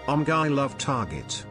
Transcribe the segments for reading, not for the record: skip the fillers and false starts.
I love Target.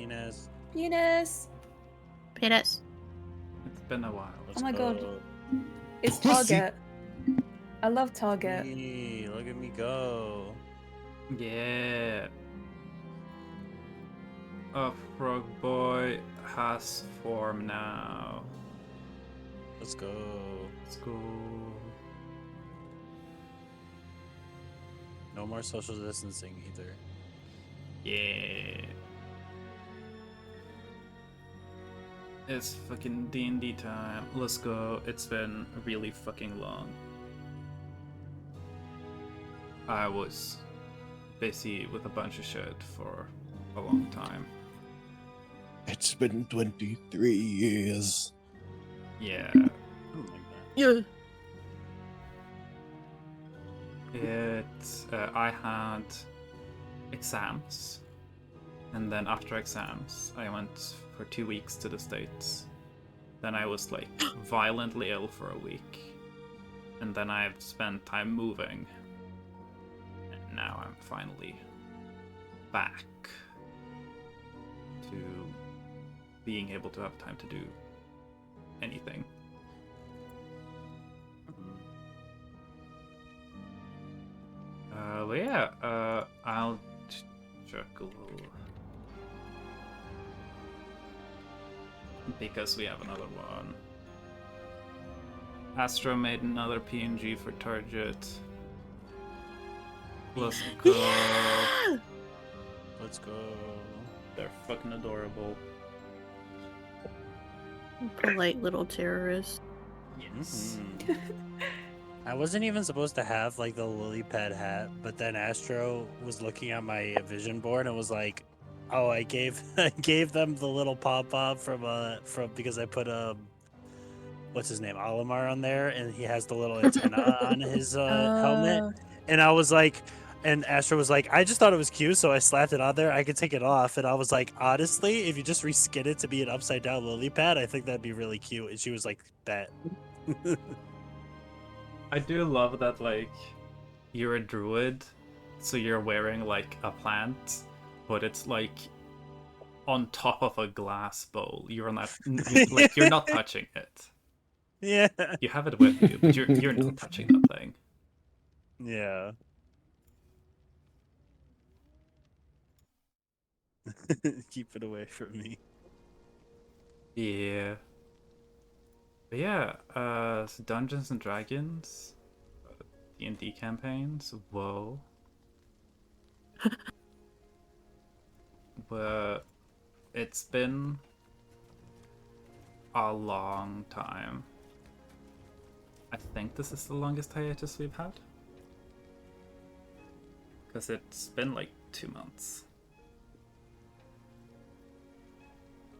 Penis. Penis. Penis. It's been a while. Oh my god. Go. It's Pussy. Target. I love Target. Me, look at me go. Yeah. A frog boy has form now. Let's go. Let's go. No more social distancing either. Yeah. It's fucking D&D time. Let's go. It's been really fucking long. I was busy with a bunch of shit for a long time. It's been 23 years. Yeah. Oh my god. Yeah. I had exams, and then after exams, I went for 2 weeks to the States. Then I was like violently ill for a week, and then I've spent time moving, and now I'm finally back to being able to have time to do anything. But yeah, I'll juggle because we have another one. Astro made another PNG for Target. Let's go. Yeah! Let's go. They're fucking adorable. Polite little terrorist. Yes. Mhm. I wasn't even supposed to have like the lily pad hat, but then Astro was looking at my vision board and was like, "Oh, I gave I gave them the little pop up from because I put what's his name, Olimar on there, and he has the little antenna on his helmet." And I was like, and Astro was like, "I just thought it was cute, so I slapped it on there. I could take it off." And I was like, "Honestly, if you just reskin it to be an upside down lily pad, I think that'd be really cute." And she was like, "Bet." I do love that, like, you're a druid, so you're wearing, like, a plant, but it's, like, on top of a glass bowl. You're not, you're not touching it. Yeah. You have it with you, but you're not touching that thing. Yeah. Keep it away from me. Yeah. But yeah, so Dungeons and Dragons, D&D campaigns, whoa. But it's been a long time. I think this is the longest hiatus we've had. Because it's been like 2 months.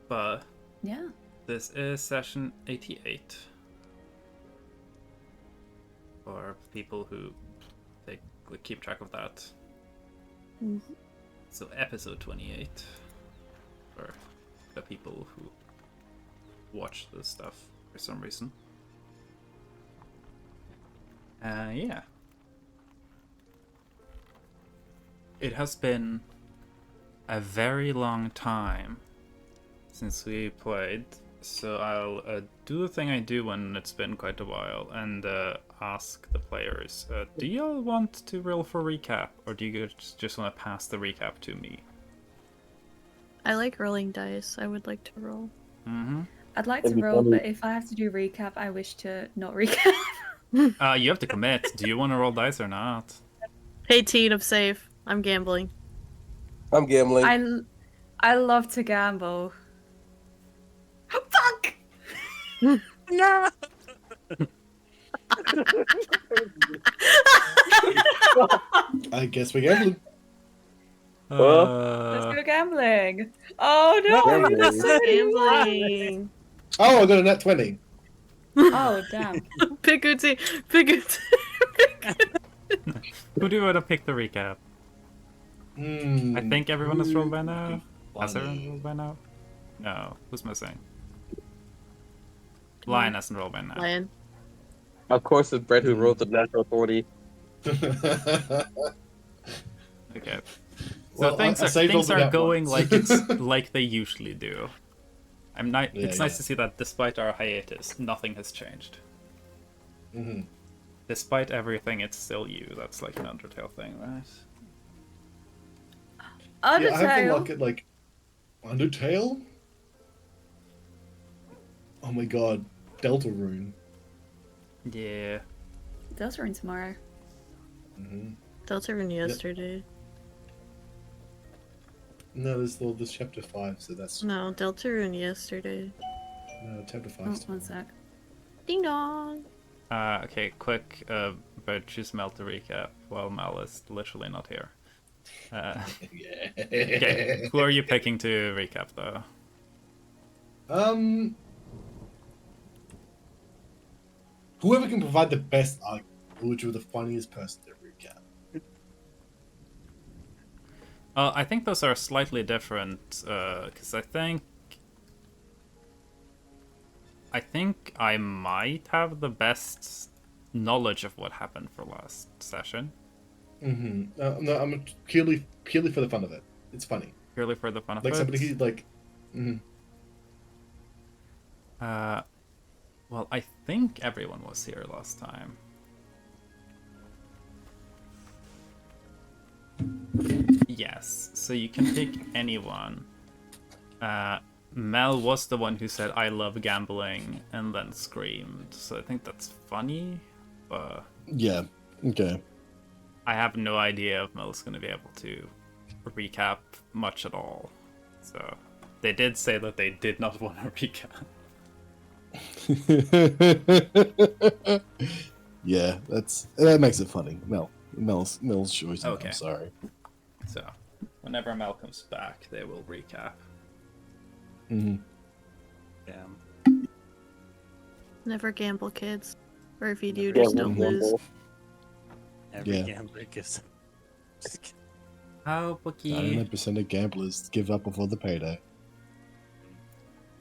But Yeah. this is session 88. For people who keep track of that. Mhm. So episode 28. For the people who watch this stuff for some reason. Yeah. It has been a very long time since we played, so I'll do the thing I do when it's been quite a while and ask the players, do you all want to roll for recap, or do you just want to pass the recap to me? I like rolling dice. I would like to roll. Mm-hmm. I'd like to roll, but if I have to do recap, I wish to not recap. You have to commit. Do you want to roll dice or not? 18, I'm safe. I'm gambling. I'm gambling. I love to gamble. Fuck! No. I guess we're gambling. Let's go gambling. Oh no! Gambling. I'm so Gambling. Oh, I got a net 20. Oh damn! Pick a team. Pick a team. Who do you want to pick the recap? Hmm. I think everyone has rolled by now. Has Funny. everyone rolled by now? No. Who's missing? Lion hasn't rolled by now. Lion. Of course, it's Brett who wrote the natural 40. Okay. So Well, I saved all things the are net going ones. like it's like they usually do. It's nice yeah. to see that despite our hiatus, nothing has changed. Hmm. Despite everything, it's still you. That's like an Undertale thing, right? Yeah, I have the Undertale. luck at like Undertale. Oh my god, Delta Rune. Yeah. Those are in tomorrow. Hmm. Deltarune yesterday. No, there's chapter 5, so that's No, Deltarune yesterday. no chapter 5. Oh, 's one tomorrow. sec. Ding dong! Okay, quick, but choose Mel to recap while Mel is literally not here. Yeah. Okay, who are you picking to recap though? Whoever can provide the best argument, which was the funniest person to recap. I think those are slightly different, because I think I might have the best knowledge of what happened for last session. Mm-hmm. No, I'm purely for the fun of it. It's funny. Purely for the fun of Like it. somebody who like. Mhm. Well, I think everyone was here last time. Yes, so you can pick anyone. Mel was the one who said, "I love gambling," and then screamed. So I think that's funny, but Yeah. Okay. I have no idea if Mel's going to be able to recap much at all. So they did say that they did not want to recap. Yeah, that makes it funny. Mel's choice. Okay. I'm sorry. So whenever Mel comes back, they will recap. Hmm. Damn. Never gamble, kids. Or if you do, Never just don't gamble. lose. Every Yeah. gambler gives. Just kidding. How, Bookie? 99% of gamblers give up before the payday.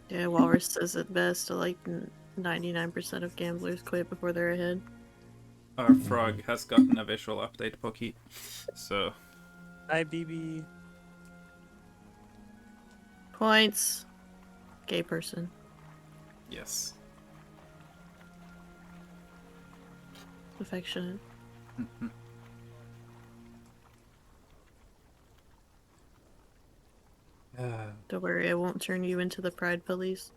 Yeah, Walrus says it best. Like 99% of gamblers quit before they're ahead. Our frog has gotten a visual update, Bookie. So Hi, BB. Points. Gay person. yes. Affectionate. Don't worry, I won't turn you into the pride police.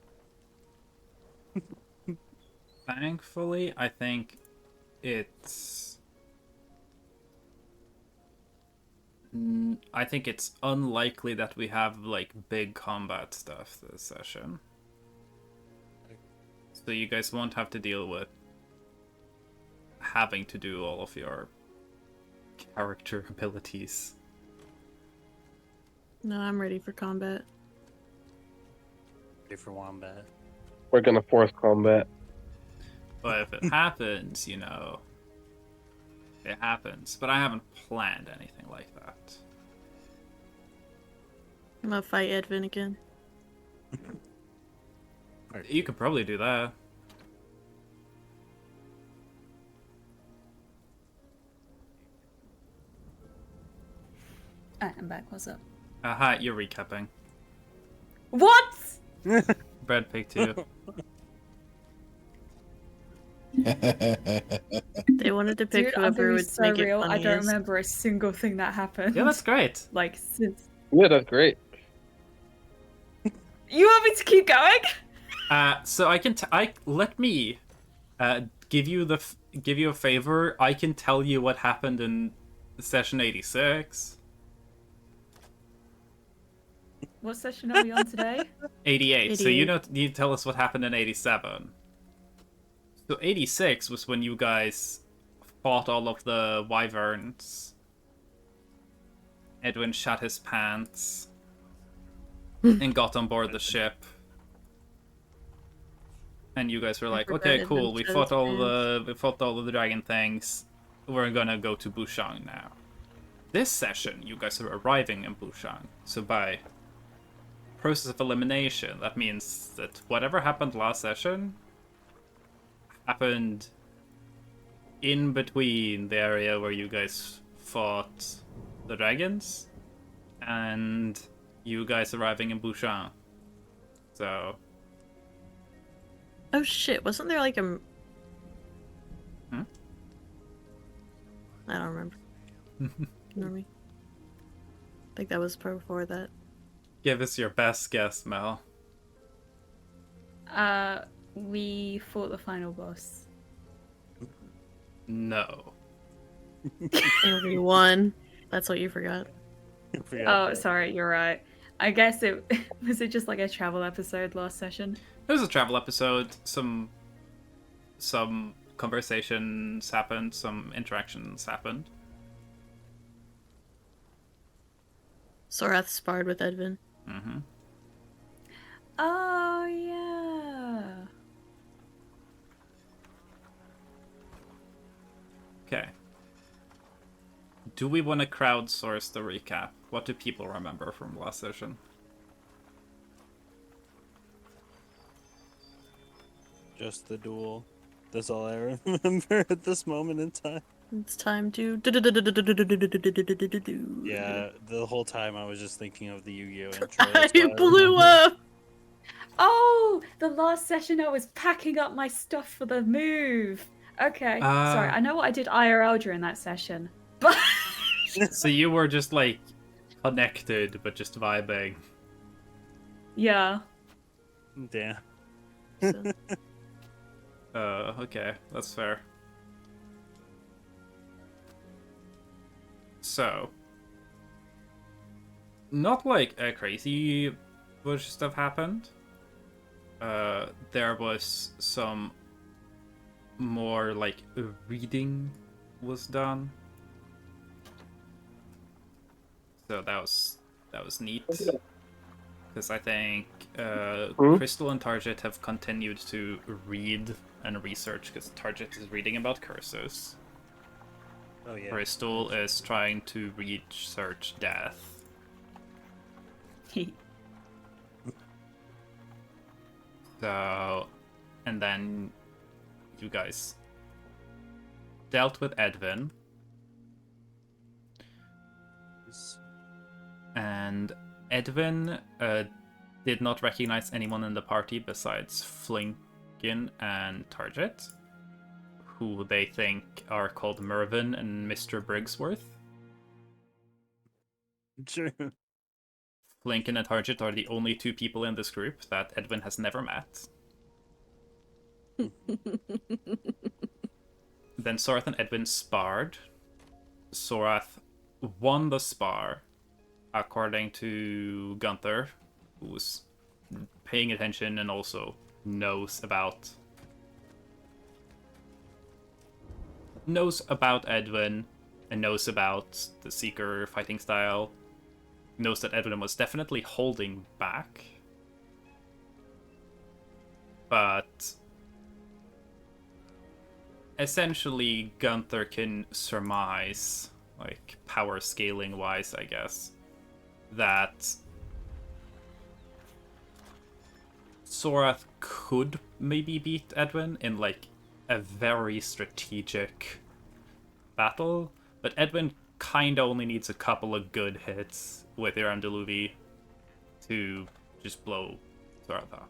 Thankfully, I think it's. I think it's unlikely that we have like big combat stuff this session. So you guys won't have to deal with having to do all of your character abilities. No, I'm ready for combat. Ready for Wombat. We're gonna force combat. But if it happens, it happens. But I haven't planned anything like that. I'm gonna fight Edvin again. You could probably do that. Alright, I'm back. What's up? Aha, you're recapping. What? Brad pick 2. They wanted to pick Dude, I'm whoever gonna be would so make it real. I funniest. don't remember a single thing that happened. Yeah, that's great. like since. Yeah, that's great. You want me to keep going? So I can let me give you a favor. I can tell you what happened in session 86. What session are we on today? 88. So 88. you tell us what happened in 87. So 86 was when you guys fought all of the wyverns. Edwin shot his pants and got on board the ship. And you guys were like, forgot okay, Edwin cool. We shot fought his all of the dragon things. We're gonna go to Bûchang now. This session, you guys are arriving in Bûchang. So by process of elimination, that means that whatever happened last session happened in between the area where you guys fought the dragons and you guys arriving in Bûchang. So, Oh shit! Wasn't there like a? Hmm? I don't remember. Ignore me. I think that was before that. give us your best guess, Mel. We fought the final boss. No. And we won. That's what you forgot. Forgot Oh, that. sorry, you're right. I guess it was it just like a travel episode last session. It was a travel episode. Some conversations happened. Some interactions happened. Sorath sparred with Edvin. Mm-hmm. Oh yeah. Okay. Do we want to crowdsource the recap? What do people remember from last session? Just the duel. That's all I remember at this moment in time. It's time to. Yeah, the whole time I was just thinking of the Yu-Gi-Oh intro. That's I what I blew remember. up. Oh, the last session I was packing up my stuff for the move. Okay, sorry. I know what I did IRL during that session, but So you were just like connected, but just vibing. yeah. Damn. So, Okay, that's fair. So, not like a crazy bunch of stuff happened. There was some more like reading was done. So that was neat. Because I think Crystal and Target have continued to read and research, because Target is reading about curses. Oh yeah. Crystal is trying to research death. So, and then you guys dealt with Edvin, and Edvin did not recognize anyone in the party besides Flinkin and Target, who they think are called Mervyn and Mr. Briggsworth. True. Flinkin and Target are the only two people in this group that Edwin has never met. Then Sorath and Edwin sparred. Sorath won the spar, according to Gunther, who's paying attention and also knows about Edwin and knows about the Seeker fighting style. Knows that Edwin was definitely holding back, but essentially Gunther can surmise, like power scaling wise, I guess, that Sorath could maybe beat Edwin in like a very strategic battle, but Edwin kinda only needs a couple of good hits with Irandaluvi to just blow Sorath off.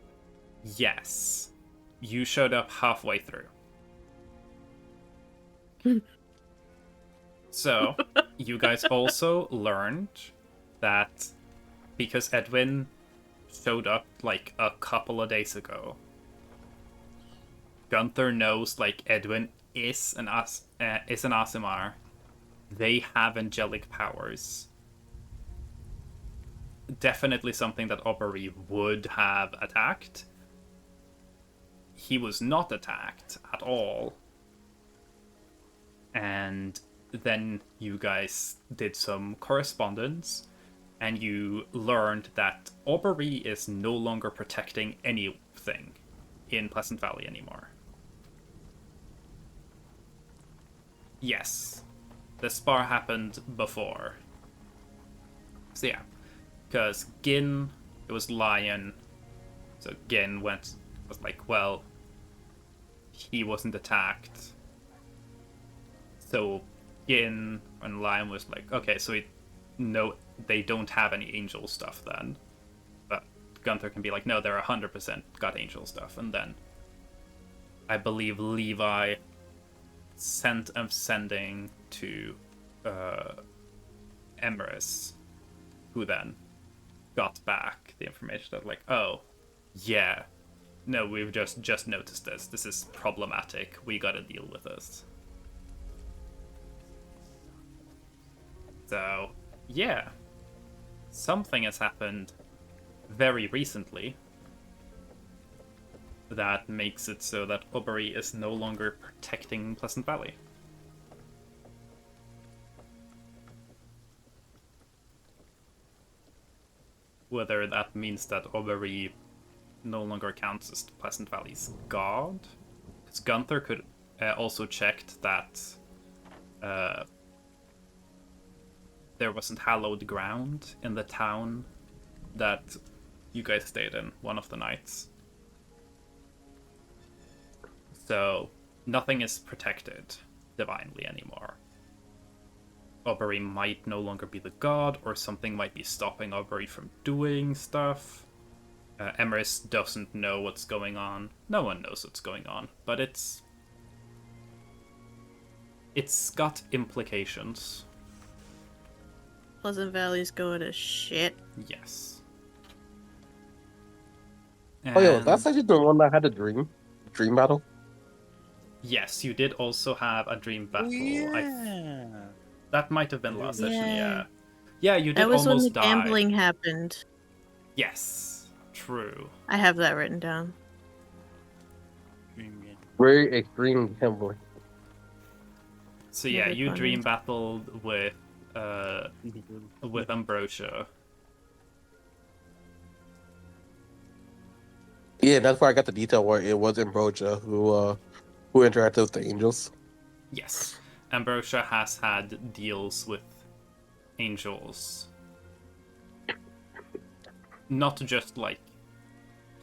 Yes, you showed up halfway through. So, you guys also learned that because Edwin showed up like a couple of days ago, Gunther knows like Edwin is an Aasimar. They have angelic powers. Definitely something that Aubrey would have attacked. He was not attacked at all. And then you guys did some correspondence, and you learned that Aubrey is no longer protecting anything in Pleasant Valley anymore. Yes, the spar happened before. So yeah, because Gin, it was Lion, so Gin was like, well, he wasn't attacked. So Gin and Lion was like, okay, so no, they don't have any angel stuff then. But Gunther can be like, no, they're 100% got angel stuff. And then I believe Levi sending to Emerus, who then got back the information that like, oh, yeah, no, we've just noticed this. This is problematic. We gotta deal with this. So, yeah, something has happened very recently that makes it so that Aubrey is no longer protecting Pleasant Valley. Whether that means that Aubrey no longer counts as Pleasant Valley's god. Because Gunther could also checked that there wasn't hallowed ground in the town that you guys stayed in one of the nights. So nothing is protected divinely anymore. Aubrey might no longer be the god, or something might be stopping Aubrey from doing stuff. Emerus doesn't know what's going on. No one knows what's going on, but it's got implications. Pleasant Valley's going to shit. Yes. Oh, yeah, And that's actually the one that had a dream battle. yes, you did also have a dream battle. Yeah. That might have been last session, Yeah. yeah. Yeah, you did That was when almost the die. gambling happened. Yes, true. I have that written down. Very extreme gambling. So yeah, Very you funny. dream battled with Ambrosia. Yeah, that's where I got the detail where it was Ambrosia who interacted with the angels. Yes. Ambrosia has had deals with angels. Not just like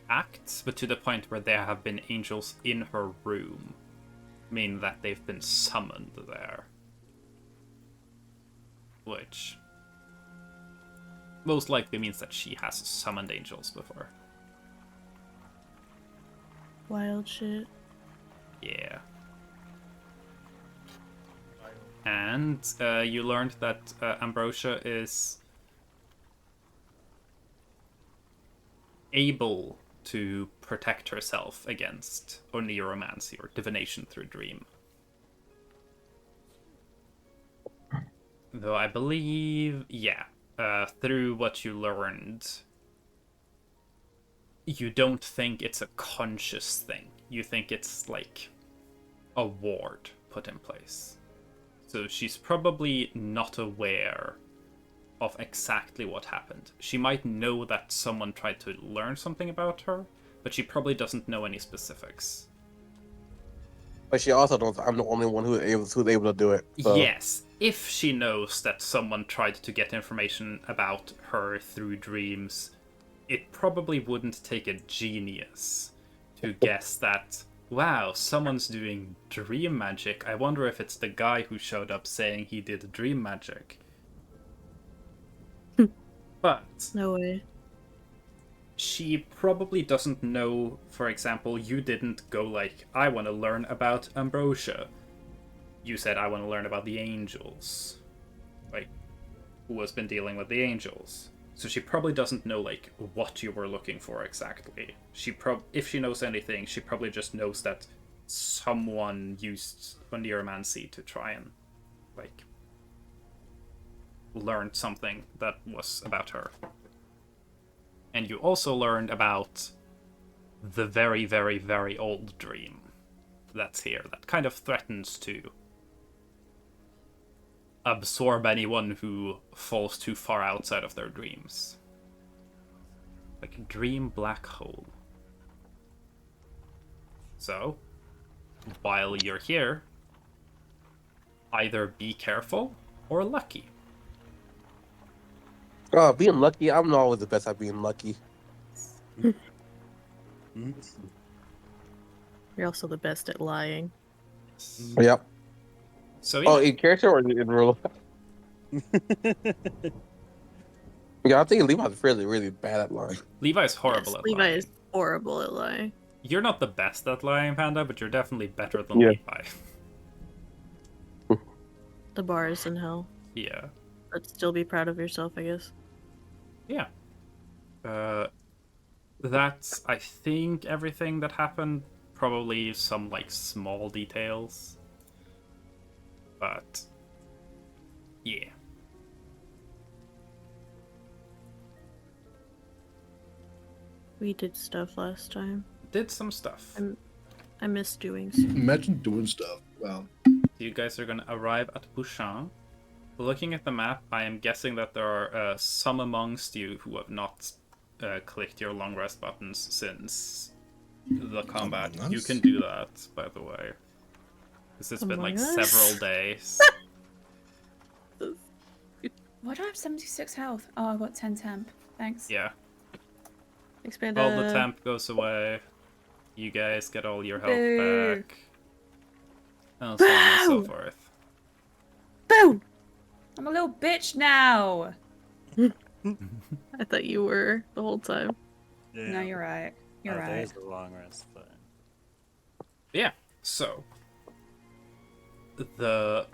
acts, but to the point where there have been angels in her room, meaning that they've been summoned there. Which most likely means that she has summoned angels before. Wild shit. Yeah. And you learned that Ambrosia is able to protect herself against or neuromancy or divination through dream. Though I believe, yeah, through what you learned, you don't think it's a conscious thing. You think it's like a ward put in place. So she's probably not aware of exactly what happened. She might know that someone tried to learn something about her, but she probably doesn't know any specifics. But she also knows I'm the only one who's able to do it. So. Yes, if she knows that someone tried to get information about her through dreams, it probably wouldn't take a genius to guess that, wow, someone's doing dream magic. I wonder if it's the guy who showed up saying he did dream magic. But No way. she probably doesn't know, for example, you didn't go like, I want to learn about Ambrosia. You said, I want to learn about the angels. Like, who has been dealing with the angels. So she probably doesn't know, like, what you were looking for exactly. If she knows anything, she probably just knows that someone used neuromancy to try and, like, learn something that was about her. And you also learned about the very, very, very old dream that's here, that kind of threatens to absorb anyone who falls too far outside of their dreams. Like a dream black hole. So, while you're here, either be careful or lucky. Being lucky, I'm not always the best at being lucky. You're also the best at lying. Yep. So yeah, Oh, in character or in real life? Yeah, I think Levi's really, really bad at lying. Levi's horrible Yes, at Levi lying. is horrible at lying. You're not the best at lying, Panda, but you're definitely better than Yeah. Levi. The bar is in hell. Yeah. But still be proud of yourself, I guess. Yeah. That's, I think, everything that happened. Probably some, like, small details. But, yeah. We did stuff last time. Did some stuff. I miss doing stuff. Imagine doing stuff. Wow. You guys are going to arrive at Bûchang. Looking at the map, I am guessing that there are some amongst you who have not clicked your long rest buttons since the combat. Among You Us? can do that, by the way. Because it's been like Among Us? several days. Why do I have 76 health? Oh, I got 10 temp. Thanks. Yeah. Expand. All the temp goes away. You guys get all your health Boo. back. And so on and so Boo. forth. Boom! I'm a little bitch now. I thought you were the whole time. Yeah. No, you're right. You're right. There's the long rest, but Yeah, so the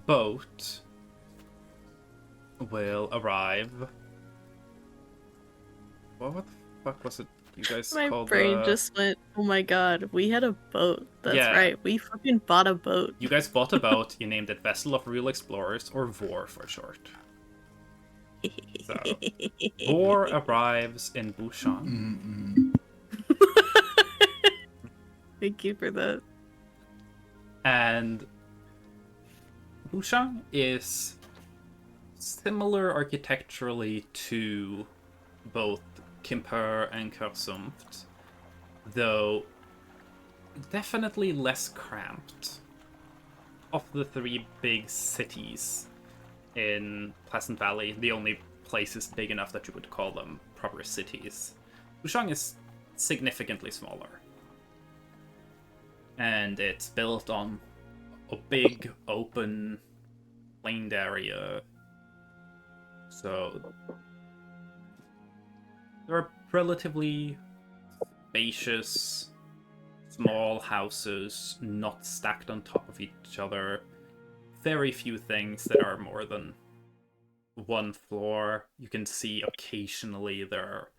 boat will arrive. What the fuck was it you guys My called? brain just went, oh my god, we had a boat. That's Yeah. right, we fucking bought a boat. You guys bought a boat. You named it Vessel of Real Explorers, or VOR for short. So, VOR arrives in Bûchang. Thank you for that. And Bûchang is similar architecturally to both Quimper and Kurzumft, though definitely less cramped. Of the three big cities in Pleasant Valley, the only places big enough that you would call them proper cities, Bûchang is significantly smaller. And it's built on a big, open, planed area. So there are relatively spacious, small houses, not stacked on top of each other. Very few things that are more than one floor. You can see occasionally there are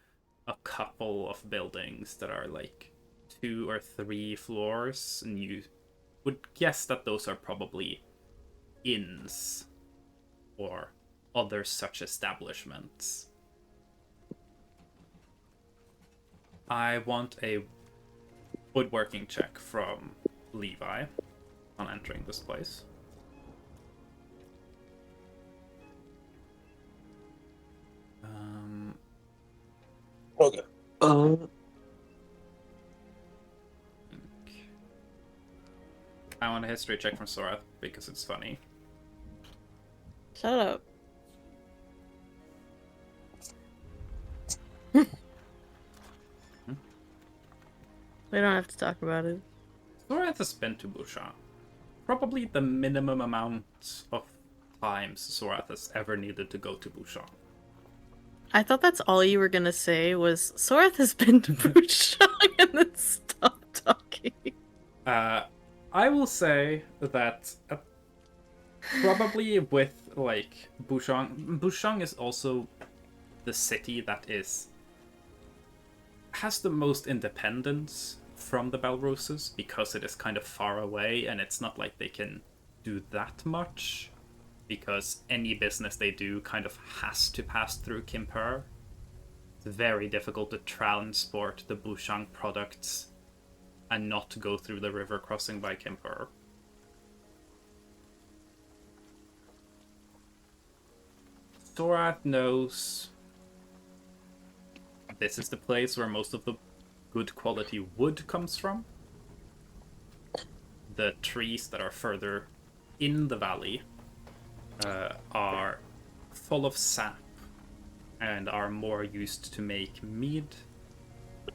a couple of buildings that are like 2 or 3 floors, and you would guess that those are probably inns or other such establishments. I want a woodworking check from Levi on entering this place. Okay. I want a history check from Sora because it's funny. Shut up. We don't have to talk about it. Sorath has been to Bûchang. Probably the minimum amount of times Sorath has ever needed to go to Bûchang. I thought that's all you were gonna say was Sorath has been to Bûchang and then stop talking. I will say that probably with like Bûchang is also the city that has the most independence from the Belroses because it is kind of far away and it's not like they can do that much because any business they do kind of has to pass through Quimper. It's very difficult to transport the Bûchang products and not go through the river crossing by Quimper. Sorath knows this is the place where most of the good quality wood comes from. The trees that are further in the valley are full of sap and are more used to make mead,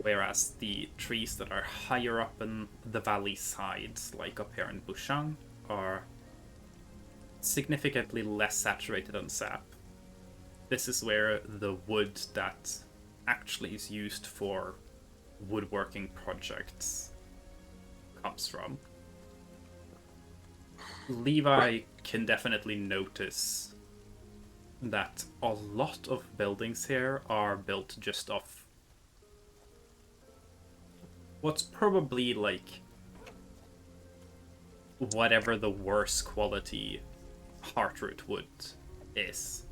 whereas the trees that are higher up in the valley sides, like up here in Bûchang, are significantly less saturated on sap. This is where the wood that actually is used for woodworking projects comes from. Levi can definitely notice that a lot of buildings here are built just off what's probably like whatever the worst quality heartroot wood is.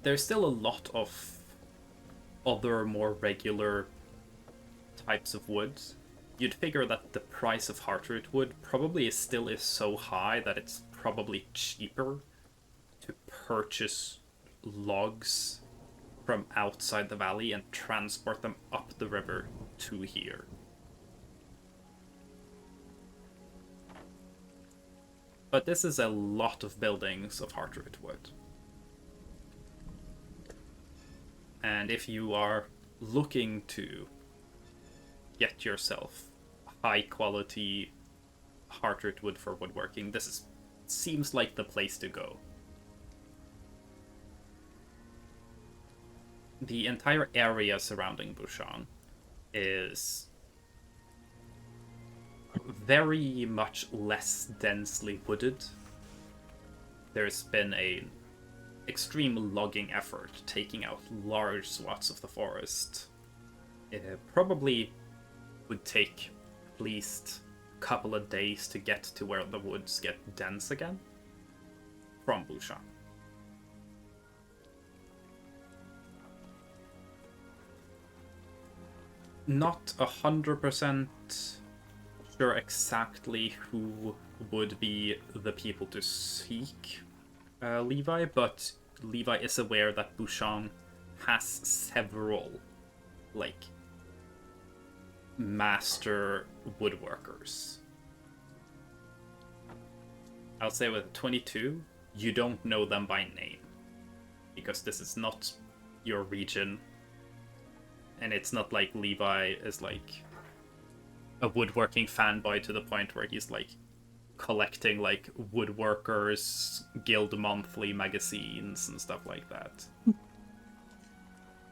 There's still a lot of other more regular types of wood. You'd figure that the price of heartroot wood probably still is so high that it's probably cheaper to purchase logs from outside the valley and transport them up the river to here. But this is a lot of buildings of heartroot wood. And if you are looking to get yourself high quality heartroot wood for woodworking, seems like the place to go. The entire area surrounding Bûchang is very much less densely wooded. There's been an extreme logging effort taking out large swaths of the forest. It probably would take at least a couple of days to get to where the woods get dense again from Bûchang. Not 100% sure exactly who would be the people to seek Levi, but Levi is aware that Bûchang has several, like, master woodworkers. I'll say with 22, you don't know them by name, because this is not your region, and it's not like Levi is like a woodworking fanboy to the point where he's like collecting like woodworkers guild monthly magazines and stuff like that.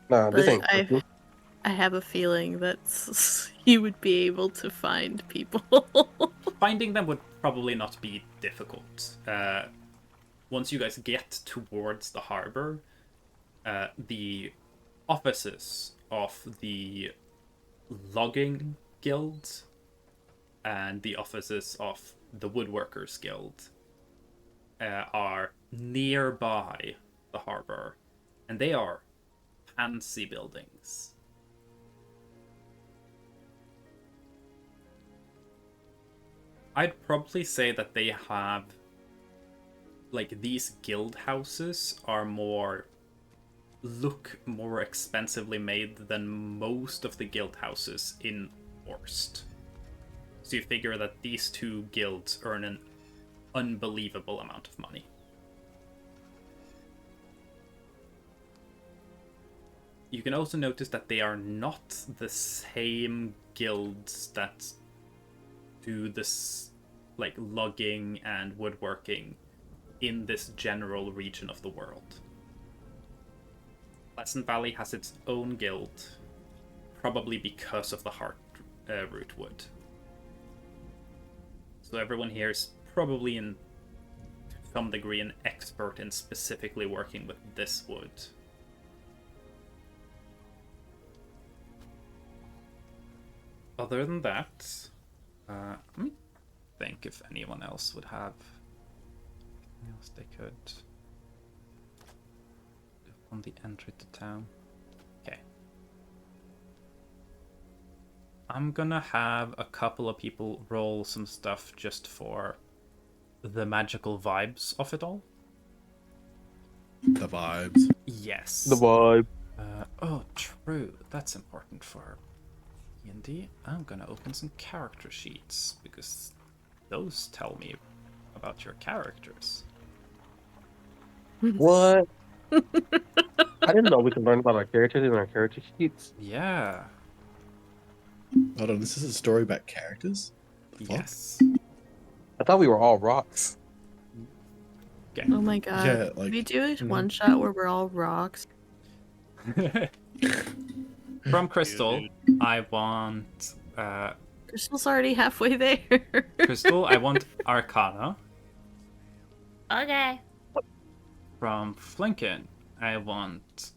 Nah, this But ain't. I have a feeling that he would be able to find people. Finding them would probably not be difficult. Once you guys get towards the harbor, the offices of the logging guild and the offices of the woodworkers guild are nearby the harbor, and they are fancy buildings. I'd probably say that they have, like, these guild houses are look more expensively made than most of the guild houses in Orst. So you figure that these two guilds earn an unbelievable amount of money. You can also notice that they are not the same guilds that do this, like, logging and woodworking in this general region of the world. Pleasant Valley has its own guild, probably because of the heartroot wood. So everyone here is probably to some degree an expert in specifically working with this wood. Other than that, let me think if anyone else would have anything else they could do on the entry to town. Okay. I'm gonna have a couple of people roll some stuff just for the magical vibes of it all. The vibes. Yes. The vibe. Oh, true. That's important for D&D. I'm gonna open some character sheets, because those tell me about your characters. What? I didn't know we could learn about our characters in our character sheets. Yeah. Hold on, this is a story about characters? The fuck? Yes. I thought we were all rocks. Okay. Oh my god. Yeah, Can like we do a mhm. one shot where we're all rocks? From Crystal, Dude. I want Crystal's already halfway there. Crystal. I want Arcana. Okay. From Flinken, I want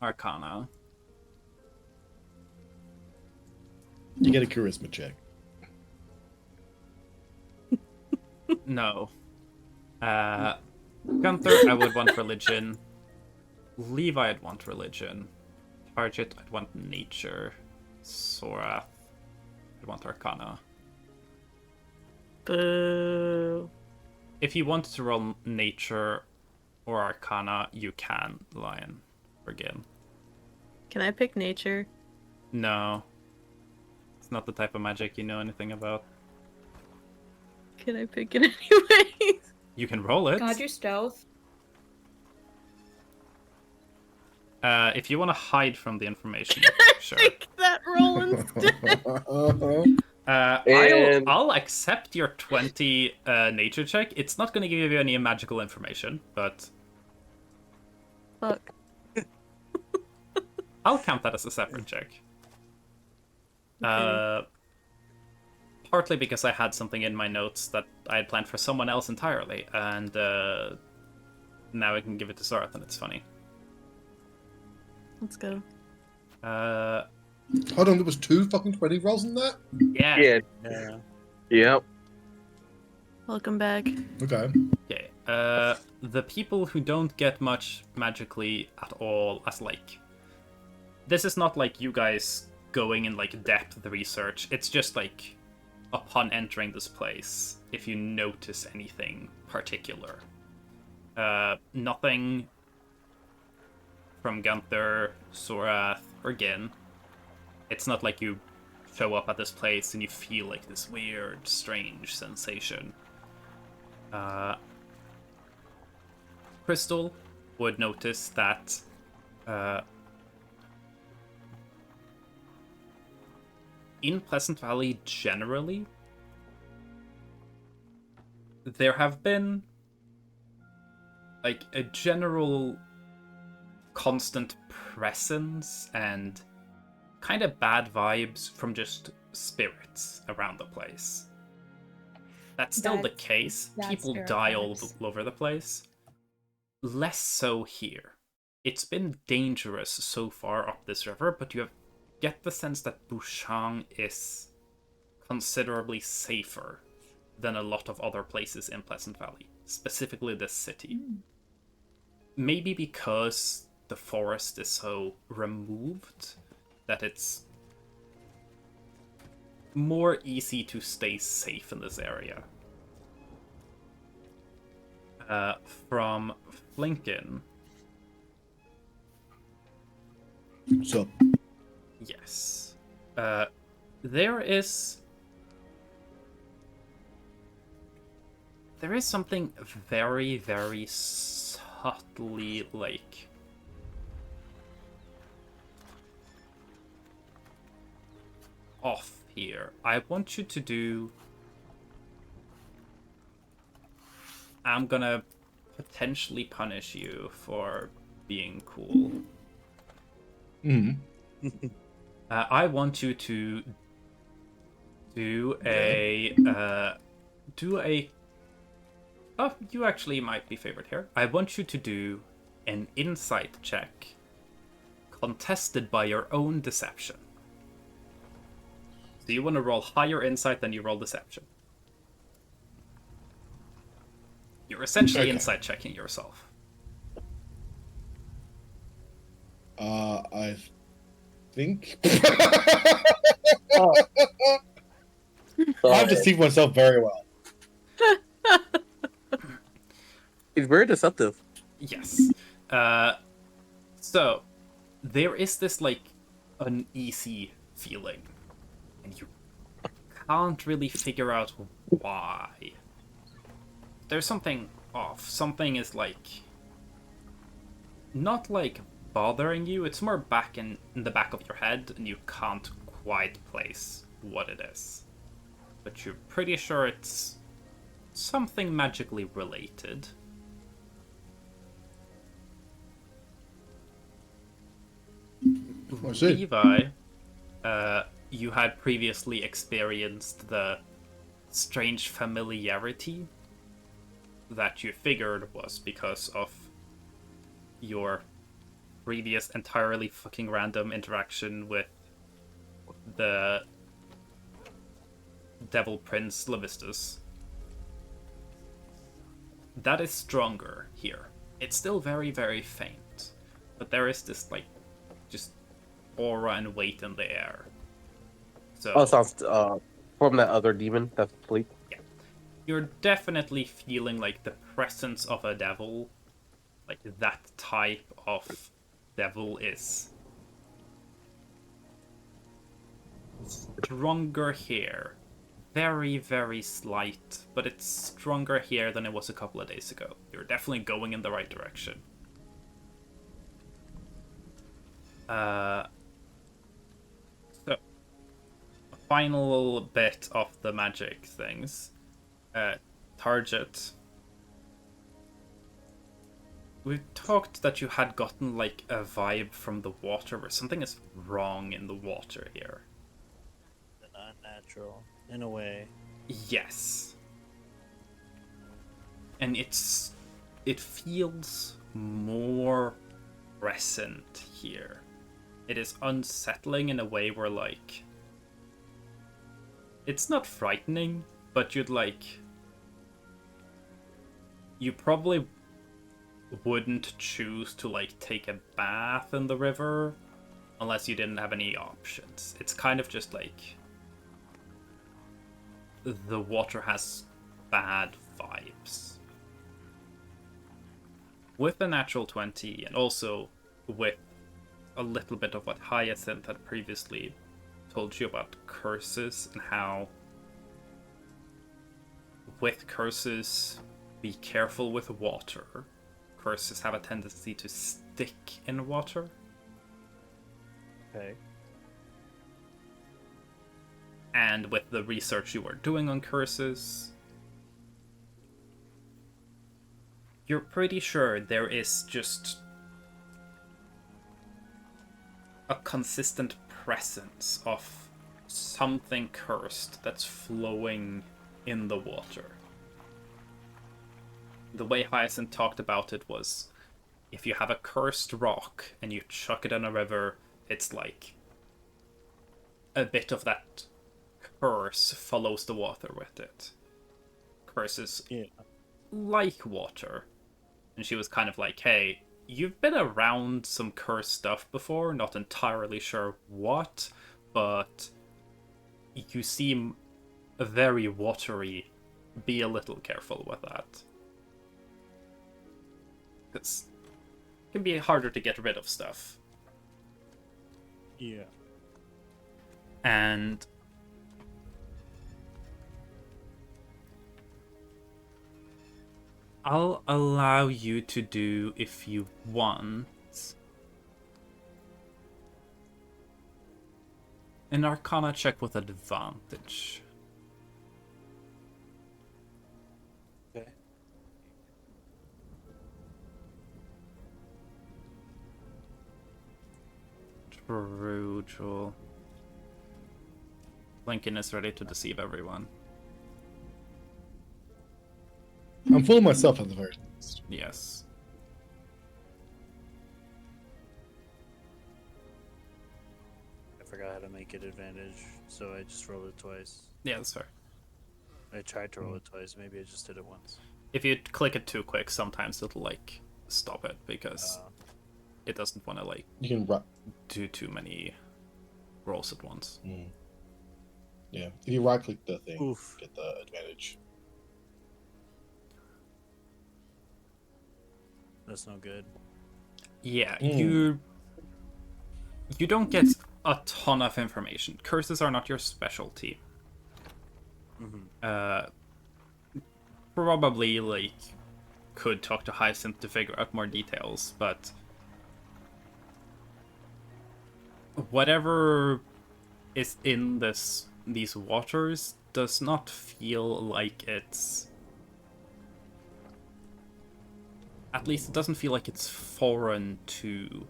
Arcana. You get a charisma check. No. Gunther, I would want religion. Levi, I'd want religion. Target, I'd want nature. Sorath, I'd want Arcana. Boo. If you wanted to roll nature or Arcana, you can, Lion or Gin. Can I pick nature? No. It's not the type of magic you know anything about. Can I pick it anyways? You can roll it. Can I do stealth? If you want to hide from the information, sure. Pick that roll instead. And- I'll accept your 20 nature check. It's not going to give you any magical information, but Fuck. I'll count that as a separate check. Okay. Partly because I had something in my notes that I had planned for someone else entirely, and now I can give it to Sarath, and it's funny. Let's go. Hold on, there was 2 fucking 20 rolls in that? Yeah. Yeah. Yeah. Yep. Welcome back. Okay. Okay. The people who don't get much magically at all, as like, this is not like you guys going in like depth research. It's just like, upon entering this place, if you notice anything particular. Nothing from Gunther, Sorath, or Gin. It's not like you show up at this place and you feel like this weird, strange sensation. Crystal would notice that in Pleasant Valley generally, there have been like a general constant presence and kind of bad vibes from just spirits around the place. That's still the case. People spirit die all vibes. over the place. Less so here. It's been dangerous so far up this river, but you get the sense that Bûchang is considerably safer than a lot of other places in Pleasant Valley, specifically this city. Maybe because the forest is so removed that it's more easy to stay safe in this area. From Flinken, So, yes. There is something very, very subtly like off here. I want you to do. I'm gonna potentially punish you for being cool. I want you to do a oh, you actually might be favored here. I want you to do an insight check contested by your own deception. So you want to roll higher insight than you roll deception. You're essentially insight checking yourself. I think I've deceived myself very well. He's very deceptive. Yes. So there is this like uneasy feeling, and you can't really figure out why. There's something off. Something is like not like bothering you. It's more back in the back of your head, and you can't quite place what it is. But you're pretty sure it's something magically related. I see. Levi, you had previously experienced the strange familiarity that you figured was because of your previous entirely fucking random interaction with the Devil Prince Levistus. That is stronger here. It's still very, very faint, but there is this, like, just aura and weight in the air. So, Oh, it sounds from that other demon that's asleep. yeah. You're definitely feeling like the presence of a devil, like that type of devil is stronger here. Very, very slight, but it's stronger here than it was a couple of days ago. You're definitely going in the right direction. So, a final bit of the magic things. Target. We talked that you had gotten like a vibe from the water where something is wrong in the water here. Unnatural, in a way. Yes. And it feels more present here. It is unsettling in a way where, like, it's not frightening, but you probably wouldn't choose to, like, take a bath in the river unless you didn't have any options. It's kind of just like the water has bad vibes. With the natural 20, and also with a little bit of what Hyacinth had previously told you about curses and how with curses, be careful with water. Curses have a tendency to stick in water. Okay. And with the research you were doing on curses, you're pretty sure there is just a consistent presence of something cursed that's flowing in the water. The way Hyacinth talked about it was, if you have a cursed rock and you chuck it in a river, it's like a bit of that curse follows the water with it. Curses like water. And she was kind of like, hey, you've been around some cursed stuff before, not entirely sure what, but you seem very watery. Be a little careful with that. Because it can be harder to get rid of stuff. Yeah. And I'll allow you to do, if you want, an Arcana check with advantage. Okay. True, Jewel. Lincoln is ready to deceive everyone. I'm fooling myself at the very least. Yes. I forgot how to make it advantage, so I just rolled it twice. Yeah, that's fair. I tried to roll it twice. Maybe I just did it once. If you click it too quick, sometimes it'll, like, stop it because it doesn't want to, like, You can do too many rolls at once. Yeah, if you right click the thing, Oof. get the advantage. That's no good. Yeah, you don't get a ton of information. Curses are not your specialty. Probably, like, could talk to Hyacinth to figure out more details, but whatever is in these waters does not feel like it's at least it doesn't feel like it's foreign to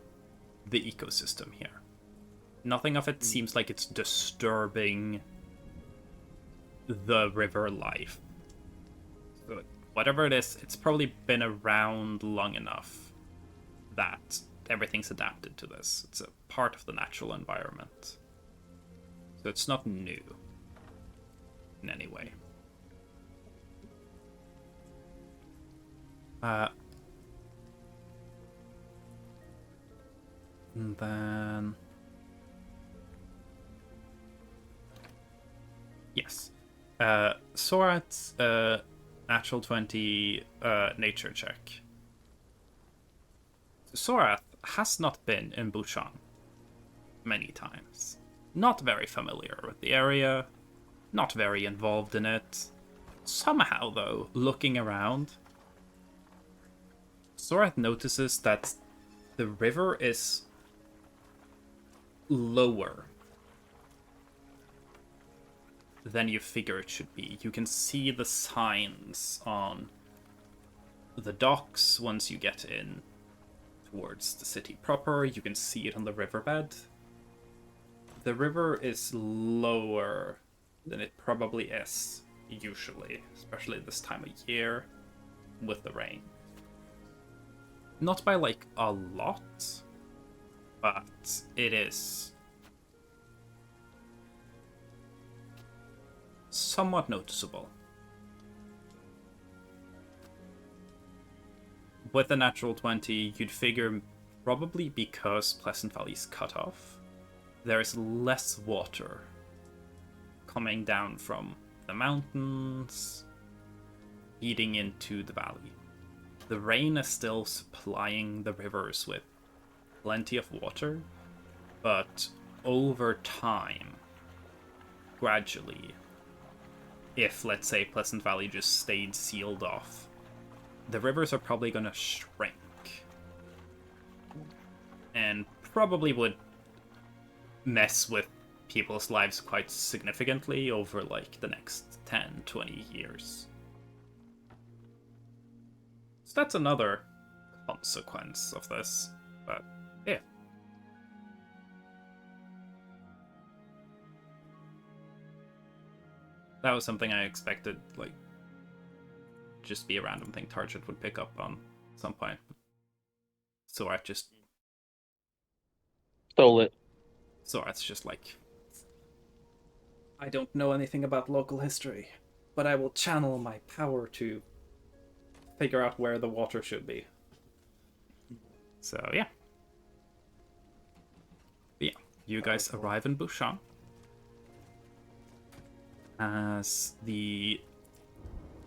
the ecosystem here. Nothing of it seems like it's disturbing the river life. So whatever it is, it's probably been around long enough that everything's adapted to this. It's a part of the natural environment. So it's not new in any way. And then... Yes. Sorat's natural 20 nature check. Sorath has not been in Bûchang many times. Not very familiar with the area, not very involved in it. Somehow, though, looking around, Sorath notices that the river is lower than you figure it should be. You can see the signs on the docks once you get in towards the city proper. You can see it on the riverbed. The river is lower than it probably is usually, especially this time of year with the rain. Not by like a lot, but it is somewhat noticeable. With the natural 20, you'd figure probably because Pleasant Valley's cut off, there is less water coming down from the mountains, feeding into the valley. The rain is still supplying the rivers with plenty of water, but over time, gradually, if, let's say, Pleasant Valley just stayed sealed off, the rivers are probably going to shrink. And probably would mess with people's lives quite significantly over, like, the next 10, 20 years. So that's another consequence of this, but yeah. That was something I expected, like, just be a random thing Target would pick up on some point. So I just... Stole it. So it's just like... I don't know anything about local history, but I will channel my power to figure out where the water should be. So, yeah. But yeah, you guys arrive in Bûchang. As the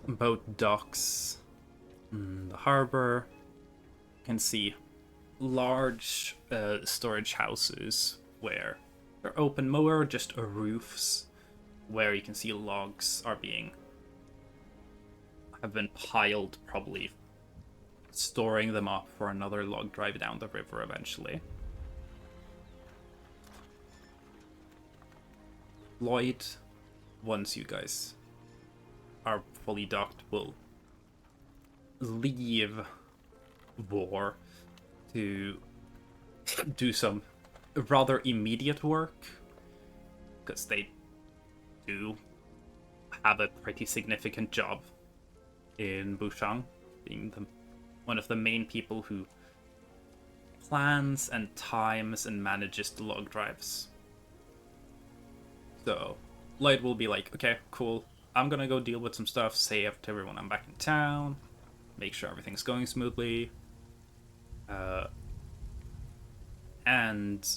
boat docks in the harbor, you can see large storage houses where they're open more, just roofs, where you can see logs have been piled, probably storing them up for another log drive down the river eventually. Lloyd, once you guys are fully docked, will leave War to do some rather immediate work, because they do have a pretty significant job in Bûchang, being one of the main people who plans and times and manages the log drives. So Lloyd will be like, okay, cool, I'm gonna go deal with some stuff, say to everyone I'm back in town, make sure everything's going smoothly, and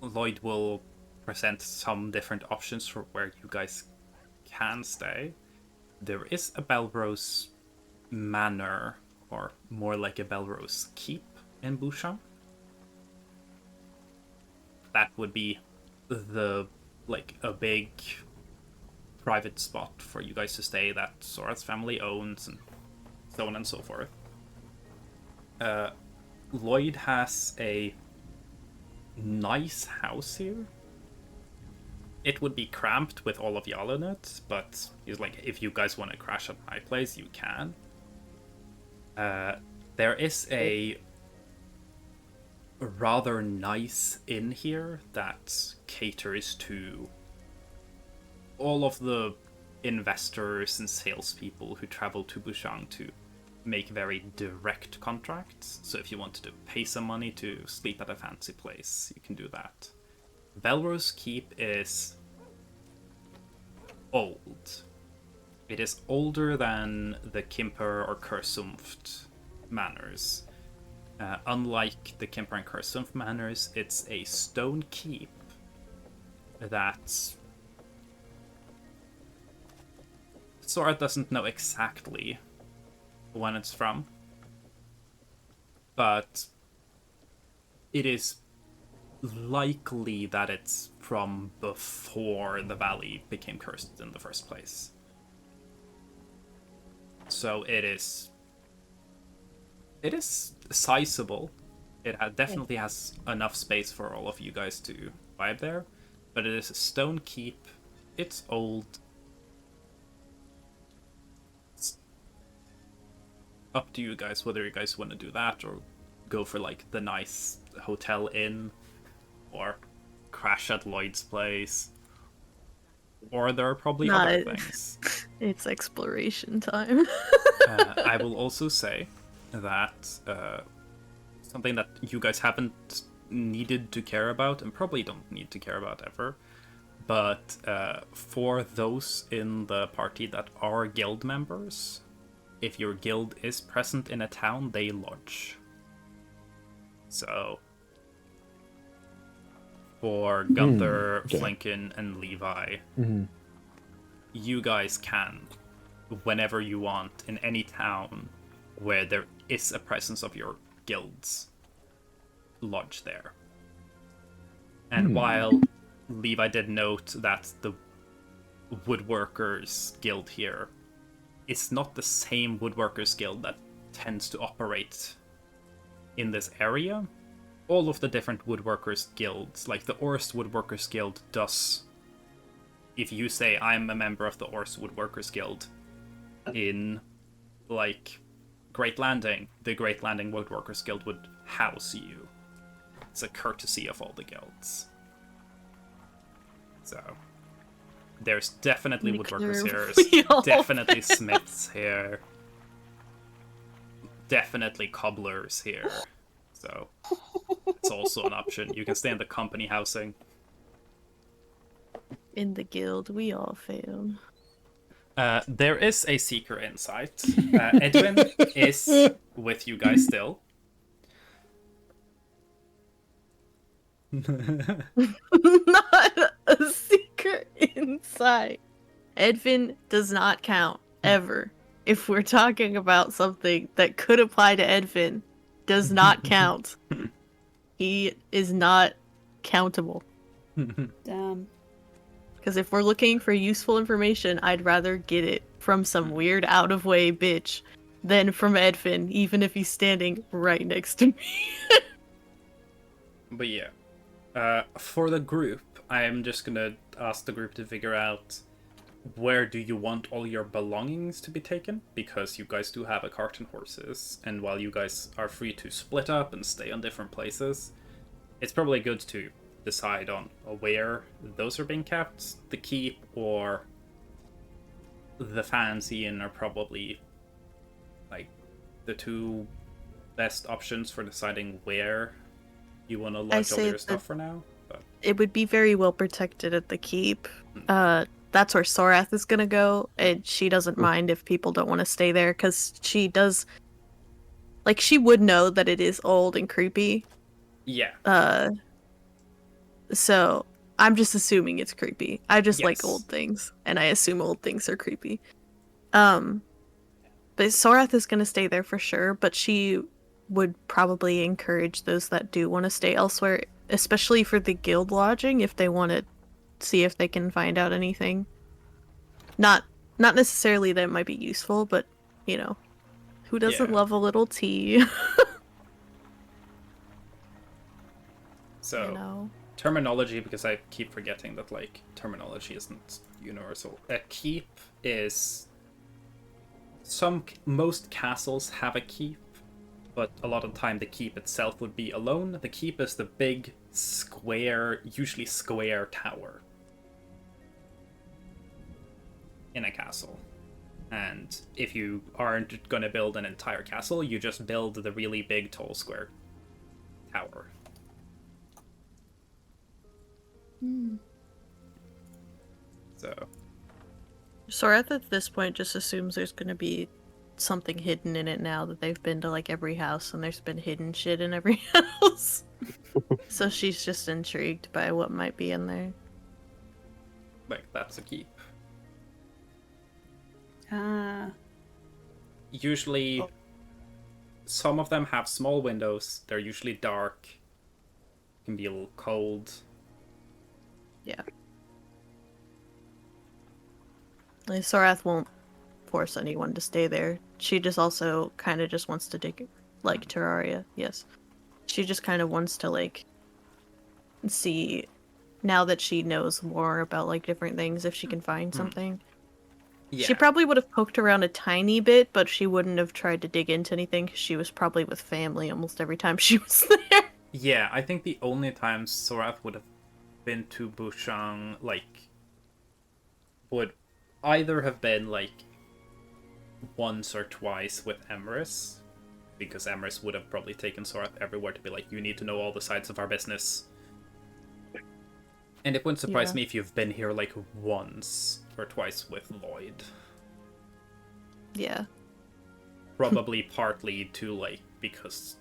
Lloyd will present some different options for where you guys can stay. There is a Belrose Manor, or more like a Belrose Keep in Bûchang. That would be a big private spot for you guys to stay that Sora's family owns, and so on and so forth. Lloyd has a nice house here. It would be cramped with all of y'all in it, but he's like, if you guys want to crash at my place, you can. There is a rather nice inn here that caters to all of the investors and salespeople who travel to Bûchang to make very direct contracts. So if you wanted to pay some money to sleep at a fancy place, you can do that. Belrose Keep is old. It is older than the Kimper or Kursumft manors. Unlike the Kimper and Kursumft manors, it's a stone keep that Sora doesn't know exactly when it's from, but it is likely that it's from before the valley became cursed in the first place. So it is sizable. It definitely has enough space for all of you guys to vibe there, but it is a stone keep. It's old. It's up to you guys whether you guys want to do that or go for like the nice hotel inn or crash at Lloyd's place. Or there are probably other things. It's exploration time. I will also say that something that you guys haven't needed to care about, and probably don't need to care about ever, but for those in the party that are guild members, if your guild is present in a town, they lodge. So for Gunther, Flinken, and Levi, you guys can, whenever you want, in any town where there is a presence of your guilds, lodge there. And while Levi did note that the Woodworkers Guild here, it's not the same Woodworkers Guild that tends to operate in this area. All of the different Woodworkers Guilds, like the Orst Woodworkers Guild does, if you say, I'm a member of the Orst Woodworkers Guild in, like, Great Landing, the Great Landing Woodworkers Guild would house you. It's a courtesy of all the guilds. So, there's definitely Woodworkers here, definitely Smiths here, definitely Cobblers here. So, it's also an option. You can stay in the company housing. In the guild, we all fail. There is a Seeker Insight. Edwin is with you guys still. Not a secret insight. Edvin does not count, ever. If we're talking about something that could apply to Edvin, does not count. He is not countable. Damn. Because if we're looking for useful information, I'd rather get it from some weird out-of-way bitch than from Edvin, even if he's standing right next to me. But yeah. For the group, I'm just gonna ask the group to figure out where do you want all your belongings to be taken, because you guys do have a cart and horses, and while you guys are free to split up and stay on different places, it's probably good to decide on where those are being kept. The keep or the fancy inn are probably like the two best options for deciding where you want to lodge all your stuff for now. But it would be very well protected at the keep. That's where Sorath is gonna go, and she doesn't mind if people don't want to stay there, because she does, like, she would know that it is old and creepy. Yeah. So I'm just assuming it's creepy. I just like Yes. old things, and I assume old things are creepy. But Sorath is gonna stay there for sure, but she would probably encourage those that do want to stay elsewhere, especially for the guild lodging, if they want to see if they can find out anything. Not necessarily that it might be useful, but, you know, who doesn't love a little tea? So, you know? terminology, because I keep forgetting that, like, terminology isn't universal. A keep is... most castles have a keep, but a lot of the time the keep itself would be alone. The keep is the big, square, usually square tower in a castle. And if you aren't going to build an entire castle, you just build the really big, tall, square tower. So Soreth at this point just assumes there's gonna be something hidden in it now that they've been to like every house and there's been hidden shit in every house. So she's just intrigued by what might be in there. like, that's a keep. Ah. Usually, some of them have small windows. They're usually dark. Can be a little cold. Yeah. Like, Sorath won't force anyone to stay there. She just also kind of just wants to dig, like Terraria. Yes. She just kind of wants to like see, now that she knows more about like different things, if she can find something. Yeah. She probably would have poked around a tiny bit, but she wouldn't have tried to dig into anything because she was probably with family almost every time she was there. Yeah, I think the only time Sorath would have been to Bûchang, like, would either have been, like, once or twice with Emrys, because Emrys would have probably taken Sorath everywhere to be like, you need to know all the sides of our business. And it wouldn't surprise me if you've been here, like, once or twice with Lloyd. Yeah. Probably partly to, like, because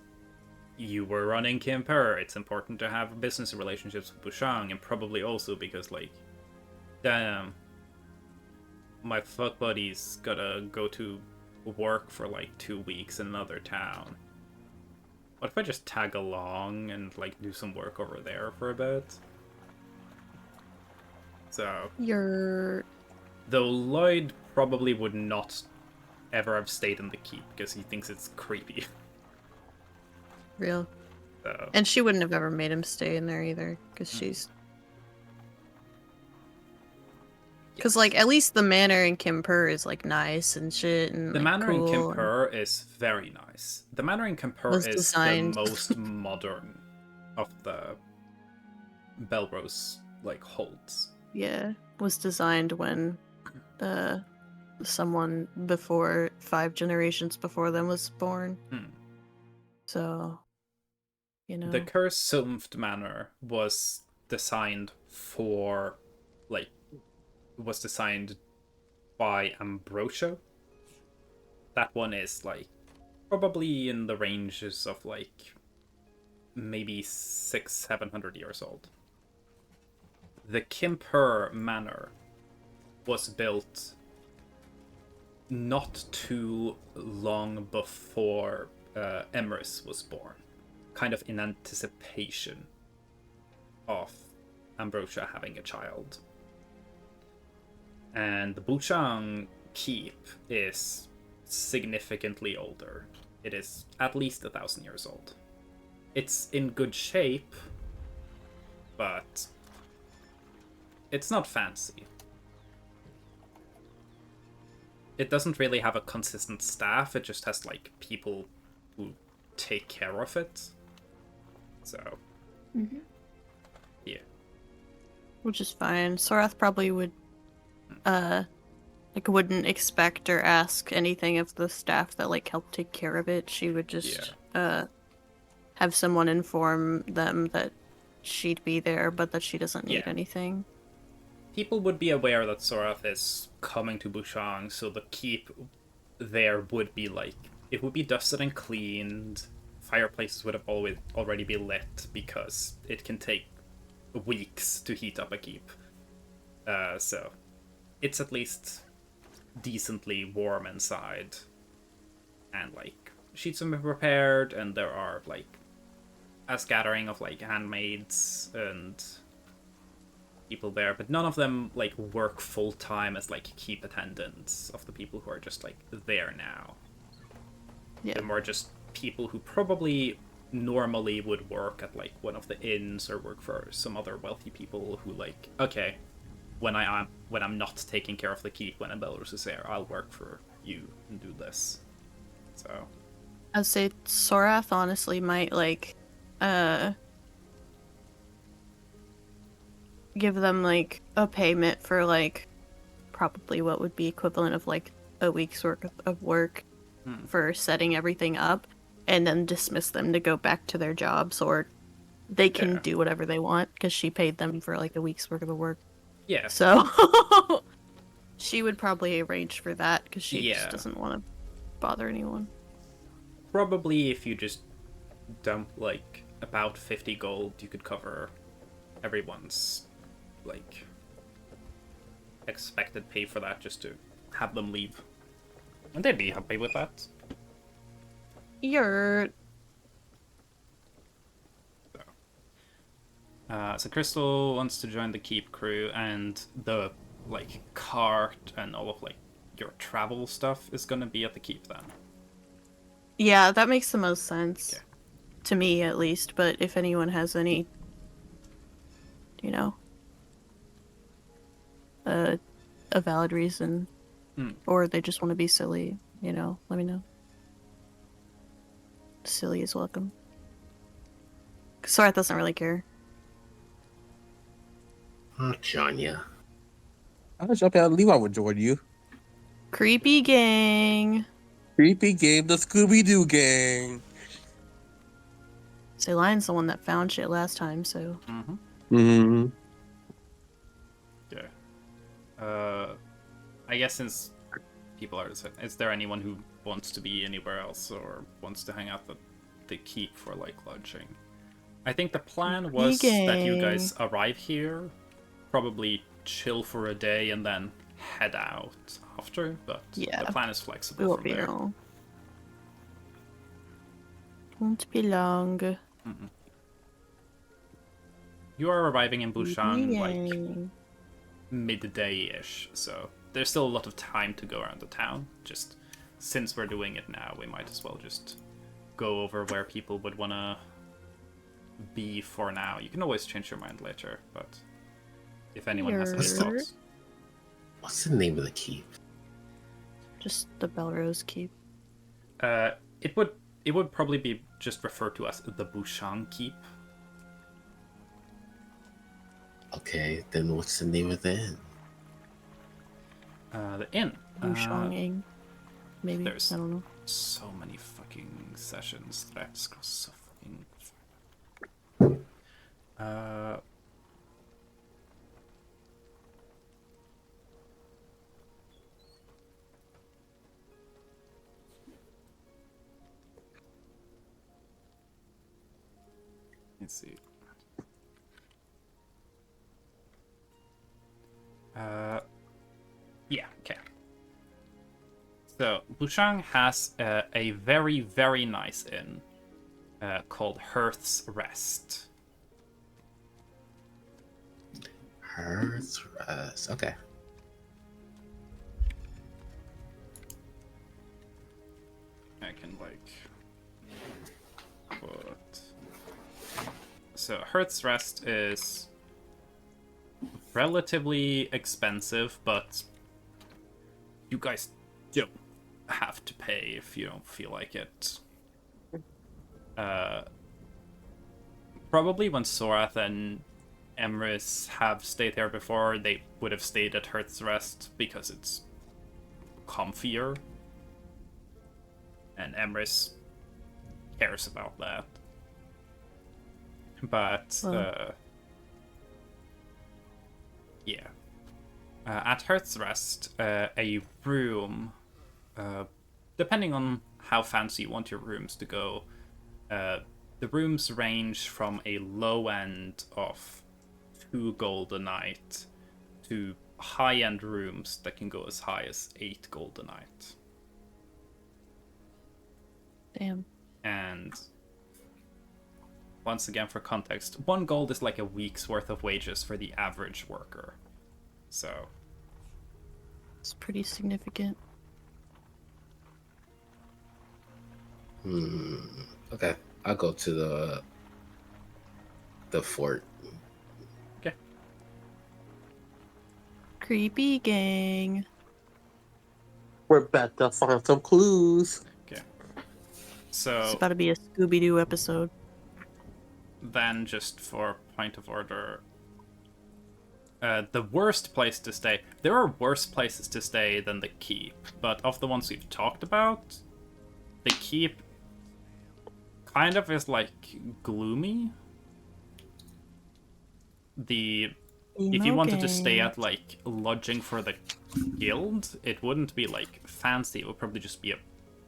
you were running Kimper, it's important to have business relationships with Bûchang, and probably also because, like, damn, my fuck buddy's gotta go to work for, like, 2 weeks in another town. What if I just tag along and, like, do some work over there for a bit? So, though Lloyd probably would not ever have stayed in the keep because he thinks it's creepy. Real. So, And she wouldn't have ever made him stay in there either, because she's... Because, like, at least the manor in Kimper is, like, nice and shit, and, the like, manor in cool. Kimper is very nice. The manor in Kimper Was is designed. the most modern of the Belrose, like, holds. Yeah, was designed when someone before 5 generations before them was born. So, you know. The Cursed Manor was designed for, like, was designed by Ambrosio. That one is, like, probably in the ranges of, like, maybe 600-700 years old. The Kimper Manor was built not too long before Emrys was born, kind of in anticipation of Ambrosia having a child. And the Bûchang keep is significantly older. It is at least 1,000 years old. It's in good shape, but it's not fancy. It doesn't really have a consistent staff, it just has, like, people who take care of it. So, yeah. Which is fine. Sorath probably would, like, wouldn't expect or ask anything of the staff that, like, help take care of it. She would just, have someone inform them that she'd be there, but that she doesn't need anything. People would be aware that Sorath is coming to Bûchang, so the keep there would be, like, it would be dusted and cleaned. Fireplaces would have already be lit, because it can take weeks to heat up a keep. So it's at least decently warm inside. And, like, sheets have been prepared, and there are, like, a scattering of, like, handmaids and people there, but none of them, like, work full-time as, like, keep attendants of the people who are just, like, there now. Yeah. They're more just people who probably normally would work at, like, one of the inns or work for some other wealthy people who, like, okay, when I'm not taking care of the keep, when Belrose is there, I'll work for you and do this. So I'd say Sorath honestly might like give them like a payment for like probably what would be equivalent of like a week's worth of work for setting everything up, and then dismiss them to go back to their jobs, or they can do whatever they want because she paid them for like a week's worth of work. Yeah. So she would probably arrange for that because she just doesn't want to bother anyone. Probably if you just dump like about 50 gold, you could cover everyone's like expected pay for that just to have them leave. And they'd be happy with that. You're... So Crystal wants to join the Keep crew, and the like cart and all of like your travel stuff is gonna be at the Keep then. Yeah, that makes the most sense. Okay. To me, at least. But if anyone has any, you know, a valid reason, or they just want to be silly, you know, let me know. Silly is welcome. Sorath doesn't really care. Oh, Janya. I'll jump out and leave. I would join you. Creepy gang. Creepy game, the Scooby-Doo gang. So Lion's the one that found shit last time, so... Yeah. I guess since people are... Is there anyone who wants to be anywhere else or wants to hang out at the Keep for, like, lodging? I think the plan was that you guys arrive here, probably chill for a day, and then head out after, but yeah, the plan is flexible we won't from be there. long. Won't be long. You are arriving in Bûchang, like, midday-ish, so there's still a lot of time to go around the town. Just since we're doing it now, we might as well just go over where people would want to be for now. You can always change your mind later, but if anyone has any thoughts. What's the name of the keep? Just the Belrose Keep. It would probably be just referred to as the Bûchang Keep. Okay, then what's the name of the inn? The inn. Bûchang, maybe. There's I don't know. so many fucking sessions that I have to scroll so fucking. Let's see. Yeah, okay. So, Bûchang has a very, very nice inn called Hearth's Rest. Hearth's Rest. Okay. I can, like, put... So, Hearth's Rest is relatively expensive, but you guys don't have to pay if you don't feel like it. Probably when Sorath and Emrys have stayed there before, they would have stayed at Hearth's Rest because it's comfier. And Emrys cares about that. But, yeah. At Hearth's Rest, a room, depending on how fancy you want your rooms to go, the rooms range from a low end of 2 gold a night to high-end rooms that can go as high as 8 gold a night. Damn. And once again, for context, 1 gold is like a week's worth of wages for the average worker. So it's pretty significant. Okay, I'll go to the fort. Okay. Creepy gang. We're about to find some clues. Okay. So It's about to be a Scooby-Doo episode. then, just for point of order, the worst place to stay. There are worse places to stay than the keep, but of the ones we've talked about, the keep kind of is like gloomy. If you wanted to stay at like lodging for the guild, it wouldn't be like fancy. It would probably just be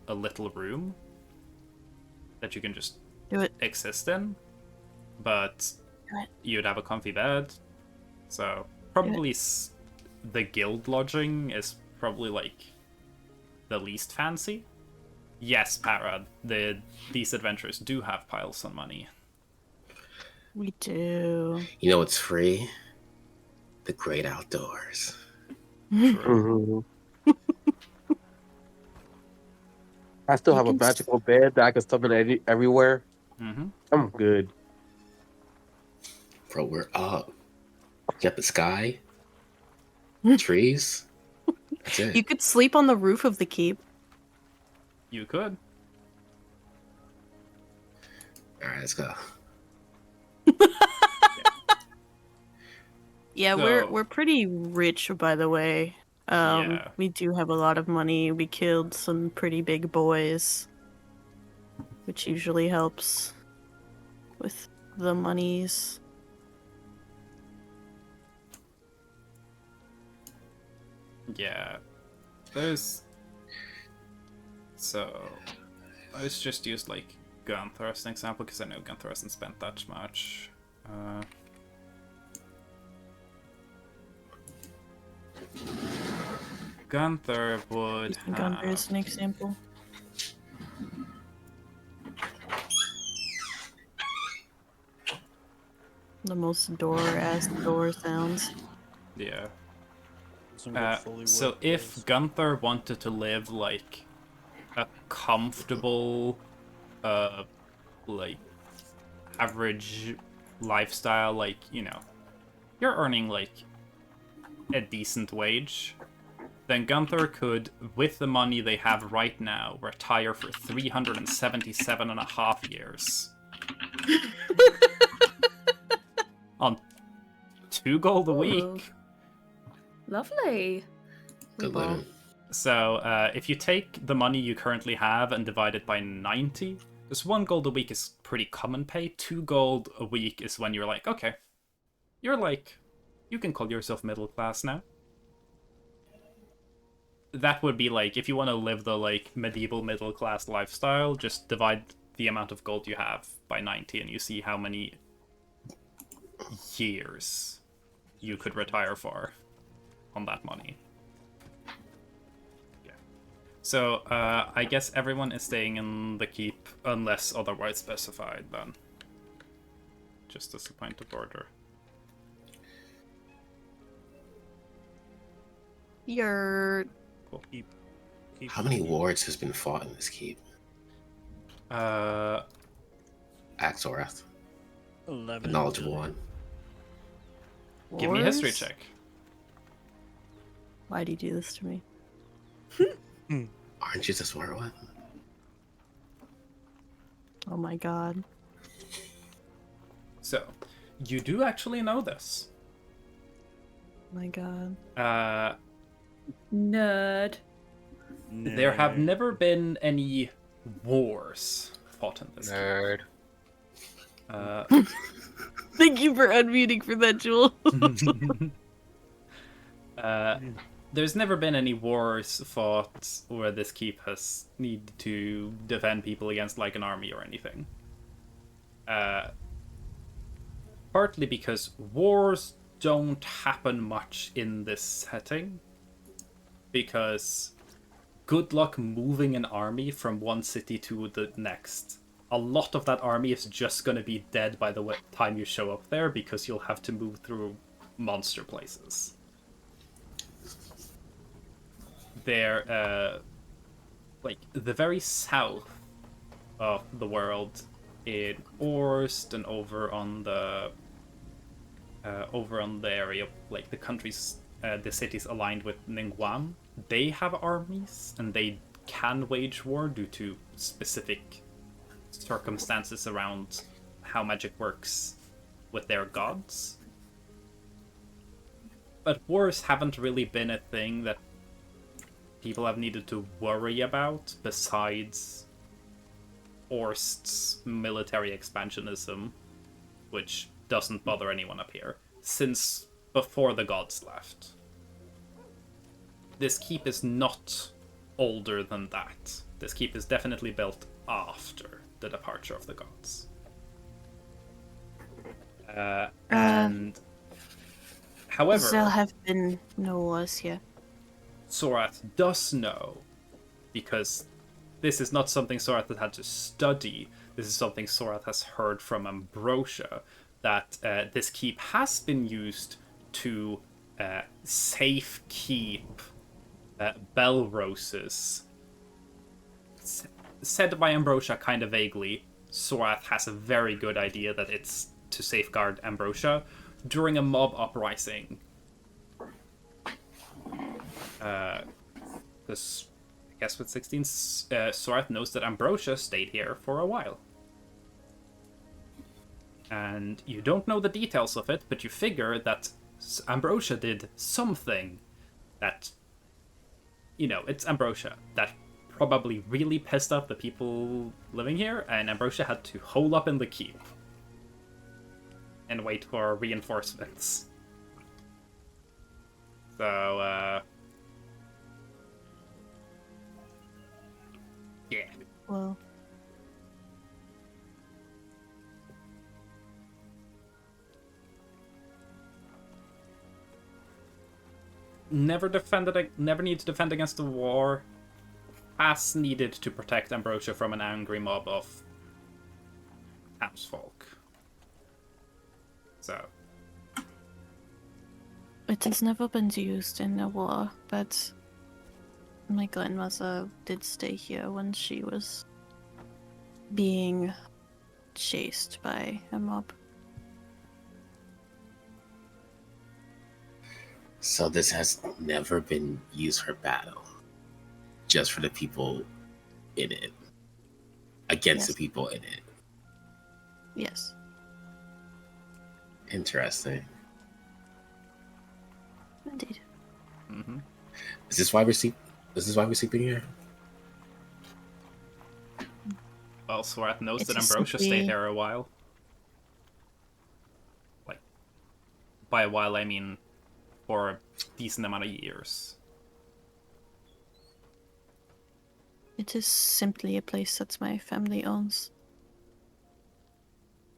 a little room that you can just Do it. exist in, but Do it. you'd have a comfy bed. So probably the guild lodging is probably like the least fancy. Yes, Para, these adventurers do have piles of money. We do. You know what's free? The great outdoors. Mhm. I still have a magical bed that I can summon everywhere. Mm-hmm. I'm good. Bro, we're up. You got the sky, trees. That's it. You could sleep on the roof of the keep. You could. All right, let's go. Yeah, So- we're pretty rich, by the way. Yeah. We do have a lot of money. We killed some pretty big boys, which usually helps with the monies. Yeah. There's... So... Let's just use, like, Gunther as an example, because I know Gunther hasn't spent that much. Gunther would Using Gunther have... as an example. The most door-ass door sounds. Yeah. Some good fully So worked if days. Gunther wanted to live, like, a comfortable, like, average lifestyle, like, you know, you're earning, like, a decent wage, then Gunther could, with the money they have right now, retire for 377 and a half years. On 2 gold a week. Ooh. Lovely. Good ball. living. So, if you take the money you currently have and divide it by 90, this 1 gold a week is pretty common pay. 2 gold a week is when you're like, okay, you're like, you can call yourself middle class now. That would be like, if you want to live the, like, medieval middle class lifestyle, just divide the amount of gold you have by 90 and you see how many years you could retire for on that money. So, I guess everyone is staying in the keep unless otherwise specified, then. Just as a point of order. You're... Cool. Keep How many wars has been fought in this keep? Uh, Axorath, 11 the knowledgeable one. give me a history wars? check. Why'd you do this to me? Aren't you the smart one? Oh my god. So, you do actually know this. Oh my god. Nerd. There have never been any wars fought in this Nerd. keep. Thank you for unmuting for that, Jewel. There's never been any wars fought where this keep has needed to defend people against like an army or anything. Partly because wars don't happen much in this setting, because good luck moving an army from one city to the next. A lot of that army is just going to be dead by the time you show up there, because you'll have to move through monster places. They're, like, the very south of the world, in Orst and over on the area, like the countries, the cities aligned with Ningguang, they have armies and they can wage war due to specific circumstances around how magic works with their gods. But wars haven't really been a thing that people have needed to worry about besides Orst's military expansionism, which doesn't bother anyone up here, since before the gods left. This keep is not older than that. This keep is definitely built after the departure of the gods. However, there have been no wars here. Sorath does know, because this is not something Sorath has had to study. This is something Sorath has heard from Ambrosia, that this keep has been used to safe keep Belroses. Said by Ambrosia kind of vaguely, Sorath has a very good idea that it's to safeguard Ambrosia during a mob uprising. Because I guess with 16, Sorath knows that Ambrosia stayed here for a while. And you don't know the details of it, but you figure that Ambrosia did something that, it's Ambrosia, that probably really pissed off the people living here, and Ambrosia had to hole up in the keep and wait for reinforcements. So, yeah. Well, Never need to defend against the war. As needed to protect Ambrosia from an angry mob of townsfolk. So. it has never been used in a war, but my grandmother did stay here when she was being chased by a mob. So this has never been used for battle. Just for the people in it. Against the people in it. Yes. Interesting. Indeed. Mm-hmm. Is this why we're sleeping here? Well, Sorath knows It that is Ambrosia simply- stayed here a while. Like, by a while I mean for a decent amount of years. It is simply a place that my family owns.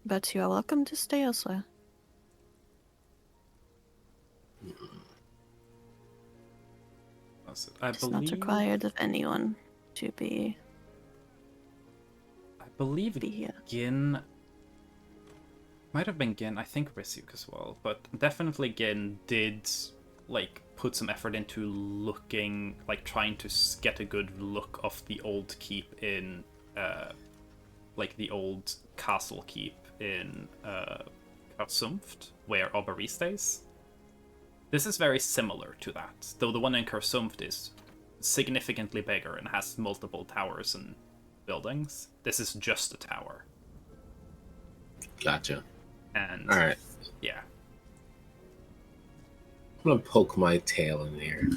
But you are welcome to stay elsewhere. I It's not required of anyone to be believe here. Gin might have been Gin, I think Risuk as well, but definitely Gin did put some effort into looking, trying to get a good look of the old keep in the old castle keep in Karsumft, where Oberi stays. This is very similar to that, though the one in Karsumft is significantly bigger and has multiple towers and buildings. This is just a tower. Gotcha. And Alright. yeah. I'm gonna poke my tail in here.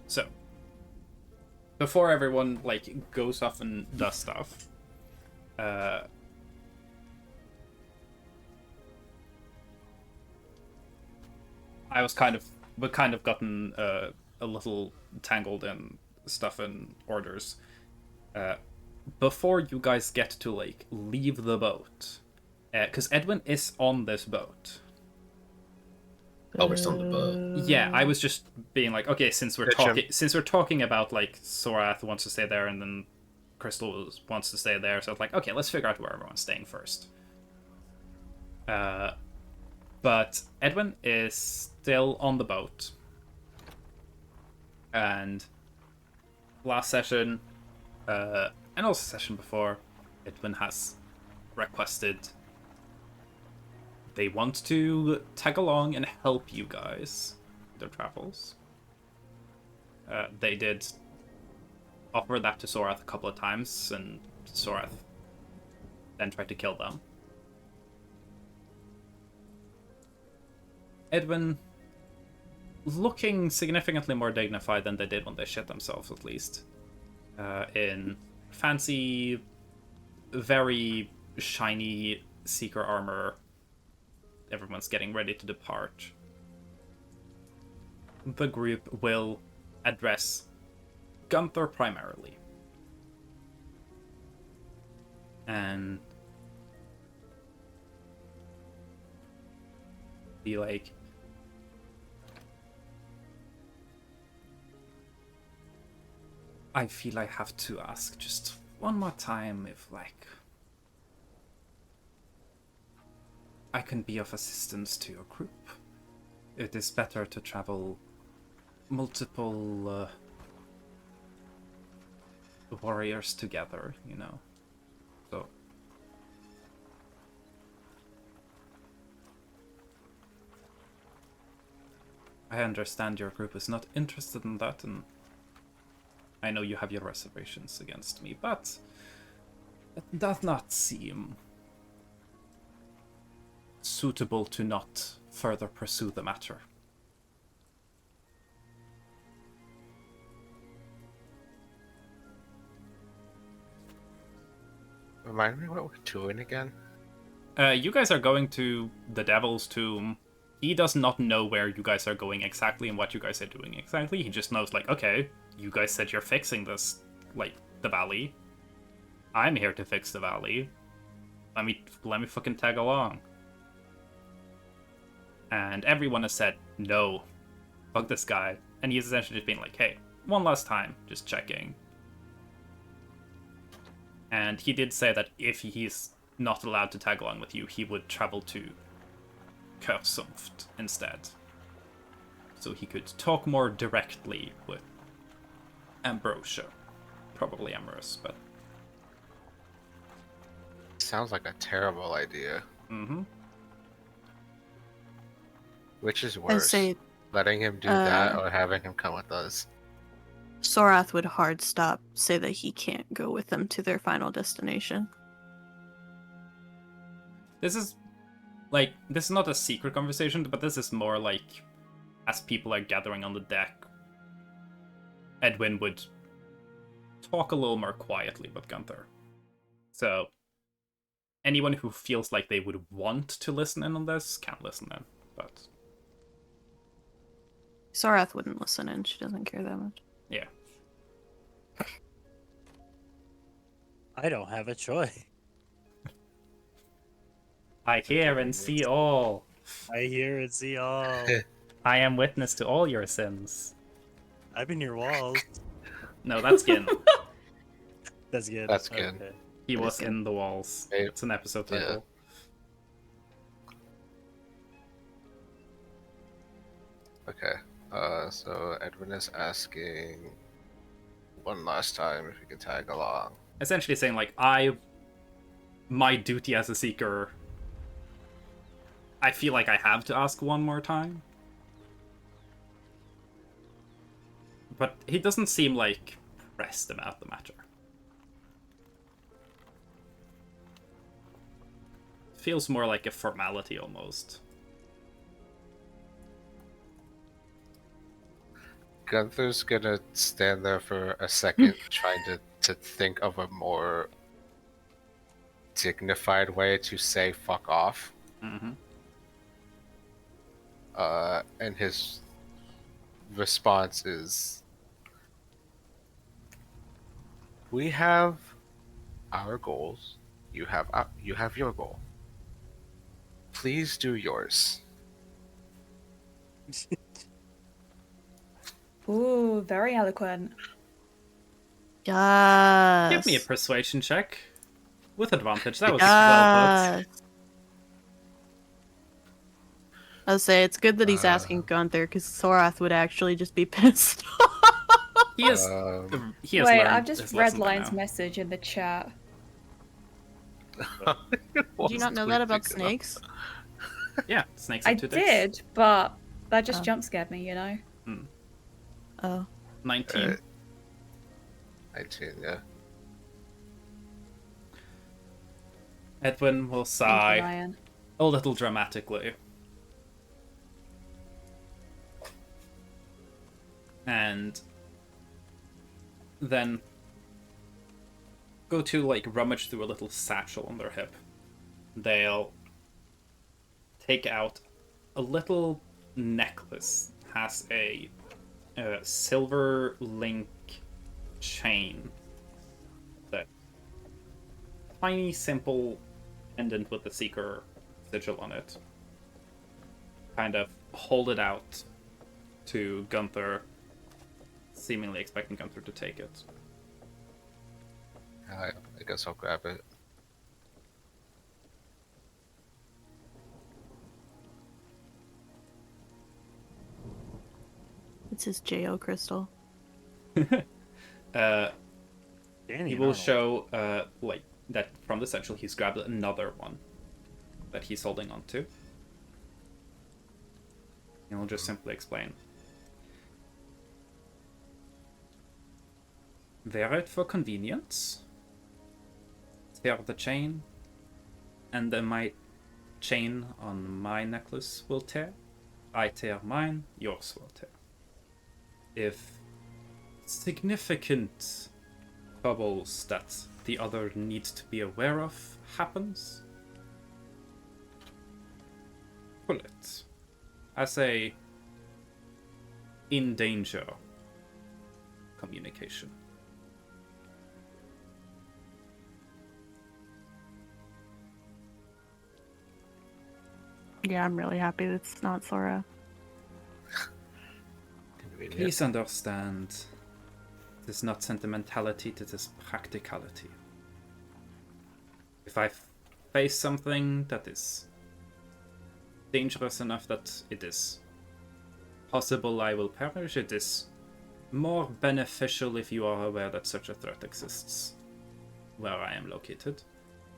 So, before everyone goes off and does stuff, I was kind of gotten a little tangled in stuff and orders. Before you guys get to leave the boat, because Edwin is on this boat. Oh, we're still on the boat. Yeah, I was just being okay, since we're talking about Sorath wants to stay there and then Crystal wants to stay there, so it's okay, let's figure out where everyone's staying first. But Edwin is still on the boat. And last session, and also session before, Edwin has requested they want to tag along and help you guys with their travels. They did offered that to Sorath a couple of times, and Sorath then tried to kill them. Edwin, looking significantly more dignified than they did when they shit themselves, at least. In fancy, very shiny Seeker armor. Everyone's getting ready to depart. The group will address Gunther primarily. And be like, I feel I have to ask just one more time if, like, I can be of assistance to your group. It is better to travel multiple warriors together, you know. So I understand your group is not interested in that, and I know you have your reservations against me, but it does not seem suitable to not further pursue the matter. Remind me what we're doing again? You guys are going to the Devil's Tomb. He does not know where you guys are going exactly and what you guys are doing exactly. He just knows, like, okay, you guys said you're fixing this, like, the valley. I'm here to fix the valley. Let me fucking tag along. And everyone has said, no, fuck this guy. And he's essentially just being like, hey, one last time, just checking. And he did say that if he's not allowed to tag along with you, he would travel to Kurzunft instead. So he could talk more directly with Ambrosia. Probably Amorous, but... Sounds like a terrible idea. Mm-hmm. Which is I worse, say letting him do that or having him come with us? Sorath would hard stop, say that he can't go with them to their final destination. This is not a secret conversation, but this is more like, as people are gathering on the deck, Edwin would talk a little more quietly with Gunther. So, anyone who feels like they would want to listen in on this can listen in, but... Sorath wouldn't listen in, she doesn't care that much. Yeah. I don't have a choice. I hear and see all. I hear and see all. I am witness to all your sins. I'm in your walls. No, that's Gin. That's good. That's good. Okay. He was in the walls. Hey, It's an episode yeah. title. Okay. So Edwin is asking one last time if he can tag along. Essentially saying, like, my duty as a seeker, I feel like I have to ask one more time. But he doesn't seem, like, pressed about the matter. Feels more like a formality, almost. Gunther's gonna stand there for a second, trying to think of a more dignified way to say "fuck off." Mm-hmm. And his response is, "We have our goals. You have your goal. Please do yours." Ooh, very eloquent. Yes. Give me a persuasion check. With advantage. That was well put. I'll say it's good that he's asking Gunther, because Sorath would actually just be pissed. He has Wait, learned I've just his read lesson by Lion's now. message in the chat. Did you not know that about snakes? Yeah, snakes I have 2 dicks. did, but that just Oh. jump scared me, you know? Oh. 19. 19, yeah. Edwin will Thank you, sigh Ryan. a little dramatically. And then go to like rummage through a little satchel on their hip. They'll take out a little necklace, has a silver link chain, that tiny simple pendant with the Seeker sigil on it. Kind of hold it out to Gunther, seemingly expecting Gunther to take it. I guess I'll grab it. It's his Jo crystal. He Danny will Arnold. show like that from the satchel he's grabbed another one that he's holding on to. He'll just simply explain. Wear it for convenience. Tear the chain, and then my chain on my necklace will tear. I tear mine, yours will tear. If significant troubles that the other needs to be aware of happens, pull it as a in danger communication. Yeah, I'm really happy it's not Sora. Convenient. Please understand, it is not sentimentality, it is practicality. If I face something that is dangerous enough that it is possible I will perish, it is more beneficial if you are aware that such a threat exists where I am located.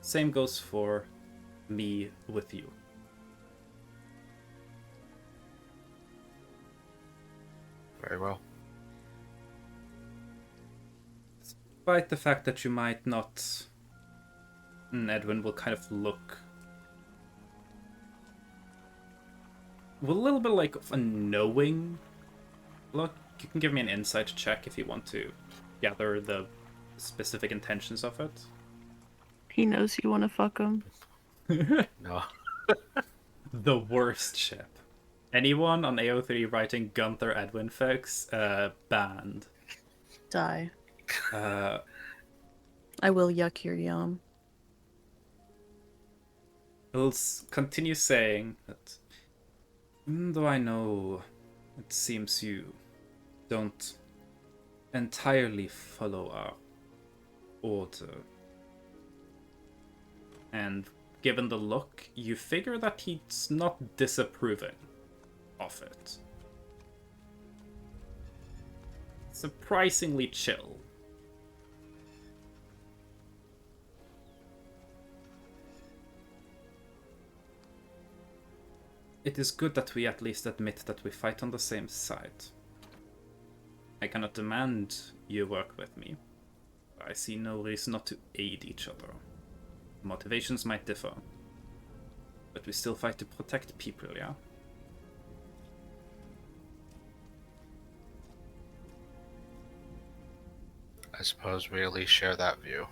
Same goes for me with you. Very well. Despite the fact that you might not... Edwin will kind of look... with a little bit like a knowing look. You can give me an insight check if you want to gather the specific intentions of it. He knows you want to fuck him. No. The worst ship. Anyone on AO3 writing Gunther Edwin fics, banned. Die. Uh, I will yuck your yum. He'll continue saying that, even though I know it seems you don't entirely follow our order, and given the look, you figure that he's not disapproving of it. Surprisingly chill. It is good that we at least admit that we fight on the same side. I cannot demand you work with me. I see no reason not to aid each other. Motivations might differ, but we still fight to protect people, yeah? I suppose we at least share that view.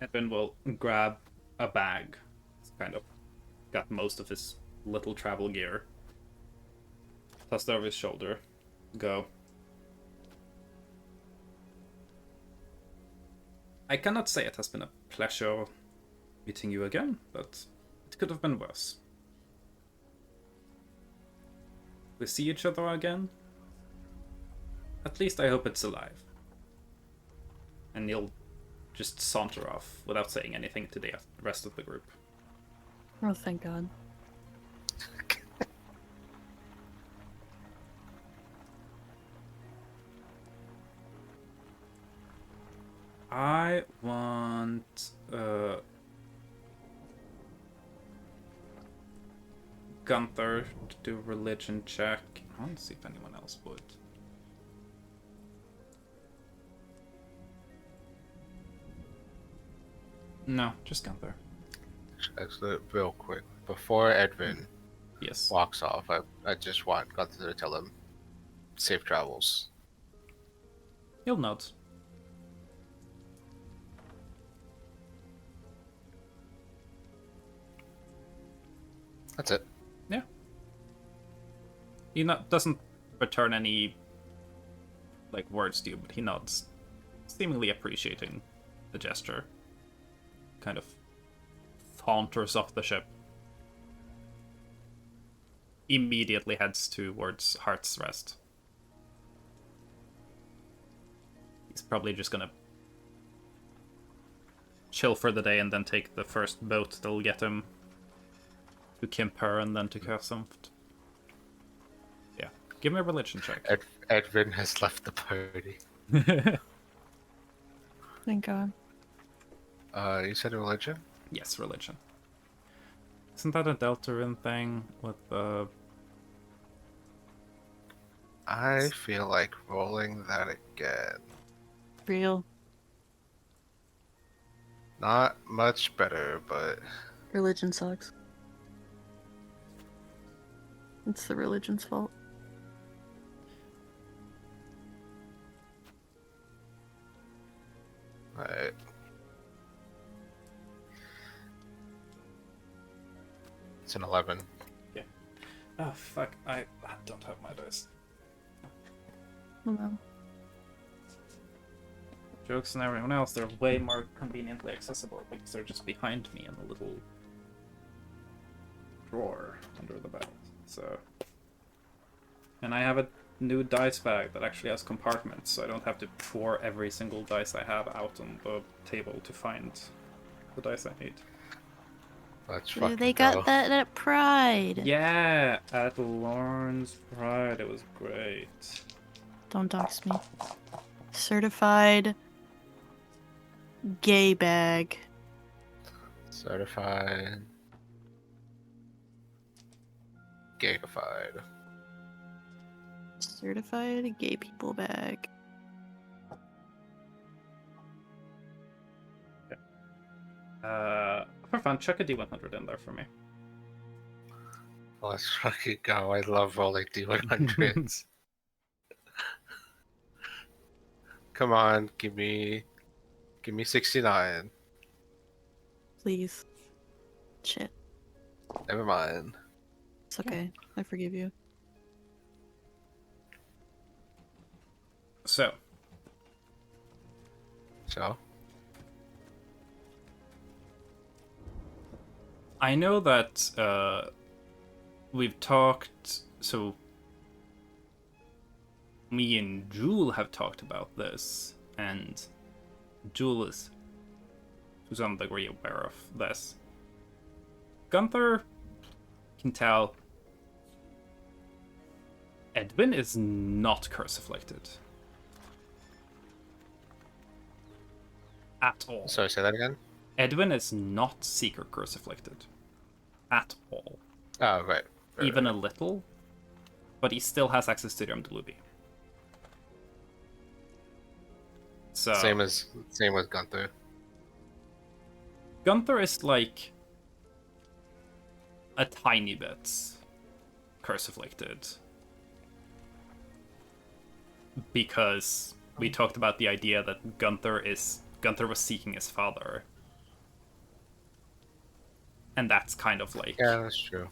Edwin will grab a bag. It's kind of got most of his little travel gear. Tossed over his shoulder. Go. I cannot say it has been a pleasure meeting you again, but it could have been worse. We see each other again? At least I hope it's alive. And he'll just saunter off without saying anything to the rest of the group. Oh, thank God. I want Gunther to do religion check. I want to see if anyone else would. No, just Gunther. Actually, real quick, before Edwin Yes. walks off, I just want Gunther to tell him safe travels. He'll nod. That's it. Yeah. He doesn't return any like words to you, but he nods, seemingly appreciating the gesture. Kind of saunters off the ship. Immediately heads towards Heart's Rest. He's probably just gonna chill for the day and then take the first boat that'll get him to Kimper and then to Kersunft. Yeah. Give me a religion check. Edwin has left the party. Thank God. You said religion? Yes, religion. Isn't that a Deltarune thing with the... I feel like rolling that again. Real. Not much better, but Religion sucks. It's the religion's fault. alright. It's an 11. Oh, fuck. I don't have my dice. Oh no. Jokes and everyone else, they're way more conveniently accessible because they're just behind me in a little drawer under the bed. So, and I have a new dice bag that actually has compartments, so I don't have to pour every single dice I have out on the table to find the dice I need. Let's fucking They go. got that at Pride. Yeah, at Lawrence Pride, it was great. Don't dox me. Certified gay bag. Certified. Gayified. Certified gay people bag. For fun, chuck a D100 in there for me. Let's fucking go. I love rolling D100s. Come on, give me 69. Please. Shit. Never mind. It's okay. I forgive you. So, So, I know that we've talked, so me and Jewel have talked about this, and Jewel is to some degree aware of this. Gunther can tell Edwin is not curse afflicted. At all. sorry, say that again? Edwin is not Seeker curse afflicted. At all. Oh, right. Even a little. But he still has access to the Delubi. So Same with Gunther. Gunther is like a tiny bit curse afflicted. Because we talked about the idea that Gunther was seeking his father. And that's kind of like Yeah, that's true.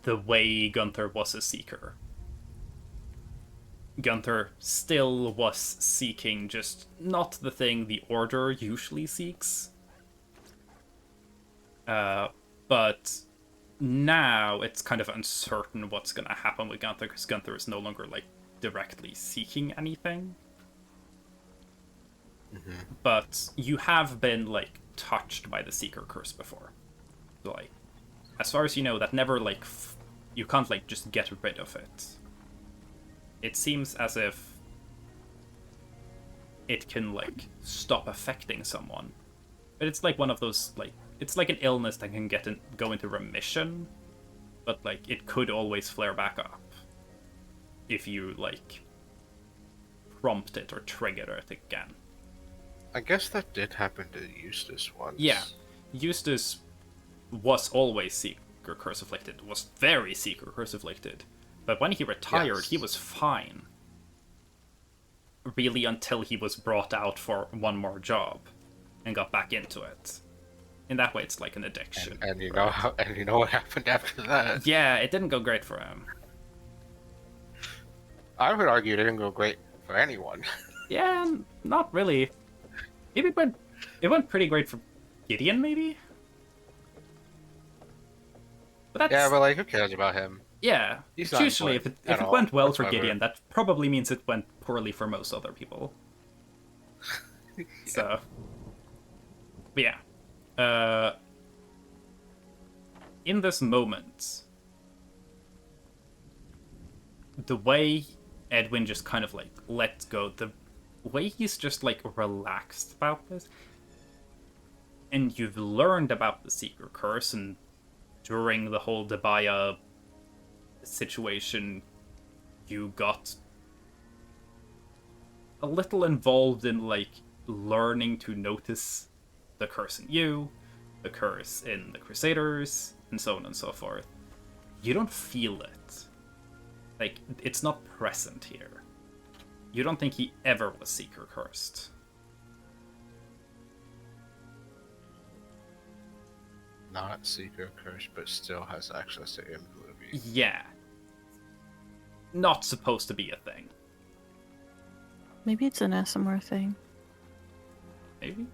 the way Gunther was a seeker. Gunther still was seeking just not the thing the Order usually seeks. But now it's kind of uncertain what's gonna happen with Gunther because Gunther is no longer like directly seeking anything. Mm-hmm. But you have been like touched by the Seeker curse before. Like, as far as you know, that never like you can't like just get rid of it. It seems as if it can like stop affecting someone, but it's like one of those like it's like an illness that can go into remission, but like it could always flare back up if you like prompt it or trigger it again. I guess that did happen to Eustace once. Yeah, Eustace was always Seeker Curse afflicted, was very Seeker Curse afflicted, but when he retired, he was fine. Really, until he was brought out for one more job and got back into it. In that way, it's like an addiction. And you know what happened after that? Yeah, it didn't go great for him. I would argue it didn't go great for anyone. Yeah, not really. Maybe it went pretty great for Gideon, maybe? But that's... Yeah, but like, who cares about him? Yeah, He's it's not usually if important it at all went well for whatsoever. Gideon, that probably means it went poorly for most other people. Yeah. So, but yeah. In this moment, the way Edwin just kind of like let go, the way he's just like relaxed about this, and you've learned about the Seeker Curse, and during the whole Debaya situation, you got a little involved in like learning to notice the curse in you, the curse in the Crusaders, and so on and so forth. You don't feel it. Like, it's not present here. You don't think he ever was Seeker cursed. Not Seeker Curse, but still has access to Imbuity. Yeah. Not supposed to be a thing. Maybe it's an SMR thing. Maybe?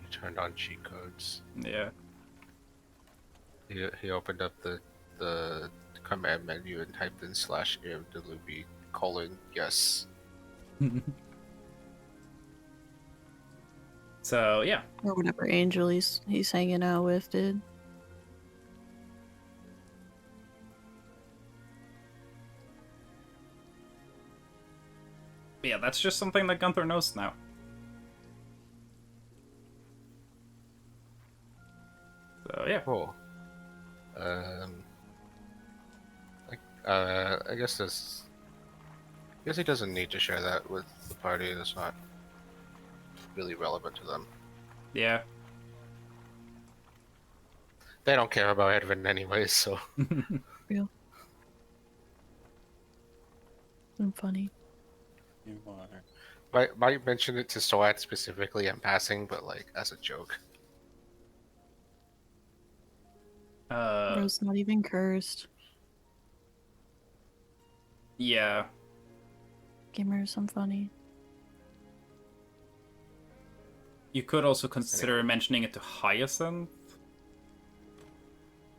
He turned on cheat codes. Yeah. He opened up the command menu and typed in /imdelubi : yes. So, yeah. Or whatever angel he's hanging out with did. Yeah, that's just something that Gunther knows now. So, yeah. Cool. I guess this. I guess he doesn't need to share that with the party. That's not really relevant to them. Yeah. They don't care about Edwin anyways, so. Real. And funny. You are. Might mention it to Soat specifically in passing, but like as a joke. Bro's not even cursed. Yeah. Gamers, I'm funny. You could also consider mentioning it to Hyacinth.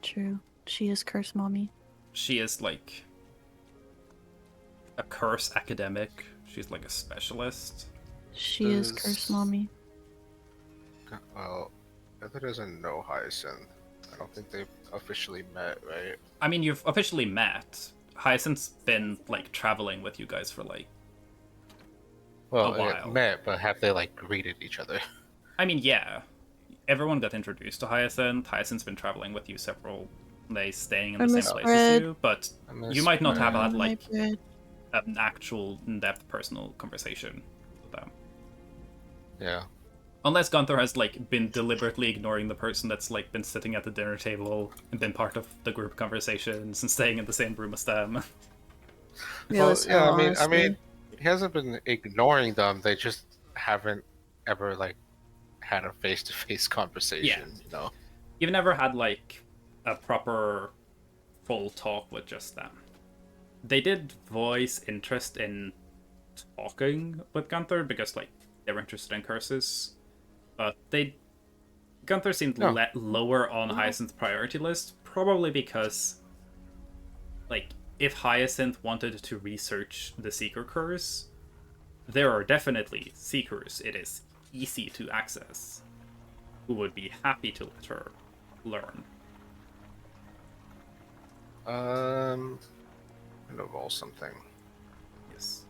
True. She is cursed mommy. She is like a curse academic. She's like a specialist. She is cursed mommy. Well, Heather doesn't know Hyacinth. I don't think they've officially met, right? I mean, you've officially met. Hyacinth's been like traveling with you guys for like Well, a while. met, but have they like greeted each other? I mean, yeah. Everyone got introduced to Hyacinth. Hyacinth's been traveling with you several days, staying in the same place as you, but you might not have had like an actual in-depth personal conversation with them. Yeah. Unless Gunther has like been deliberately ignoring the person that's like been sitting at the dinner table and been part of the group conversations and staying in the same room as them. Well, yeah, I mean, he hasn't been ignoring them. They just haven't ever like had a face-to-face conversation. Yeah. You know. You've never had like a proper full talk with just them. They did voice interest in talking with Gunther because like they were interested in curses, but Gunther seemed lower on Hyacinth's priority list, probably because like if Hyacinth wanted to research the Seeker curse, there are definitely Seekers it is easy to access who would be happy to let her learn. Involve something. Yes.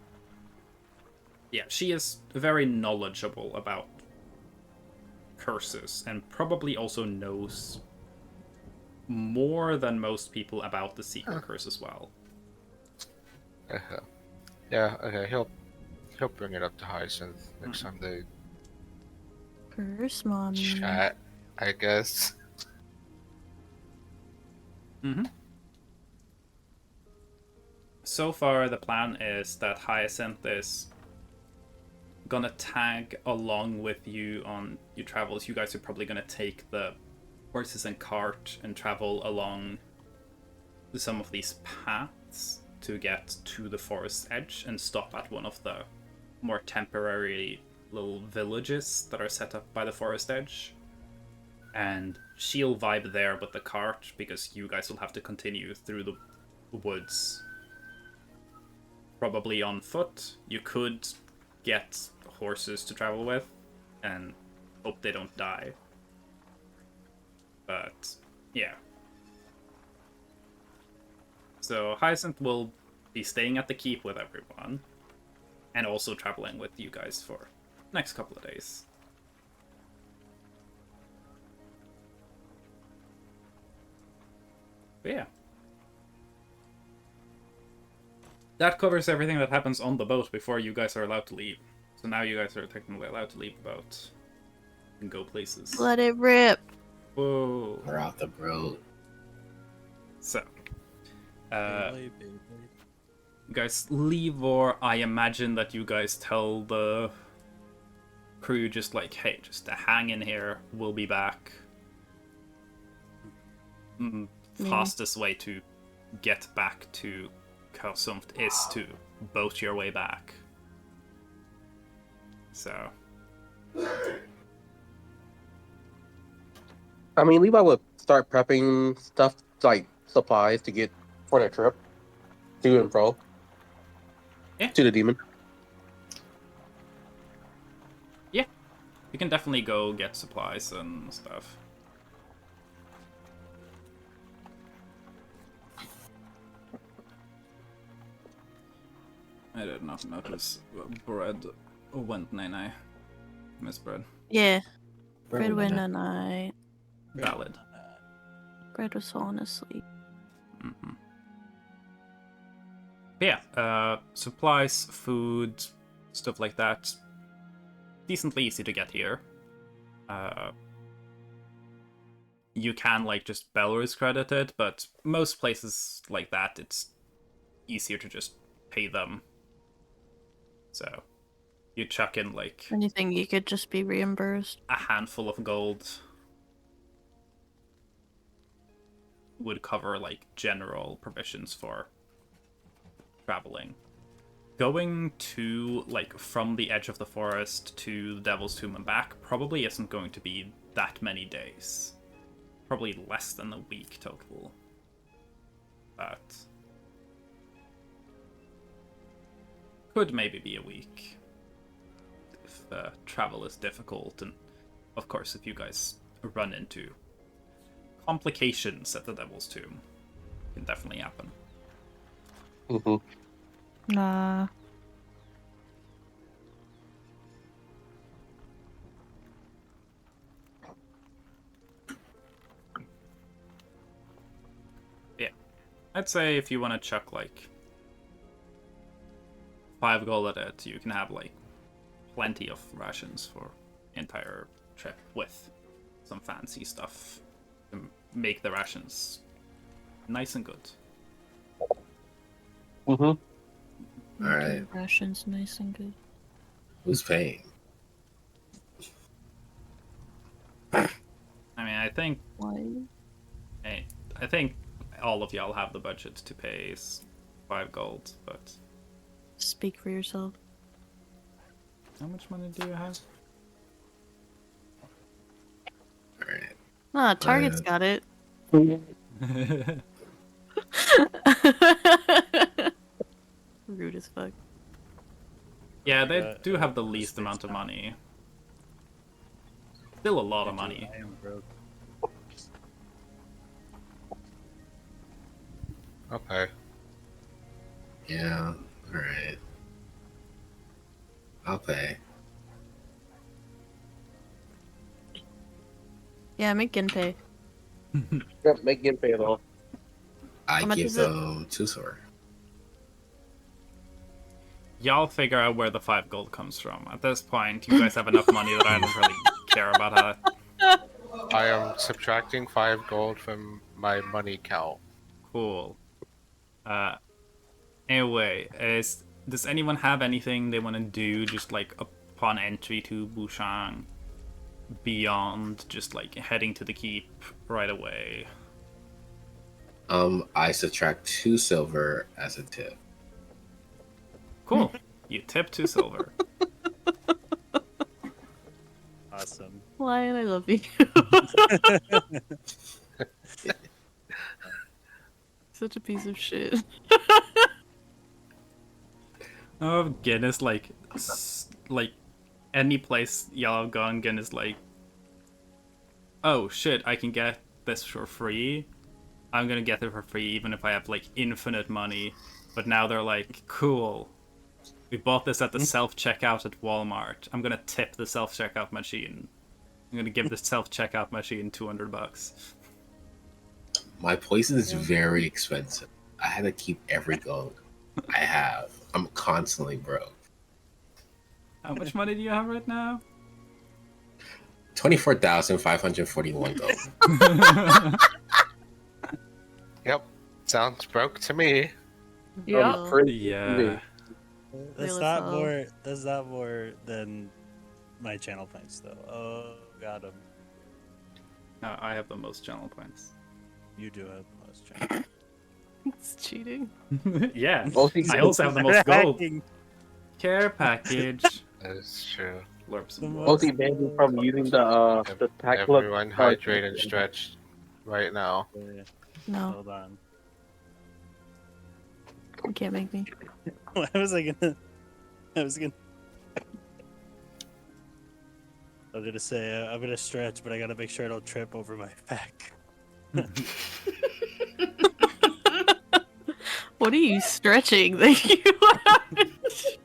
Yeah, she is very knowledgeable about curses and probably also knows more than most people about the secret curse as well. Yeah, okay, he'll bring it up to Hyacinth next time they Curse mommy. chat, I guess. So far, the plan is that Hyacinth is gonna tag along with you on your travels. You guys are probably gonna take the horses and cart and travel along some of these paths to get to the forest edge and stop at one of the more temporary little villages that are set up by the forest edge. And she'll vibe there with the cart because you guys will have to continue through the woods. Probably on foot. You could get horses to travel with and hope they don't die. But yeah. So Hyacinth will be staying at the keep with everyone and also traveling with you guys for the next couple of days. But yeah. That covers everything that happens on the boat before you guys are allowed to leave. So now you guys are technically allowed to leave the boat and go places. Let it rip. Whoa. We're off the boat. So, you guys leave, or I imagine that you guys tell the crew just like, hey, just hang in here, we'll be back. Fastest way to get back to Karsumpt is to boat your way back. So. I mean, Levi would start prepping stuff like supplies to get for the trip to and fro. Yeah. To the demon. Yeah. You can definitely go get supplies and stuff. I did not notice bread went nay. Miss bread. Yeah. Bread went night. Valid. Bread was falling asleep. Yeah, supplies, food, stuff like that. Decently easy to get here. You can, like, just Belarus credit it, but most places like that, it's easier to just pay them. So, you chuck in, like... Anything you could just be reimbursed. A handful of gold would cover, like, general provisions for traveling. Going to, like, from the edge of the forest to the Devil's Tomb and back probably isn't going to be that many days. Probably less than a week total. But could maybe be a week if travel is difficult, and of course if you guys run into complications at the Devil's Tomb, it can definitely happen. Nah. Yeah. I'd say if you want to chuck like 5 gold at it, you can have like plenty of rations for the entire trip with some fancy stuff to make the rations nice and good. Alright. Rations nice and good. Who's paying? I mean, I think Why? I think all of y'all have the budget to pay 5 gold, but Speak for yourself. how much money do you have? Alright. Ah, Target's got it. Rude as fuck. Yeah, they do have the least amount of money. Still a lot of money. I am broke. Okay. Yeah, alright. I'll pay. Yeah, make Ginpei. Yep, make Ginpei it all. I How much give is it? them 2 silver. Y'all figure out where the 5 gold comes from. At this point, you guys have enough money that I don't really care about that. I am subtracting 5 gold from my money count. Cool. Anyway, does anyone have anything they want to do just like upon entry to Bûchang beyond just like heading to the keep right away? I subtract 2 silver as a tip. Cool. You tip 2 silver. Awesome. Lion, I love you. Such a piece of shit. Oh, Guinness, like any place y'all have gone, Guinness like, oh shit, I can get this for free. I'm gonna get it for free even if I have like infinite money. But now they're like, cool. We bought this at the self-checkout at Walmart. I'm gonna tip the self-checkout machine. I'm gonna give the self-checkout machine $200. My poison is very expensive. I had to keep every gold I have. I'm constantly broke. How much money do you have right now? 24,541 gold. Yep, sounds broke to me. Yeah. Yeah. That's Really not slow. more. That's not more than my channel points, though. Oh, got him. I have the most channel points. You do have the most channel. It's cheating. Yeah. Mostly I also have the most gold. Hacking. Care package. That is true. Lurp some The wood. Mostly banned from using the tackle. Everyone hydrate and stretch right now. Yeah, No, hold on. you can't make me. What was I gonna? I was gonna. I'm gonna say I'm gonna stretch, but I gotta make sure I don't trip over my back. What are you stretching? That you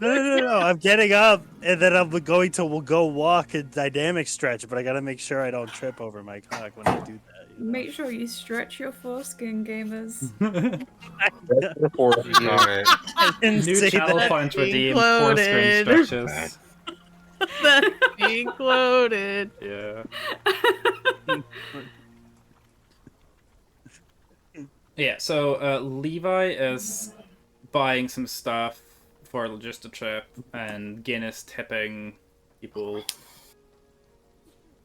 No. I'm getting up, and then I'm going to go walk a dynamic stretch, but I gotta make sure I don't trip over my cock when I do that. You know? Make sure you stretch your foreskin, gamers. You got it. I didn't New say channel that. point being redeemed. Foreskin quoted. stretches. That's being quoted. Yeah. Yeah, so Levi is buying some stuff for just a trip, and Guinness tipping people.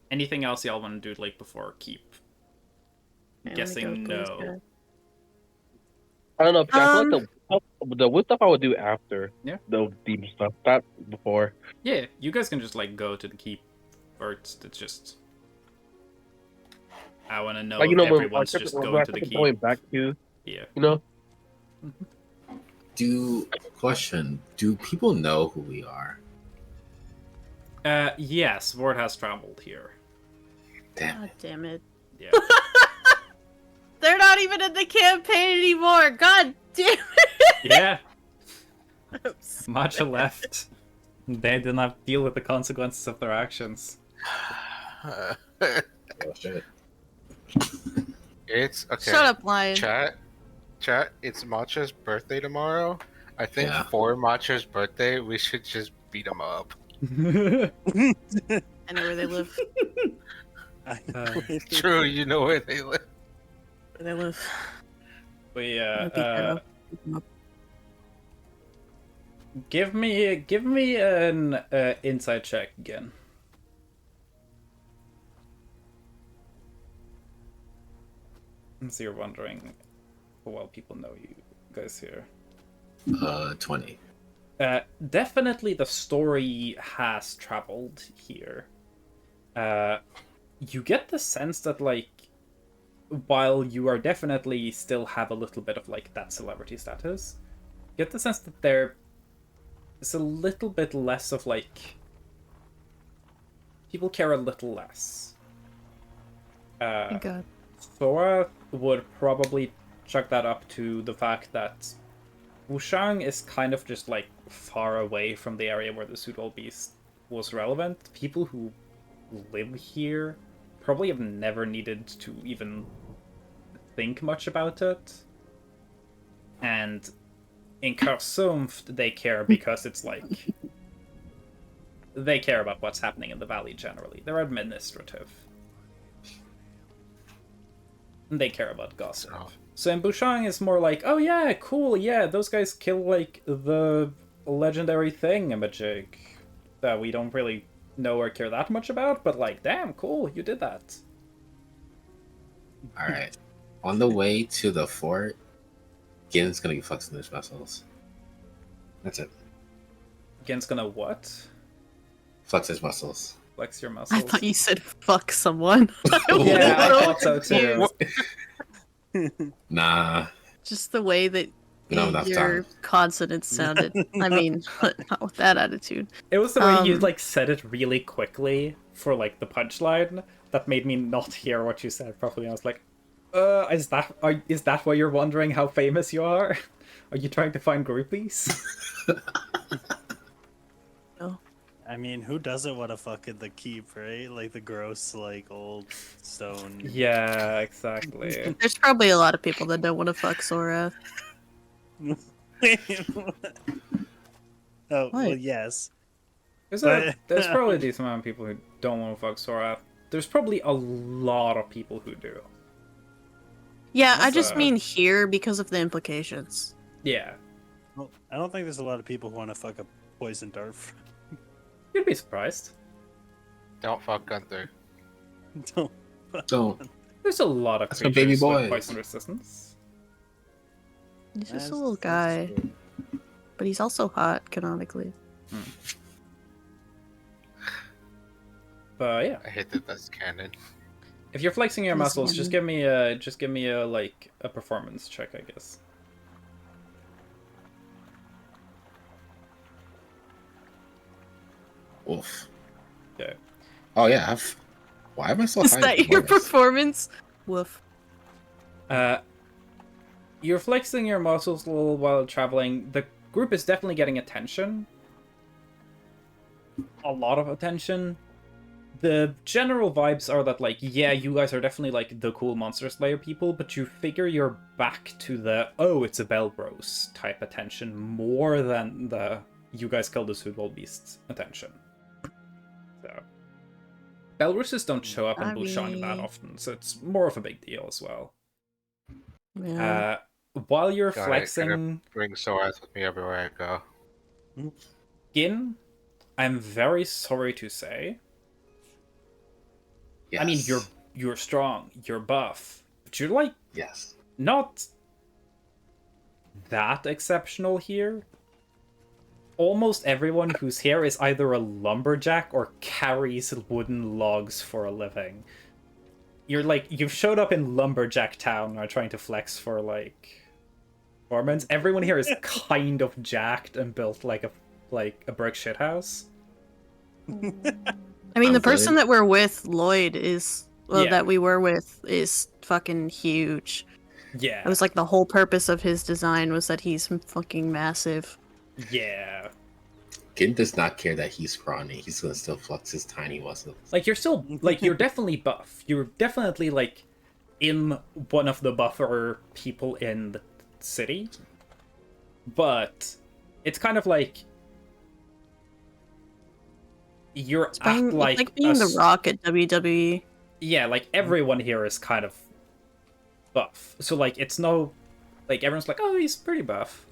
Anything else y'all want to do like before keep? Yeah, let me Guessing go with no. Louis. I don't know. Because I feel like the wood stuff I would do after. Yeah. The deep stuff, not before. Yeah, you guys can just like go to the keep, or it's just. I want to know Like if you know, when everyone's I just kept- going to I the kept keep. going back to, Yeah. you know. Do people know who we are? Yes, word has traveled here. Damn God it. damn it. Yeah. They're not even in the campaign anymore. God damn it. Yeah. I'm sorry. Much left. They did not deal with the consequences of their actions. Oh, shit. It's okay. Shut up, Lion. Chat, it's Matcha's birthday tomorrow. I think Yeah. for Matcha's birthday, we should just beat him up. I know where they live. True, you know where they live. Where they live. We I'm gonna beat them up. give me an insight check again. So you're wondering how well people know you guys here. 20. Definitely the story has traveled here. You get the sense that, like, while you are definitely still have a little bit of, like, that celebrity status, you get the sense that there is a little bit less of, like, people care a little less. Thank God. Sora would probably chuck that up to the fact that Bûchang is kind of just like far away from the area where the Sudol Beast was relevant. People who live here probably have never needed to even think much about it. And in Karsumft, they care because it's like... they care about what's happening in the valley generally. They're administrative. And they care about gossip. Oh. So in Bûchang, it's more like, oh yeah, cool, yeah, those guys kill, like, the legendary thingamajig that we don't really know or care that much about, but, like, damn, cool, you did that. Alright. On the way to the fort, Gin's gonna be flexing his muscles. That's it. Gen's gonna what? Flex his muscles. Flex your muscles? I thought you said fuck someone. Yeah, I thought so too. Nah. Just the way that We don't have enough your time. consonants sounded. I mean, not with that attitude. It was the way you, like, said it really quickly for, like, the punchline that made me not hear what you said properly. I was like, is that why you're wondering how famous you are? Are you trying to find groupies? No. I mean, who doesn't want to fuck in the keep, right? Like the gross, like old stone. Yeah, exactly. There's probably a lot of people that don't want to fuck Sora. Oh, well, What? yes. There's probably a decent amount of people who don't want to fuck Sora. There's probably a lot of people who do. Yeah, I That's, just mean here because of the implications. Yeah. Well, I don't think there's a lot of people who want to fuck a poison dart. You'd be surprised. Don't fuck Gunther. Don't. There's a lot of That's my creatures baby boy. with poison resistance. He's just a little guy, but he's also hot, canonically. But yeah, I hate that that's canon. if you're flexing your That's muscles, just give me a like a performance check, I guess. Oof. Okay. Oh yeah. Why am I so Is high? that in your performance? performance? Woof. You're flexing your muscles a little while traveling. The group is definitely getting attention. A lot of attention. The general vibes are that, like, yeah, you guys are definitely, like, the cool Monster Slayer people, but you figure you're back to the, oh, it's a Belbros type attention more than the, you guys killed the Sudwald Beasts attention. So. Belroses don't show up in Bûchang that often, so it's more of a big deal as well. Yeah. While you're Gotta flexing... bring Sorath with me everywhere I go. Gin, I'm very sorry to say. Yes. I mean, you're strong, you're buff, but you're, like, Yes. not that exceptional here. Almost everyone who's here is either a lumberjack or carries wooden logs for a living. You're like, you've showed up in Lumberjack Town and are trying to flex for, like, performance. Everyone here is kind of jacked and built like a brick shithouse. I mean, I'm the person good. that we're with, Lloyd, Yeah. that we were with, is fucking huge. Yeah. It was like the whole purpose of his design was that he's fucking massive. Yeah. Gin does not care that he's scrawny. He's gonna still flex his tiny muscles. Like, you're still, like, you're definitely buff. You're definitely, like, in one of the buffer people in the city. But it's kind of like you're It's being, like, it's like being the Rock at WWE. Yeah, like, everyone here is kind of buff. So, like, it's no... Like, everyone's like, oh, he's pretty buff.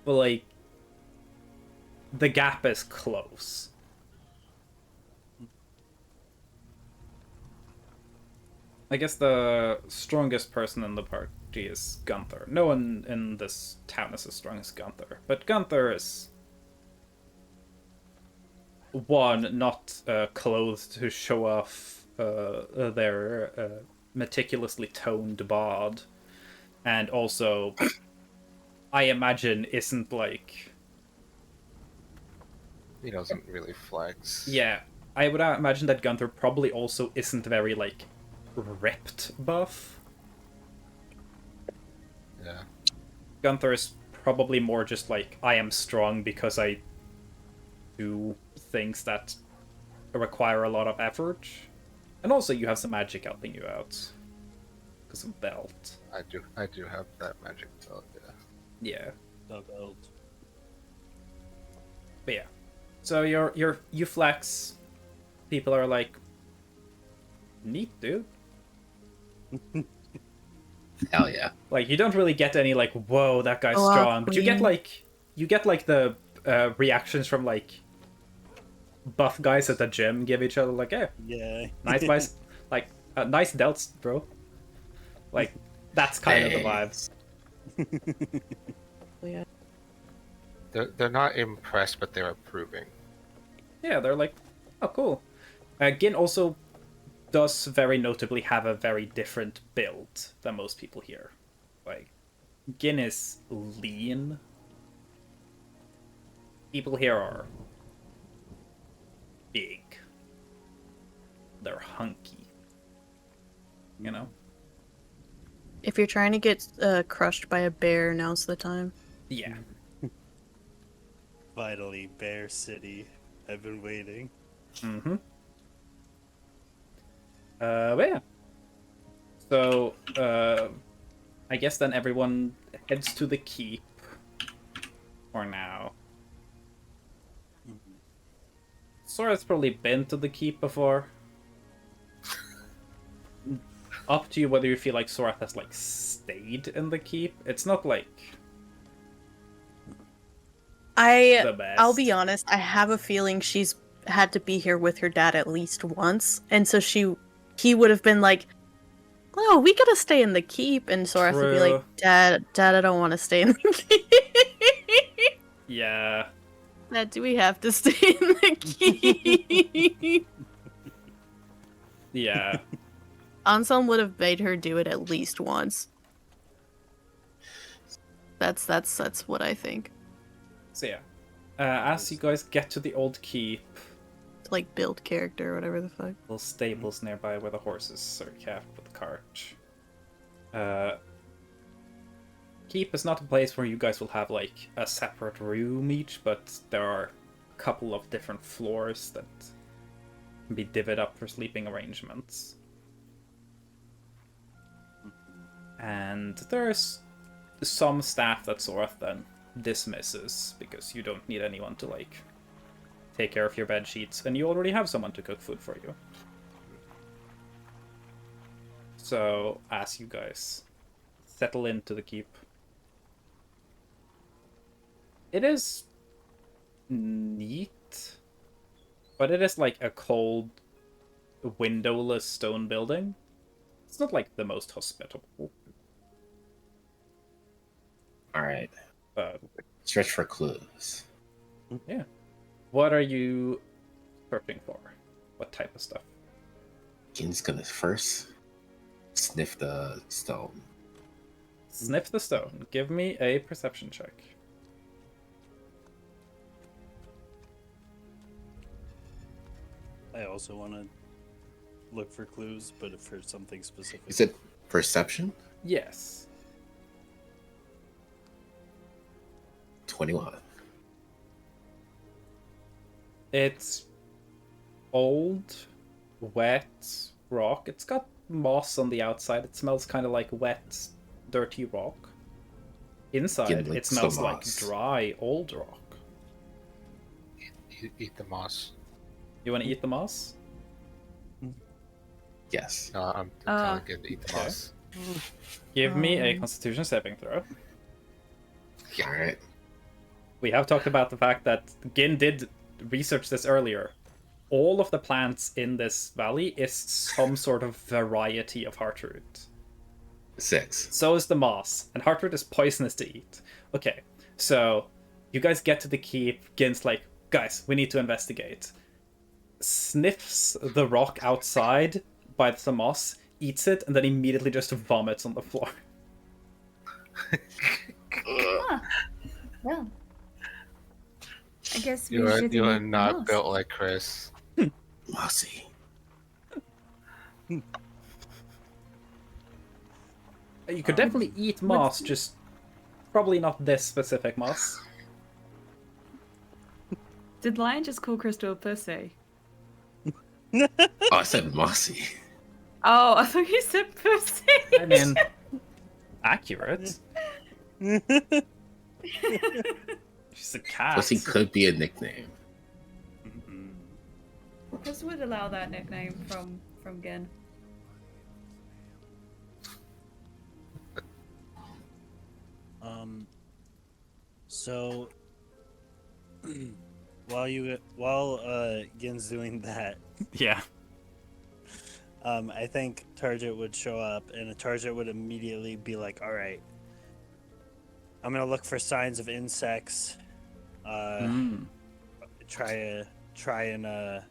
But, like, the gap is close. I guess the strongest person in the party is Gunther. No one in this town is as strong as Gunther. But Gunther is... one, not clothed to show off their meticulously toned bod. And also, I imagine isn't, like... He doesn't really flex. Yeah, I would imagine that Gunther probably also isn't very, like, ripped buff. Yeah. Gunther is probably more just like, I am strong because I do things that require a lot of effort. And also you have some magic helping you out. Because of belt. I do have that magic belt, yeah. Yeah. The belt. But yeah. So you flex. People are like, neat, dude. Hell yeah. Like, you don't really get any like, whoa, that guy's Go up, strong, but you get queen. like the reactions from like buff guys at the gym give each other like, hey, Yeah. nice guys, like nice delts, bro. Like that's kind of the vibe. Yeah. They're not impressed, but they're approving. Yeah, they're like, oh cool. Gin also does very notably have a very different build than most people here. Like, Gin is lean. People here are big. They're hunky. You know? If you're trying to get crushed by a bear, now's the time. Yeah. Finally, Bear City. I've been waiting. Mm-hmm. But yeah. So, I guess then everyone heads to the keep. For now. Sora's probably been to the keep before. Up to you whether you feel like Sora has like stayed in the keep. It's not like the best. I'll be honest, I have a feeling she's had to be here with her dad at least once, and so he would have been like, "Oh, we gotta stay in the keep," and Sora would be like, Dad, I don't want to stay in the keep." Yeah. Dad, do we have to stay in the keep? Yeah. Anselm would have made her do it at least once. That's what I think. So yeah. As you guys get to the old keep, To, like, build character or whatever the fuck. little stables nearby where the horses are kept with the cart. Keep is not a place where you guys will have like a separate room each, but there are a couple of different floors that can be divvied up for sleeping arrangements. And there's some staff that Zorath then dismisses because you don't need anyone to like take care of your bed sheets, and you already have someone to cook food for you. So as you guys settle into the keep, it is neat, but it is like a cold, windowless stone building. It's not like the most hospitable. Alright. But Search for clues. yeah. What are you searching for? What type of stuff? Gin's gonna first sniff the stone. Sniff the stone. Give me a perception check. I also want to look for clues, but if for something specific. Is it perception? Yes. 21. It's old, wet rock. It's got moss on the outside. It smells kind of like wet, dirty rock. Inside, it smells like dry, old rock. Eat the moss. You want to eat the moss? Yes. No, I'm telling Gin to eat the moss. Give me a Constitution saving throw. Yeah, alright. We have talked about the fact that Gin did research this earlier. All of the plants in this valley is some sort of variety of heartroot. 6. So is the moss, and heartroot is poisonous to eat. Okay, so you guys get to the keep. Gin's like, guys, we need to investigate. Sniffs the rock outside by the moss, eats it, and then immediately just vomits on the floor. Well, I guess we You are shouldn't not ask. built like Chris. Mossy. You could definitely eat moss, just probably not this specific moss. Did Lion just call Crystal a pussy? Oh, I said mossy. Oh, I thought you said pussy. I mean, accurate. She's a cat. Pussy could be a nickname. Chris would allow that nickname from Gin. So while Gin's doing that, Yeah. I think Target would show up, and a Target would immediately be like, "All right, I'm gonna look for signs of insects. Try and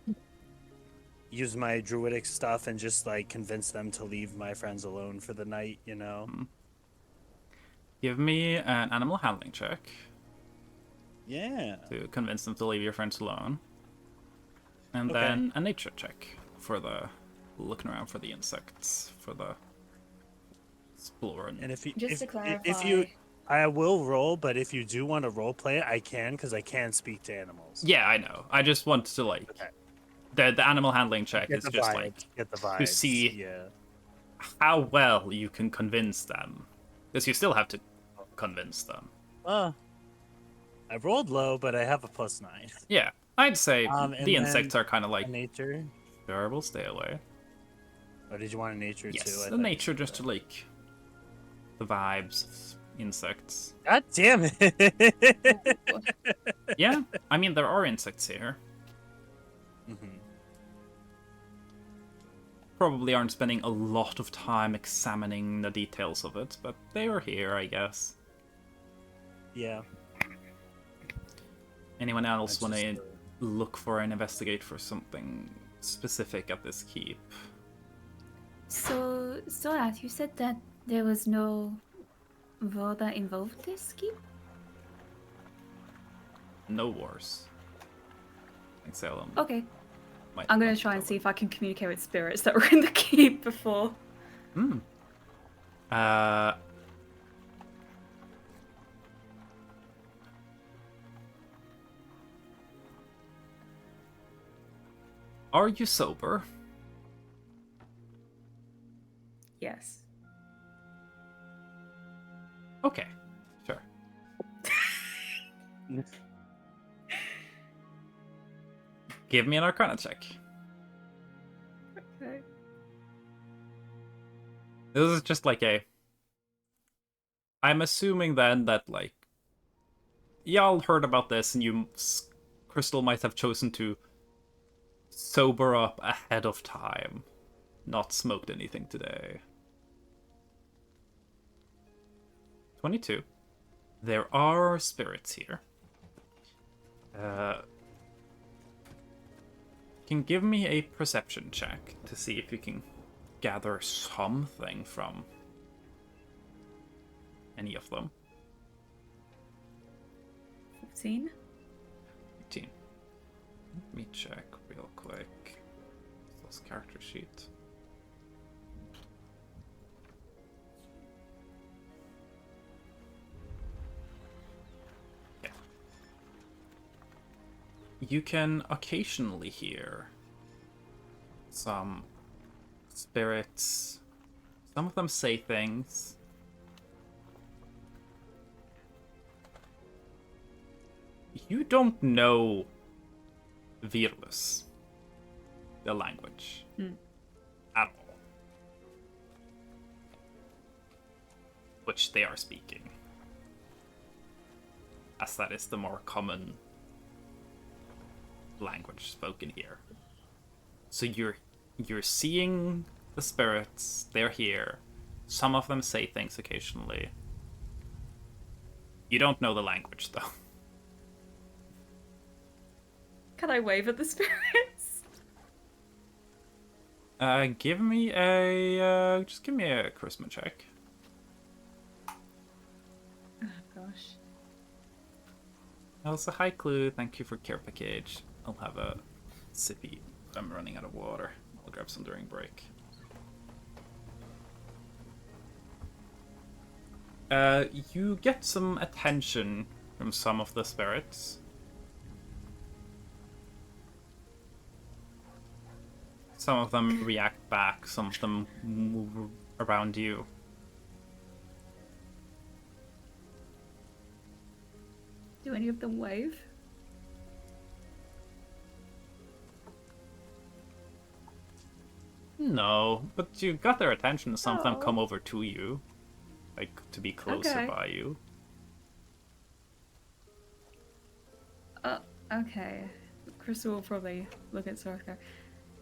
use my druidic stuff and just like convince them to leave my friends alone for the night. You know." Give me an animal handling check. Yeah. To convince them to leave your friends alone. And Okay. then a nature check for the looking around for the insects, for the exploring. And if you Just to clarify, if you I will roll, but if you do want to role play it, I can, because I can speak to animals. Yeah, I know. I just want to like the animal handling check Get is the just vibes, like get the vibes. to see Yeah. how well you can convince them, because you still have to convince them. I rolled low, but I have a +9. Yeah, I'd say And the insects then are kind of like nature. sure, we'll stay away. Or did you want a nature too? Yes, I the thought- nature just to like the vibes of insects. God damn it! Yeah, I mean there are insects here. Probably aren't spending a lot of time examining the details of it, but they are here, I guess. Yeah. Anyone else That's want to just, look for and investigate for something specific at this keep? So, Sorath, you said that there was no war that involved this keep? No wars. Like Salem. Okay. might I'm gonna not try and cover. see if I can communicate with spirits that were in the keep before. Are you sober? Yes. Okay, sure. Give me an Arcana check. Okay. This is just like a... I'm assuming then that, like, y'all heard about this and Crystal might have chosen to sober up ahead of time. Not smoked anything today. 22. There are spirits here. Can give me a perception check to see if you can gather something from any of them. 15? 18. Let me check real quick. This character sheet. Yeah. You can occasionally hear some spirits. Some of them say things. You don't know Virus, the language, at all. Which they are speaking. As that is the more common language spoken here. So you're seeing the spirits, they're here. Some of them say things occasionally. You don't know the language though. Can I wave at the spirits? Give me a just give me a charisma check. Oh gosh. Also, hi Clue, thank you for care package. I'll have a sippy. I'm running out of water. I'll grab some during break. You get some attention from some of the spirits. Some of them react back, some of them move around you. Do any of them wave? No, but you got their attention. Some of them Oh. come over to you, like to be closer Okay. by you. Okay. Crystal will probably look at Soraka.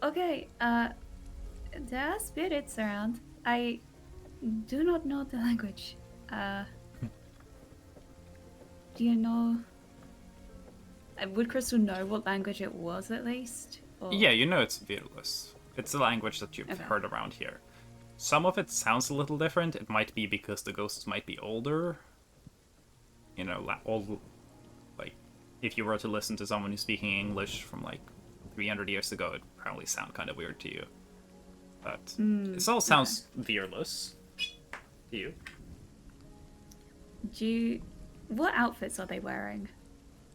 Okay, there are spirits around. I do not know the language. Do you know... Would Crystal know what language it was, at least? Or... Yeah, you know it's Virus. It's a language that you've heard around here. Some of it sounds a little different. It might be because the ghosts might be older. You know, like, if you were to listen to someone who's speaking English from, like, 300 years ago, it'd probably sound kind of weird to you. But it all sounds Virus to you. What outfits are they wearing?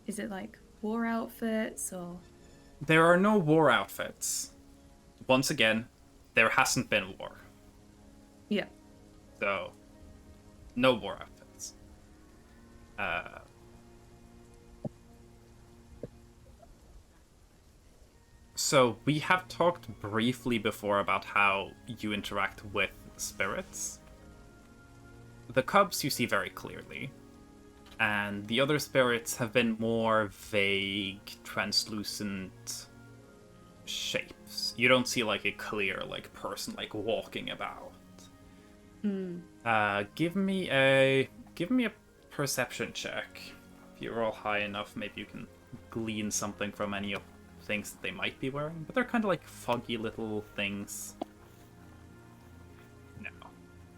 Is it, like, war outfits, or...? There are no war outfits. Once again, there hasn't been war. Yeah. So, no war outfits. So, we have talked briefly before about how you interact with spirits. The cubs you see very clearly, and the other spirits have been more vague, translucent shapes. You don't see like a clear like person like walking about. Give me a perception check. If you roll high enough, maybe you can glean something from any of the things that they might be wearing. But they're kind of like foggy little things. No,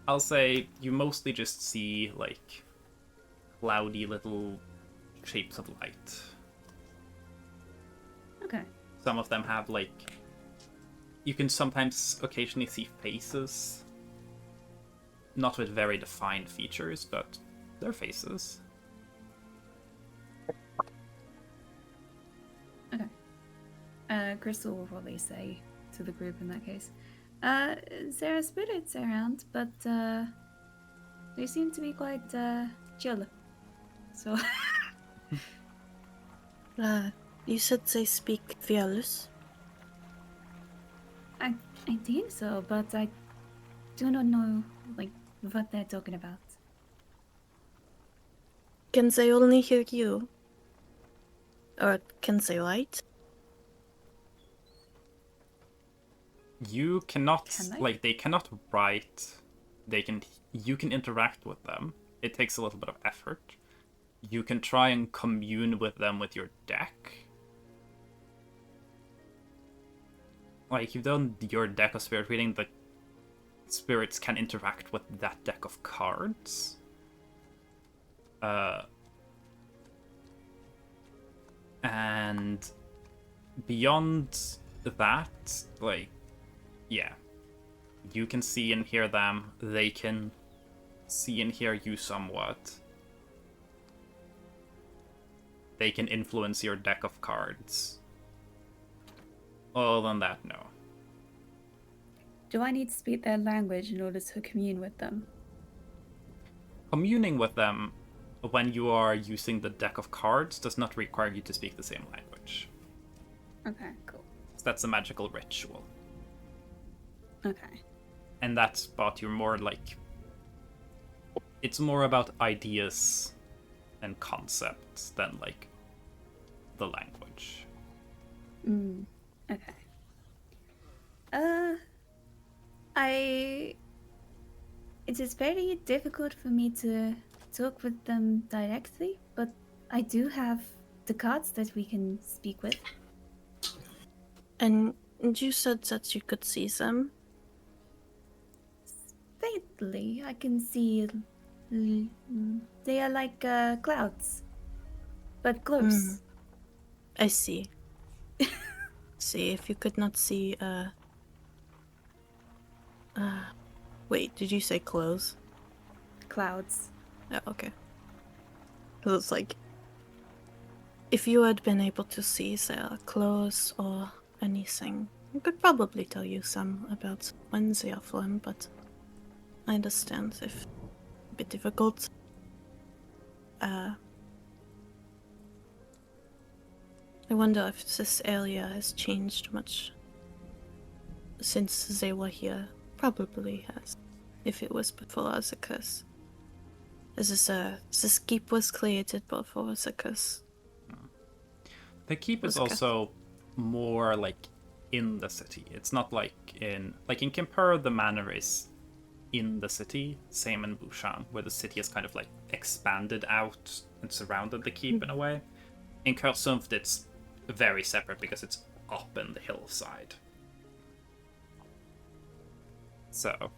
I'll say you mostly just see like cloudy little shapes of light. Okay. Some of them have like, you can sometimes occasionally see faces. Not with very defined features, but they're faces. Okay. Crystal will probably say to the group in that case, there are spirits around, but they seem to be quite chill. So... You said they speak Violus? I think so, but I do not know, like, what they're talking about. Can they only hear you? Or can they write? You cannot, Can they? like, they cannot write. You can interact with them. It takes a little bit of effort. You can try and commune with them with your deck. Like, you've done your deck of spirit reading, the spirits can interact with that deck of cards. And beyond that, like, yeah. You can see and hear them. They can see and hear you somewhat. They can influence your deck of cards. Other than that, no. Do I need to speak their language in order to commune with them? Communing with them when you are using the deck of cards does not require you to speak the same language. Okay, cool. So that's a magical ritual. Okay. And that spot, you're more like... It's more about ideas and concepts than, like, the language. Okay. It is very difficult for me to talk with them directly, but I do have the cards that we can speak with. And you said that you could see them? Faintly, I can see... They are like clouds, but close. I see. See, if you could not see, wait, did you say clothes? Clouds. Oh, okay. So it's like, if you had been able to see their clothes or anything, I could probably tell you some about when they are flown, but I understand if a bit difficult. I wonder if this area has changed much since they were here. Probably has, if it was before the curse. This keep was created before the curse. The keep is also more like in the city. It's not like in Kimpur, the manor is in the city, same in Bûchang, where the city is kind of like expanded out and surrounded the keep in a way. In Kursumft, it's very separate because it's up in the hillside. So,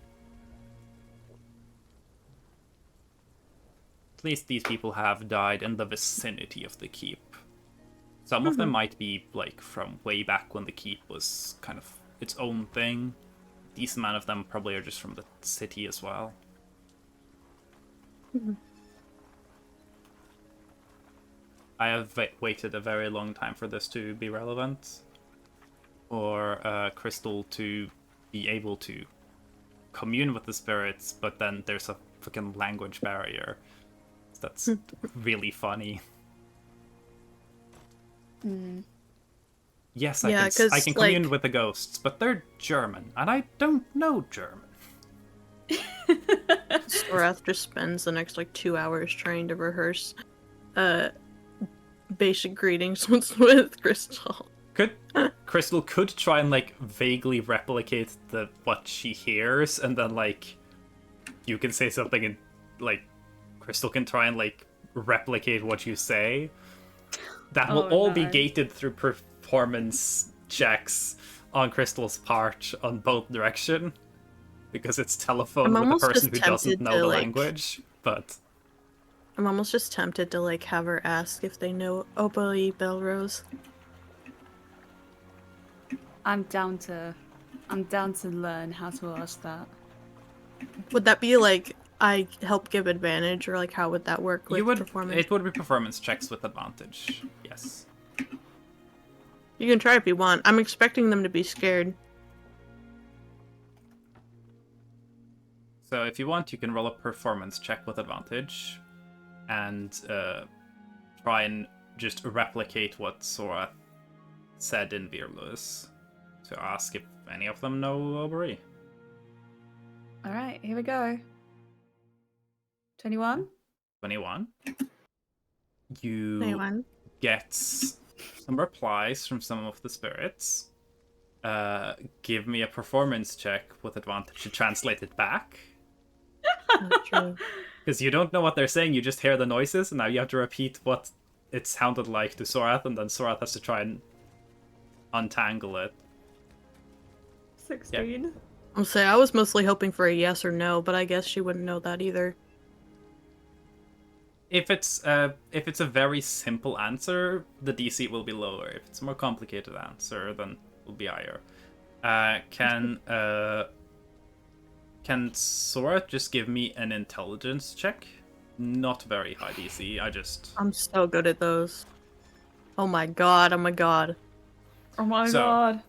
at least these people have died in the vicinity of the keep. Some of them might be like from way back when the keep was kind of its own thing. A decent amount of them probably are just from the city as well. I have waited a very long time for this to be relevant. For Crystal to be able to commune with the spirits, but then there's a freaking language barrier. That's really funny. Yes, I can commune with the ghosts, but they're German, and I don't know German. Sorath just spends the next 2 hours trying to rehearse basic greetings with Crystal. Crystal could try and vaguely replicate what she hears, and then you can say something and Crystal can try and replicate what you say. That will all be gated through performance checks on Crystal's part on both direction, because it's telephone with a person who doesn't know the language. But I'm almost just tempted to have her ask if they know Oboli Belrose. I'm down to learn how to ask that. Would that be I help give advantage, or how would that work with performance? It would be performance checks with advantage, yes. You can try if you want. I'm expecting them to be scared. So if you want, you can roll a performance check with advantage, and try and just replicate what Sora said in Virlus, to ask if any of them know Oberi. Alright, here we go. 21? 21. You 21. get some replies from some of the spirits. Give me a performance check with advantage to translate it back. Because you don't know what they're saying, you just hear the noises, and now you have to repeat what it sounded like to Sorath, and then Sorath has to try and untangle it. 16. Yeah. I'll say I was mostly hoping for a yes or no, but I guess she wouldn't know that either. If it's a very simple answer, the DC will be lower. If it's a more complicated answer, then it will be higher. Can Sora just give me an intelligence check? Not very high DC. I'm so good at those. Oh my god! Oh my god! Oh my god!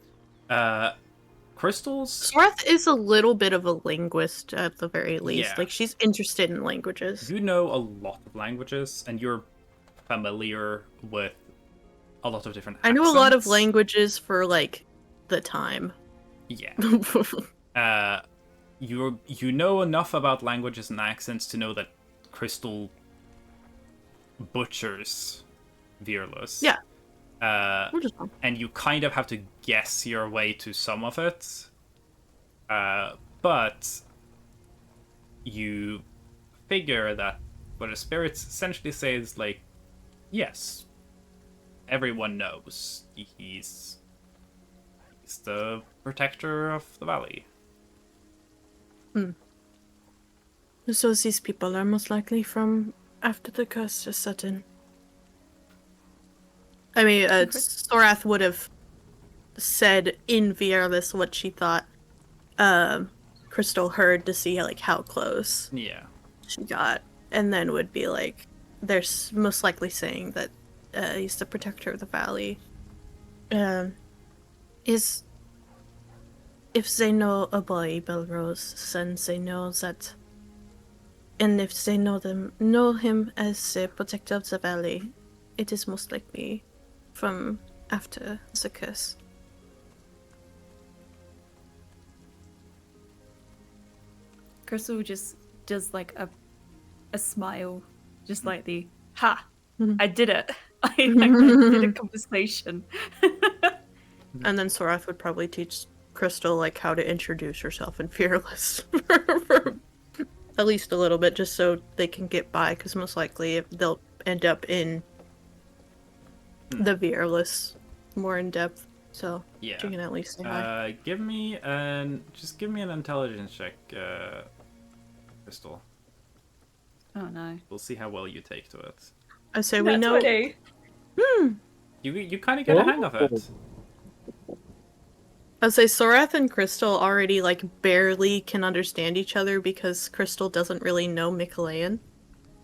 Crystals. Sorath is a little bit of a linguist at the very least. Yeah. She's interested in languages. You know a lot of languages, and you're familiar with a lot of different accents. I know a lot of languages for the time. Yeah. You know enough about languages and accents to know that Crystal butchers Virlus. Yeah. And you kind of have to guess your way to some of it. But you figure that what the spirits essentially say is yes, everyone knows he's the protector of the valley. So these people are most likely from after the curse is set in. I mean, Sorath would have said in Virlus what she thought Crystal heard to see how close she got, and then would be they're most likely saying that he's the protector of the valley. Is if they know a boy, Belrose, then they know that. And if they know him as the protector of the valley, it is most likely from after the curse. Crystal just does like a smile, just like the ha, I did it. I did a conversation. And then Sorath would probably teach Crystal like how to introduce herself in Fearless for at least a little bit, just so they can get by, because most likely they'll end up in the Fearless more in depth. So Yeah. you can at least say hi. Give me an intelligence check, Crystal. Oh no. We'll see how well you take to it. I say we know. 20. You kind of get a hang of it. I'd say Sorath and Crystal already like barely can understand each other because Crystal doesn't really know Michelayan.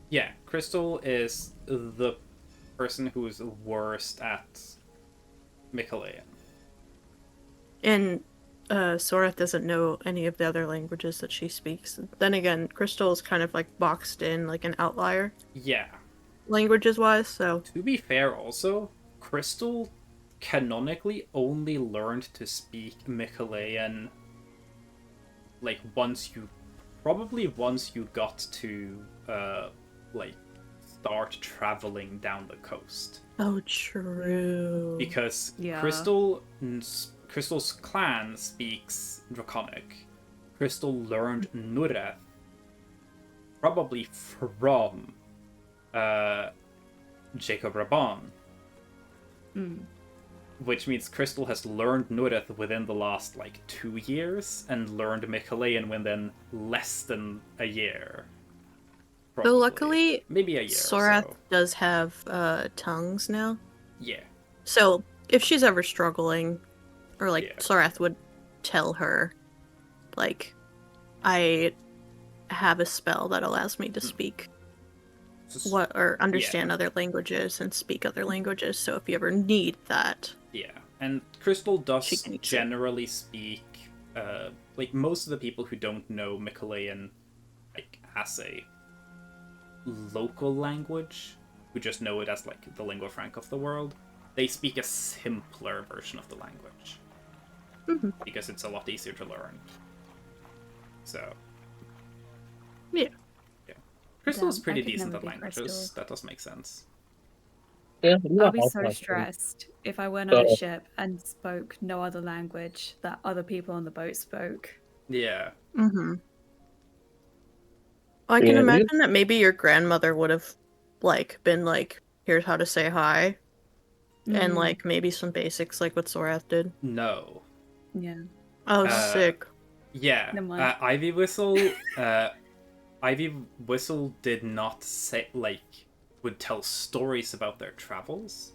Yeah, Crystal is the person who is worst at Michelayan. And Sorath doesn't know any of the other languages that she speaks. Then again, Crystal is kind of like boxed in like an outlier. Yeah. Languages wise, so. To be fair, also, Crystal canonically only learned to speak Michelayan like once you got to like start traveling down the coast. Oh, true. Because Yeah. Crystal's clan speaks Draconic. Crystal learned Nureth probably from Jacob Rabban. Which means Crystal has learned Nureth within the last, 2 years, and learned Michelayan within less than a year. Though Probably. luckily, Maybe a year Sorath or so. does have tongues now. Yeah. So, if she's ever struggling, or Yeah. Sorath would tell her, I have a spell that allows me to speak or understand other languages and speak other languages, so if you ever need that. Yeah, and Crystal does She can use it. generally speak, most of the people who don't know Michelayan, as a local language, who just know it as, the lingua franca of the world, they speak a simpler version of the language. Because it's a lot easier to learn. So. Yeah. Crystal's Damn, pretty I could decent never at be languages. Crystal. That does make sense. Yeah, I'd be so stressed if I went on a ship and spoke no other language that other people on the boat spoke. Yeah. Mm-hmm. Well, I can imagine that maybe your grandmother would have, been here's how to say hi. And, maybe some basics like what Sorath did. No. Yeah. Oh, sick. Yeah. Never mind. Ivy Whistle, Ivy Whistle did not say, would tell stories about their travels,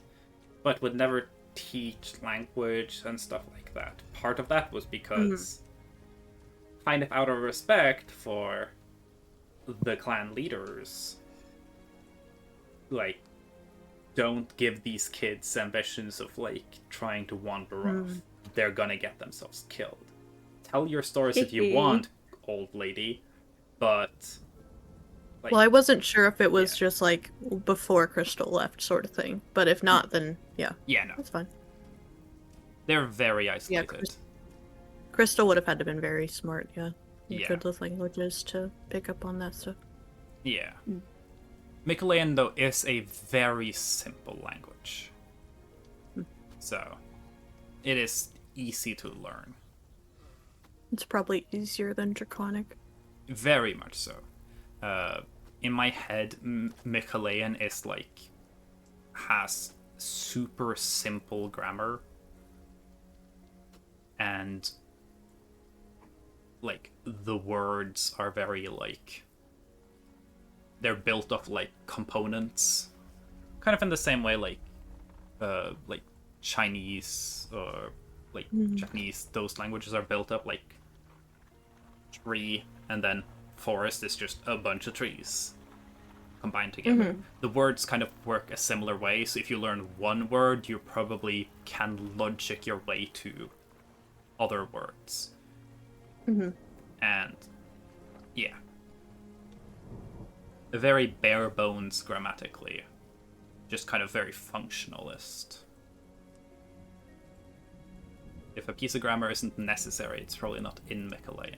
but would never teach language and stuff like that. Part of that was because, kind of out of respect for the clan leaders, don't give these kids ambitions of, trying to wander off. They're gonna get themselves killed. Tell your stories if you want, old lady, but... well, I wasn't sure if it was just, before Crystal left sort of thing. But if not, then, yeah. Yeah, no. That's fine. They're very isolated. Crystal would have had to been very smart, yeah. Yeah. Good with languages to pick up on that stuff. Yeah. Michelayan, though, is a very simple language. So, it is easy to learn. It's probably easier than Draconic. Very much so. In my head, Michelayan is, has super simple grammar. And, the words are very, they're built of components, kind of in the same way Chinese or Japanese. Those languages are built up tree, and then forest is just a bunch of trees combined together. The words kind of work a similar way. So if you learn one word, you probably can logic your way to other words. Mm-hmm. And yeah, very bare bones grammatically, just kind of very functionalist. If a piece of grammar isn't necessary, it's probably not in Mikkelein.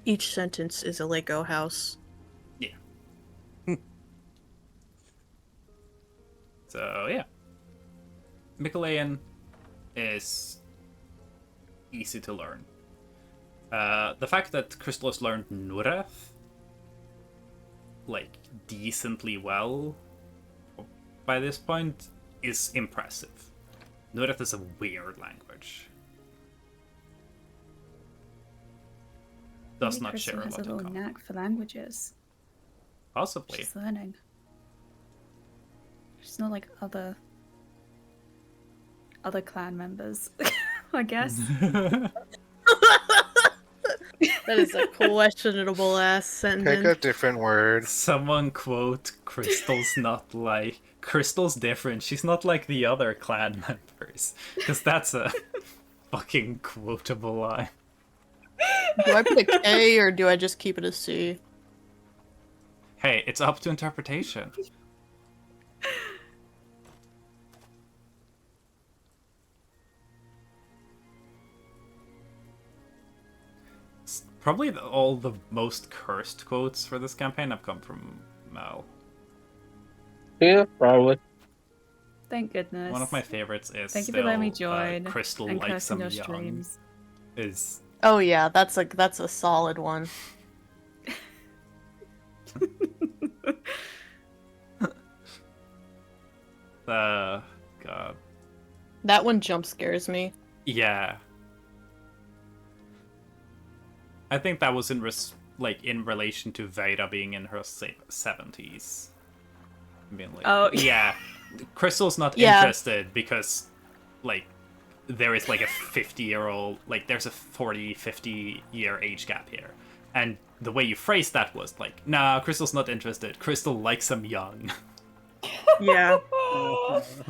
Each sentence is a Lego house. Yeah. So yeah, Mikkelein is easy to learn. The fact that Crystal has learned Nureth like decently well by this point is impressive. Nureth is a weird language. Does Maybe not Crystal share a has lot a in little common. knack for languages. Possibly. She's learning. She's not like other clan members, I guess. That is a questionable ass sentence. Pick a different word. Someone quote Crystal's not like Crystal's different. She's not like the other clan members. Because that's a fucking quotable line. Do I put a K or do I just keep it a C? Hey, it's up to interpretation. Probably all the most cursed quotes for this campaign have come from Mel. Yeah, probably. Thank goodness. One of my favorites is Thank you still, for letting me join Crystal and likes cursing some your young. streams. Is Oh yeah, that's a solid one. God. That one jump scares me. Yeah. I think that was in relation to Veda being in her 70s. Being like, Oh, yeah. Crystal's not Yeah. interested because, like, there is like a 50-year-old, like, there's a 40, 50-year age gap here. And the way you phrased that was like, nah, Crystal's not interested. Crystal likes him young. Yeah.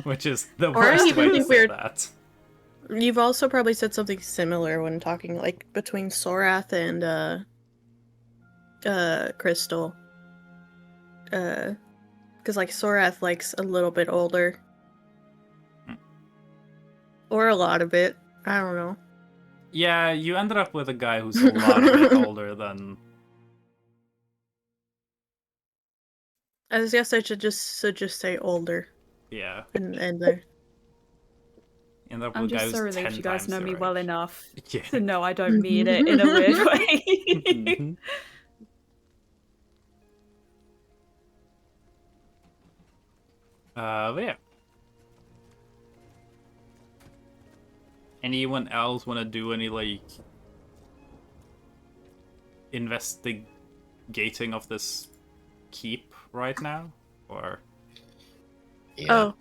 Which is the Or I worst even way to think say we're- that. You've also probably said something similar when talking like between Sorath and Crystal. Because like Sorath likes a little bit older. Or a lot of it. I don't know. Yeah, you ended up with a guy who's a lot of bit older than... I guess I should just say older. Yeah. And there. Ended up I'm with a guy just so who's 10 relieved you guys times know your me well age. enough Yeah. to know I don't mean it in a weird way. Mhm. But yeah. Anyone else want to do any, like, investigating of this keep right now? Or... Yeah. Oh.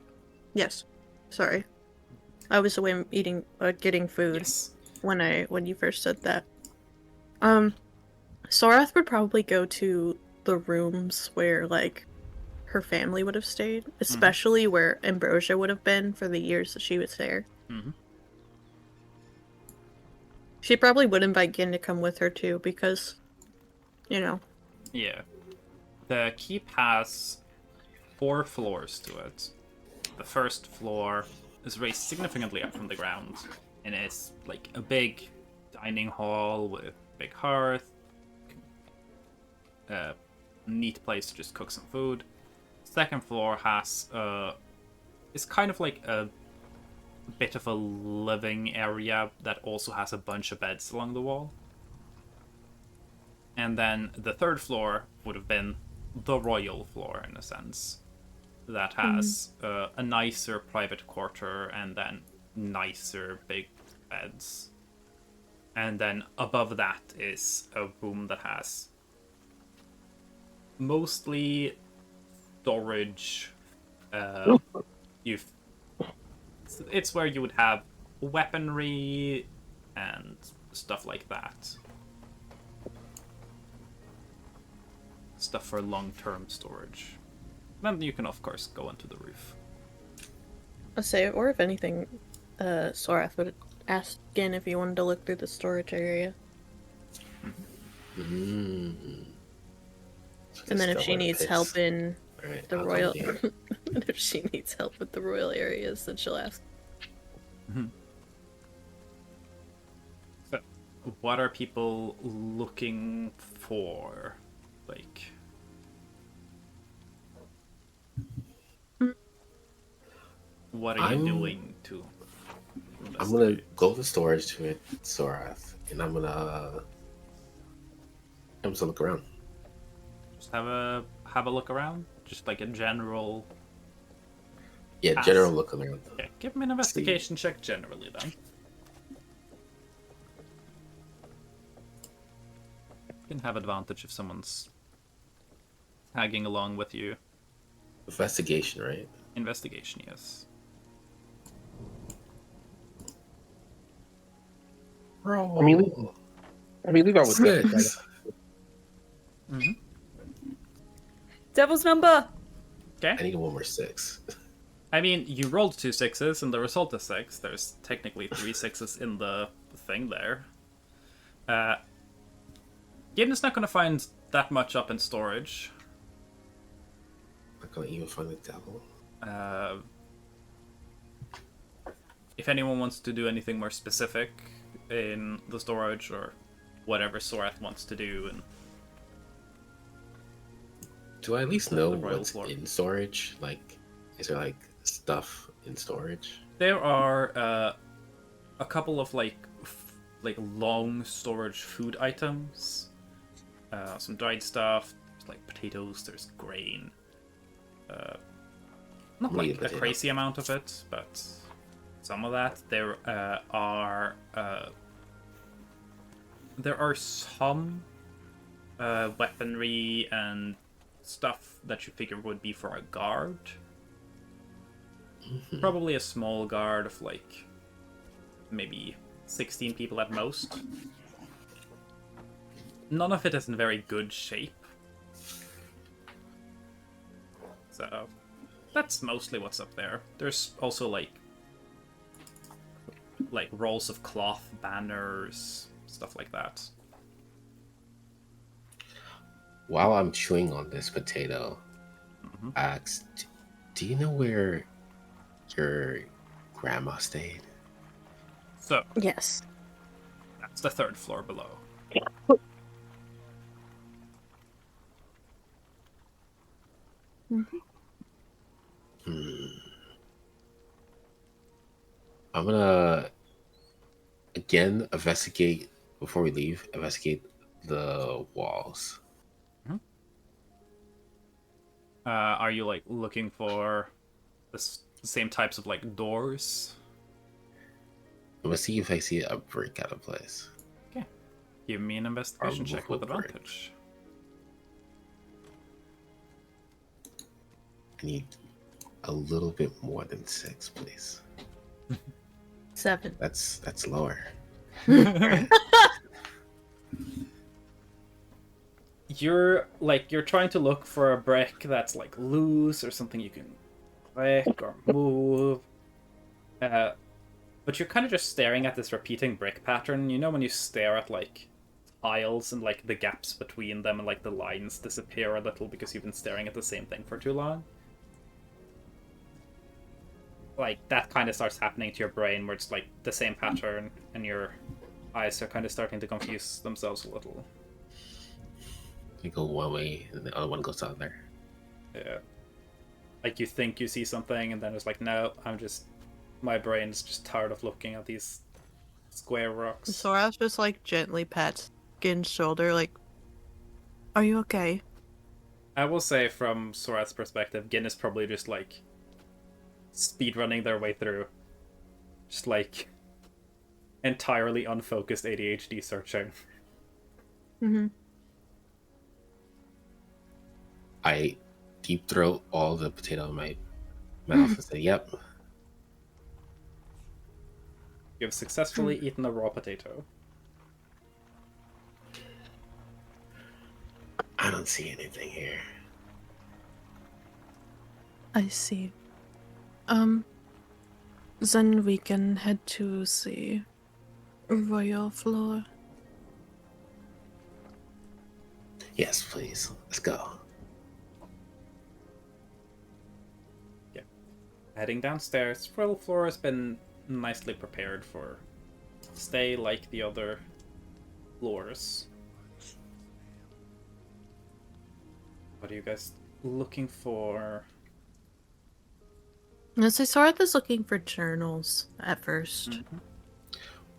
Yes. Sorry. I was away getting food Yes. when you first said that. Sorath would probably go to the rooms where, like, her family would have stayed, especially where Ambrosia would have been for the years that she was there. Mm-hmm. She probably would invite Gin to come with her too, because, you know. Yeah. The keep has 4 floors to it. The first floor is raised significantly up from the ground, and it's like a big dining hall with a big hearth, a neat place to just cook some food. Second floor has it's kind of like a bit of a living area that also has a bunch of beds along the wall. And then the third floor would have been the royal floor, in a sense, that has a nicer private quarter and then nicer big beds. And then above that is a room that has mostly storage. It's where you would have weaponry and stuff like that. Stuff for long-term storage. Then you can, of course, go onto the roof. I'll say, or if anything, Sorath would ask again if you wanted to look through the storage area. Mm. And then if she needs help in Right, the I'll royal, come and if she needs help with the royal areas, then she'll ask. So, what are people looking for? Like, what are you doing to I'm gonna investigate? go to storage to it, Sorath, and I'm just gonna look around. Just have a look around. Just like a general. Yeah, general look around. Okay, give me an investigation check generally then. You can have advantage if someone's tagging along with you. Investigation, right? Investigation, yes. I mean, leave out with this. Devil's number. Okay. I need one more 6. I mean, you rolled 2 6s, and the result is 6. There's technically 3 6s in the thing there. Gideon's not going to find that much up in storage. Not gonna even find the devil. If anyone wants to do anything more specific in the storage, or whatever Sorath wants to do, and Do I at least The know royal what's floor. in storage? Like, is there like stuff in storage? there are a couple of like long storage food items, some dried stuff, there's, like potatoes, there's grain. Not like a crazy amount of it, but some of that. There are some weaponry and stuff that you figure would be for a guard. Probably a small guard of like maybe 16 people at most. None of it is in very good shape. So that's mostly what's up there. There's also like rolls of cloth, banners, stuff like that. While I'm chewing on this potato, I asked, do you know where your grandma stayed? So Yes. that's the 3rd floor below. I'm gonna again investigate before we leave. Investigate the walls. Are you like looking for the same types of like doors? I'm gonna see if I see a brick out of place. Okay. Give me an investigation check with movable brick. advantage. I need a little bit more than 6, please. 7. That's lower. You're trying to look for a brick that's like loose or something you can click or move. But you're kind of just staring at this repeating brick pattern. You know when you stare at like tiles and like the gaps between them and like the lines disappear a little because you've been staring at the same thing for too long? Like that kind of starts happening to your brain where it's like the same pattern and your eyes are kind of starting to confuse themselves a little. You go one way and the other one goes out there. Yeah. Like you think you see something and then it's like, no, my brain's just tired of looking at these square rocks. Sorath just like gently pats Gin's shoulder, like, are you okay? I will say from Sorath's perspective, Gin is probably just like speedrunning their way through. Just like entirely unfocused ADHD searching. I deep throat all the potato in my mouth and say, yep. You have successfully eaten a raw potato. I don't see anything here. I see. Then we can head to the Royal floor. Yes, please. Let's go. Yeah. Heading downstairs, royal floor has been nicely prepared for stay like the other floors. What are you guys looking for? As I saw is looking for journals at first. Mm-hmm.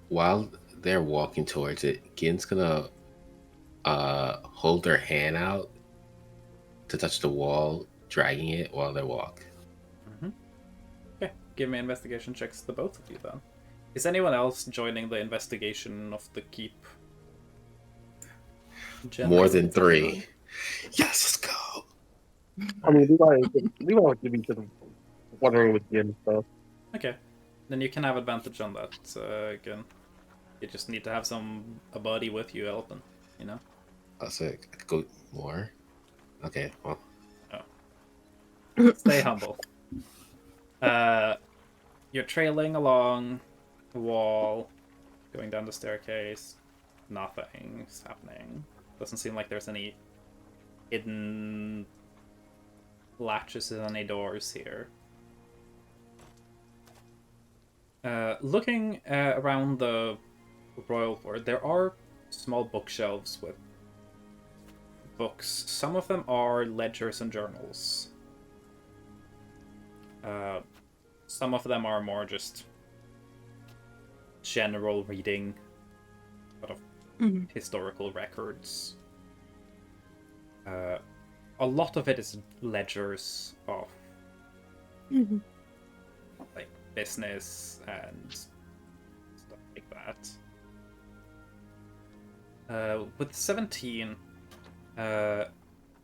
While they're walking towards it, Gin's gonna hold her hand out to touch the wall, dragging it while they walk. Mm-hmm. Okay, give me investigation checks, the both of you then. Is anyone else joining the investigation of the keep? More than 3. Yes, let's go. I mean, we want to be some wondering with Jim stuff. Okay, then you can have advantage on that. Again, you just need to have a buddy with you helping. You know. So I could go more. Okay, well. Stay humble. You're trailing along the wall, going down the staircase. Nothing's happening. Doesn't seem like there's any hidden latches in any doors here. Looking around the royal floor, there are small bookshelves with books. Some of them are ledgers and journals. Some of them are more just general reading, sort of historical records. A lot of it is ledgers of like business and stuff like that. With 17,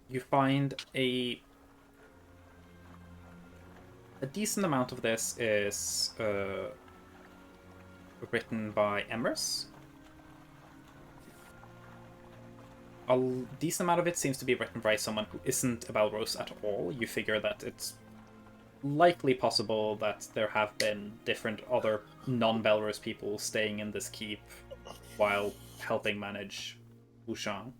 you find a decent amount of this is written by Emrys. A decent amount of it seems to be written by someone who isn't a Belrose at all. You figure that it's likely possible that there have been different other non-Belrose people staying in this keep while helping manage Bûchang.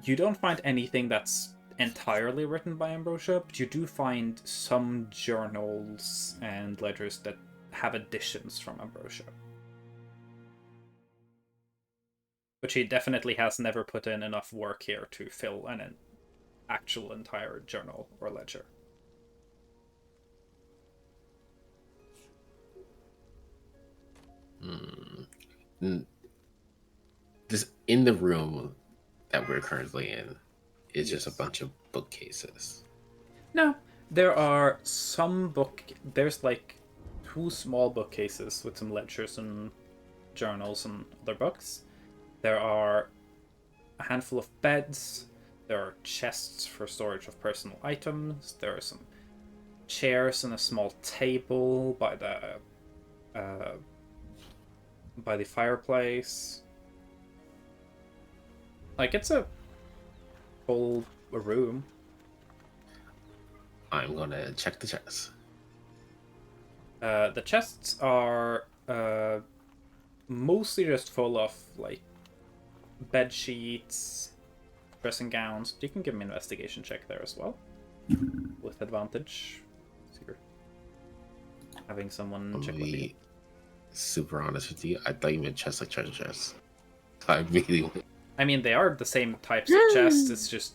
You don't find anything that's entirely written by Ambrosia, but you do find some journals and ledgers that have additions from Ambrosia. But she definitely has never put in enough work here to fill an actual entire journal or ledger. This in the room that we're currently in is just a bunch of bookcases. No, there are there's like 2 small bookcases with some ledgers and journals and other books. There are a handful of beds. There are chests for storage of personal items. There are some chairs and a small table by the fireplace. Like, it's a full room. I'm gonna check the chests. The chests are mostly just full of like bed sheets, dressing gowns. You can give me an investigation check there as well, with advantage. So you're having someone check with you. Super honest with you, I thought you meant chests like treasure chests. I really. I mean, they are the same types of chests. It's just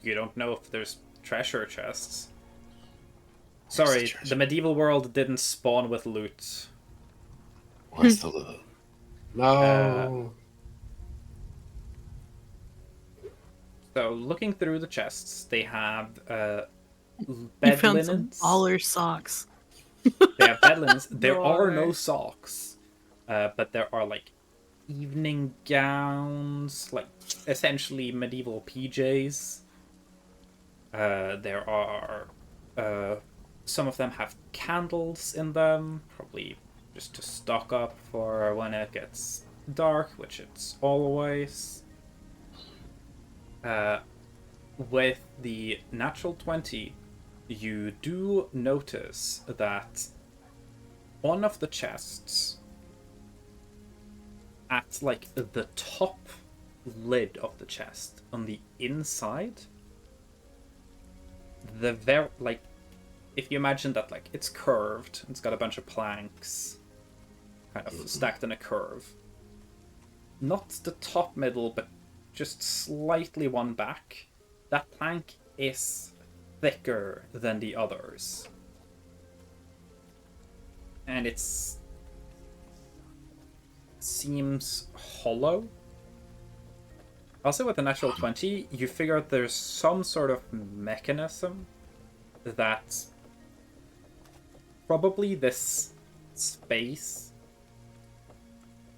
you don't know if there's treasure chests. Sorry, the medieval world didn't spawn with loot. Where's the loot? No. So, looking through the chests, they have You bed found linens. some baller socks. They have bed linens. There are no socks, but there are like evening gowns, like essentially medieval PJs. There are some of them have candles in them, probably just to stock up for when it gets dark, which it's always. With the natural 20, you do notice that one of the chests at like the top lid of the chest on the inside, the like, if you imagine that like it's curved, it's got a bunch of planks kind of stacked in a curve, not the top middle but just slightly one back, that plank is thicker than the others, and seems hollow. Also, with the natural 20, you figure out there's some sort of mechanism that probably this space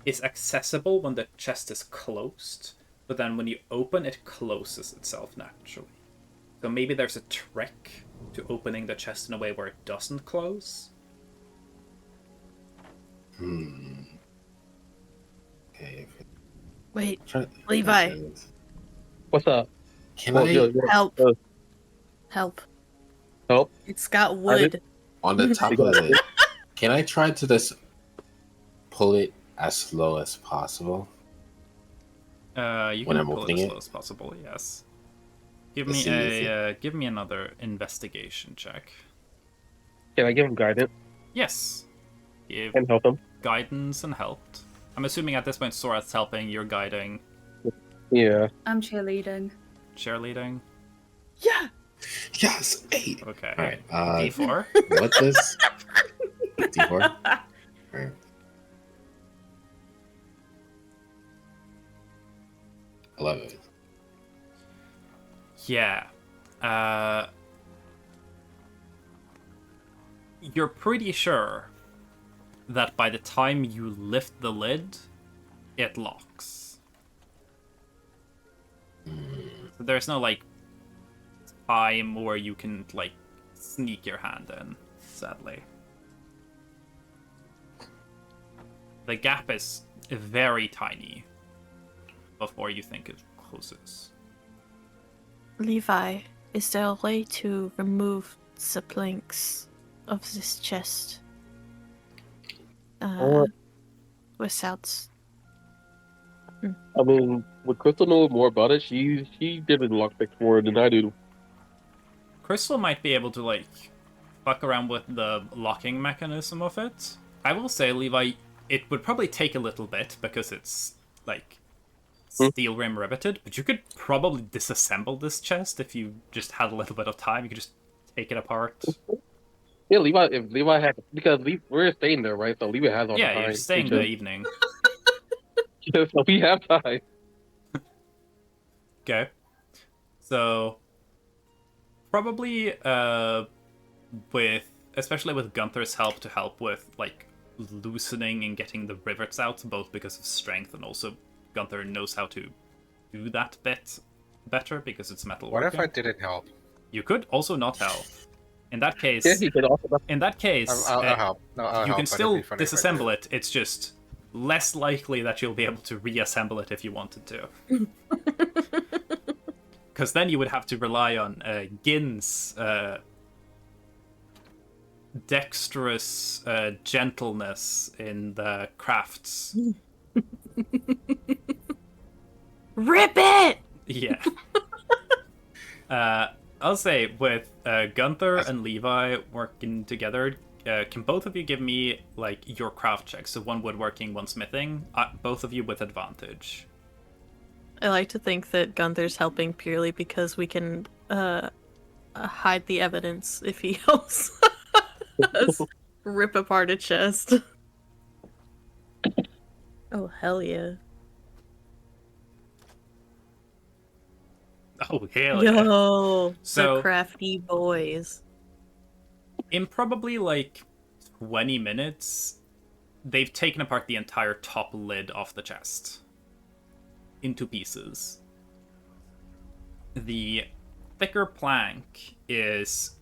is accessible when the chest is closed, but then when you open, it closes itself naturally. So maybe there's a trick to opening the chest in a way where it doesn't close. Okay. Wait, Levi. What's up? Can I Help. Help. Help? It's got wood. on the top of it? Can I try to just pull it as slow as possible? You When can I'm pull it opening as it? slow as possible. Yes. Give Let's me see if give me another investigation check. Can I give him guidance Yes. Give and help him? guidance and help. I'm assuming at this point Sorath's helping, you're guiding, Yeah. I'm cheerleading. cheerleading. Yeah. Yes, 8. Okay. All right. D4. What does D4? All right. 11. Yeah. You're pretty sure that by the time you lift the lid, it locks. So there's no, like, time where you can, like, sneak your hand in, sadly. The gap is very tiny before you think it closes. Levi, is there a way to remove the planks of this chest? Without. I mean, would Crystal know more about it? She did it lockpick more than I do. Crystal might be able to, like, fuck around with the locking mechanism of it. I will say, Levi, it would probably take a little bit because it's, like, steel rim riveted, but you could probably disassemble this chest if you just had a little bit of time. You could just take it apart. Yeah, Levi. If Levi had, because we're staying there, right? So Levi has all the Yeah, time. you're staying the evening. Yeah, so we have time. Okay. So, probably, especially with Gunther's help to help with, like, loosening and getting the rivets out, both because of strength and also Gunther knows how to do that bit better because it's metal What working. if I didn't help? You could also not help. In that case, Yeah, he could also. I'll help. No, I'll you help, can but it'd still be funny if I disassemble didn't. it. It's just less likely that you'll be able to reassemble it if you wanted to. Because then you would have to rely on Gin's dexterous gentleness in the crafts. Rip it! Yeah. I'll say with Gunther and Levi working together, can both of you give me like your craft checks? So one woodworking, one smithing. Both of you with advantage. I like to think that Gunther's helping purely because we can hide the evidence if he helps us rip apart a chest. Oh, hell yeah. Oh, hell yeah. Yo, So- the crafty boys. In probably like 20 minutes, they've taken apart the entire top lid off the chest into pieces. The thicker plank is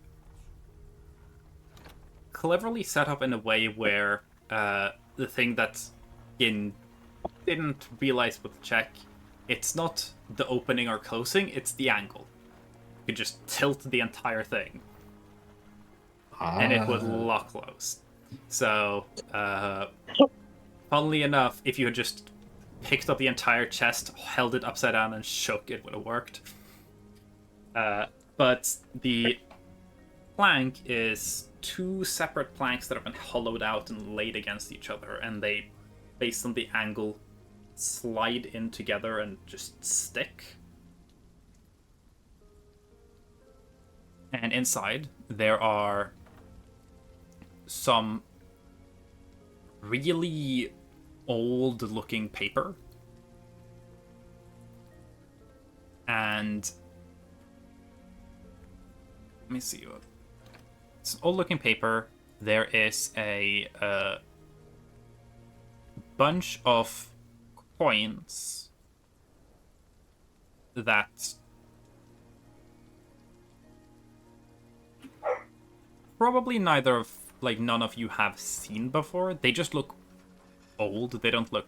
cleverly set up in a way where the thing that Gin didn't realize with the check, it's not the opening or closing, it's the angle. You could just tilt the entire thing. and it would lock closed. So, funnily enough, if you had just picked up the entire chest, held it upside down, and shook, it would have worked. But the plank is 2 separate planks that have been hollowed out and laid against each other, and they, based on the angle, slide in together and just stick. And inside, there are some really old-looking paper. And let me see. It's old-looking paper. There is a bunch of coins that probably none of you have seen before. They just look old. They don't look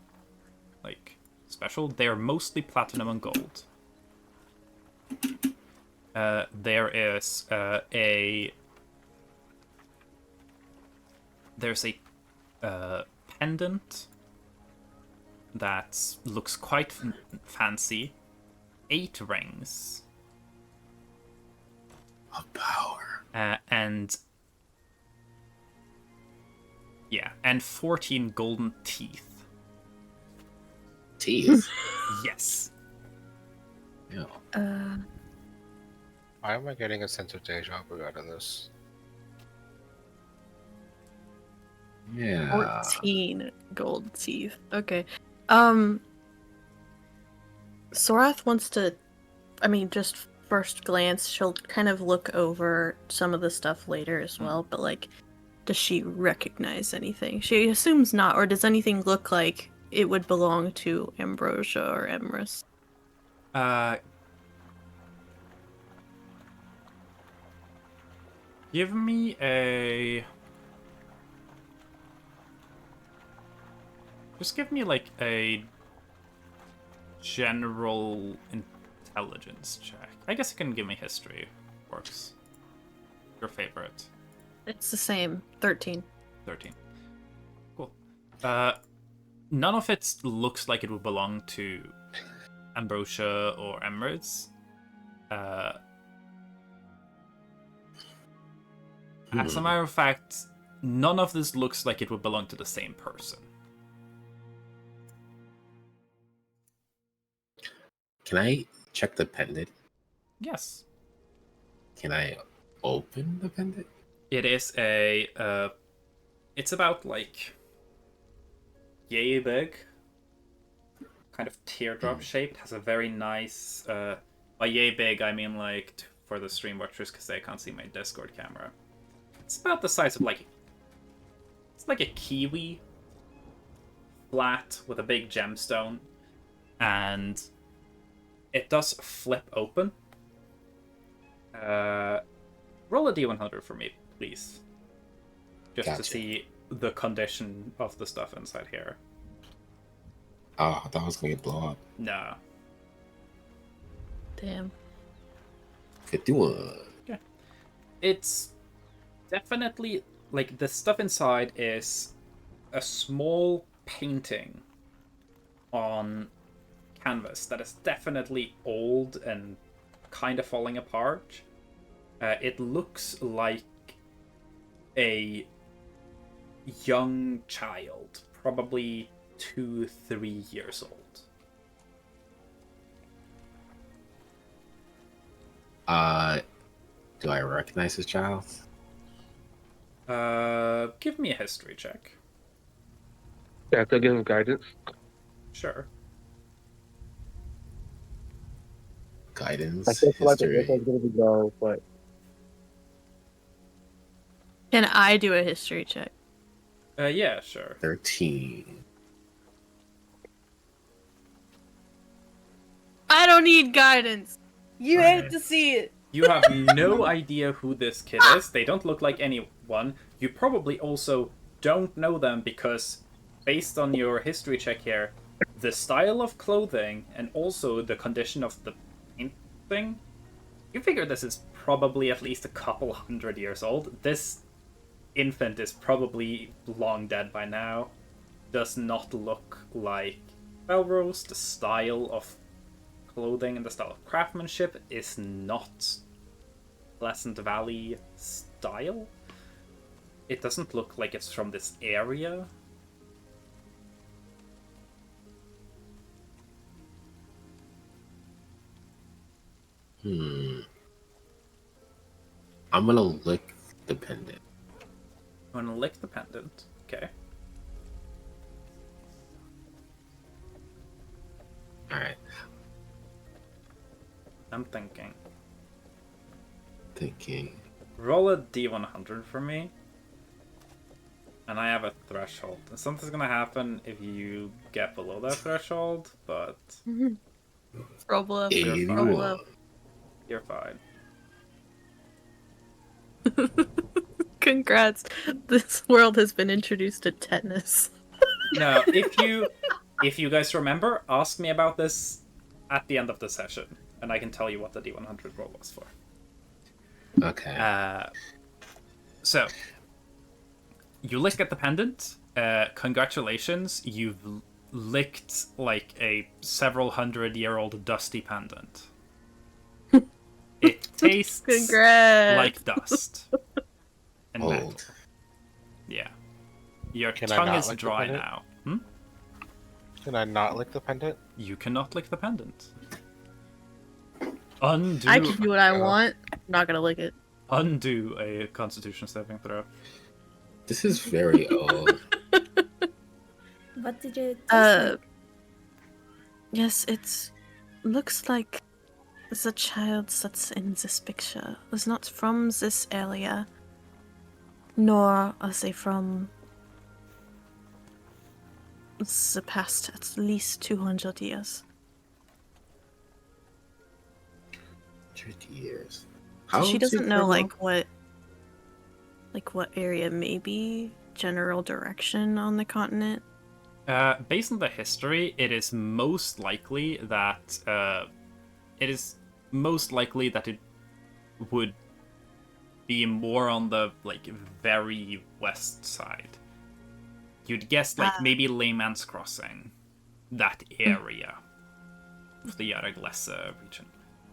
like special. They're mostly platinum and gold. There is there's a pendant that looks quite fancy. 8 rings. Of power. And 14 golden teeth. Teeth? Yes. Yeah. Why am I getting a sense of deja vu out of this? Yeah. 14 gold teeth. Okay. Sorath wants to, just first glance, she'll kind of look over some of the stuff later as well, but like, does she recognize anything? She assumes not, or does anything look like it would belong to Ambrosia or Emrys? Give me a... Just give me, like, a general intelligence check. I guess you can give me history. Works. Your favorite. It's the same. 13. 13. Cool. None of it looks like it would belong to Ambrosia or Emrys. As a matter of fact, none of this looks like it would belong to the same person. Can I check the pendant? Yes. Can I open the pendant? It is a... it's about, like... yay big. Kind of teardrop shaped. Has a very nice... by yay big, I mean, like, for the stream watchers, because they can't see my Discord camera. It's about the size of, like... It's like a kiwi. Flat, with a big gemstone. And... it does flip open. Roll a d100 for me, please. Just Gotcha. to see the condition of the stuff inside here. Oh, I thought I was gonna get blown up. No. Damn. 51. Okay. It's definitely, like, the stuff inside is a small painting on canvas that is definitely old and kind of falling apart. It looks like a young child, probably 2-3 years old. Do I recognize this child? Give me a history check. Yeah, to give him guidance. Sure. Guidance, I feel like history. it's going to go, but Can I do a history check? Yeah, sure. 13. I don't need guidance. You Right. hate to see it. You have no idea who this kid is. They don't look like anyone. You probably also don't know them because, based on your history check here, the style of clothing and also the condition of the painting, you figure this is probably at least a couple 100 years old. This infant is probably long dead by now. Does not look like Belrose. The style of clothing and the style of craftsmanship is not Pleasant Valley style. It doesn't look like it's from this area. I'm gonna lick the pendant. I'm gonna lick the pendant. Okay. Alright. I'm thinking. Roll a D100 for me. And I have a threshold. And something's gonna happen if you get below that threshold, but Roll below. Roll you're fine. Congrats. This world has been introduced to tetanus. Now, if you guys remember, ask me about this at the end of the session, and I can tell you what the D100 roll was for. Okay. So, you lick at the pendant. Congratulations, you've licked like a several 100-year-old dusty pendant. It tastes Congrats. like dust. And metal. Old. Yeah. Your Can I tongue not is lick the dry pendant? now. Can I not lick the pendant? You cannot lick the pendant. Undo. I can do what I want. I'm not gonna lick it. Undo a Constitution saving throw. This is very old. What did you taste like? Yes, it looks like the child that's in this picture is not from this area, nor are they from the past at least 200 years. 30 years. So she old is doesn't your know grandma? what area, maybe general direction on the continent. Based on the history, it is most likely that it would be more on the like very west side. You'd guess like maybe Layman's Crossing, that area of the Yaraglessa region,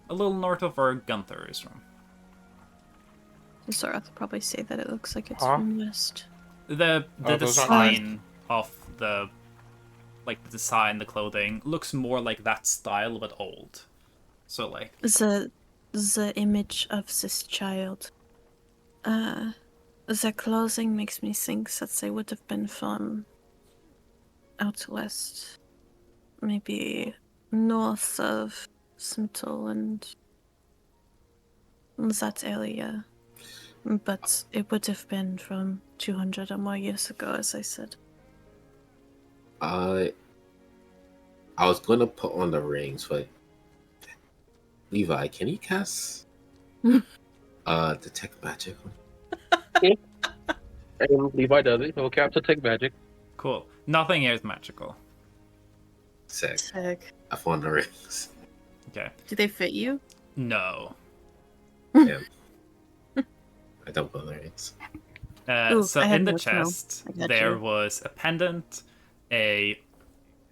a little north of where Gunther is from. Sorath will probably say that it looks like it's Huh? from west. The those aren't design of the the clothing looks more like that style but old. So like The image of this child. Their clothing makes me think that they would have been from out west. Maybe north of Smithel and that area. But it would have been from 200 or more years ago, as I said. I was gonna put on the rings, but Levi, can you cast detect magic? And Levi does it. He'll cast Detect Magic. cool. Nothing here is magical. Sick. Sick. I found the rings. Okay. Do they fit you? No. Damn. I don't put the rings. Ooh, So I had in the no snow. chest, I got there you. was a pendant,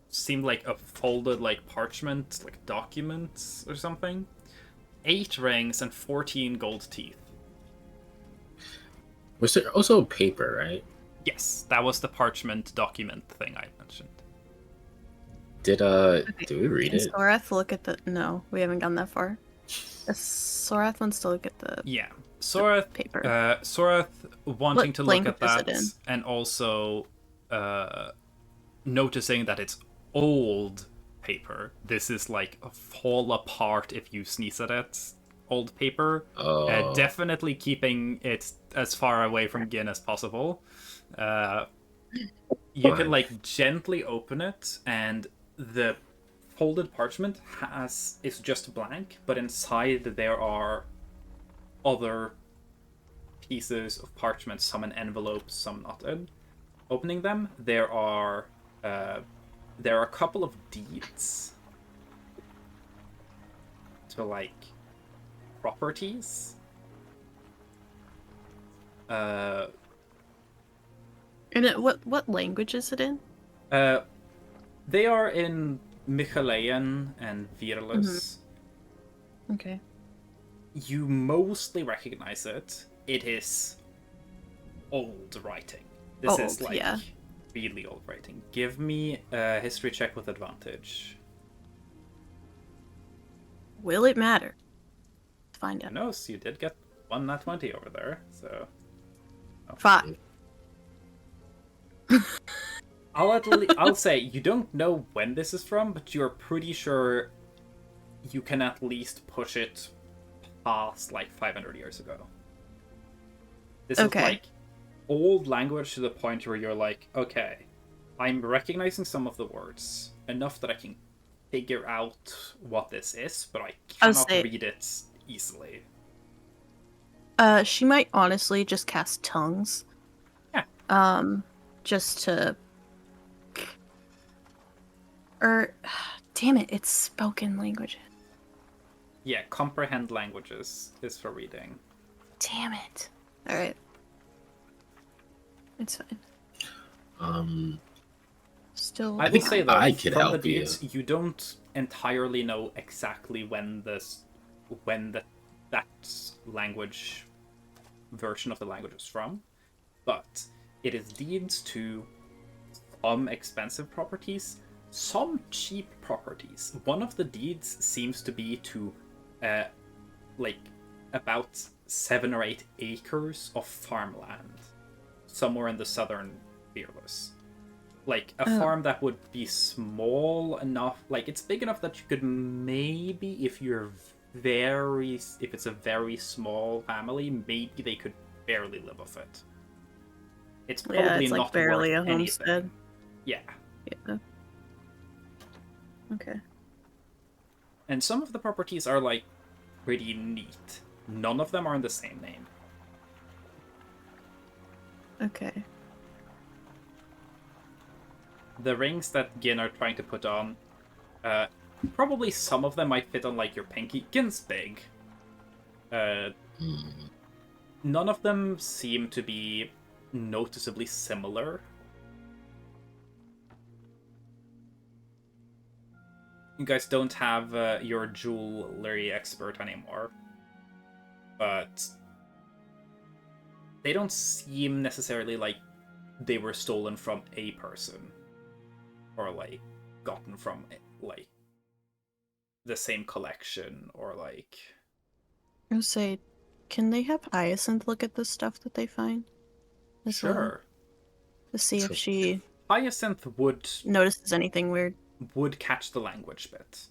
seemed like a folded like parchment, like documents or something, 8 rings and 14 gold teeth. Was there also paper, right? Yes, that was the parchment document thing I mentioned. Did we read Can it? Sorath look at the... No, we haven't gone that far. Sorath wants to look at the Yeah, Sorath. paper. Sorath wanting What to look at language is that, it in? and also noticing that it's old paper. This is like fall apart if you sneeze at it. Old paper. Oh. Definitely keeping it as far away from Gin as possible. You can like gently open it, and the folded parchment is just blank, but inside there are other pieces of parchment, some in envelopes, some not in. Opening them, there are a couple of deeds to like properties. And what language is it in? They are in Michalayan and Virlus. Okay. You mostly recognize it. It is old writing. This is Old, yeah. really old writing. Give me a history check with advantage. Will it matter? Let's find Who out. knows? You did get one nat 20 over there, so. Oh. 5. I'll say you don't know when this is from, but you're pretty sure you can at least push it past like 500 years ago. This is like old language to the point where you're like, okay, I'm recognizing some of the words enough that I can figure out what this is, but I cannot read it easily. She might honestly just cast tongues. Yeah. Just to. Damn it! It's spoken language. Yeah, comprehend languages is for reading. Damn it! All right. It's fine. Still, I will say though, I could from help the deeds, you don't entirely know exactly when that language version of the language is from, but it is deeds to some expensive properties, some cheap properties. One of the deeds seems to be to like about 7 or 8 acres of farmland somewhere in the southern Fearless. Like a farm that would be small enough, like it's big enough that you could maybe, if it's a very small family, maybe they could barely live off it. It's probably it's not like barely worth a homestead. anything. Yeah. Yeah. Okay. And some of the properties are like pretty neat. None of them are in the same name. Okay. The rings that Gin are trying to put on, probably some of them might fit on like your pinky. Gin's big. None of them seem to be noticeably similar. You guys don't have your jewelry expert anymore, but they don't seem necessarily like they were stolen from a person or like gotten from like the same collection or like. I would say, can they have Hyacinth look at the stuff that they find? Sure. To see if she Hyacinth would notices anything weird. Would catch the language bit.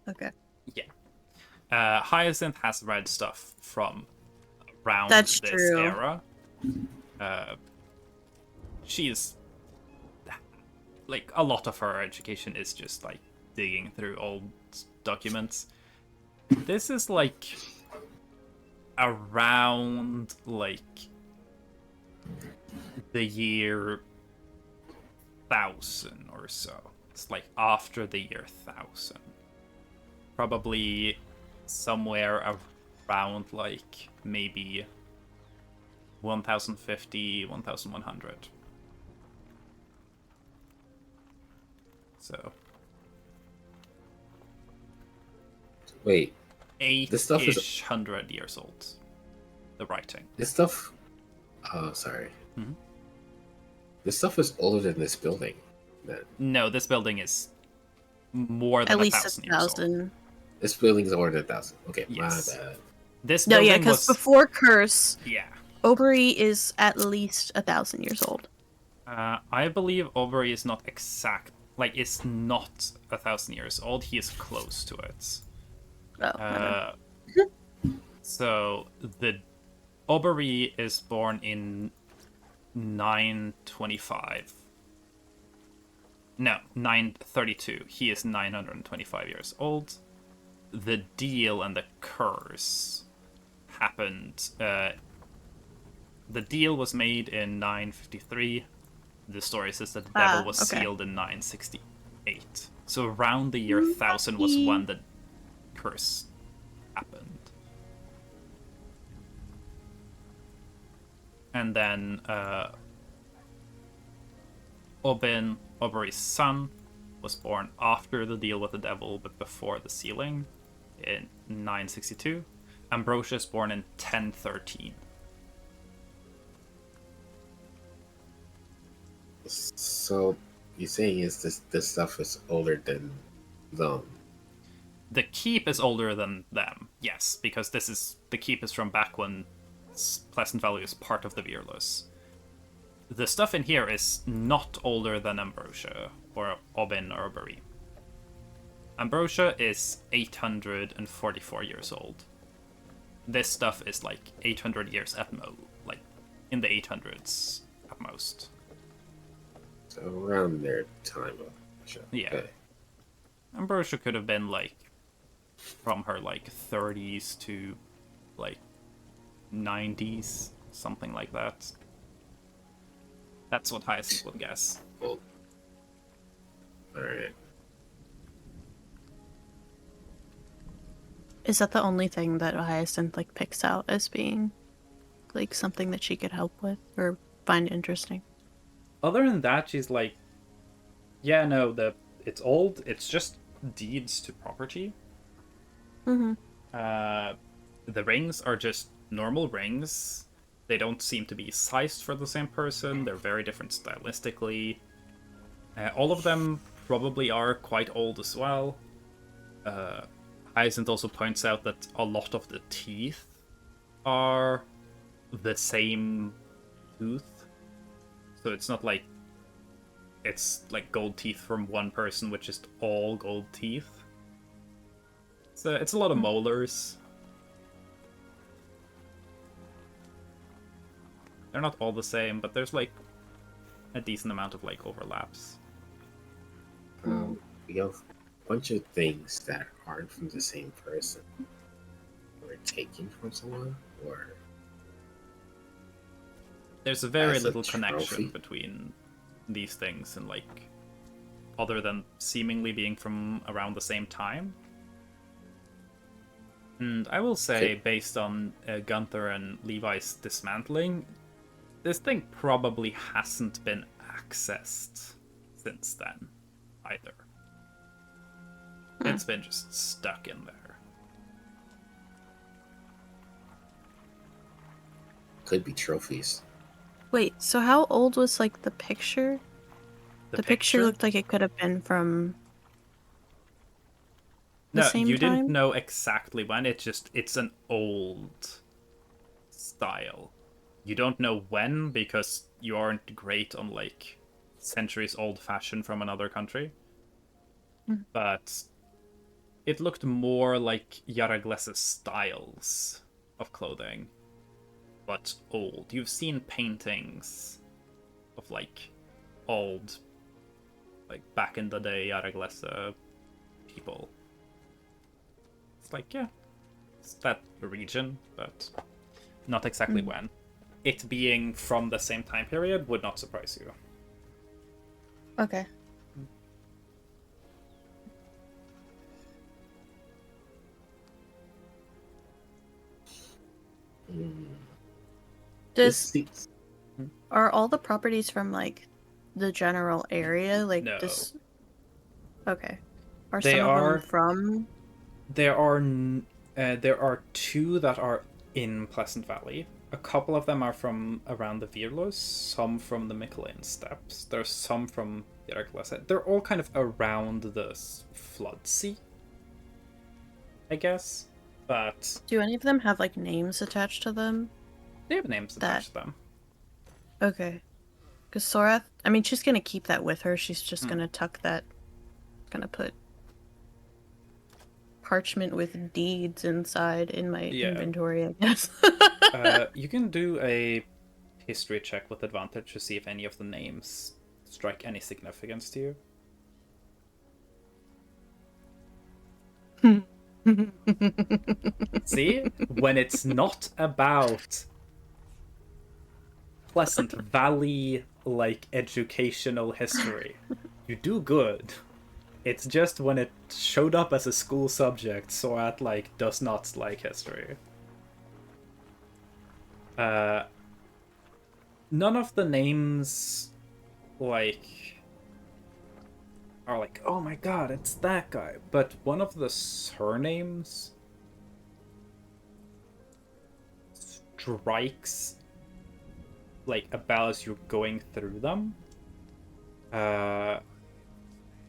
Okay. Yeah. Hyacinth has read stuff from around That's this true. era. She's like, a lot of her education is just like digging through old documents. This is like around like the year 1000 or so. It's like after the year 1000. Probably somewhere around like maybe 1050, 1100. So. Wait. 8-ish this stuff is 100 years old. The writing. This stuff. Oh, sorry. Mm-hmm. This stuff is older than this building. Then. No, this building is more than at least 1,000 years old. This building is older than 1,000. Okay, Yes. my bad. This No, building yeah, because was... before Curse, Yeah. Obery is at least 1,000 years old. I believe Aubrey is not exact. Like, it's not 1,000 years old. He is close to it. Oh, So the Aubrey is born in 925. No, 932. He is 925 years old. The deal and the curse happened. The deal was made in 953. The story says that the devil was sealed in 968. So around the year 1000 was when the curse happened. And then Oben, Oberyn's son, was born after the deal with the devil, but before the sealing in 962. Ambrosius born in 1013. So you're saying is this stuff is older than them? The keep is older than them, yes, because the keep is from back when Pleasant Valley is part of the Virlus. The stuff in here is not older than Ambrosia or Oben or Oberyn. Ambrosia is 844 years old. This stuff is like 800 years at most, like in the 800s at most. So around their time of Yeah. Okay. Ambrosia could have been like from her like 30s to like 90s, something like that. That's what Hyacinth would guess. Cool. Alright. Is that the only thing that Hyacinth like picks out as being like something that she could help with or find interesting? Other than that, she's like, yeah, no, it's old. It's just deeds to property. Mm-hmm. The rings are just normal rings. They don't seem to be sized for the same person. They're very different stylistically. All of them probably are quite old as well. Hyacinth also points out that a lot of the teeth are the same tooth. So it's not like it's like gold teeth from one person, which is all gold teeth. So it's a lot of molars. They're not all the same, but there's like a decent amount of like overlaps. We have a bunch of things that aren't from the same person. Or taken from someone, or There's a very as a little connection trophy? between these things and like other than seemingly being from around the same time. And I will say, Okay. based on Gunther and Levi's dismantling, this thing probably hasn't been accessed since then, either. It's been just stuck in there. could be trophies. Wait, so how old was like the picture? The picture looked like it could have been from the No, same you time? didn't know exactly when. It's an old style. You don't know when because you aren't great on like centuries old fashion from another country. But it looked more like Yaragles's styles of clothing, but old. You've seen paintings of like old, like back in the day Yaraglesa people. It's like, yeah, it's that region, but not exactly when. It being from the same time period would not surprise you. Okay. This Does seems- are all the properties from like the general area? Like No. this. Okay. Are They some of are- them from? There are two that are in Pleasant Valley. A couple of them are from around the Virlus, some from the Mikkelian Steppes. There's some from Yaraglesa. They're all kind of around the Flood Sea, I guess. But Do any of them have like names attached to them? they have names attached to them. Okay. Because Sorath, I mean, she's gonna keep that with her. She's just gonna tuck that. Gonna put parchment with deeds inside in my Yeah. inventory, I guess. You can do a history check with advantage to see if any of the names strike any significance to you. See? When it's not about Pleasant Valley, like, educational history, you do good. It's just when it showed up as a school subject, Sorat, like, does not like history. None of the names, like, are like, oh my god, it's that guy. But one of the surnames strikes like a bell as you're going through them.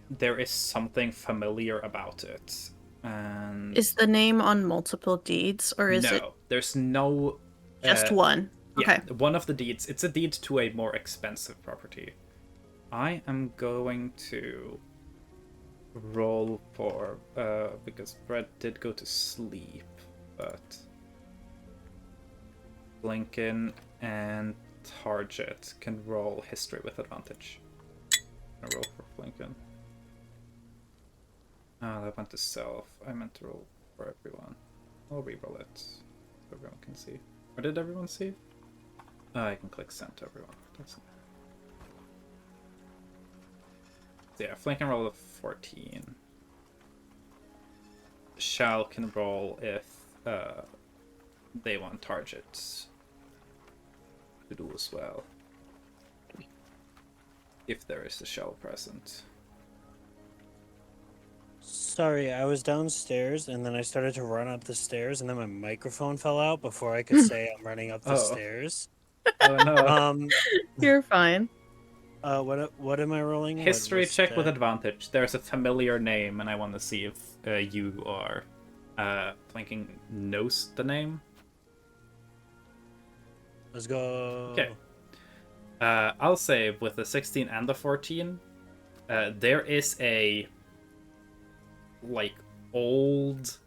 There is something familiar about it. And Is the name on multiple deeds, or is it there's no just one? Yeah, Okay. one of the deeds. It's a deed to a more expensive property. I am going to roll for because Brett did go to sleep, but Blinken and Target can roll history with advantage. I roll for Blinken. That went to self. I meant to roll for everyone. I'll re-roll it so everyone can see. Or did everyone see? I can click send to everyone. Yeah, Flink can roll a 14. Shall can roll if they want targets to do as well. If there is a shell present. Sorry, I was downstairs and then I started to run up the stairs and then my microphone fell out before I could say I'm running up the stairs. Oh no. You're fine. What am I rolling? History What's check that? with advantage. There's a familiar name and I want to see if you are Flanking knows the name. Let's go. Okay. I'll say with the 16 and the 14, there is a like old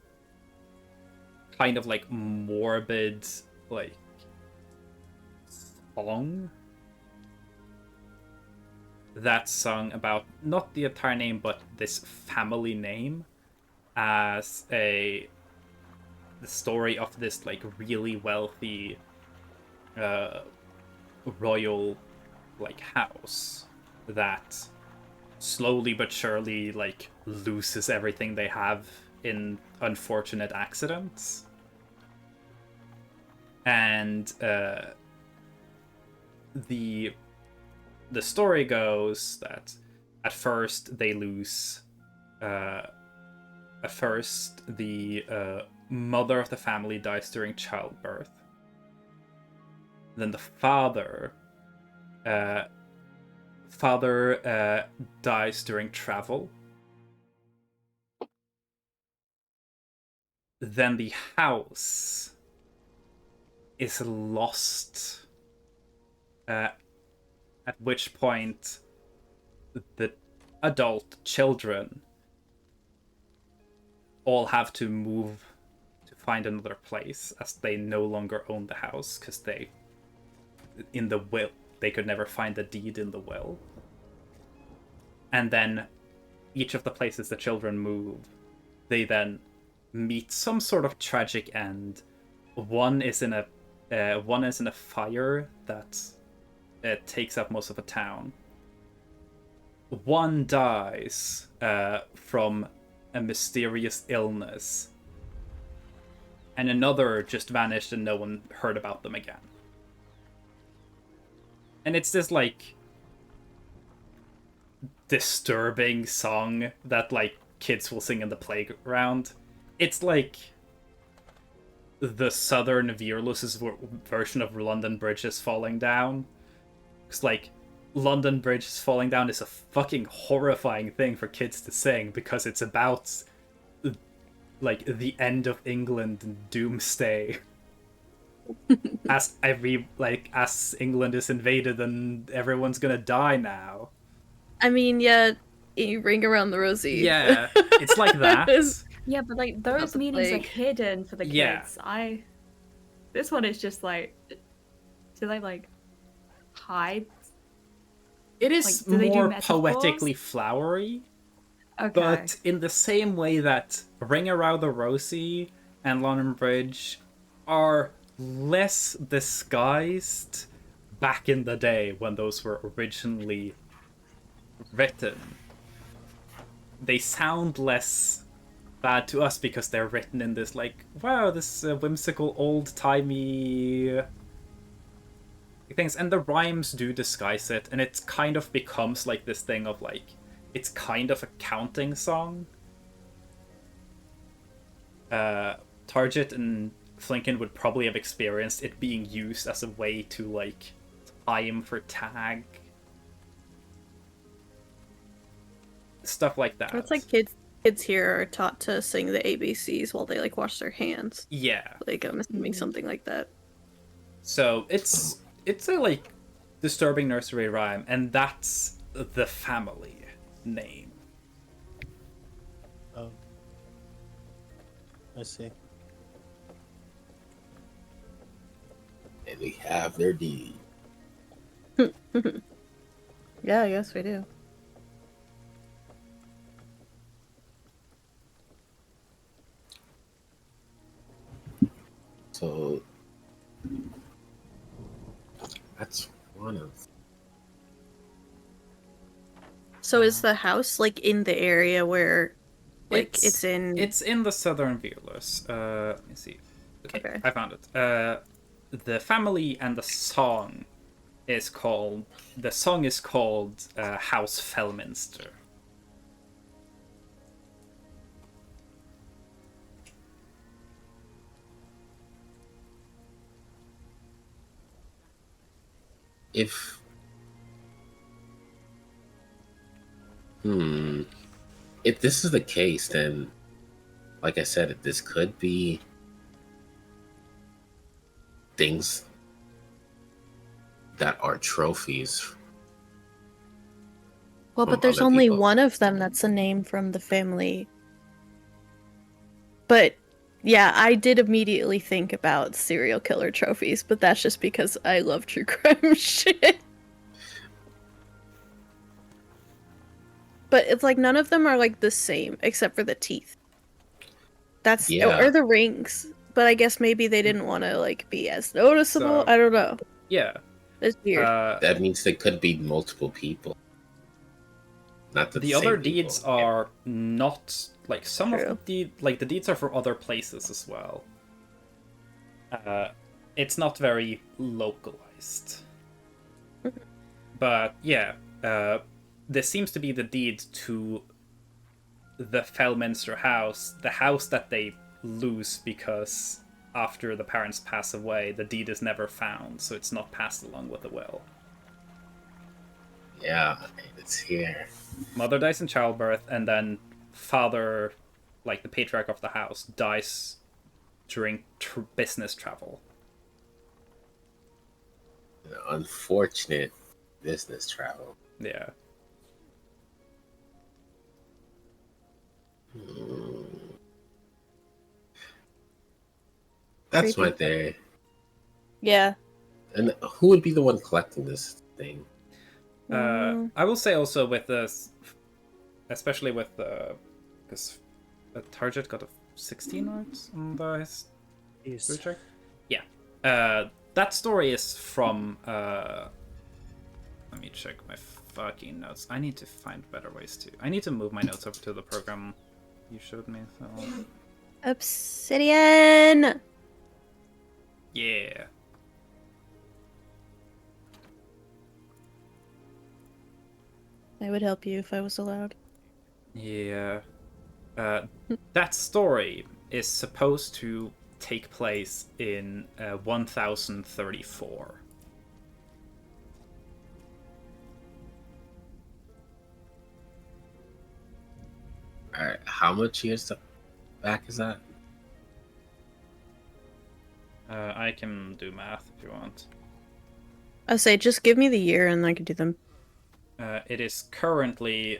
kind of like morbid like song that's sung about not the entire name but this family name as the story of this like really wealthy royal like house that slowly but surely like loses everything they have in unfortunate accidents. And the story goes that at first they lose at first the mother of the family dies during childbirth. Then the father dies during travel. Then the house is lost, at which point the adult children all have to move to find another place as they no longer own the house because they could never find the deed in the will. And then each of the places the children move, they then meet some sort of tragic end. One is in a fire that takes up most of a town. One dies from a mysterious illness. And another just vanished and no one heard about them again. And it's this like disturbing song that like kids will sing in the playground. It's like the Southern Veerless's version of London Bridge is falling down. Because like London Bridge is falling down is a fucking horrifying thing for kids to sing because it's about like the end of England and doomsday. As England is invaded and everyone's gonna die now. I mean, yeah, you Ring Around the Rosie. Yeah, it's like that. Yeah, but like those meanings are plague. hidden for the kids. Yeah. This one is just like, do they like hide? It is Like, do they do more metaphors? poetically flowery, Okay. but in the same way that Ring Around the Rosie and London Bridge are less disguised back in the day when those were originally written. They sound less bad to us because they're written in this like, wow, this whimsical old-timey things, and the rhymes do disguise it, and it kind of becomes like this thing of like, it's kind of a counting song. Target and Flinken would probably have experienced it being used as a way to like time for tag. Stuff like that. It's like kids here are taught to sing the ABCs while they like wash their hands. Yeah. Like I'm assuming something like that. So it's a like disturbing nursery rhyme, and that's the family name. Oh, I see. And we have their deed. Yeah, yes, we do. So that's one of. So is the house like in the area where, like, it's in? It's in the southern Viewless. Let me see. Okay, I found it. The family and the song is called. The song is called House Felminster. If if this is the case, then like I said, this could be things that are trophies. Well, from but there's other only people. one of them that's a name from the family. But yeah, I did immediately think about serial killer trophies, but that's just because I love true crime shit. But it's like none of them are like the same except for the teeth. That's Yeah. or the rings. But I guess maybe they didn't want to like be as noticeable. So- I don't know. Yeah. It's weird. That means there could be multiple people. Not The other deeds are not like some True. of the the deeds are for other places as well. It's not very localized. But yeah, this seems to be the deed to the Felminster house, the house that they lose because after the parents pass away, the deed is never found, so it's not passed along with the will. Yeah, it's here. Mother dies in childbirth, and then father, like the patriarch of the house, dies during business travel. Unfortunate business travel. Yeah. That's Creepy. my theory. Yeah. And who would be the one collecting this thing? I will say also with this, especially with because Target got a 16 arts on the history check. Yeah. That story is from. Let me check my fucking notes. I need to find better ways to. I need to move my notes over to the program you showed me. So. Obsidian. Yeah. I would help you if I was allowed. Yeah. That story is supposed to take place in 1034. Alright, how much years back is that? I can do math if you want. I say just give me the year and I can do them. It is currently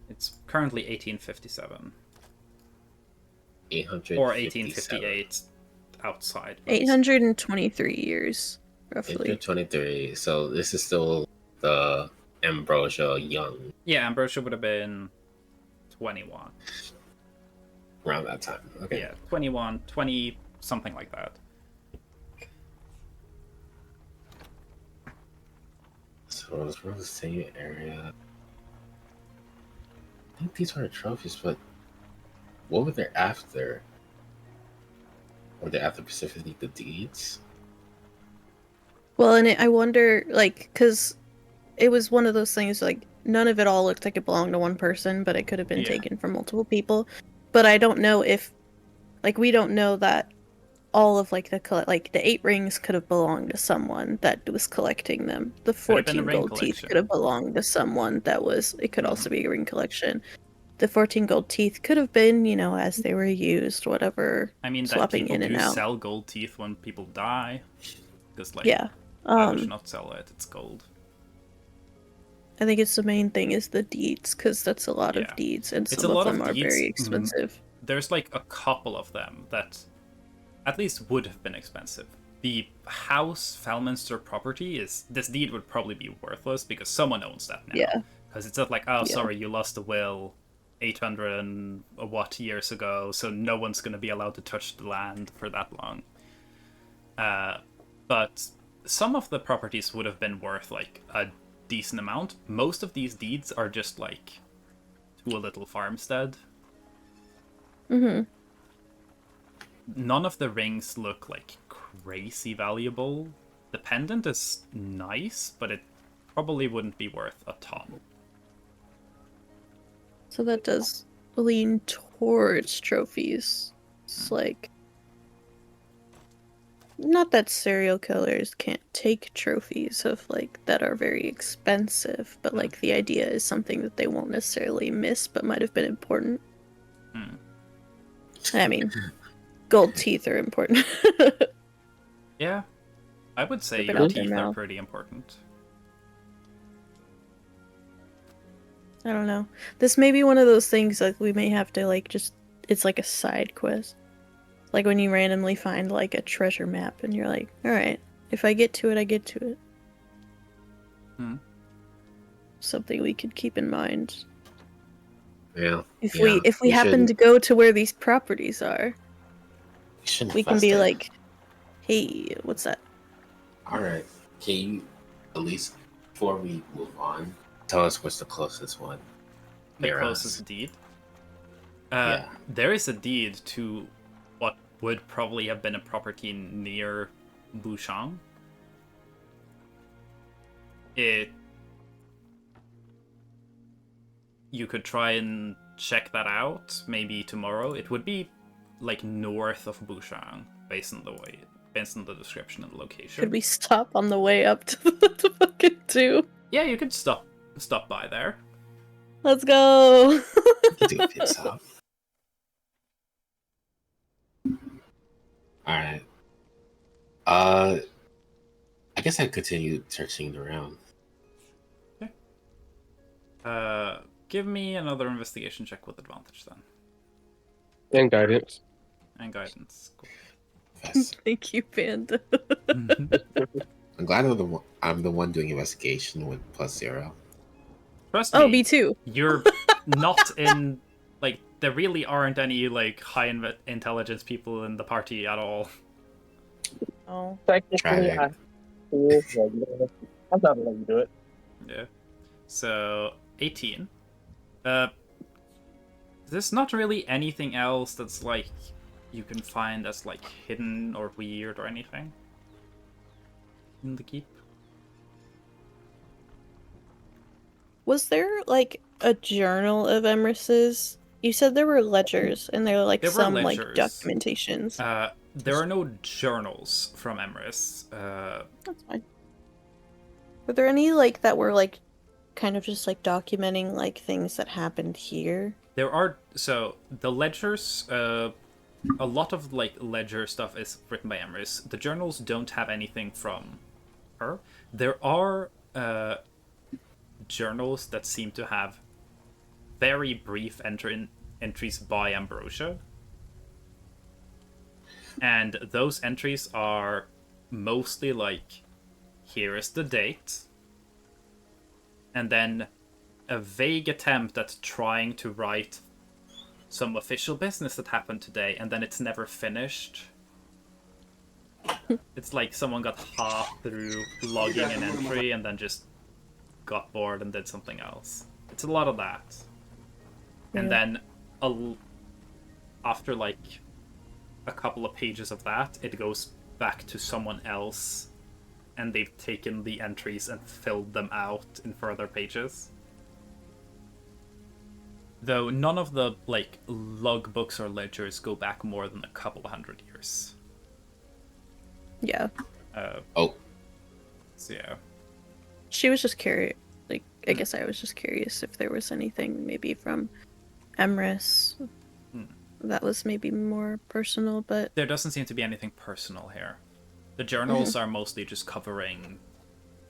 it's currently 1857 or 1858 outside. but- 823 years, roughly. 823. So this is still the Ambrosia Young Yeah, Ambrosia would have been 21. around that time. Okay. Yeah, 21, 20, something like that. So it's from the same area. I think these are trophies, but what were they after? Were they after specifically the deeds? Well, and I wonder, like, because it was one of those things, like, none of it all looked like it belonged to one person, but it could have been taken from multiple people. But I don't know if, like, we don't know that all of, like, the 8 rings could have belonged to someone that was collecting them. The 14 gold teeth could have belonged to someone that was, it could also be a ring collection. The 14 gold teeth could have been, as they were used, whatever. I mean, swapping in and out. Sell gold teeth when people die. Because, yeah. Why would you not sell it? It's gold. I think it's the main thing is the deeds, because that's a lot of deeds, and some of them are very expensive. There's, like, a couple of them that at least would have been expensive. The house Falminster property this deed would probably be worthless because someone owns that now. Yeah. Because it's not like, sorry, you lost a will 800 and what years ago, so no one's going to be allowed to touch the land for that long. But some of the properties would have been worth, like, a decent amount. Most of these deeds are just, like, to a little farmstead. Mm-hmm. None of the rings look, like, crazy valuable. The pendant is nice, but it probably wouldn't be worth a ton. So that does lean towards trophies. It's like, not that serial killers can't take trophies of, like, that are very expensive, but, like, the idea is something that they won't necessarily miss, but might have been important. I mean, gold teeth are important. Yeah, I would say your teeth are pretty important. I don't know. This may be one of those things, like, we may have to, like, just, it's like a side quest. Like when you randomly find, like, a treasure map and you're like, alright, if I get to it, I get to it. Something we could keep in mind. Yeah. If we happen to go to where these properties are, we can be like, hey, what's that? Alright. Can you, at least before we move on, tell us what's the closest one? The closest deed? There is a deed to what would probably have been a property near Bûchang. You could try and check that out maybe tomorrow. It would be like north of Bûchang, based on the description and the location. Could we stop on the way up to the fucking 2? Yeah, you could stop by there. Let's go. Do a pit stop. Alright. I guess I continue searching around. Okay. Give me another investigation check with advantage then. And guidance. And guidance. Cool. Yes. Thank you, Panda. I'm glad I'm the one doing investigation with +0. Trust me. Oh, me too. You're not in, like, there really aren't any, like, high intelligence people in the party at all. Oh. Technically, I'm not gonna let you do it. Yeah. So, 18. There's not really anything else that's, like, you can find that's, like, hidden or weird or anything in the keep. Was there, like, a journal of Emrys's? You said there were ledgers, and there were, like, some, like, documentations. There are no journals from Emrys. That's fine. Were there any, like, that were, like, kind of just, like, documenting, like, things that happened here? There are, so, the ledgers, a lot of, like, ledger stuff is written by Emrys. The journals don't have anything from her. There are, journals that seem to have very brief entries by Ambrosia. And those entries are mostly like, here is the date, and then a vague attempt at trying to write some official business that happened today, and then it's never finished. It's like someone got half through logging an entry and then just got bored and did something else. It's a lot of that. Yeah. And then after like a couple of pages of that, it goes back to someone else, and they've taken the entries and filled them out in further pages. Though none of the like logbooks or ledgers go back more than a couple 100 years. Yeah. Oh, So yeah. She was just curious. Like, I guess I was just curious if there was anything maybe from Emrys that was maybe more personal, but There doesn't seem to be anything personal here. The journals are mostly just covering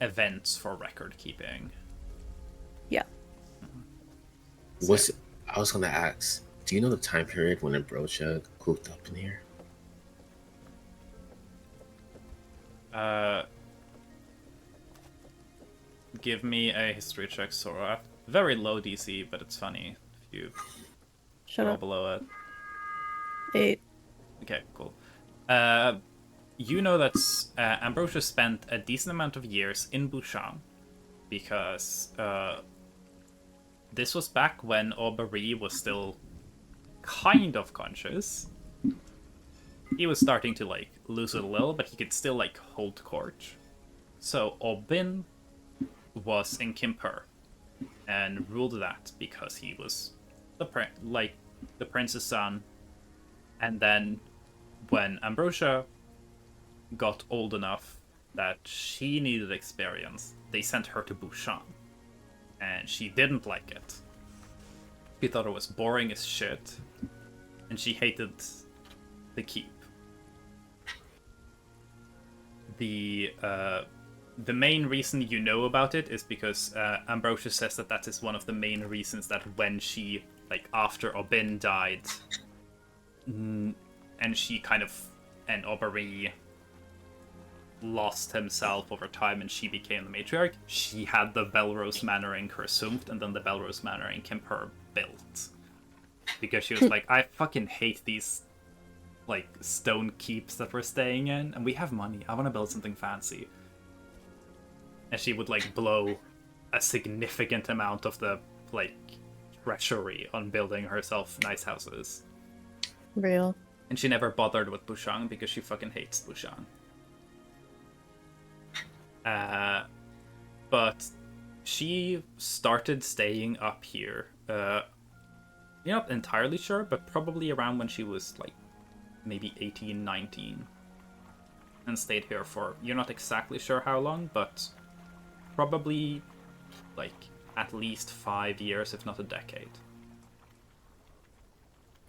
events for record keeping. yeah. I was gonna ask, do you know the time period when Ambrosia cooked up in here? Give me a history check, Sora. Very low DC, but it's funny if you Shut roll up. below it. 8. Okay, cool. You know that Ambrosia spent a decent amount of years in Bûchang because this was back when Aubery was still kind of conscious. He was starting to like lose it a little, but he could still like hold court. So Aubin was in Kimpur and ruled that because he was the prince's son. And then when Ambrosia got old enough that she needed experience, they sent her to Bûchang. And she didn't like it. She thought it was boring as shit. And she hated the keep. The main reason you know about it is because Ambrosia says that is one of the main reasons that when she, like, after Aubin died, and she kind of, and Aubery lost himself over time and she became the matriarch, she had the Belrose Manor in Kursumpt and then the Belrose Manor in Kimpur built. Because she was like, I fucking hate these, like, stone keeps that we're staying in, and we have money, I want to build something fancy. And she would, like, blow a significant amount of the, like, treasury on building herself nice houses. Real. And she never bothered with Bûchang because she fucking hates Bûchang. But she started staying up here. You're not entirely sure, but probably around when she was, like, maybe 18, 19. And stayed here for, you're not exactly sure how long, but probably, like, at least 5 years, if not a decade.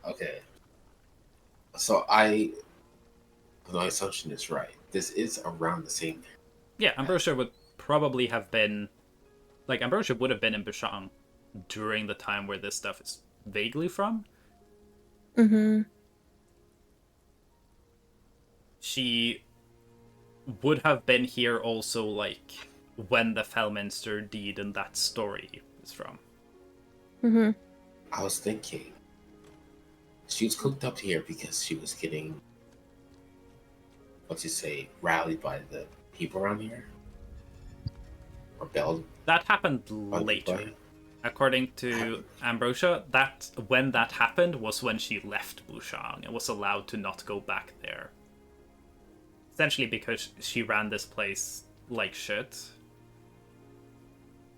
Okay. So my assumption is right. This is around the same period. Yeah, Ambrosia would probably have been, like, Ambrosia would have been in Bûchang during the time where this stuff is vaguely from. Mm-hmm. She would have been here also, like, when the Felminster deed and that story is from. Mm-hmm. I was thinking she was cooked up here because she was getting, rallied by the people around here? Or belled? That happened later. According to Ambrosia, when that happened was when she left Bûchang and was allowed to not go back there. Essentially because she ran this place like shit.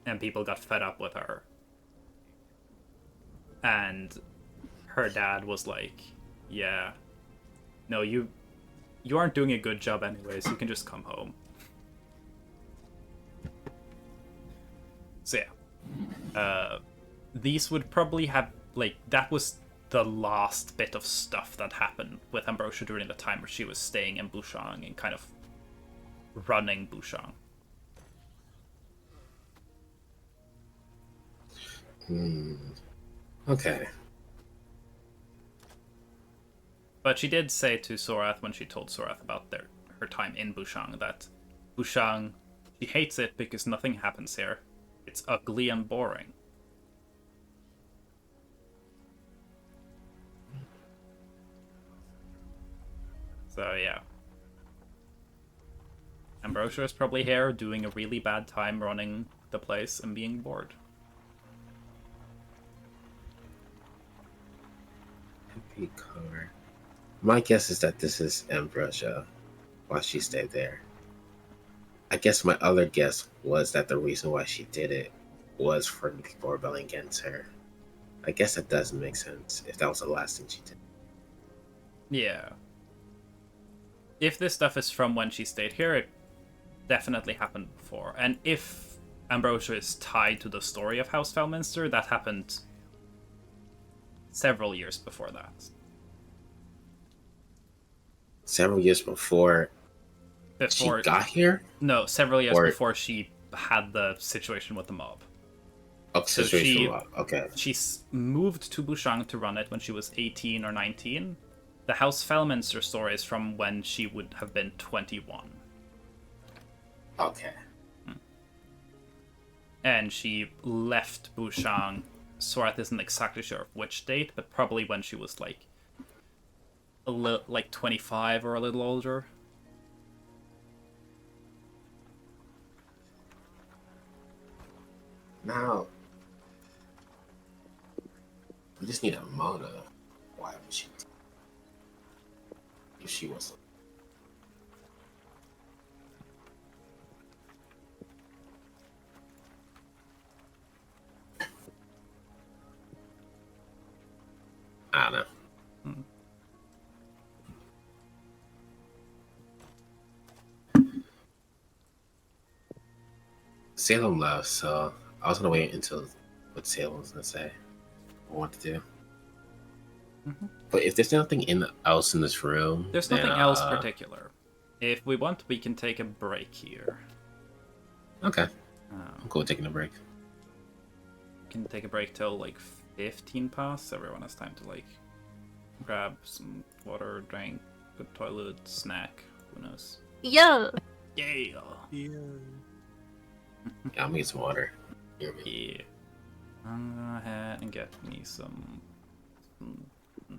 And people got fed up with her. And her dad was like, yeah, no, you aren't doing a good job anyways, you can just come home. So yeah. These would probably have, like, that was the last bit of stuff that happened with Ambrosia during the time where she was staying in Bûchang and kind of running Bûchang. Okay. But she did say to Sorath when she told Sorath about her time in Bûchang that Bûchang, she hates it because nothing happens here. It's ugly and boring. So yeah. Ambrosia is probably here doing a really bad time running the place and being bored. Car. My guess is that this is Ambrosia while she stayed there. I guess my other guess was that the reason why she did it was for the people rebelling against her. I guess that doesn't make sense if that was the last thing she did. Yeah. If this stuff is from when she stayed here, it definitely happened before. And if Ambrosia is tied to the story of House Falminster, that happened several years before that. Several years before she got here? No, several years Or- before she had the situation with the mob. Oh, So situation she- mob. Okay. She moved to Bûchang to run it when she was 18 or 19. The House Falminster story is from when she would have been 21. Okay. And she left Bûchang. Sorath isn't exactly sure of which date, but probably when she was like 25 or a little older. Now, we just need a motive. Why would she? If she wasn't. I don't know. Salem left, so I was gonna wait until what Salem was gonna say or what to do. Mhm. But if there's nothing else in this room, There's then, nothing else particular. If we want, we can take a break here. Okay, I'm cool with taking a break. We can take a break till like 15 past. Everyone has time to like grab some water, drink, go to the toilet, snack. Who knows? Yeah. Yeah. Yeah. Yeah, I'm gonna get some water. Hear me. Yeah. I'm gonna go ahead and get me some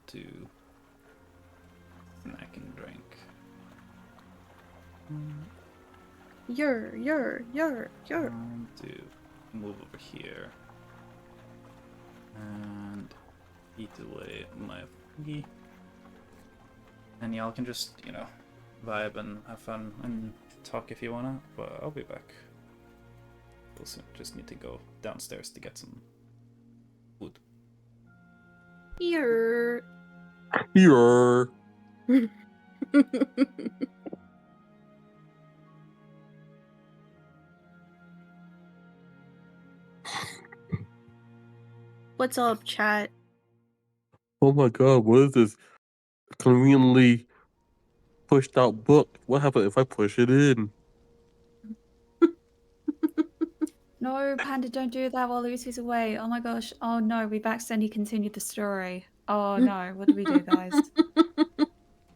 to snack and drink. You're. Time to move over here and eat away my foodie. And y'all can just, vibe and have fun and talk if you wanna, but I'll be back. Also, just need to go downstairs to get some food. You're. Here. What's up, chat? Oh my god, what is this conveniently pushed out book? What happens if I push it in? No, Panda, don't do that while Lucy's away. Oh my gosh. Oh no, we've accidentally continued the story. Oh no, what do we do, guys?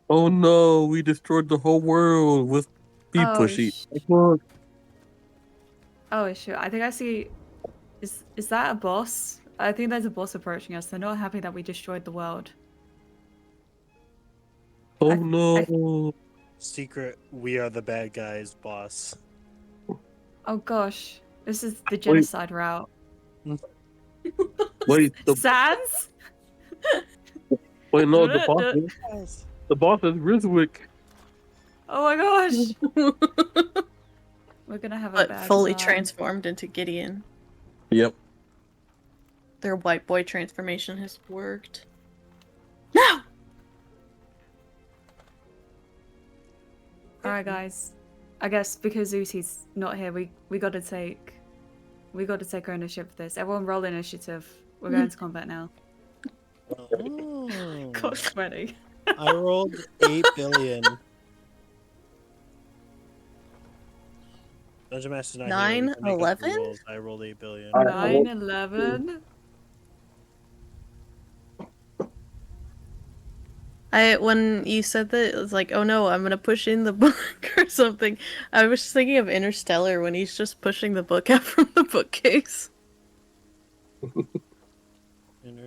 Oh no, we destroyed the whole world with speed Oh, pushy. Come Oh shoot, I think I see. Is that a boss? I think there's a boss approaching us. They're not happy that we destroyed the world. Oh I- no. Secret, we are the bad guys, boss. Oh gosh, this is the genocide route. Wait, Sans? wait, no, the boss is Rizwick. Oh my gosh. We're gonna have a But bad fully time. transformed into Gideon. Yep. Their white boy transformation has worked. No! Alright guys. I guess because Uzi's not here, we gotta take ownership of this. Everyone roll initiative. We're going to combat now. Oh. God sweaty. I rolled 8 billion. Dungeon Master's not here. We can make up the 9/11? rules. I rolled 8 billion. 9/11. When you said that, it was like, oh no, I'm gonna push in the book or something. I was just thinking of Interstellar when he's just pushing the book out from the bookcase.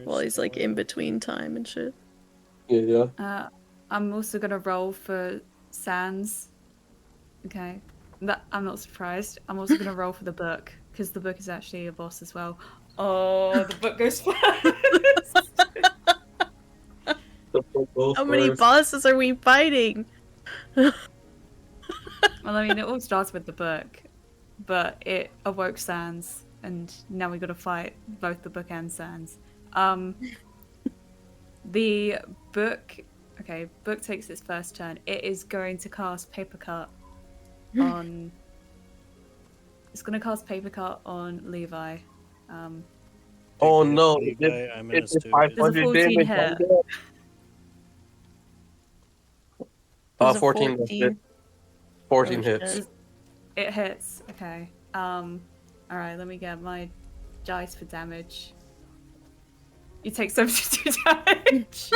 While he's like in between time and shit. Yeah. I'm also gonna roll for Sans. Okay. I'm not surprised. I'm also gonna roll for the book, because the book is actually a boss as well. Oh, the book goes first. How many bosses are we fighting? Well, I mean, it all starts with the book, but it awoke Sans, and now we gotta fight both the book and Sans. The book. Okay, book takes its first turn. It is going to cast Paper Cut on. It's going to cast Paper Cut on Levi. Oh Big no! Levi, I'm in a It's stupid. 500 14 damage. hit. There's a 14. 14. 14 Oh, hits. shit. It hits. Okay. All right. Let me get my dice for damage. You take 72 damage.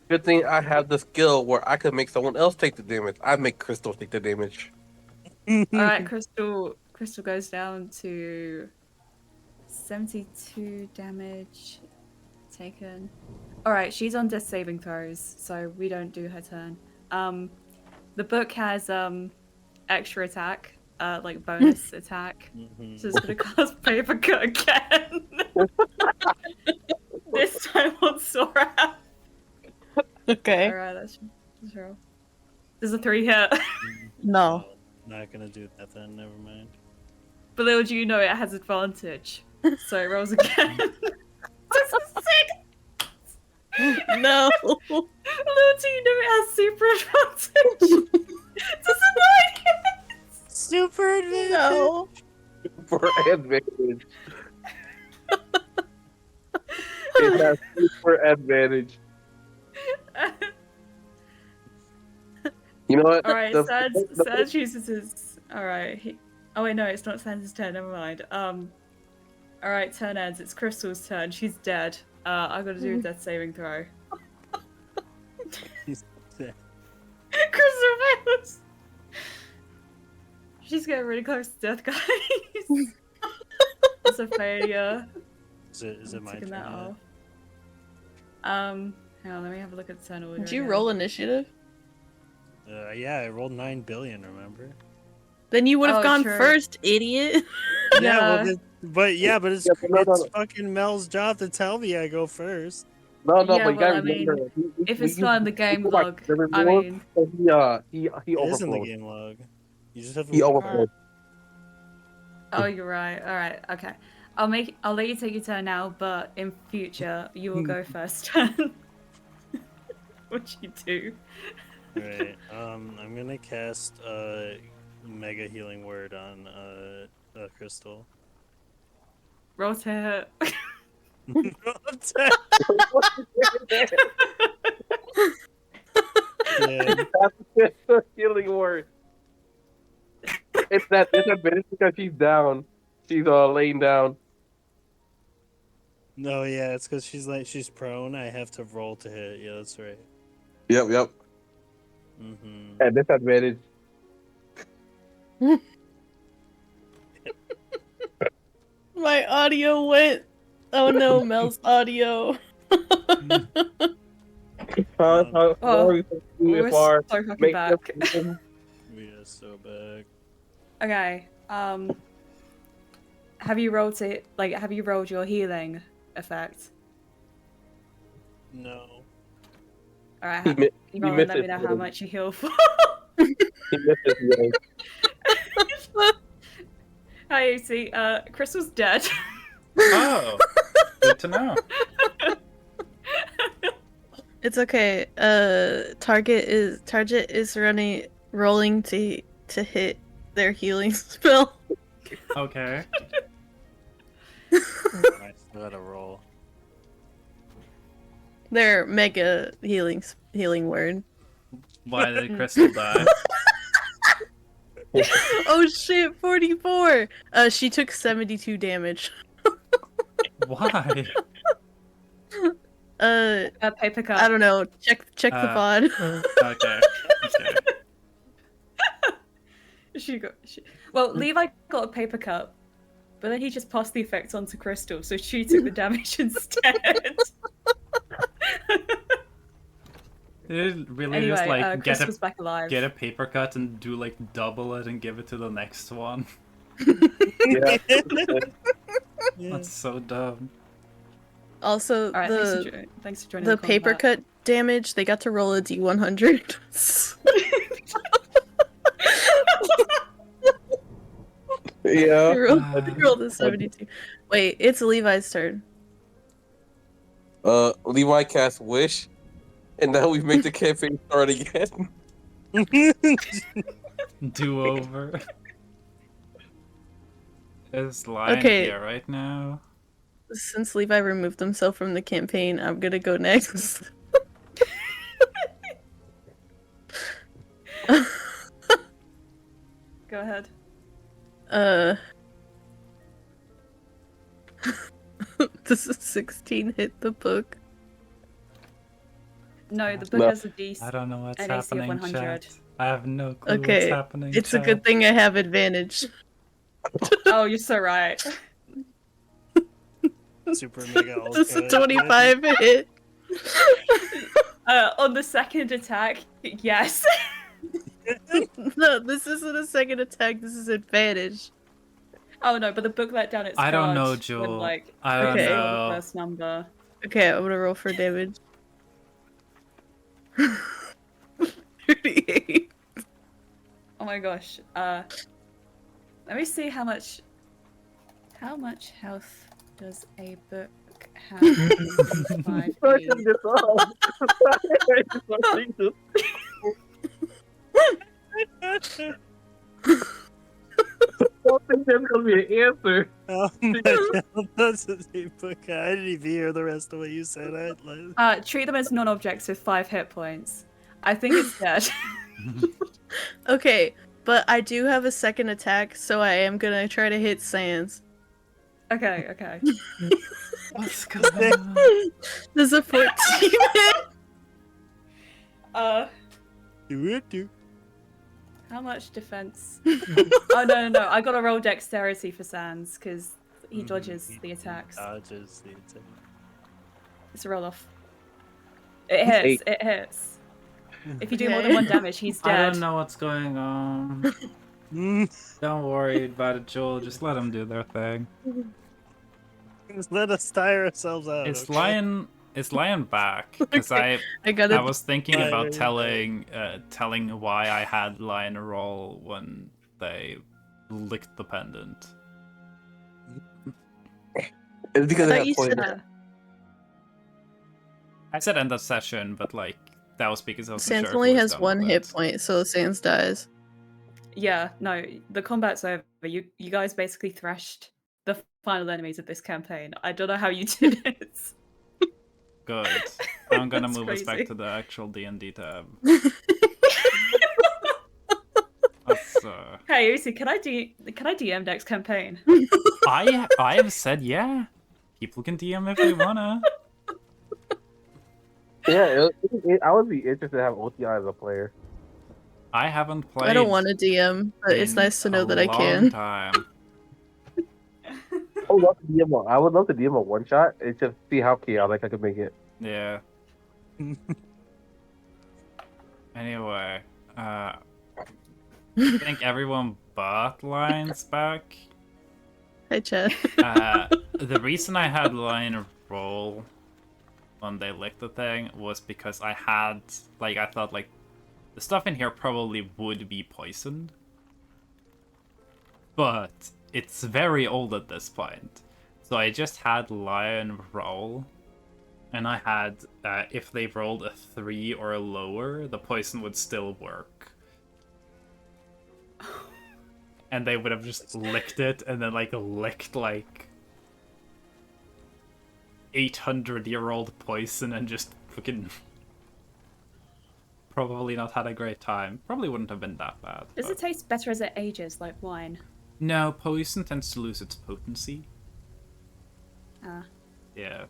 Good thing I have the skill where I could make someone else take the damage. I make Crystal take the damage. All right, Crystal goes down to 72 damage taken. All right, she's on death saving throws, so we don't do her turn. The book has extra attack, like bonus attack. So it's gonna cast Paper Cut again. This time on Sora. Okay. All right, let's roll. There's a 3 hit. No. Not gonna do that then. Never mind. But little do you know it has advantage, so it rolls again. This is sick. No. Little do you know it has super advantage. Does it like it? Super advantage. No. For advantage. It has super advantage. You know what? All right, The- Sans uses his. All right. Oh wait, no, it's not Sans' turn. Never mind. All right, turn ends. It's Crystal's turn. She's dead. I gotta do a death saving throw. Crystal fails. She's getting really close to death, guys. It's a failure. Is it my Taking turn? that yet? off. Hang on, let me have a look at the turn order. Did you again. roll initiative? Yeah, I rolled 9 billion. Remember? Then you would have Oh, gone true. first, idiot. Yeah, but it's Yeah, but no, it's fucking Mel's job to tell me I go first. No, Yeah, but you well, gotta I mean, remember, if we it's not in the game go back log, to the I reward, mean, so he It is in the overflowed. game log. You just have to. He overflowed. oh, you're right. All right, okay. I'll let you take your turn now, but in future you will go first turn. What you do? Right. I'm gonna cast Mega Healing Word on Crystal. Roll to hit. Yeah. That's the healing word. It's advantage because she's down. She's laying down. No, yeah, it's because she's prone. I have to roll to hit. Yeah, that's right. Yep. Mm-hmm. At disadvantage. My audio went. Oh no, Mel's audio. How are we supposed to do We're if our so fucking make back. We are so back. Okay. Have you rolled your healing effect? No. All right. He mi- You roll he and let me missed know it. how much you heal for. He missed his healing. Hi, AC. Crystal's dead. Oh, good to know. It's okay. Target is rolling to hit their healing spell. Okay. I still gotta roll. Their mega healing word. Why did Crystal die? Oh shit, 44. She took 72 damage. Why? Paper cut. I don't know. Check the pod. Okay. Well, Levi got a paper cut, but then he just passed the effect on to Crystal, so she took the damage instead. Did it really Anyway, just like Crystal's back alive. get a paper cut and do like double it and give it to the next one? Yeah. That's so dumb. Also, All right, thanks for joining the the paper combat. cut damage, they got to roll a d100. Yeah. You rolled a 72. Wait, it's Levi's turn. Levi cast Wish, and now we've made the campaign start again. Do over. Is Lion Okay. here right now? Since Levi removed himself from the campaign, I'm gonna go next. Go ahead. Does a 16 hit the book? No, the book No. has a DC. I don't know what's an AC of happening, 100. chat. I have no clue what's Okay, happening. it's a chat. good thing I have advantage. Oh, you're so right. Super mega Does a ultra. 25 hit? On the second attack, yes. No, this isn't a second attack, this is advantage. Oh no, but the book let down its I don't know, guard Jewel. when, like, I don't Okay. roll know. the first number. Okay, I'm gonna roll for damage. 38. Oh my gosh. Let me see how much health does a book have? 5e? I don't think that's gonna be an answer. Oh my god, that's a deep book. I didn't even hear the rest of what you said. Treat them as non-objects with 5 hit points. I think it's dead. Okay, but I do have a second attack, so I am gonna try to hit Sans. Okay. What's going on? There's a 14 hit. Do. How much defense? Oh no! I gotta roll dexterity for Sans because he dodges the attacks. Dodges the attack. It's a roll off. It hits. It hits. If you do more than 1 damage, he's dead. I don't know what's going on. Don't worry about it, Joel. Just let them do their thing. Just let us tire ourselves out. It's okay? Lion back because Okay, I was thinking Lion about back. telling why I had Lion roll when they licked the pendant. It's because I I thought you have said poison. I said end of session, but like that was because I was Sans sure if only it was has done 1 with hit it. point, so Sans dies. Yeah, no, the combat's over. You guys basically thrashed the final enemies of this campaign. I don't know how you did it. Good. I'm gonna That's move us back crazy. to the actual D&D tab. Hey, Uzi, can I DM next campaign? I have said yeah. People can DM if they wanna. Yeah, I would be interested to have OTI as a player. I haven't played. I don't want to DM, but it's in nice to know a that I long can. Time. I would love to DM a one shot and just see how chaotic I could make it. Yeah. Anyway, I think everyone but Lion's back. Hi, Chad. The reason I had Lion roll when they licked the thing was because I thought like the stuff in here probably would be poisoned. But it's very old at this point. So I just had Lion roll. And I had, if they rolled a 3 or lower, the poison would still work. And they would have just licked it, and then, licked, 800-year-old poison and just fucking... probably not had a great time. Probably wouldn't have been that bad. Does it taste better as it ages, like wine? No, poison tends to lose its potency. Ah. Yeah.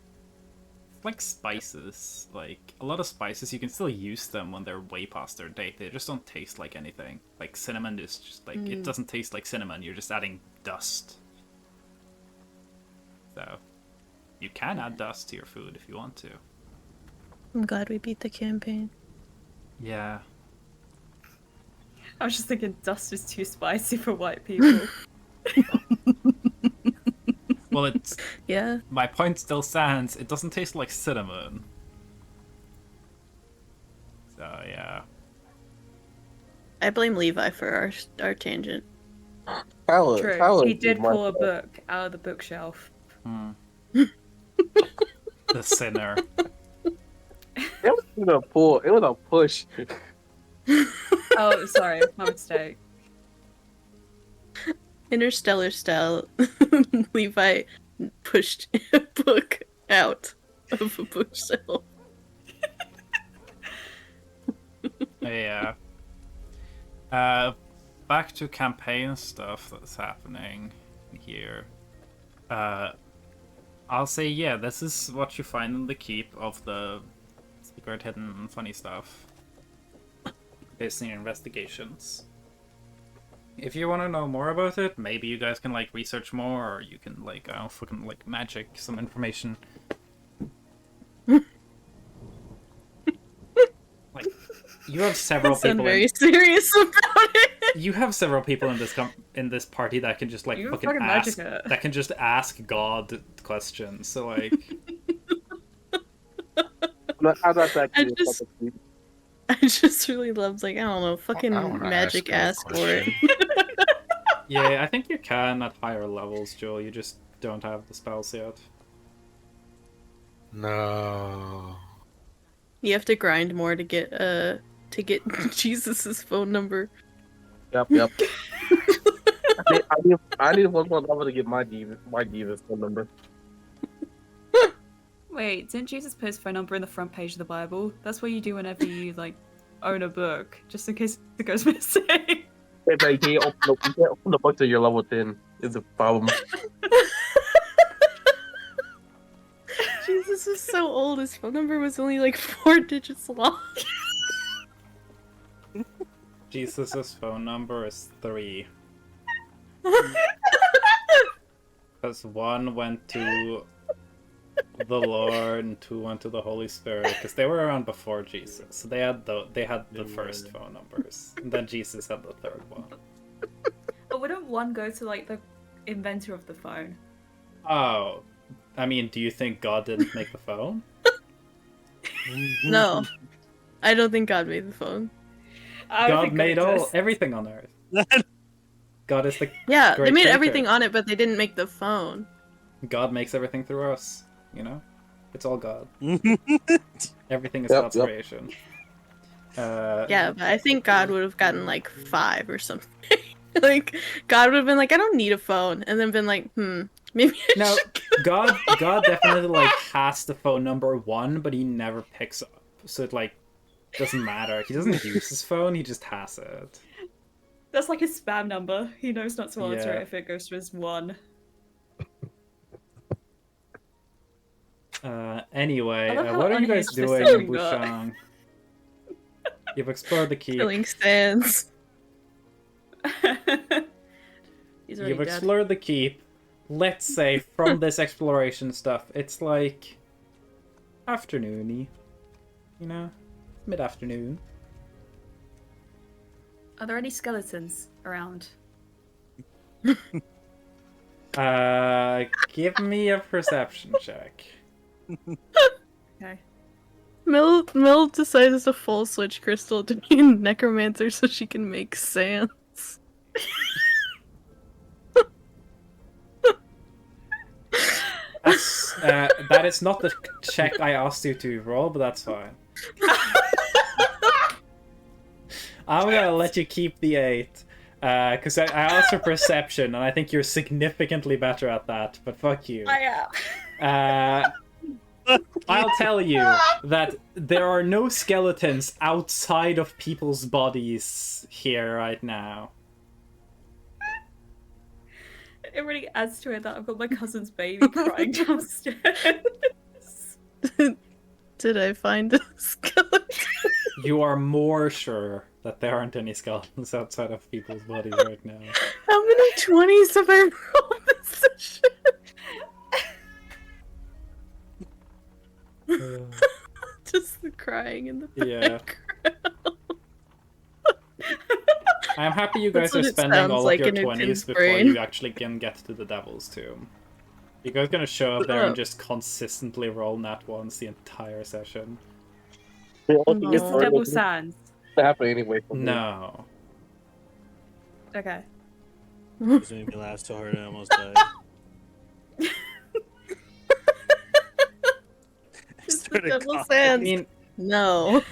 Like spices, like a lot of spices, you can still use them when they're way past their date. They just don't taste like anything. Like cinnamon is just like it doesn't taste like cinnamon. You're just adding dust. So you can add dust to your food if you want to. I'm glad we beat the campaign. Yeah. I was just thinking dust is too spicy for white people. Well, it's Yeah. my point still stands. It doesn't taste like cinnamon. So yeah. I blame Levi for our tangent. True. He did pull a book out of the bookshelf. The sinner. It wasn't a pull. It was a push. Oh, sorry, my mistake. Interstellar style, Levi pushed a book out of a bookshelf. Yeah. Back to campaign stuff that's happening here. I'll say, yeah, this is what you find in the keep of the secret, hidden, and funny stuff based on your investigations. If you want to know more about it, maybe you guys can like research more, or you can like fucking like magic some information. Like, you have several people. Very serious about it. You have several people in this party that can just like fucking ask. That can just ask God questions. So like. I just really love like I don't know fucking magic ask for it. Yeah, I think you can at higher levels, Joel. You just don't have the spells yet. No. You have to grind more to get Jesus's phone number. Yep. I need one more level to get my diva's phone number. Wait, didn't Jesus put his phone number in the front page of the Bible? That's what you do whenever you like own a book, just in case it goes missing. Hey, but you can't open the book till you're level 10. Is the problem? Jesus is so old. His phone number was only like 4 digits long. Jesus' phone number is 3. Because 1 went to the Lord and 2 went to the Holy Spirit. Because they were around before Jesus, so they had the first phone numbers, and then Jesus had the third one. But wouldn't 1 go to like the inventor of the phone? Oh, I mean, do you think God didn't make the phone? No, I don't think God made the phone. God made everything on Earth. God is the they great made creator. everything on it, but they didn't make the phone. God makes everything through us. You know, it's all God. Everything is God's creation. Yeah, but I think God would have gotten like 5 or something. Like God would have been like, I don't need a phone, and then been like, maybe. No, God definitely like has the phone number 1, but he never picks up. So it like doesn't matter. He doesn't use his phone. He just has it. That's like his spam number. He knows not to answer Yeah. it if it goes to his 1. Anyway, I love how what are you guys unhinged this doing in session got. Bûchang? You've explored the keep. Killing stands. He's already You've dead. explored the keep. Let's say from this exploration stuff, it's like afternoony. You know? Mid-afternoon. Are there any skeletons around? Give me a perception check. Okay. Mel decides to full switch Crystal to be a necromancer so she can make sands. That is not the check I asked you to roll, but that's fine. I'm gonna let you keep the 8. Because I asked for perception, and I think you're significantly better at that, but fuck you. I am. I'll tell you that there are no skeletons outside of people's bodies here right now. It really adds to it that I've got my cousin's baby crying downstairs. Did I find a skeleton? You are more sure that there aren't any skeletons outside of people's bodies right now. How many 20s have I rolled this session? Just the crying in the background. I'm happy you guys are spending all of your 20s before you actually can get to the Devil's Tomb. You guys gonna show up there and just consistently roll nat ones the entire session? It's the Devil Sands. Happen anyway. No. Okay. Just made me laugh so hard I almost died. It's the Started double coughing. I sands. mean, No.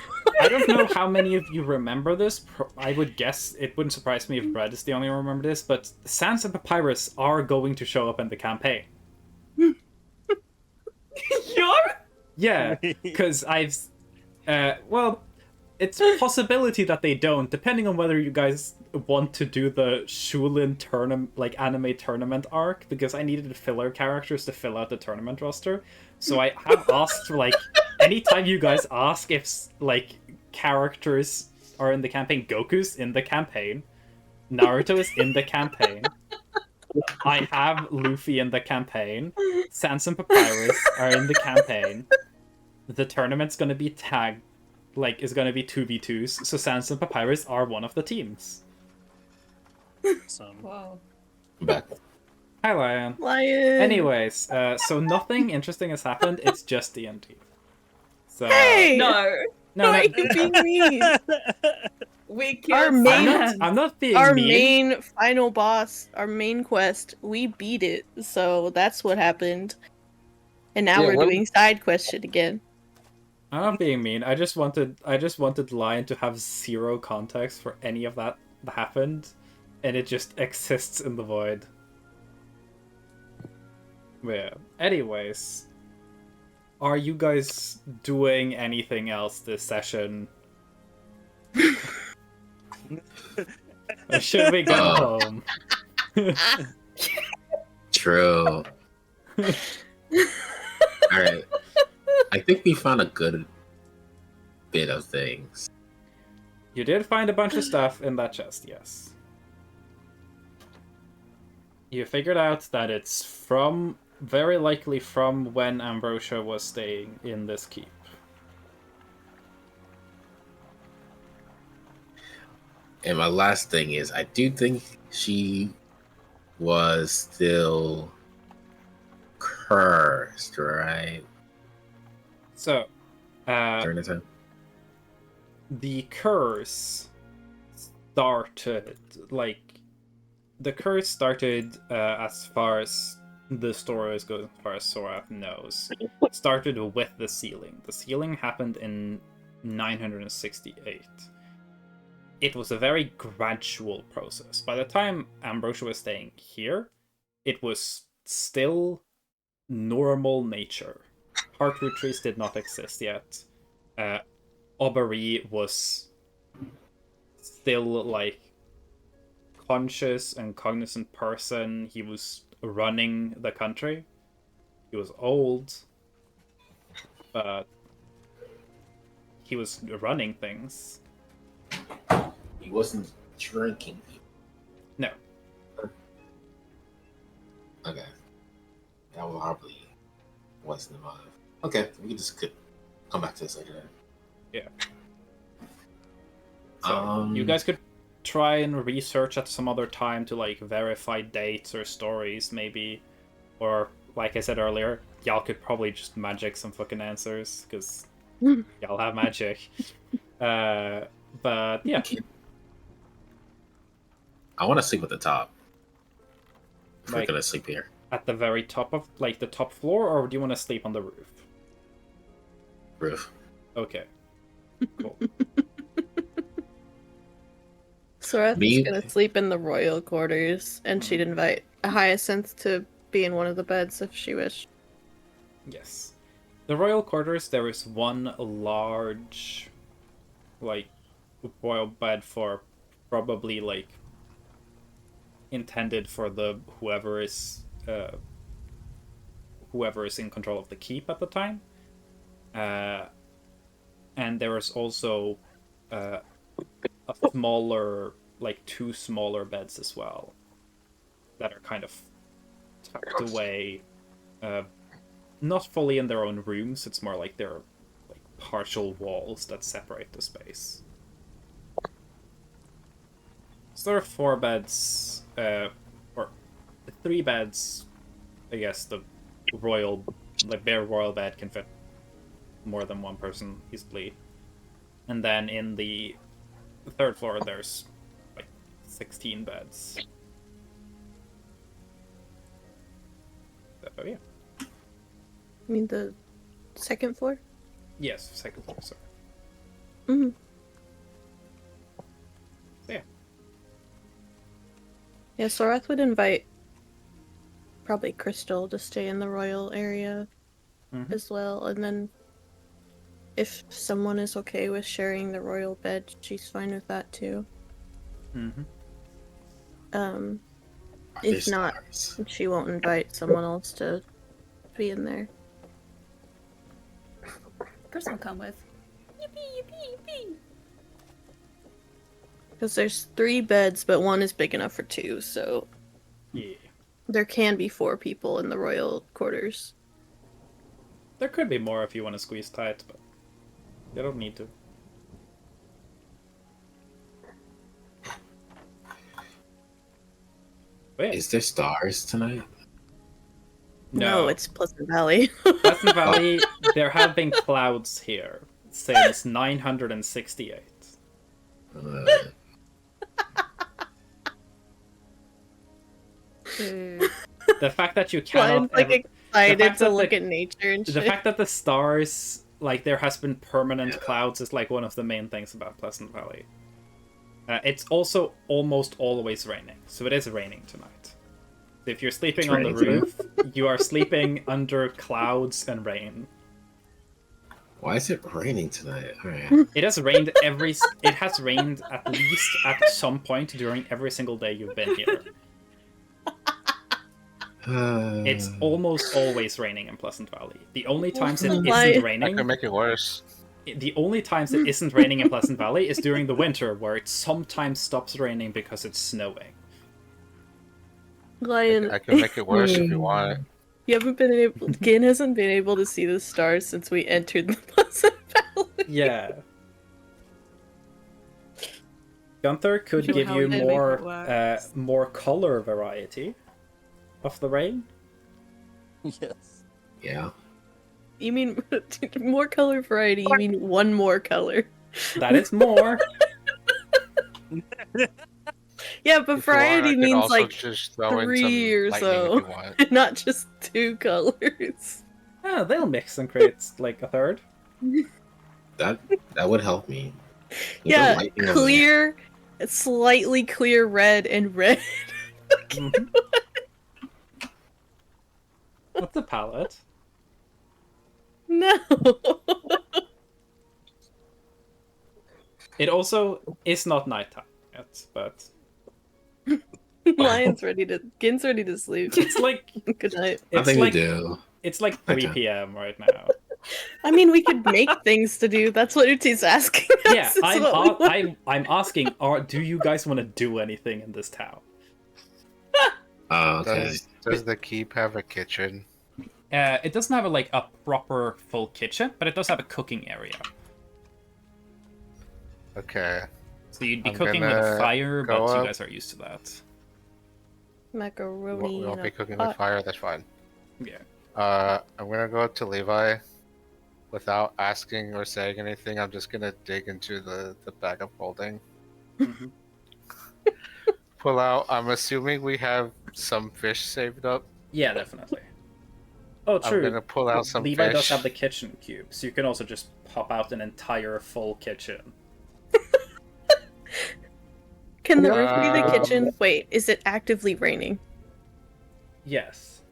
I don't know how many of you remember this. I would guess it wouldn't surprise me if Brett is the only one who remember this, but Sans and Papyrus are going to show up in the campaign. You're? Yeah, because well, it's a possibility that they don't, depending on whether you guys want to do the Shulin tournament, like anime tournament arc, because I needed filler characters to fill out the tournament roster. So I have asked, like, anytime you guys ask if, like, characters are in the campaign, Goku's in the campaign, Naruto is in the campaign, I have Luffy in the campaign, Sans and Papyrus are in the campaign, the tournament's gonna be tagged, like, is gonna be 2v2s, so Sans and Papyrus are one of the teams. Wow. I'm back. Hi, Lion. Lion. Anyways, so nothing interesting has happened, it's just D&D. So... Hey! No. No, Why are you being mean? We Our killed main- Sans. I'm not being Our mean. main final boss, our main quest, we beat it. So that's what happened. And now Yeah, we're when- doing side quest shit again. I'm not being mean. I just wanted Lion to have zero context for any of that happened, and it just exists in the void. Yeah. Anyways, are you guys doing anything else this session? Or should we go home? True. Alright. I think we found a good bit of things. You did find a bunch of stuff in that chest, yes. You figured out that it's very likely from when Ambrosia was staying in this keep. And my last thing is, I do think she was still cursed, right? So, During the time? the curse started, as far as the story is going, as far as Sorath knows, started with the sealing. The sealing happened in 968. It was a very gradual process. By the time Ambrosia was staying here, it was still normal nature. Heartroot trees did not exist yet. Aubery was still, like, conscious and cognizant person. He was running the country. He was old, but he was running things. He wasn't drinking. No. Okay. That probably wasn't the motive. Okay, we could come back to this later. Yeah. So you guys could try and research at some other time to, like, verify dates or stories, maybe. Or, like I said earlier, y'all could probably just magic some fucking answers, because y'all have magic. But, yeah. I want to sleep at the top. If we're Like, gonna sleep here. at the very top of, like, the top floor, or do you want to sleep on the roof? Roof. Okay. Cool. Sorath is Me? gonna sleep in the royal quarters, and she'd invite a Hyacinth to be in one of the beds if she wished. Yes. The royal quarters, there is one large, like, royal bed for probably, like, intended for the whoever is in control of the keep at the time. And there is also a smaller, like, two smaller beds as well that are kind of tucked away, not fully in their own rooms. It's more like they're, like, partial walls that separate the space. So there are 4 beds, or 3 beds. I guess the bare royal bed can fit more than one person easily. And then in the 3rd floor, there's, like, 16 beds. Oh yeah. I mean the second floor? Yes, second floor, sorry. Mm-hmm. Yeah. Yeah, Sorath would invite probably Crystal to stay in the royal area as well, and then if someone is okay with sharing the royal bed, she's fine with that too. If not, she won't invite someone else to be in there. Crystal will come with. Yippee, yippee, yippee. Because there's 3 beds, but one is big enough for 2, so Yeah. there can be 4 people in the royal quarters. There could be more if you want to squeeze tight, but you don't need to. Wait. Is there stars tonight? No, it's Pleasant Valley. Pleasant Valley, there have been clouds here since 968. The fact that you cannot excited to look at nature and shit. The fact that the stars, like, there has been permanent clouds is like one of the main things about Pleasant Valley. It's also almost always raining, so it is raining tonight. If you're sleeping on the roof, you are sleeping under clouds and rain. Why is it raining tonight? Alright. It has rained it has rained at least at some point during every single day you've been here. It's almost always raining in Pleasant Valley. The only times it isn't raining... I can make it worse. The only times it isn't raining in Pleasant Valley is during the winter, where it sometimes stops raining because it's snowing. Lion, I can make it worse if you want. You haven't been able. Gin hasn't been able to see the stars since we entered the Pleasant Valley. Yeah. Gunther could give you more color variety of the rain. Yes. Yeah. You mean more color variety? You mean one more color? That is more. Yeah, but variety means like just 3 or so, not just 2 colors. Oh, they'll mix and create like a third. That would help me. Yeah, clear, slightly clear red and red. What's a palette? No. It also is not nighttime yet, but Gin's ready to sleep. It's like good night. Nothing to do. It's like 3 p.m. right now. I mean, we could make things to do. That's what Uti's asking us. Yeah, I'm asking. Do you guys want to do anything in this town? Okay. Does the keep have a kitchen? It doesn't have a proper full kitchen, but it does have a cooking area. Okay. So you'd be cooking with a fire, but you guys are used to that. Macaroni. We won't be cooking with fire. That's fine. Yeah. I'm gonna go up to Levi. Without asking or saying anything, I'm just gonna dig into the bag of holding. Pull out. I'm assuming we have some fish saved up. Yeah, definitely. Oh, true. I'm gonna pull out some Levi fish. does have the kitchen cube, so you can also just pop out an entire full kitchen. Can the roof be the kitchen? Wait, is it actively raining? Yes.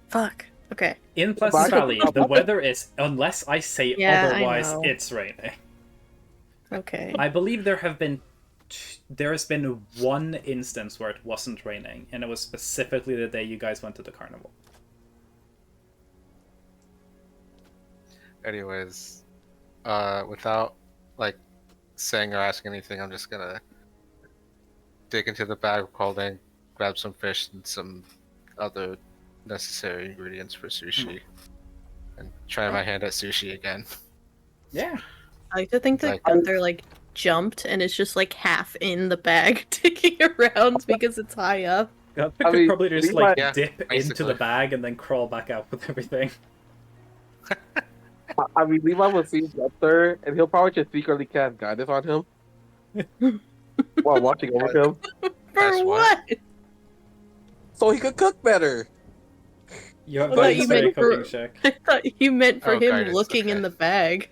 Fuck. Okay. In Pleasant Valley, the weather is, unless I say otherwise, it's raining. Okay. I believe there has been one instance where it wasn't raining, and it was specifically the day you guys went to the carnival. Anyways, without saying or asking anything, I'm just gonna dig into the bag of holding, grab some fish and some other necessary ingredients for sushi, and try my hand at sushi again. Yeah. I like to think that Gunther jumped and it's just half in the bag digging around because it's high up. Gunther could probably just dip into the bag and then crawl back out with everything. I mean, Levi will see Gunther, and he'll probably just secretly cast guidance on him while watching over him. For what? So he could cook better. You have I thought you guidance for a meant cooking for check. I thought you meant for Oh, him guidance, looking in okay. the bag.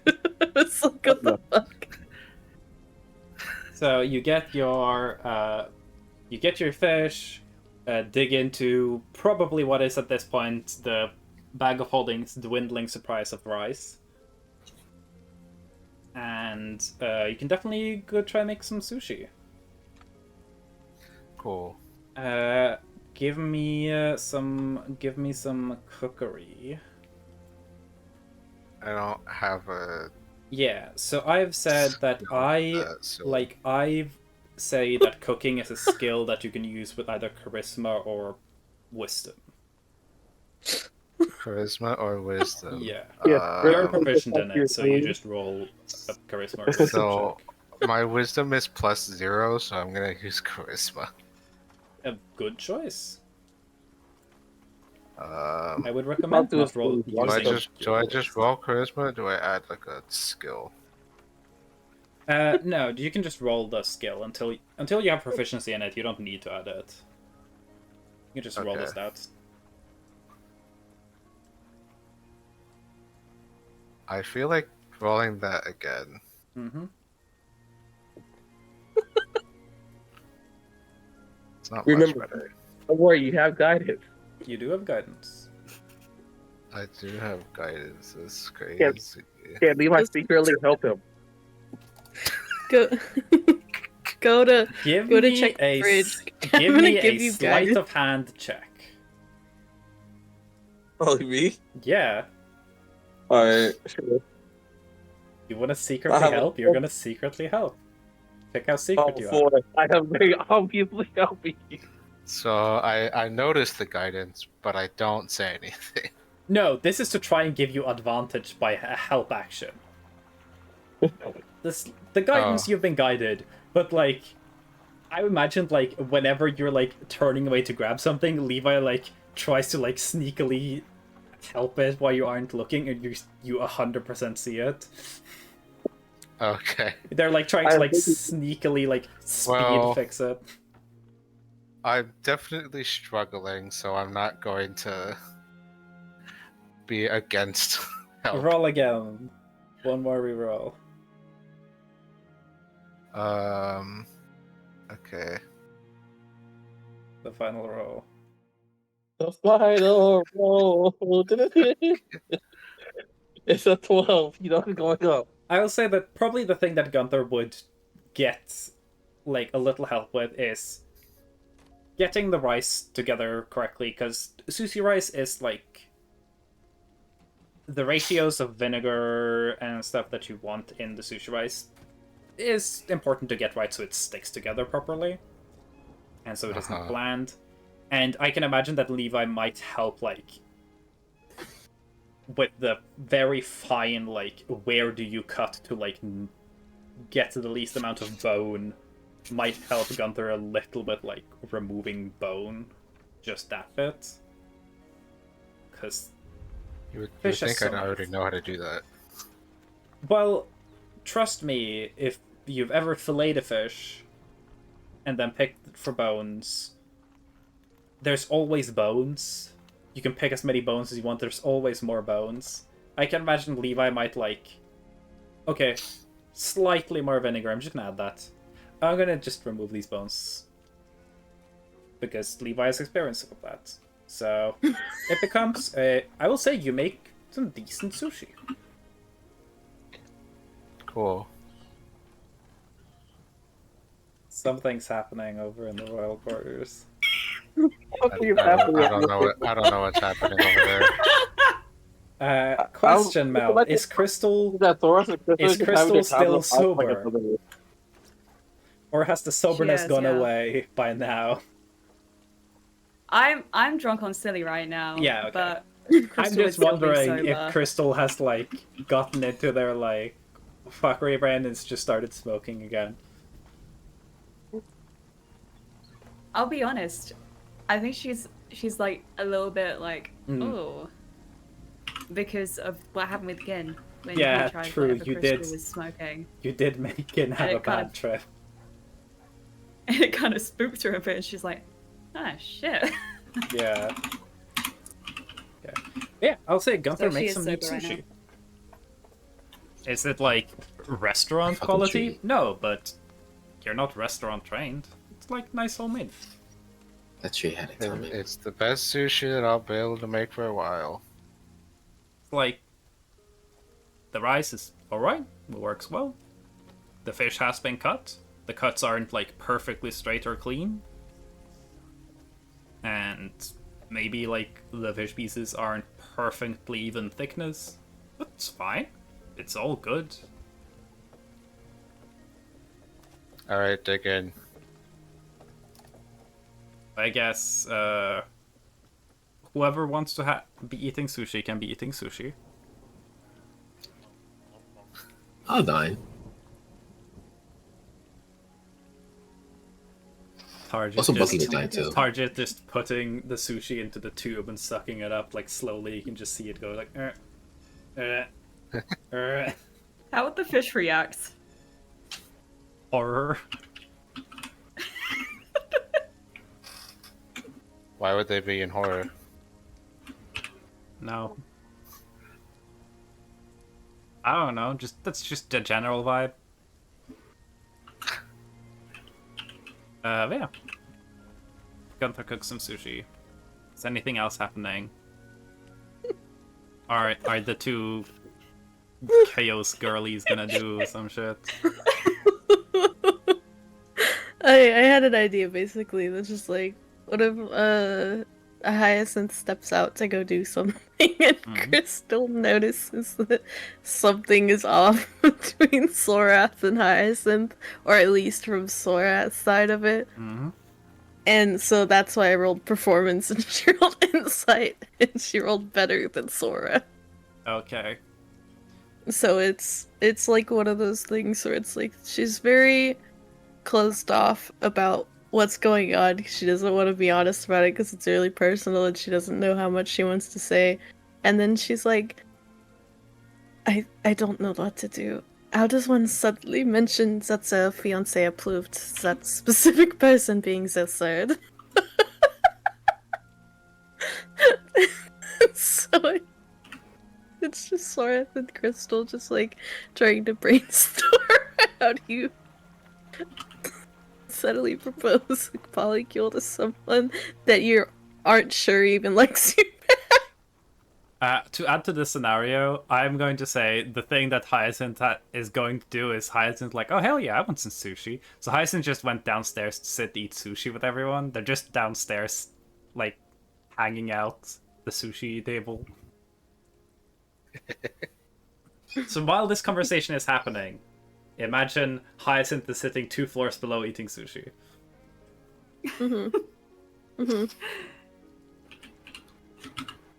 It's like what the fuck? So you get your fish, dig into probably what is at this point the bag of holding's dwindling surprise of rice. And you can definitely go try and make some sushi. Cool. Give me some cookery. I don't have a. Yeah, so I've said that so I say that cooking is a skill that you can use with either charisma or wisdom. charisma or wisdom. Yeah. Yeah, You're Um, proficient in it, so you just roll a charisma or wisdom so check. my wisdom is +0, so I'm gonna use charisma. A good choice. Um, I would recommend do not roll it. do I using. just roll charisma? Or do I add like a skill? No, you can just roll the skill until you have proficiency in it. You don't need to add it. You can just roll the Okay. stats. I feel like rolling that again. Mm-hmm. It's not Remember- much better. Don't worry, you have guidance. You do have guidance. I do have guidance. It's crazy. Can Levi secretly help him? Go go to Give Go to me check the a fridge. give I'm gonna me give a you sleight guidance. of hand check. Oh, me? Yeah, Alright. you want to secretly have a- help? You're gonna secretly help. Pick how secret Oh, you are. four. I have very obviously helping you. So I noticed the guidance, but I don't say anything. No, this is to try and give you advantage by a help action. The guidance Oh. you've been guided, but like, I imagined like whenever you're like turning away to grab something, Levi like tries to like sneakily help it while you aren't looking, and you 100% see it. Okay. They're like trying to I like think sneakily like speed Well- fix it. I'm definitely struggling, so I'm not going to be against help. Roll again. One more reroll. Okay. The final roll. The final roll. It's a 12. You know what's going up. I will say that probably the thing that Gunther would get like a little help with is getting the rice together correctly, because sushi rice is like the ratios of vinegar and stuff that you want in the sushi rice is important to get right so it sticks together properly and so it isn't Uh-huh. bland. And I can imagine that Levi might help like with the very fine like where do you cut to like get to the least amount of bone might help Gunther a little bit, like removing bone, just that bit. Because, You would Fish is think so I already nice. know how to do that. well, trust me, if you've ever filleted a fish and then picked for bones, there's always bones. You can pick as many bones as you want, there's always more bones. I can imagine Levi might like, okay, slightly more vinegar, I'm just gonna add that. I'm gonna just remove these bones. Because Levi has experience with that. So, it becomes, I will say you make some decent sushi. Cool. Something's happening over in the royal quarters. I don't know what's happening over there. Question, Mel. Is Crystal That Thoros and Crystal Is just Crystal having a still tablet, I like sober? another- or has the soberness She is, gone yeah. away by now? I'm drunk on silly right now. Yeah, okay. But I'm Crystal is just still being wondering if sober. Crystal has like gotten into their like fuckery brand and just started smoking again. I'll be honest. I think she's like a little bit like oh, because of what happened with Gin when Yeah, he tried true, whatever you Crystal did. was smoking. You did make it have it a kind bad of- trip. And it kind of spooked her a bit, and she's like, ah, shit. Yeah. Okay. Yeah, I'll say Gunther So she makes is some neat sober right sushi. Is it like restaurant Fucking quality? tree. No, but you're not restaurant trained. It's like nice homemade. That tree had it coming. It's the best sushi that I'll be able to make for a while. It's like the rice is alright, it works well. The fish has been cut. The cuts aren't like perfectly straight or clean. And maybe like the fish pieces aren't perfectly even thickness. But it's fine. It's all good. Alright, dig in. I guess whoever wants to be eating sushi can be eating sushi. I'll dine. Target Also, just, Bucky would dine too. Target just putting the sushi into the tube and sucking it up like slowly. You can just see it go like. How would the fish react? Horror. Why would they be in horror? No. I don't know. That's just a general vibe. But yeah. Gunther cooks some sushi. Is anything else happening? Are the two chaos girlies gonna do some shit? I had an idea basically that's just like, what if a Hyacinth steps out to go do something and Crystal notices that something is off between Sorath and Hyacinth, or at least from Sorath's side of it. Mm-hmm. And so that's why I rolled performance and she rolled insight, and she rolled better than Sora. Okay. So it's like one of those things where it's like she's very closed off about what's going on. She doesn't want to be honest about it because it's really personal and she doesn't know how much she wants to say. And then she's like, I don't know what to do. How does one suddenly mention that a fiancé approved that specific person being the third? So it's just Sorath and Crystal just like trying to brainstorm how do you suddenly propose a polycule to someone that you aren't sure even likes you. To add to the scenario, I'm going to say the thing that Hyacinth is going to do is Hyacinth like, oh hell yeah, I want some sushi. So Hyacinth just went downstairs to sit eat sushi with everyone. They're just downstairs, like, hanging out the sushi table. So while this conversation is happening, imagine Hyacinth is sitting 2 floors below eating sushi. Mm-hmm. Mm-hmm.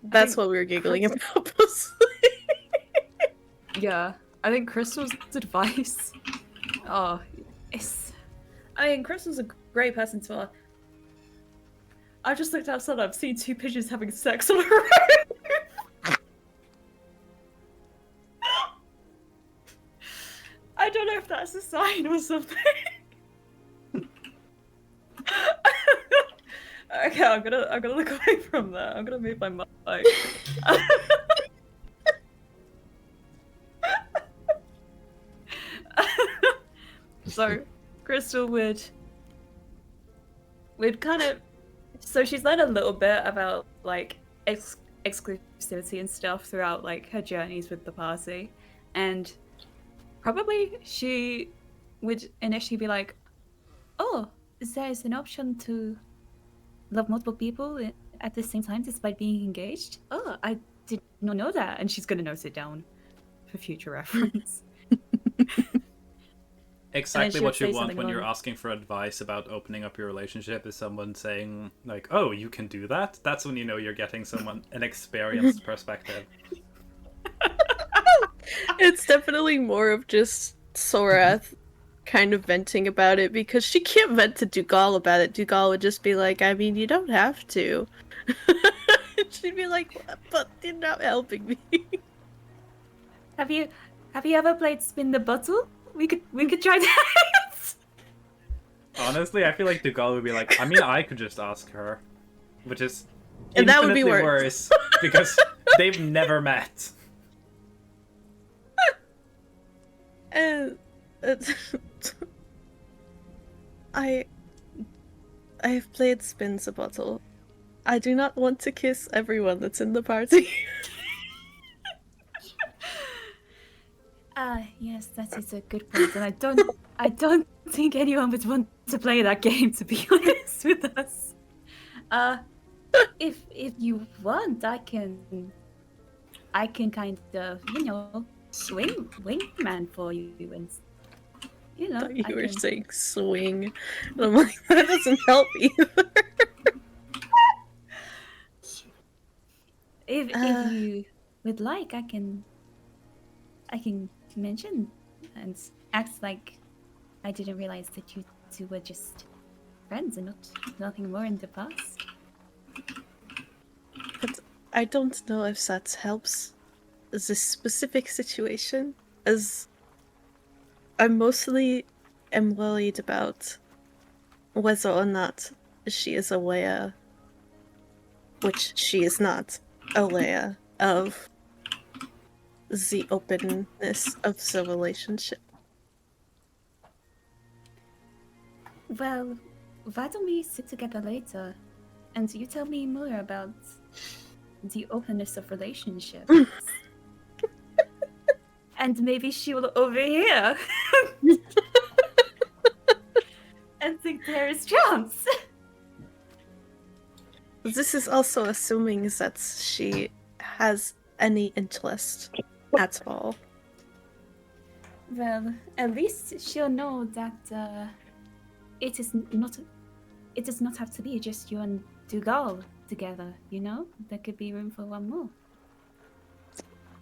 That's what we were giggling about. Yeah, I think Crystal's advice. Oh, Crystal's a great person to. I just looked outside. I've seen 2 pigeons having sex on a road. I don't know if that's a sign or something. Okay, I'm gonna look away from that. I'm gonna move my mic. So, Crystal would kind of. So she's learned a little bit about like exclusivity and stuff throughout like her journeys with the party, and probably she would initially be like, "Oh, there's an option to love multiple people at the same time despite being engaged. Oh, I did not know that." And she's gonna note it down for future reference. Exactly what you want when along... you're asking for advice about opening up your relationship is someone saying like, oh, you can do that. That's when you know you're getting an experienced perspective. It's definitely more of just Sorath kind of venting about it because she can't vent to Dougal about it. Dougal would just be like, I mean, you don't have to. She'd be like, but you're not helping me. Have you ever played Spin the Bottle? We could try that. Honestly, I feel like Dougal would be like, I mean, I could just ask her, which is and that would be infinitely worse because They've never met. And I have played Spins a Bottle. I do not want to kiss everyone that's in the party. Yes, that is a good point, and I don't think anyone would want to play that game, to be honest with us. If you want, I can kind of, wingman for you, and I thought you I were can. saying swing. And I'm like, that doesn't help either. If you would like, I can mention and act like I didn't realize that you two were just friends and nothing more in the past. But I don't know if that helps this specific situation, as I mostly am worried about whether or not she is aware, which she is not aware of, the openness of the relationship. Well, why don't we sit together later and you tell me more about the openness of relationships? And maybe she'll overhear and think there is chance. This is also assuming that she has any interest at all. Well, at least she'll know that it does not have to be just you and Dougal together, There could be room for one more.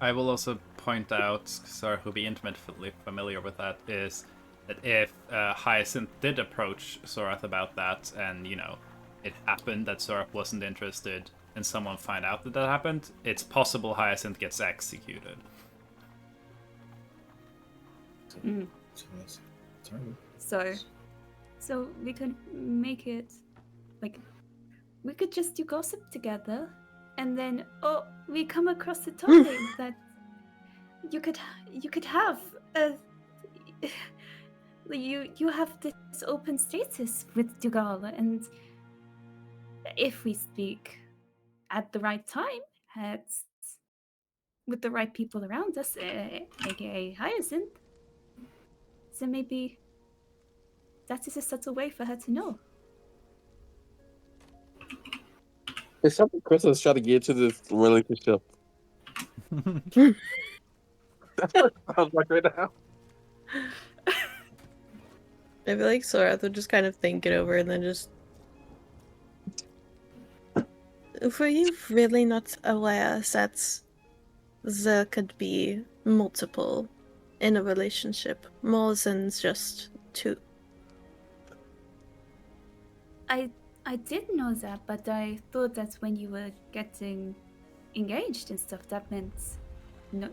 I will also point out, Sarah, who'll be intimately familiar with that, is that if Hyacinth did approach Sorath about that, and, it happened that Sorath wasn't interested, and someone find out that happened, it's possible Hyacinth gets executed. Mm. So we could make it like we could just do gossip together, and then we come across the topic that you could have you have this open status with Dougal, and if we speak at the right time, with the right people around us, aka Hyacinth, so maybe that is a subtle way for her to know. It's something Crystal's trying to get into this relationship. That's what it sounds like right now. I feel like Sorath would just kind of think it over and then just... Were you really not aware that there could be multiple in a relationship, more than just two? I did know that, but I thought that when you were getting engaged and stuff, that meant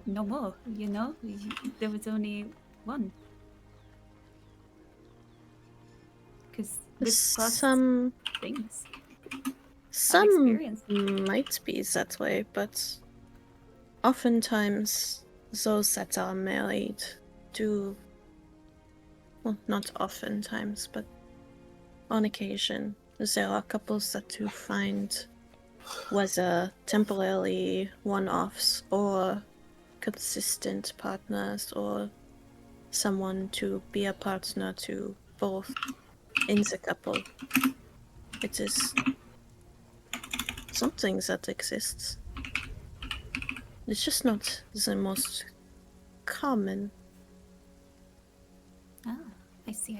no more, There was only one. Because Some things. might be that way, but oftentimes those that are married do... Well, not oftentimes, but on occasion, there are couples that do find, whether temporarily one-offs or consistent partners, or someone to be a partner to both in the couple. It is something that exists. It's just not the most common. Ah, I see.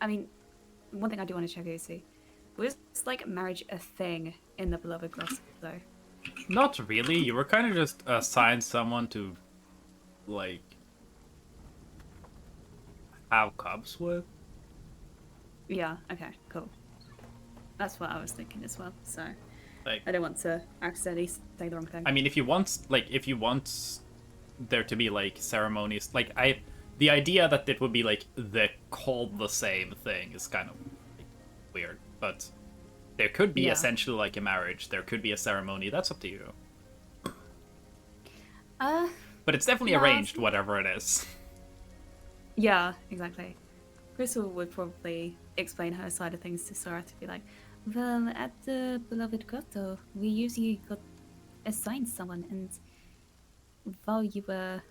I mean, one thing I do want to check is, was marriage a thing in the Beloved Grotto, though? Not really. You were kind of just assigned someone to, have cubs with. Yeah, okay, cool. That's what I was thinking as well, so... Like, I don't want to accidentally say the wrong thing. I mean, if you want there to be, ceremonies... The idea that it would be, they're called the same thing is kind of weird, but there could be essentially, a marriage. There could be a ceremony. That's up to you. Uh, But it's definitely No, arranged, whatever it is. yeah, exactly. Crystal would probably explain her side of things to Sora to be like, well, at the beloved grotto, we usually got assigned someone, and while you were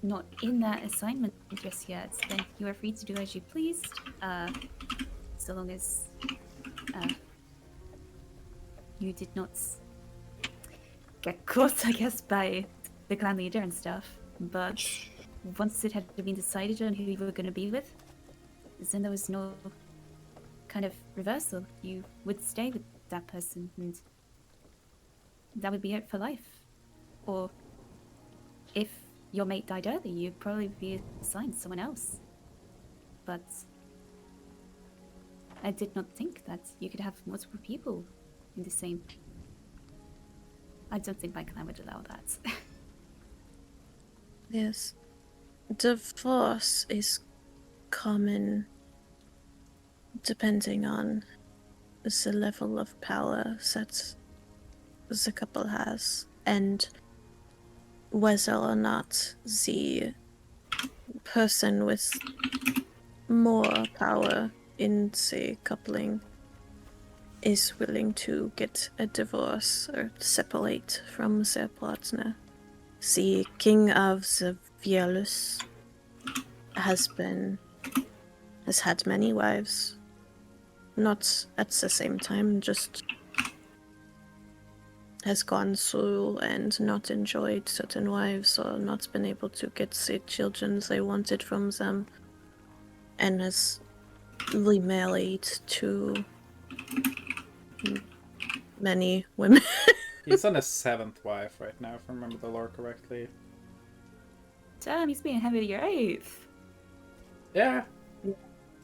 not in that assignment just yet, then you are free to do as you pleased, so long as you did not get caught, I guess, by the clan leader and stuff. But once it had been decided on who you were going to be with, then there was no kind of reversal. You would stay with that person, and that would be it for life. Or if your mate died early, you'd probably be assigned someone else. But I did not think that you could have multiple people in the same. I don't think my clan would allow that. Yes. Divorce is common depending on the level of power that the couple has and whether or not the person with more power in the coupling is willing to get a divorce or separate from their partner. The king of the Vielus has had many wives. Not at the same time, just has gone through and not enjoyed certain wives or not been able to get the children they wanted from them, and has remarried to many women. He's on his 7th wife right now, if I remember the lore correctly. Damn, he's being heavy to your 8th. Yeah.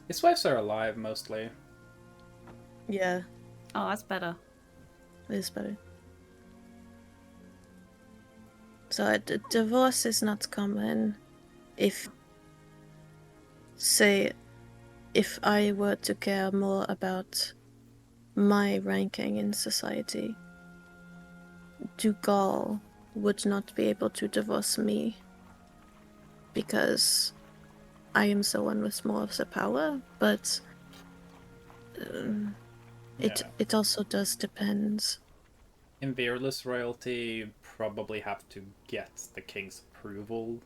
His wives are alive, mostly. Yeah, Oh, that's better. it is better. So a divorce is not common. If I were to care more about my ranking in society, Dugal would not be able to divorce me because I am the one with more of the power, but it also does depend. In Beerless royalty, you probably have to get the king's approval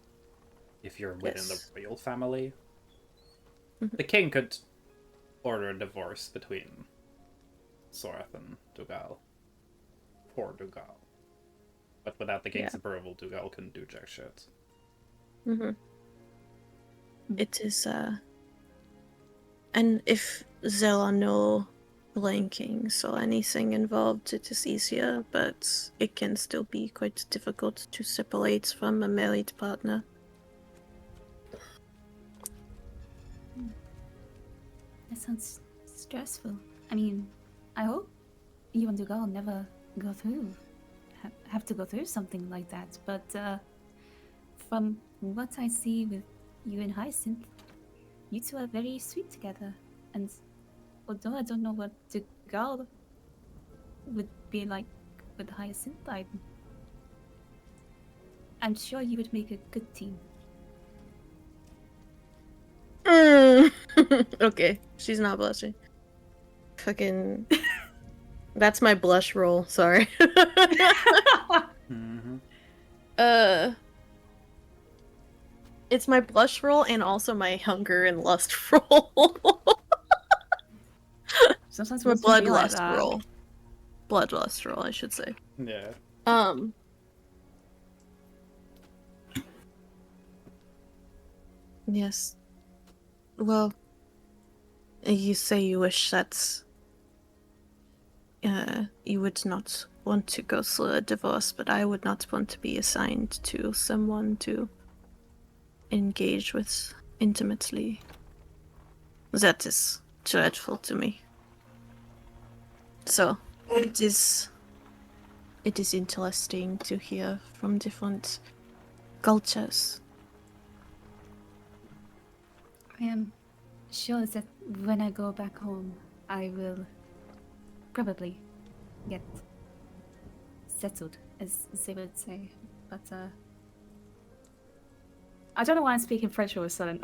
if you're within Yes. the royal family. Mhm. The king could order a divorce between Sorath and Dugal. For Dugal. But without the king's approval, Dugal couldn't do jack shit. Mm-hmm. It is, and if there are no rankings or anything involved, it is easier, but it can still be quite difficult to separate from a married partner. That sounds stressful. I mean, I hope you and Dugal never go through, have to go through something like that. But from what I see with you and Hyacinth, you two are very sweet together. And although I don't know what Dugal would be like with Hyacinth, I'm sure you would make a good team. Okay, she's not blushing. Fucking. That's my blush roll, sorry. Mm-hmm. It's my blush roll and also my hunger and lust roll. Sometimes my it's gonna be like bloodlust that. roll. Bloodlust roll, I should say. Yeah. Yes. Well, you say you wish that you would not want to go through a divorce, but I would not want to be assigned to someone to engage with intimately. That is dreadful to me. So, it is interesting to hear from different cultures. I am sure that when I go back home, I will probably get settled, as they would say. But I don't know why I'm speaking French all of a sudden.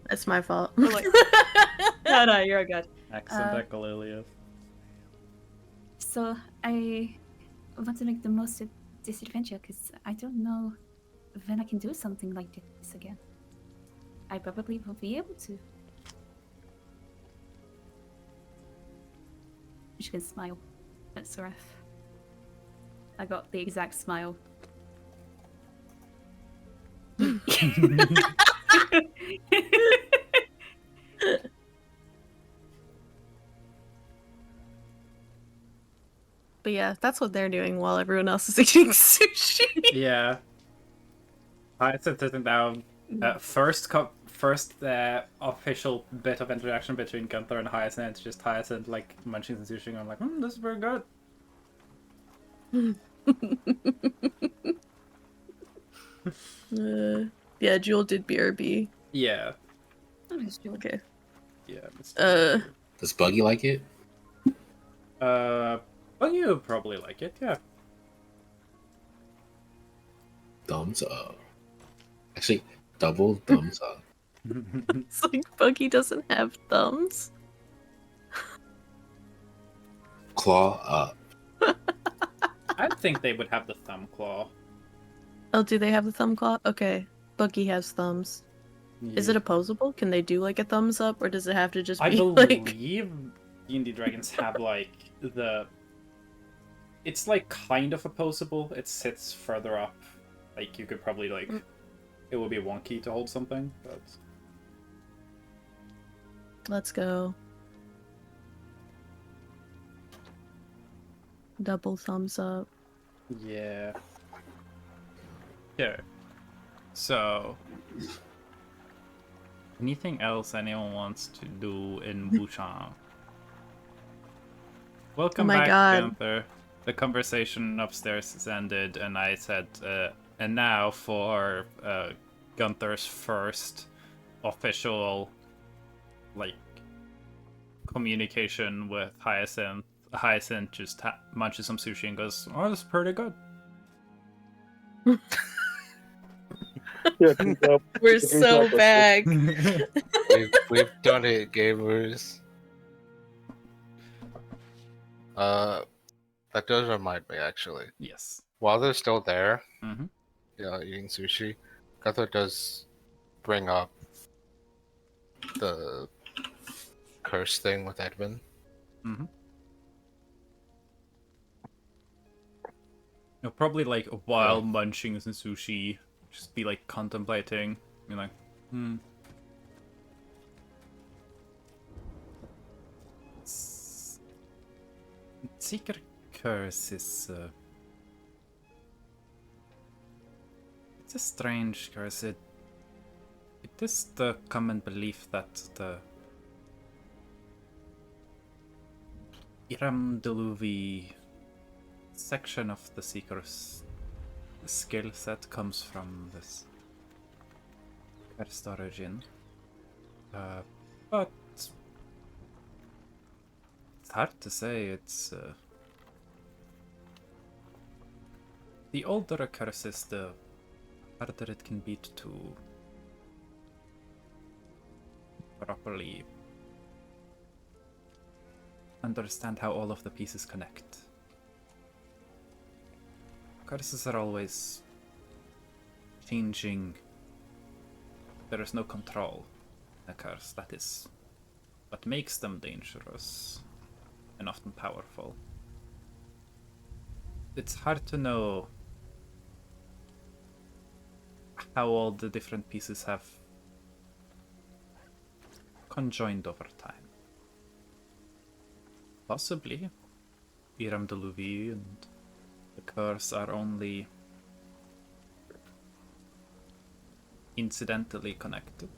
That's my fault. Like, no, you're good. Accent echolalia. So I want to make the most of this adventure because I don't know when I can do something like this again. I probably won't be able to. She can smile at Soreth. I got the exact smile. But yeah, that's what they're doing while everyone else is eating sushi. Yeah. Hyacinth sitting down. First official bit of interaction between Gunther and Hyacinth. Just Hyacinth like munching some sushi and I'm like, this is very good. Yeah, Jewel did BRB. Yeah. Okay. Yeah. Does Buggy like it? Well, you probably like it, yeah. Thumbs up. Actually, double thumbs up. It's like Buggy doesn't have thumbs. Claw up. I think they would have the thumb claw. Oh, do they have the thumb claw? Okay. Buggy has thumbs. Is it opposable? Can they do like a thumbs up, or does it have to just be I like... believe D&D Dragons have like the... It's like kind of opposable. It sits further up. Like you could probably like... It would be wonky to hold something, but... Let's go. Double thumbs up. Yeah. Yeah. So... Anything else anyone wants to do in Bûchang? Welcome my back, God. Gunther. The conversation upstairs has ended, and I said, and now for Gunther's first official, like, communication with Hyacinth. Hyacinth just munches some sushi and goes, "Oh, that's pretty good." We're so back. we've done it, gamers. That does remind me, actually. Yes. While they're still there, Mhm. eating sushi, Gunther does bring up the curse thing with Edmund. Mhm. You'll probably like while munching some sushi, just be like contemplating, be like, Secret curse is it's a strange curse. It is the common belief that the Iram Deluvi section of the Seeker's skill set comes from this cursed origin. But it's hard to say. It's the older a curse is, the harder it can be to properly understand how all of the pieces connect. Curses are always changing. There is no control in a curse. That is what makes them dangerous and often powerful. It's hard to know how all the different pieces have conjoined over time. Possibly Iram Deluvi and the curse are only incidentally connected.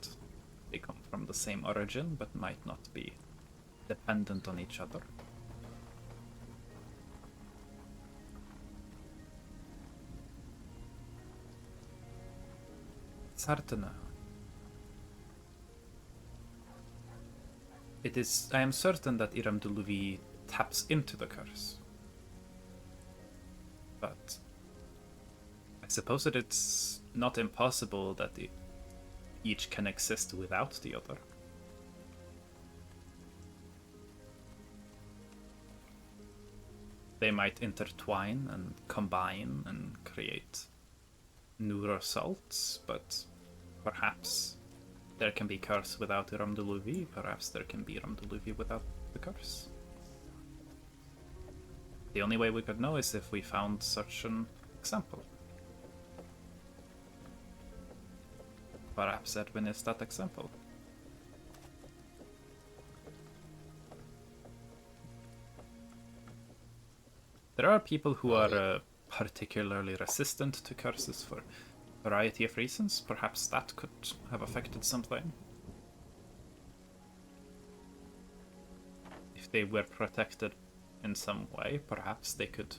They come from the same origin, but might not be dependent on each other. It's hard to know. I am certain that Iram Deluvi taps into the curse. But I suppose that it's not impossible that each can exist without the other. They might intertwine and combine and create new results, but perhaps there can be curse without Ramduluvi, perhaps there can be Ramduluvi without the curse. The only way we could know is if we found such an example. Perhaps Edwin is that example. There are people who are particularly resistant to curses for a variety of reasons. Perhaps that could have affected something. If they were protected in some way, perhaps they could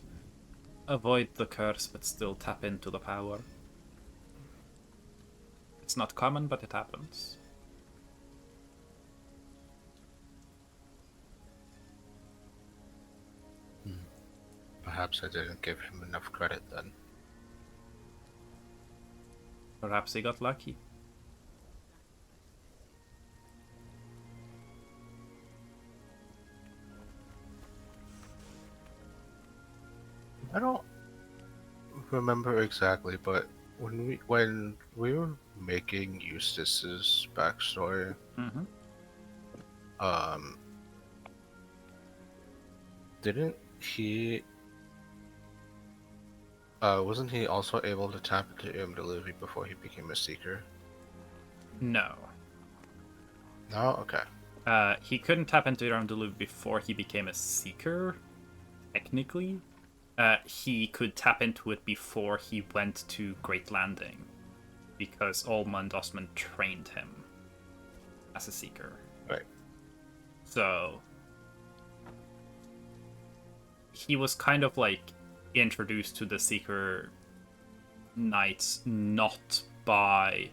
avoid the curse but still tap into the power. It's not common, but it happens. Perhaps I didn't give him enough credit then. Perhaps he got lucky. I don't remember exactly, but when we were making Eustace's backstory, didn't he? Wasn't he also able to tap into Imdalivi before he became a seeker? No. No? Okay. He couldn't tap into Ramduluv before he became a seeker, technically. He could tap into it before he went to Great Landing, because Olmund Osmond trained him as a seeker. Right. So he was kind of like introduced to the Seeker Knights not by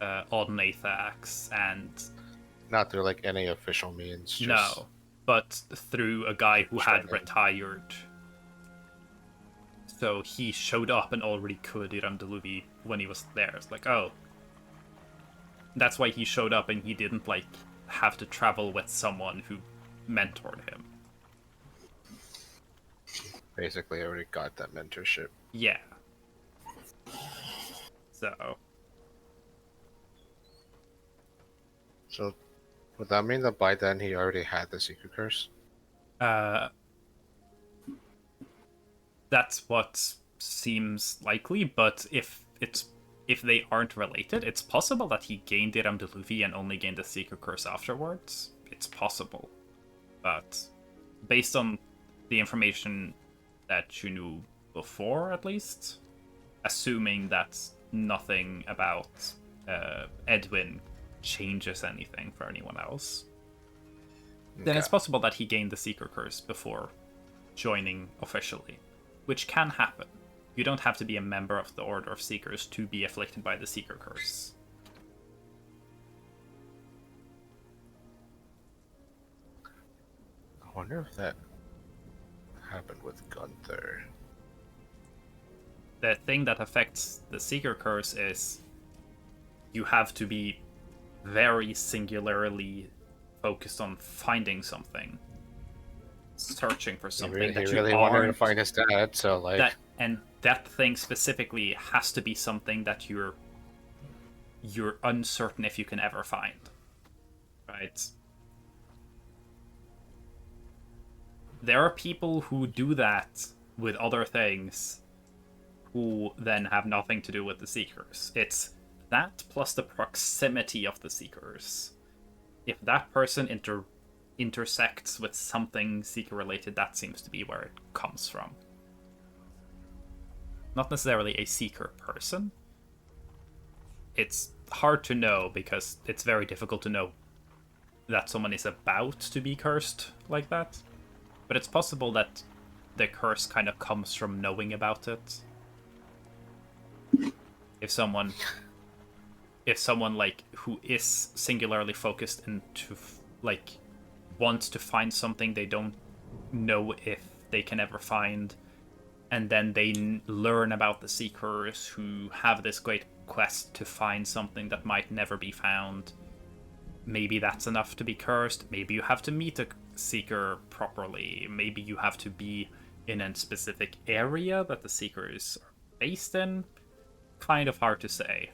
Odnaithax and not through like any official means. Just... No, but through a guy who had retired. So he showed up and already could Iramdaluvi when he was there. It's like, oh, that's why he showed up and he didn't like have to travel with someone who mentored him. Basically, I already got that mentorship. Yeah. So would that mean that by then he already had the secret curse? That's what seems likely, but if they aren't related, it's possible that he gained Iramdaluvi and only gained the secret curse afterwards. It's possible. But based on the information that you knew before, at least, assuming that nothing about Edwin changes anything for anyone else, then it's possible that he gained the Seeker Curse before joining officially, which can happen. You don't have to be a member of the Order of Seekers to be afflicted by the Seeker Curse. I wonder if that happened with Gunther. The thing that affects the Seeker Curse is you have to be very singularly focused on finding something, searching for something that he you really wanted to aren't. find his dad, so like that thing specifically has to be something that you're uncertain if you can ever find, right? There are people who do that with other things who then have nothing to do with the Seekers. It's that plus the proximity of the Seekers. If that person intersects with something Seeker-related, that seems to be where it comes from. Not necessarily a Seeker person. It's hard to know because it's very difficult to know that someone is about to be cursed like that. But it's possible that the curse kind of comes from knowing about it. If someone like who is singularly focused and to like wants to find something they don't know if they can ever find, and then they learn about the Seekers who have this great quest to find something that might never be found. Maybe that's enough to be cursed. Maybe you have to meet a Seeker properly. Maybe you have to be in a specific area that the Seekers are based in. Kind of hard to say.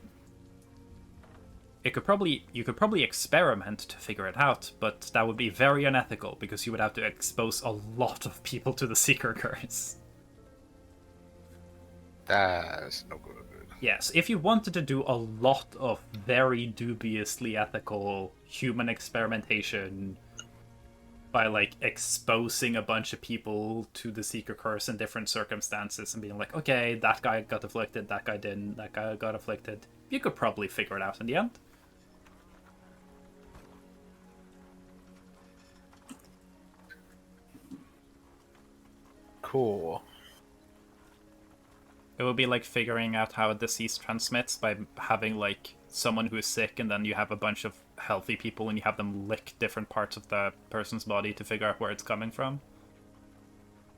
You could probably experiment to figure it out, but that would be very unethical because you would have to expose a lot of people to the Seeker curse. That's no good. Yes, if you wanted to do a lot of very dubiously ethical human experimentation by, like, exposing a bunch of people to the Seeker curse in different circumstances and being like, okay, that guy got afflicted, that guy didn't, that guy got afflicted, you could probably figure it out in the end. Cool. It would be like figuring out how a disease transmits by having, like, someone who is sick and then you have a bunch of healthy people and you have them lick different parts of the person's body to figure out where it's coming from.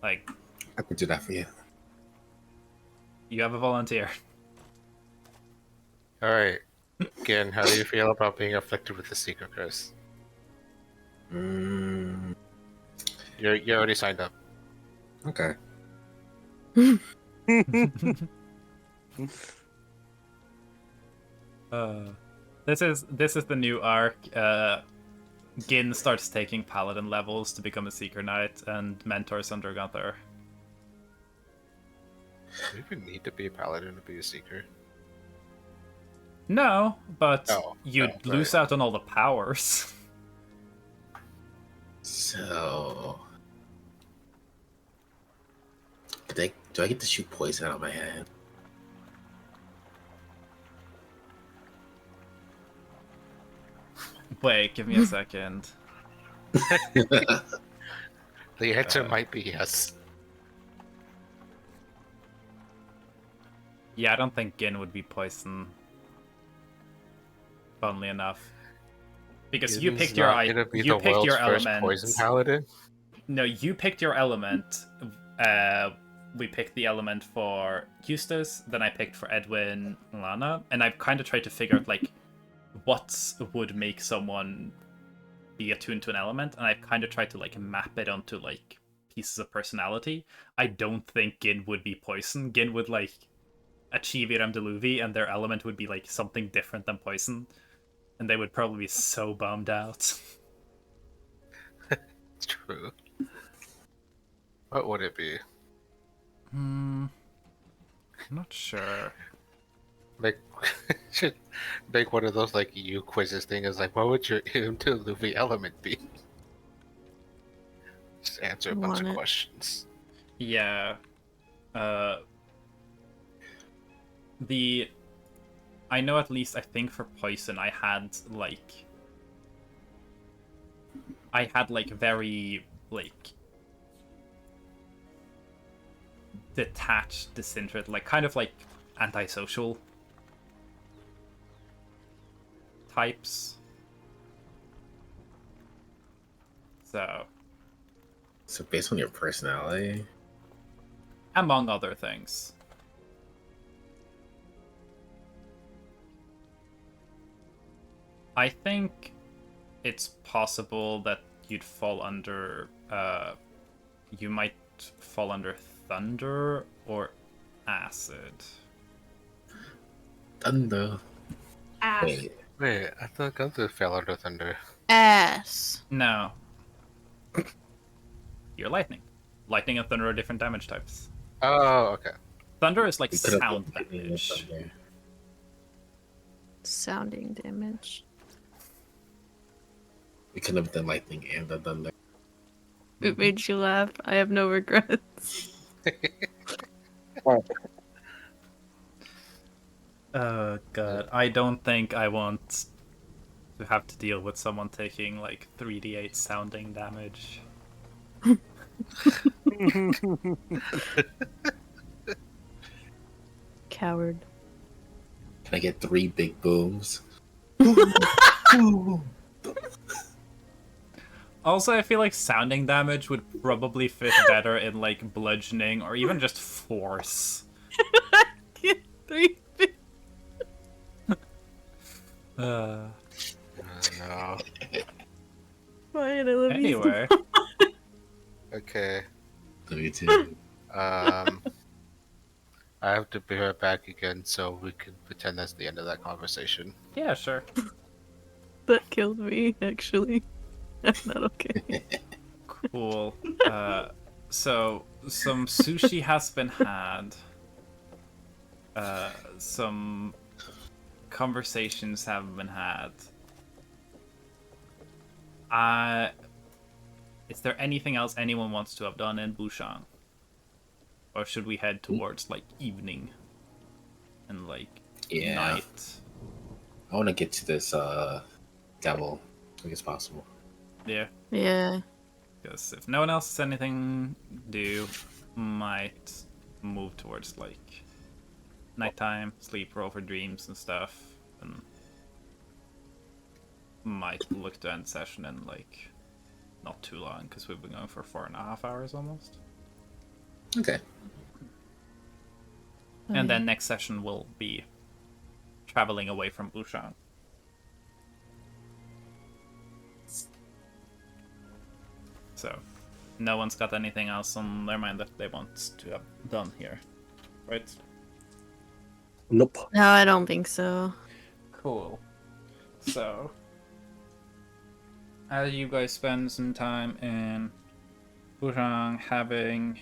Like, I could do that for you. You have a volunteer. Alright. Again, how do you feel about being afflicted with the Seeker curse? Mm, You already signed up. okay. This is the new arc. Gin starts taking paladin levels to become a Seeker Knight and mentors under Gunther. Do you even need to be a paladin to be a Seeker? No, but Oh, you'd no, lose right. out on all the powers. So, do I get to shoot poison out of my hand? Wait, give me a second. The answer might be yes. Yeah, I don't think Gin would be poison. Funnily enough. Because you Gin's picked your not gonna be you the picked world's your first element. poison paladin. No, you picked your element. We picked the element for Eustace, then I picked for Edwin and Lana, and I've kind of tried to figure out, like, what would make someone be attuned to an element, and I've kind of tried to, like, map it onto, like, pieces of personality. I don't think Gin would be poison. Gin would, like, achieve Iram Deluvi, and their element would be, like, something different than poison. And they would probably be so bummed out. It's true. What would it be? I'm not sure. Like, should make one of those like you quizzes thing. Is like, what would your into Luffy element be? Just answer a bunch Want of it. questions. Yeah. I know at least, I think for poison, I had very, like, detached, disinterested, like, kind of like antisocial types. So, based on your personality, among other things. I think it's possible that you'd fall under, you might fall under thunder or acid. thunder. Ash. Wait, I thought Gunther fell under thunder. Ass. No. You're lightning. Lightning and thunder are different damage types. Oh, okay. Thunder is like We could have sound been picking it damage. up there. Sounding damage. We could have done lightning and the thunder. It made you laugh. I have no regrets. Oh god, I don't think I want to have to deal with someone taking like 3d8 sounding damage. Coward. Can I get 3 big booms? Also, I feel like sounding damage would probably fit better in like bludgeoning or even just force. Three. No. Fine, I love you. Anyway, Okay. Love you too. I have to be right back again, so we can pretend that's the end of that conversation. yeah, sure. That killed me, actually. I'm not okay. Cool. So some sushi has been had. Some conversations have been had. Is there anything else anyone wants to have done in Bûchang? Or should we head towards like evening and like Yeah. night? I want to get to this devil as quick as possible. Yeah. Yeah. Because if no one else has anything to do, might move towards like nighttime, sleep, roll for dreams and stuff, and might look to end session in like not too long because we've been going for 4.5 hours almost. Okay. And then next session will be traveling away from Bûchang. So, no one's got anything else on their mind that they want to have done here, right? Nope. No, I don't think so. Cool. So, as you guys spend some time in Bûchang having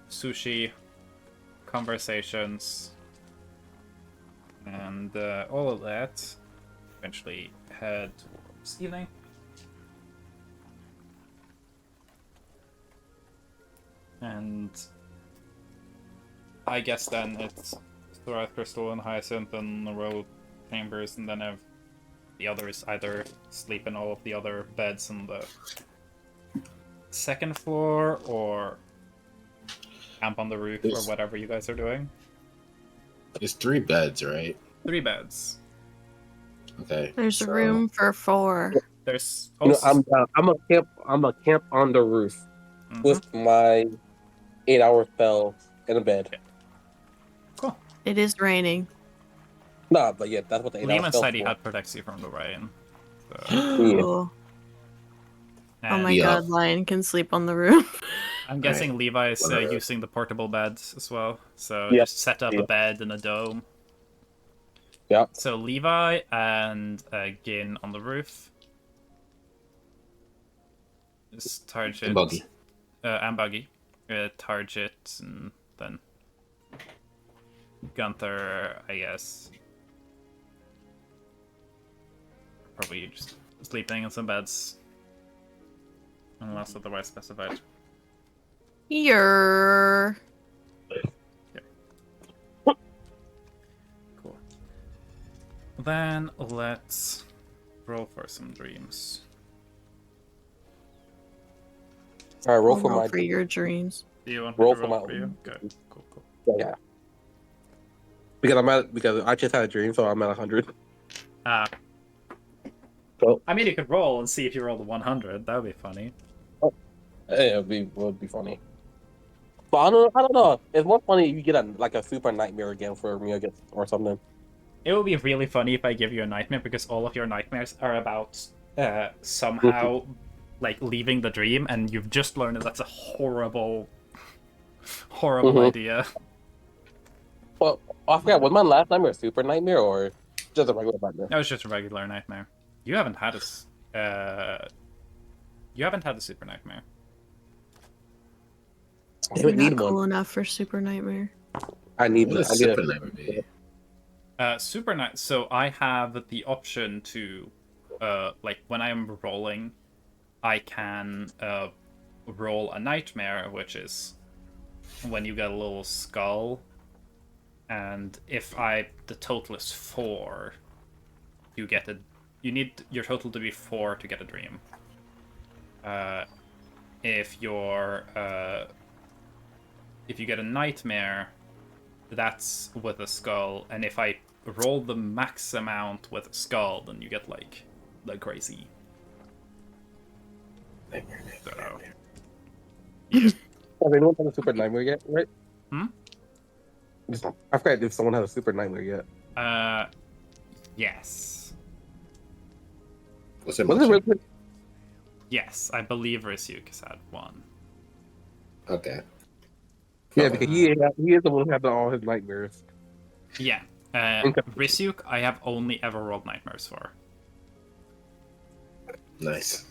sushi conversations and all of that, eventually head towards evening. And I guess then it's Thorath, Crystal, and Hyacinth and the row chambers, and then have the others either sleep in all of the other beds on the second floor or camp on the roof or whatever you guys are doing. There's 3 beds, right? 3 beds. Okay. There's so- room for 4. There's You know, also I'm a camp on the roof Mhm. with my 8-hour spell in a bed. Cool. It is raining. Nah, but yeah, that's what the 8-hour Liam and spell Sadie for. had protects you from the rain. So, Cool. Oh and my Yeah. god, Lion can sleep on the roof. I'm guessing Levi is Whatever. using the portable beds as well. So Yeah. just set up Yeah. a bed in a dome. Yeah. So Levi and Gin on the roof. Just Target. And Buggy. And Buggy. Target, and then Gunther, I guess. Probably just sleeping in some beds. Unless otherwise specified. Yer. Cool. Then let's roll for some dreams. All right, roll I'll for roll my for your dreams. Do you want Roll me to for roll my for you? own. Okay, cool. yeah. Because I just had a dream, so I'm at 100. Ah. So I mean, you could roll and see if you rolled a 100. That would be funny. yeah, it would be funny. But I don't know. It's more funny if you get a super nightmare again for me, I guess, or something. It would be really funny if I give you a nightmare because all of your nightmares are about somehow like leaving the dream, and you've just learned that that's a horrible idea. Well, I forgot. Was my last nightmare a super nightmare or just a regular nightmare? That was just a regular nightmare. You haven't had a super nightmare. I You're don't need not cool one. enough for Super Nightmare. I need What one. does I need super a- nightmare be? Super night. So I have the option to, like when I'm rolling, I can roll a nightmare, which is when you get a little skull, and if the total is 4, you get a. You need your total to be 4 to get a dream. If you get a nightmare, that's with a skull, and if I roll the max amount with a skull, then you get like the crazy. Nightmare. So, yeah. Has anyone had a super nightmare yet? Right? Hmm? I forgot if someone had a super nightmare yet. Yes. Was it Was it Bûchang? really? Yes, I believe Rysyuk has had one. Okay. Yeah, Okay. because he is the one who had all his nightmares. Yeah. Rysyuk, I have only ever rolled nightmares for. Nice.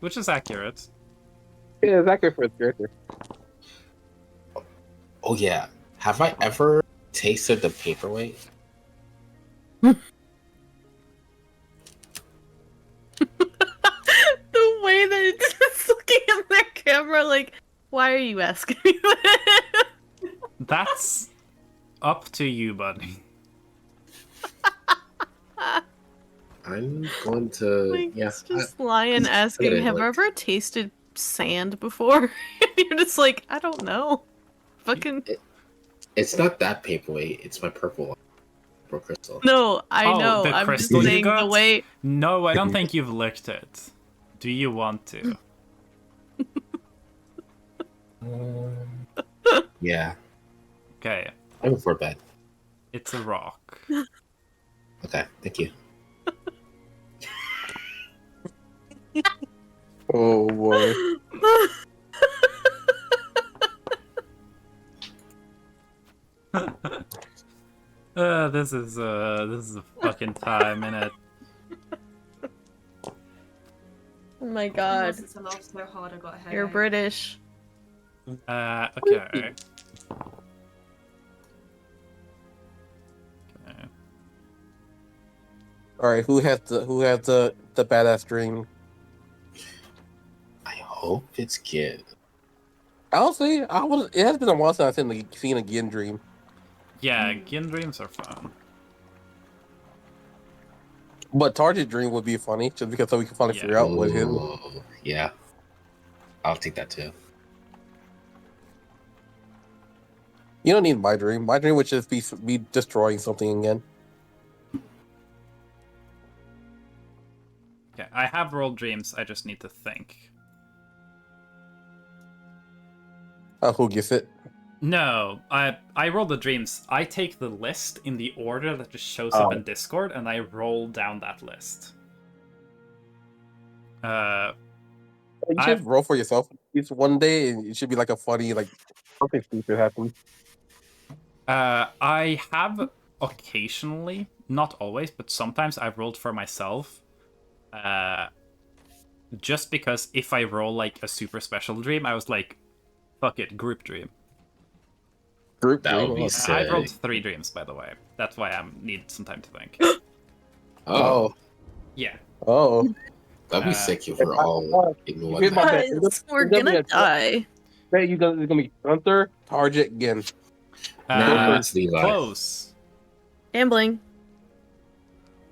Which is accurate. Yeah, it's accurate for his character. Oh yeah. Have I ever tasted the paperweight? The way that it's just looking at their camera, like, why are you asking me that? That's up to you, buddy. I'm going to Like, yeah. it's just Lion asking, it, have I like- ever tasted sand before? You're just like, I don't know. Fucking It's not that paperweight. It's my purple one. Purple crystal. no, I know. The I'm just crystal you saying the got? way. No, I don't think you've licked it. Do you want to? Yeah. Okay, I'm before bed. it's a rock. Okay, thank you. Oh boy. This is a fucking time, innit? Oh my god, Unless it's a laugh so hard I got a headache. you're British. Okay. Okay. All right, who has the badass dream? I hope it's good. Honestly, it has been a while since I've seen a Gin dream. Yeah, Gin dreams are fun. But Target dream would be funny, just because so we can finally Yeah. figure out what his. Oh, yeah. I'll take that too. You don't need my dream. My dream would just be destroying something again. Okay, I have rolled dreams, I just need to think. Who gets it? No, I roll the dreams. I take the list in the order that just shows up in Discord, and I roll down that list. You should roll for yourself. It's one day, and it should be like a funny, like something stupid happens. I have occasionally, not always, but sometimes I've rolled for myself. Just because if I roll like a super special dream, I was like, fuck it, group dream. Group That would dream. be Oh. sick. I've rolled 3 dreams, by the way. That's why I need some time to think. Oh, Yeah. Oh. that'd be sick if we're all in one. Here's my night. bet. Guys, we're It's gonna be gonna a- die. Hey, it's gonna be Gunther, Target, Gin. Nah, it's Levi. Close. Gambling.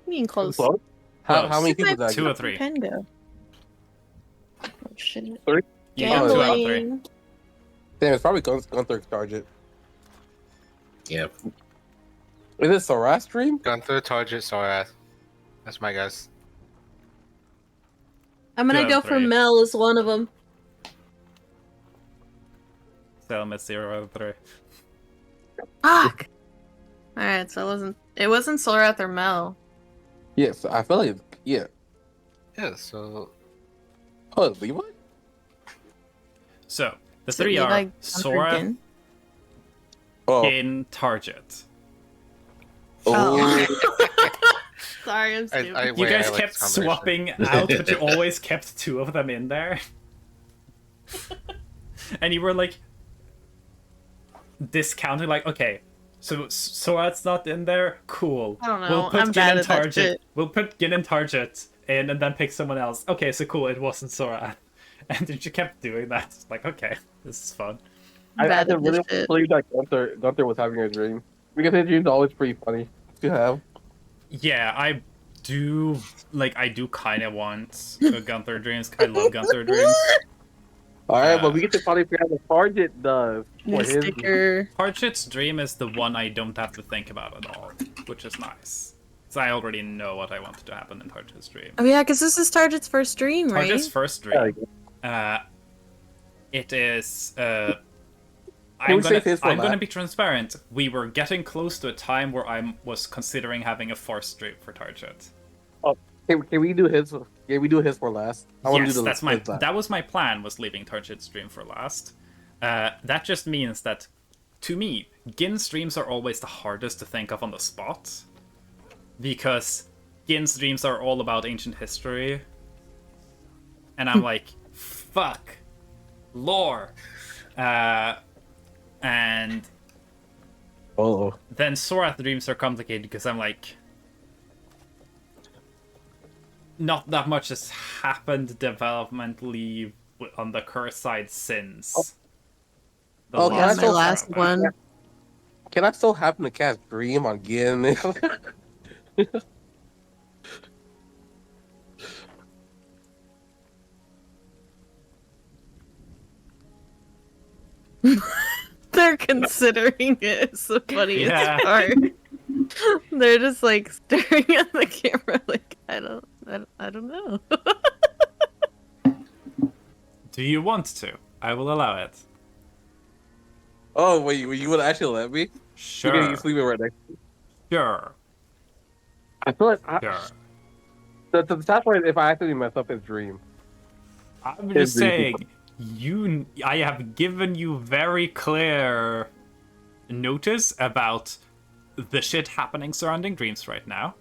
You mean close. Close? How Close. many people did I 2 get? or 3. Pen go. Oh shit. You got 2 out of 3. Gambling. Damn, it's probably Gunther, Target. Yeah. Is it Soras dream? Gunther, Target, Sorath. That's my guess. I'm gonna 2 out go of for 3. Mel as one of them. Selma 0 out of 3. Fuck. All right, so it wasn't Sorath or Mel. Yes, I feel like yeah. Yeah, so Oh, Levi? So, the So 3 Levi, are Gunther, Sora, Gin. Oh. in Target. Oh. Sorry, I'm stupid. You guys I like kept this combination. swapping out, but you always kept 2 of them in there. And you were like discounting, like, okay, so that's not in there. Cool. I don't know, We'll put I'm Gin bad and at that Target. shit. We'll put Gin and Target in, and then pick someone else. Okay, so cool. It wasn't Sora, and then you kept doing that. It's like, okay, this is fun. I Bad did at this really shit. believe that Gunther was having a dream. Because his dreams are always pretty funny to have. Yeah, I do kind of want a Gunther dreams. I love Gunther dreams. Alright, but we get to finally figure out what Target does. New For his sticker. Target's dream is the one I don't have to think about at all, which is nice. So I already know what I wanted to happen in Target's dream. Oh yeah, because this is Target's first dream, right? Target's first dream. It is we save his for I'm gonna last? be transparent. We were getting close to a time where I was considering having a force stream for Target. Oh, can we do his? Can we do his for last? I want to Yes, do the that's my. his last. That was my plan. Was leaving Target stream for last. That just means that, to me, Gin streams are always the hardest to think of on the spot, because Gin streams are all about ancient history, and I'm like, fuck, lore, and Oh, then Sorath dreams are complicated because I'm like, not that much has happened developmentally on the curse side since Oh, Yeah, that's my so last fast. one. Can I still happen to cast Dream on Gin? They're considering it. It's the funniest Yeah. part. They're just like staring at the camera, like I don't know. Do you want to? I will allow it. Oh wait, you would actually let me? Sure. Okay, you sleeping right next. Sure. I feel like Sure. the sad part is if I actually mess up his dream. I'm His just dream. saying, I have given you very clear notice about the shit happening surrounding dreams right now.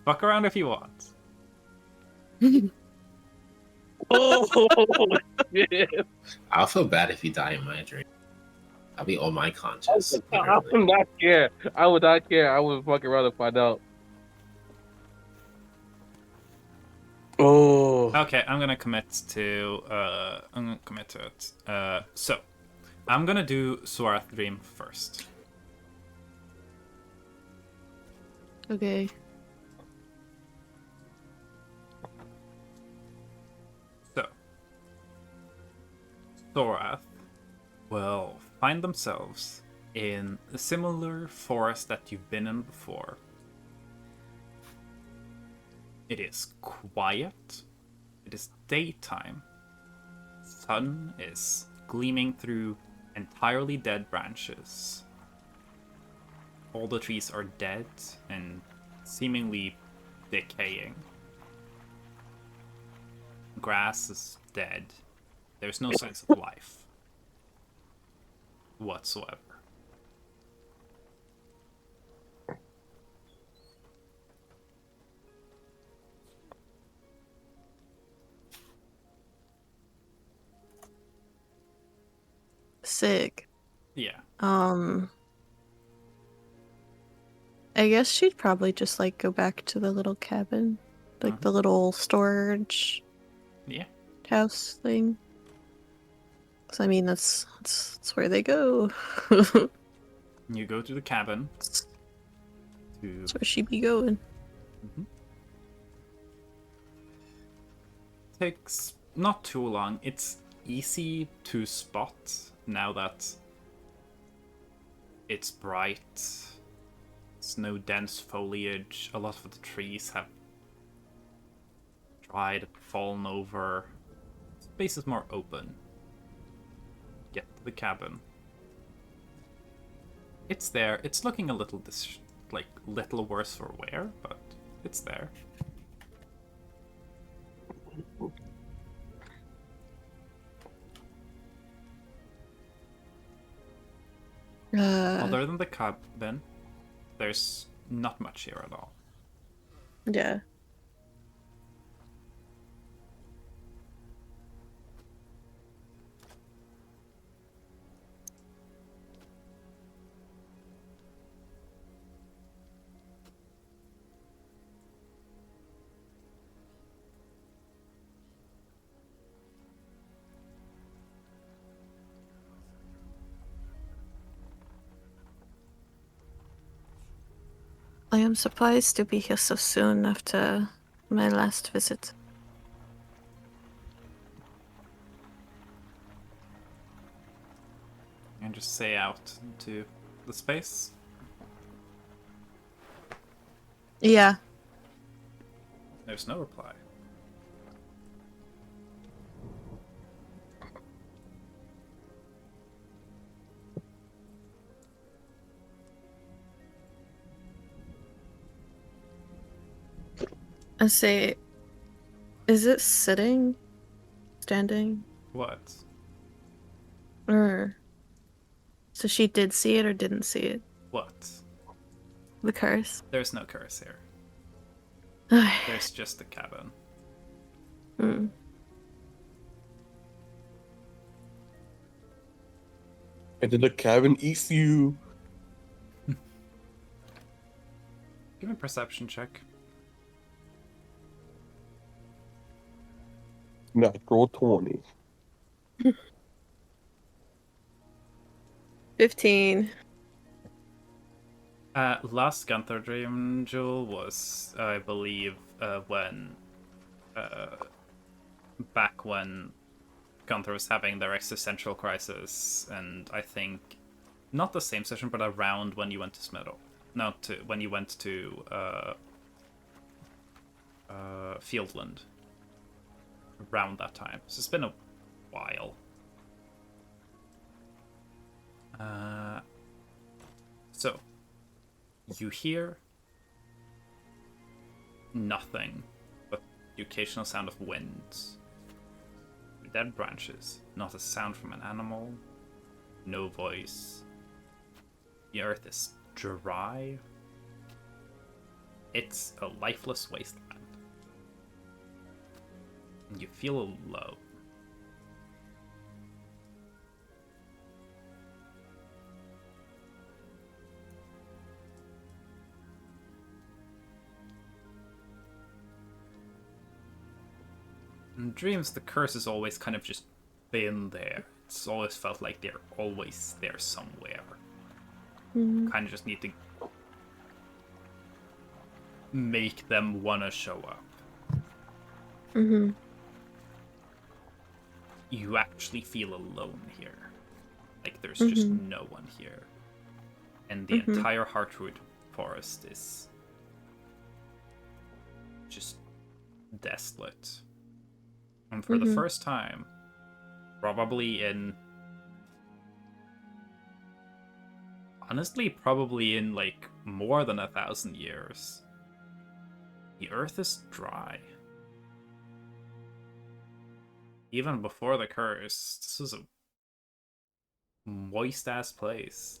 Fuck around if you want. Oh, shit. I'll feel bad if you die in my dream. I'll be on my conscious. I would not care. I would not care. I would fuck around and find out. Oh. Okay, I'm gonna commit to it. So I'm gonna do Sorath Dream first. Okay. So Sorath will find themselves in a similar forest that you've been in before. It is quiet. It is daytime. Sun is gleaming through entirely dead branches. All the trees are dead and seemingly decaying. Grass is dead. There's no signs of life whatsoever. Sick. Yeah. I guess she'd probably just like go back to the little cabin, like the little storage Yeah. house thing. 'Cause I mean, that's where they go. You go to the cabin. That's where she'd be going. Takes not too long. It's easy to spot now that it's bright. There's no dense foliage. A lot of the trees have dried, fallen over. Space is more open. Get to the cabin. It's there. It's looking a little little worse for wear, but it's there. Other than the cabin, there's not much here at all. Yeah. I am surprised to be here so soon after my last visit. And just say out into the space. Yeah. There's no reply. I say, is it sitting? Standing? What? Or... So she did see it or didn't see it? What? The curse. There's no curse here. There's just the cabin. Hmm. And then the cabin eats you. Give me a perception check. Natural 20. 15. Last Gunther Dream Jewel was, I believe, when back when Gunther was having their existential crisis, and I think not the same session, but around when you went to Smithville. Not to when you went to Fieldland. Around that time, so it's been a while. So you hear nothing but the occasional sound of winds. Dead branches, not a sound from an animal, no voice. The earth is dry. It's a lifeless wasteland. You feel alone. In dreams, the curse has always kind of just been there. It's always felt like they're always there somewhere. Mm-hmm. Kind of just need to make them want to show up. Mm-hmm. You actually feel alone here. Like there's just no one here. And the entire Heartwood forest is just desolate. And for the first time, probably in... Honestly, probably in, like, more than 1,000 years, the earth is dry. Even before the curse, this is a moist-ass place.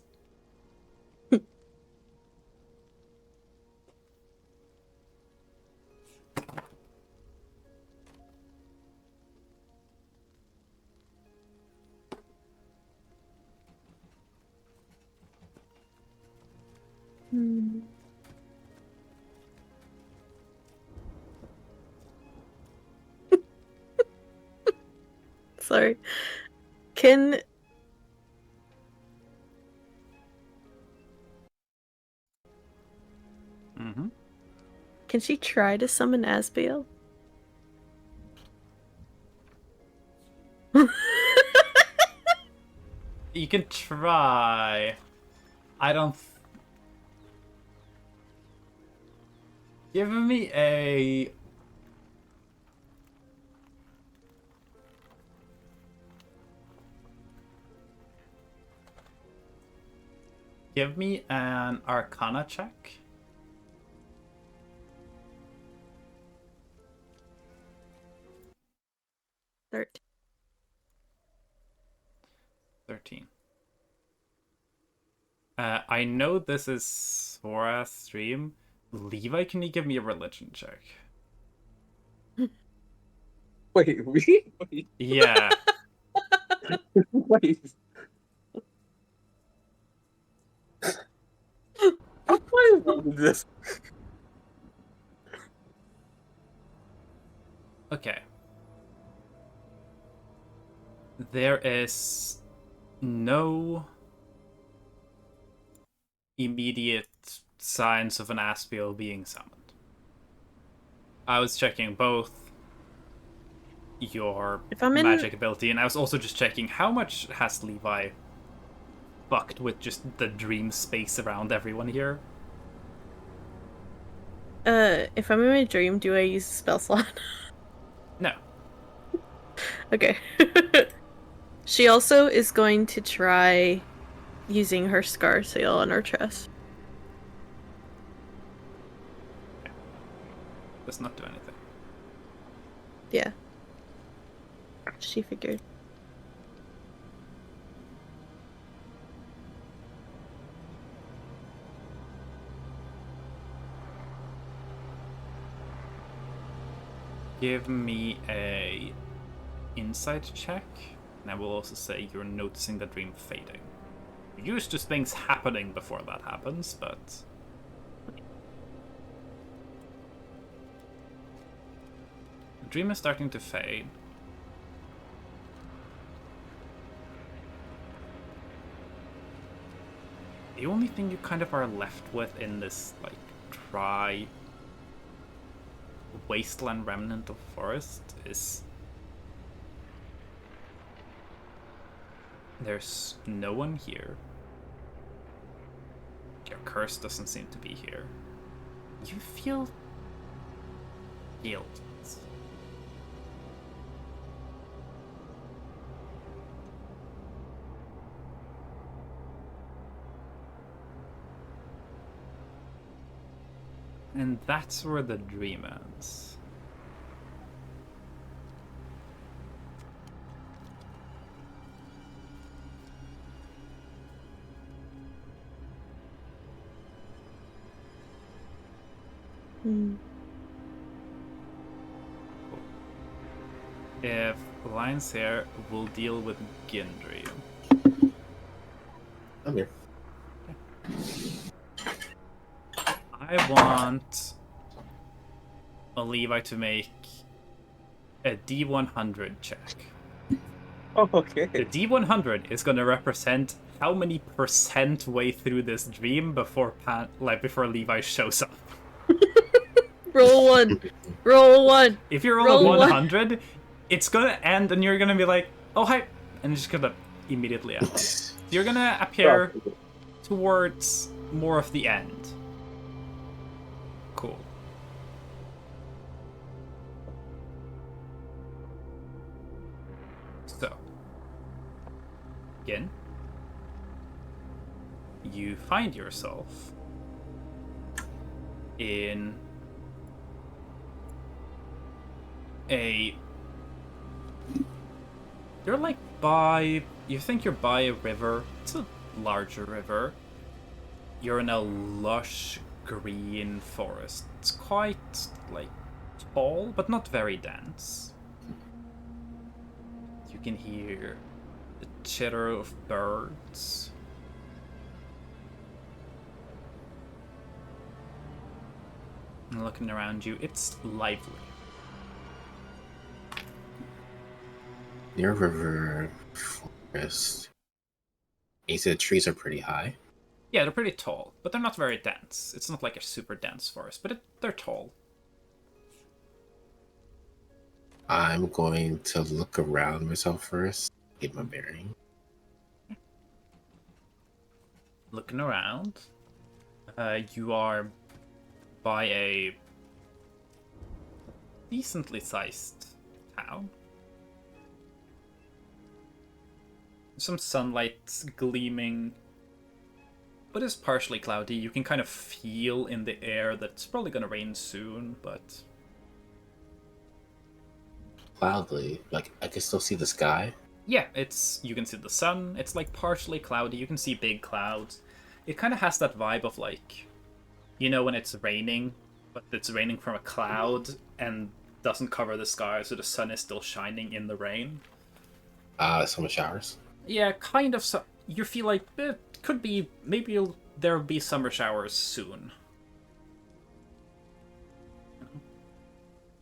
Sorry. Can she try to summon Asbiel? You can try. I don't... Give me a... Give me an Arcana check. 13. I know this is Sora's stream. Levi, can you give me a religion check? Wait, me? Wait. Yeah. Wait. What is wrong with this? Okay. There is no immediate signs of an Aspiel being summoned. I was checking both your magic ability, and I was also just checking how much has Levi fucked with just the dream space around everyone here. If I'm in my dream, do I use a spell slot? No. Okay. She also is going to try using her scar seal on her chest. Does not do anything. Yeah. She figured. Give me a insight check, and I will also say you're noticing the dream fading. You're used to things happening before that happens, but the dream is starting to fade. The only thing you kind of are left with in this, like, dry wasteland remnant of forest is there's no one here. Your curse doesn't seem to be here. You feel guilt. And that's where the dream ends. If Lion's Hair will deal with Gindream. I'm here. I want a Levi to make a D100 check. Oh, okay. The D100 is going to represent how many % way through this dream before before Levi shows up. Roll 1. Roll 1. If you roll Roll a one. 100, it's going to end and you're going to be like, oh, hi. And it's just going to immediately end. You're going to appear towards more of the end. Cool. So, again, you find yourself in you're like you think you're by a river. It's a larger river. You're in a lush green forest. It's quite, like, tall, but not very dense. You can hear the chitter of birds. And looking around you, it's lively. Near river forest. You said trees are pretty high. Yeah, they're pretty tall, but they're not very dense. It's not like a super dense forest, but they're tall. I'm going to look around myself first, get my bearing. Looking around, you are by a decently sized town. Some sunlight gleaming, but it's partially cloudy. You can kind of feel in the air that it's probably gonna rain soon, but Cloudly, like I can still see the sky. yeah, you can see the sun. It's like partially cloudy. You can see big clouds. It kind of has that vibe of, like, you know, when it's raining, but it's raining from a cloud and doesn't cover the sky, so the sun is still shining in the rain. Summer showers. Yeah, kind of. You feel like it could be, maybe there'll be summer showers soon.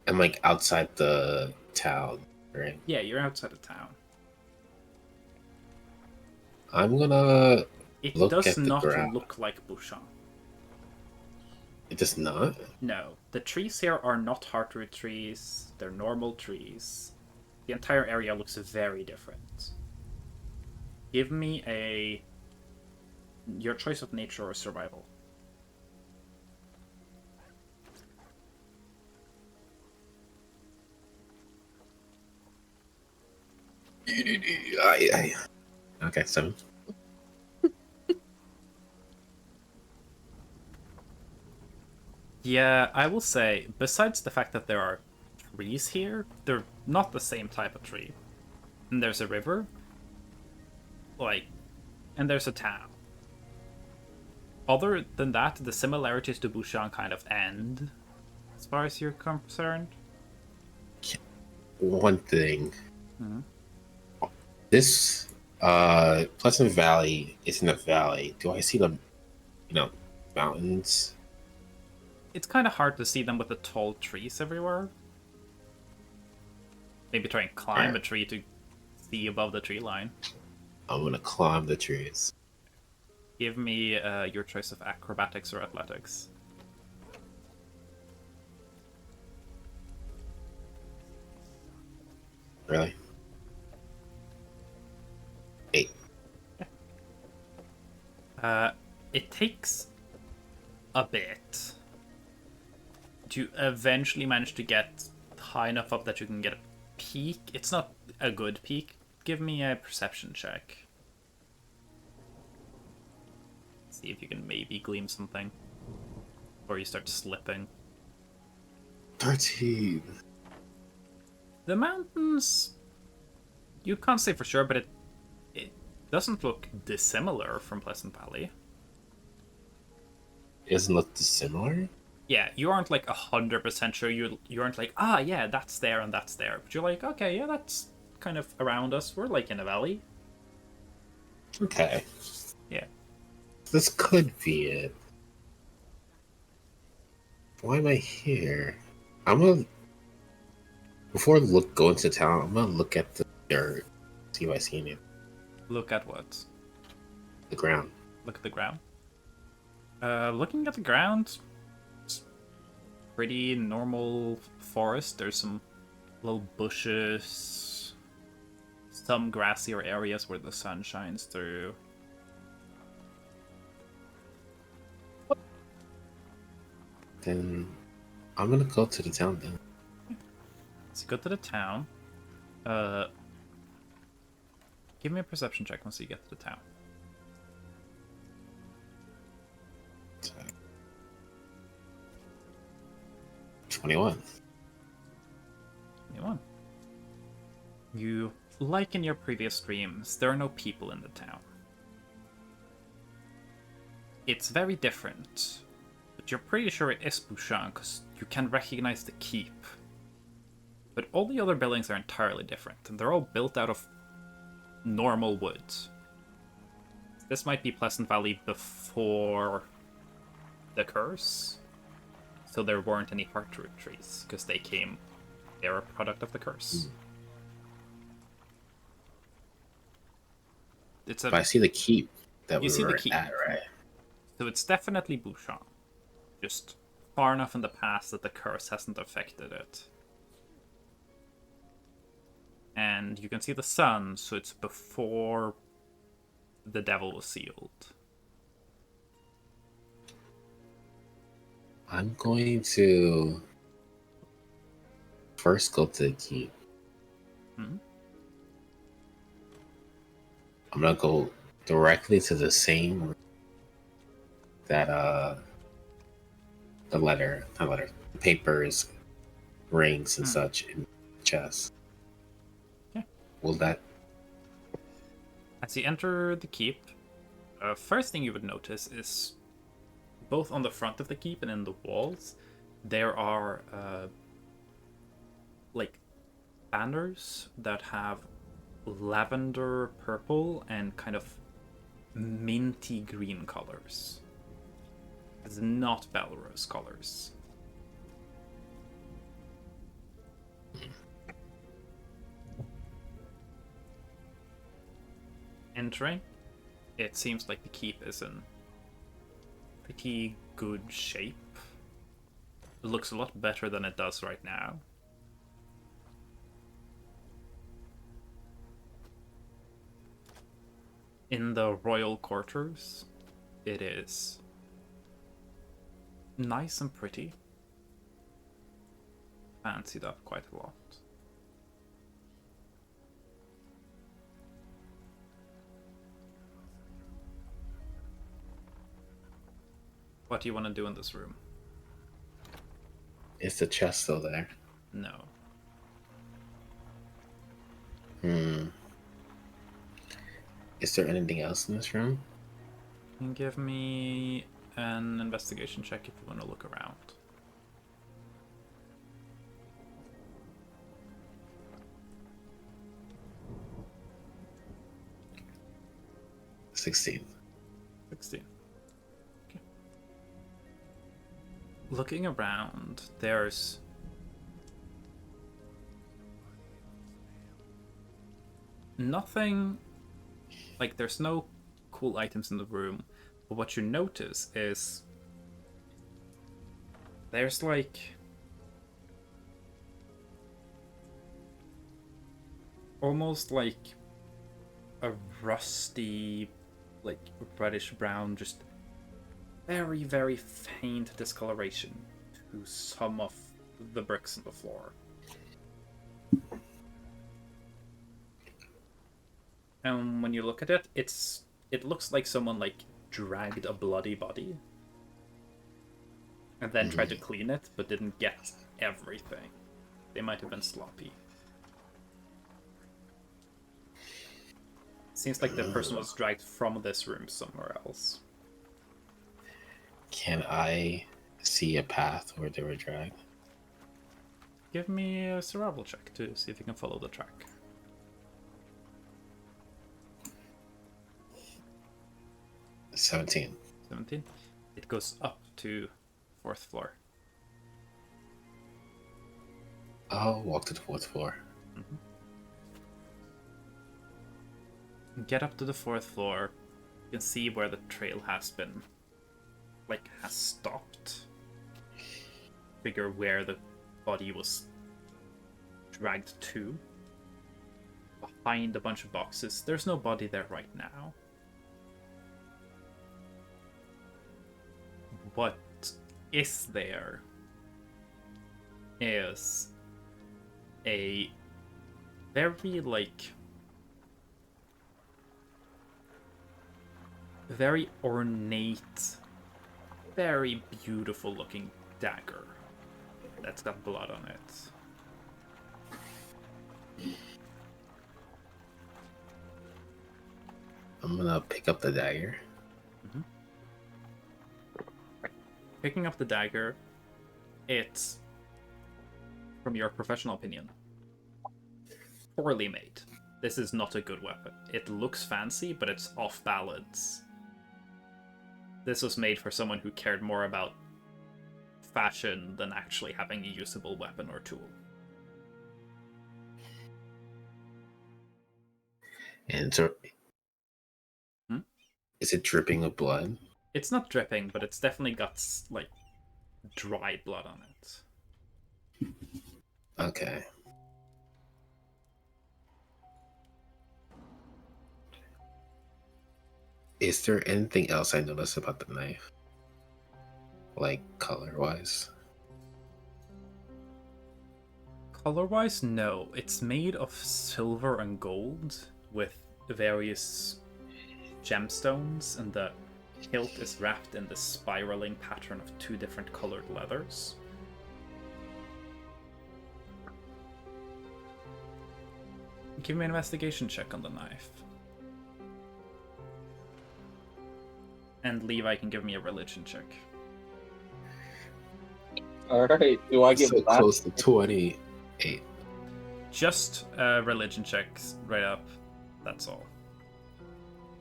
I'm like outside the town, right? Yeah, you're outside of town. I'm gonna It look does at the not ground. look like Bûchang. It does not? No, the trees here are not heartwood trees. They're normal trees. The entire area looks very different. Give me your choice of nature or survival. Okay, 7. Yeah, I will say, besides the fact that there are trees here, they're not the same type of tree. And there's a river, like, and there's a town. Other than that, the similarities to Bûchang kind of end, as far as you're concerned. One thing. Mhm. This Pleasant Valley is in a valley. Do I see the mountains? It's kind of hard to see them with the tall trees everywhere. Maybe try and climb a tree to see above the tree line. I'm gonna climb the trees. Give me your choice of acrobatics or athletics. Really? 8. It takes a bit to eventually manage to get high enough up that you can get a peek. It's not a good peek. Give me a perception check. See if you can maybe glean something. Or you start slipping. 13. The mountains, you can't say for sure, but it doesn't look dissimilar from Pleasant Valley. It doesn't look dissimilar? Yeah, you aren't like 100% sure. You aren't like, ah, yeah, that's there and that's there. But you're like, okay, yeah, that's kind of around us. We're like in a valley. Okay. Yeah. This could be it. Why am I here? Before go into town, I'm gonna look at the dirt, see if I see anything. Look at what? The ground. Look at the ground. Looking at the ground, it's pretty normal forest. There's some little bushes, some grassier areas where the sun shines through. Then I'm gonna go to the town then. Let's go to the town. Give me a perception check once you get to the town. 21. 21. You, like in your previous streams, there are no people in the town. It's very different, but you're pretty sure it is Bûchang because you can recognize the keep. But all the other buildings are entirely different, and they're all built out of normal wood. This might be Pleasant Valley before the curse, so there weren't any heartroot trees, because they're a product of the curse. It's But I see the keep that we You see the were keep. at, right? So it's definitely Bûchang, just far enough in the past that the curse hasn't affected it. And you can see the sun, so it's before the devil was sealed. I'm going to first go to the keep. Hmm? I'm gonna go directly to the same room that the papers, rings and such in chest. Yeah. Will that As you enter the keep, first thing you would notice is both on the front of the keep and in the walls, there are like banners that have lavender purple and kind of minty green colors. It's not Belrose colors. Entering, it seems like the keep is in pretty good shape. It looks a lot better than it does right now. In the royal quarters, it is nice and pretty. Fancied up quite a lot. What do you want to do in this room? Is the chest still there? No. Is there anything else in this room? You can give me an investigation check if you want to look around. 16. 16. Okay. Looking around, there's nothing, like there's no cool items in the room, but what you notice is there's like almost like a rusty, like reddish brown, just very, very faint discoloration to some of the bricks on the floor. And when you look at it, it looks like someone like dragged a bloody body and then tried to clean it, but didn't get everything. They might have been sloppy. Seems like the person was dragged from this room somewhere else. Can I see a path where they were dragged? Give me a survival check to see if you can follow the track. 17. 17. It goes up to 4th floor. I'll walk to the 4th floor. Get up to the 4th floor. You can see where the trail has been, like, has stopped. Figure where the body was dragged to. Behind a bunch of boxes. There's no body there right now. What is there is a very, like, very ornate, very beautiful looking dagger that's got blood on it. I'm gonna pick up the dagger. Picking up the dagger, it's, from your professional opinion, poorly made. This is not a good weapon. It looks fancy, but it's off balance. This was made for someone who cared more about fashion than actually having a usable weapon or tool. And so, is it dripping with blood? It's not dripping, but it's definitely got, like, dried blood on it. Okay. Is there anything else I noticed about the knife? Like, color-wise? Color-wise, no. It's made of silver and gold with various gemstones, and the hilt is wrapped in the spiraling pattern of 2 different colored leathers. Give me an investigation check on the knife. And Levi can give me a religion check. Alright, do I get so that? close to 28. Just religion checks right up. That's all.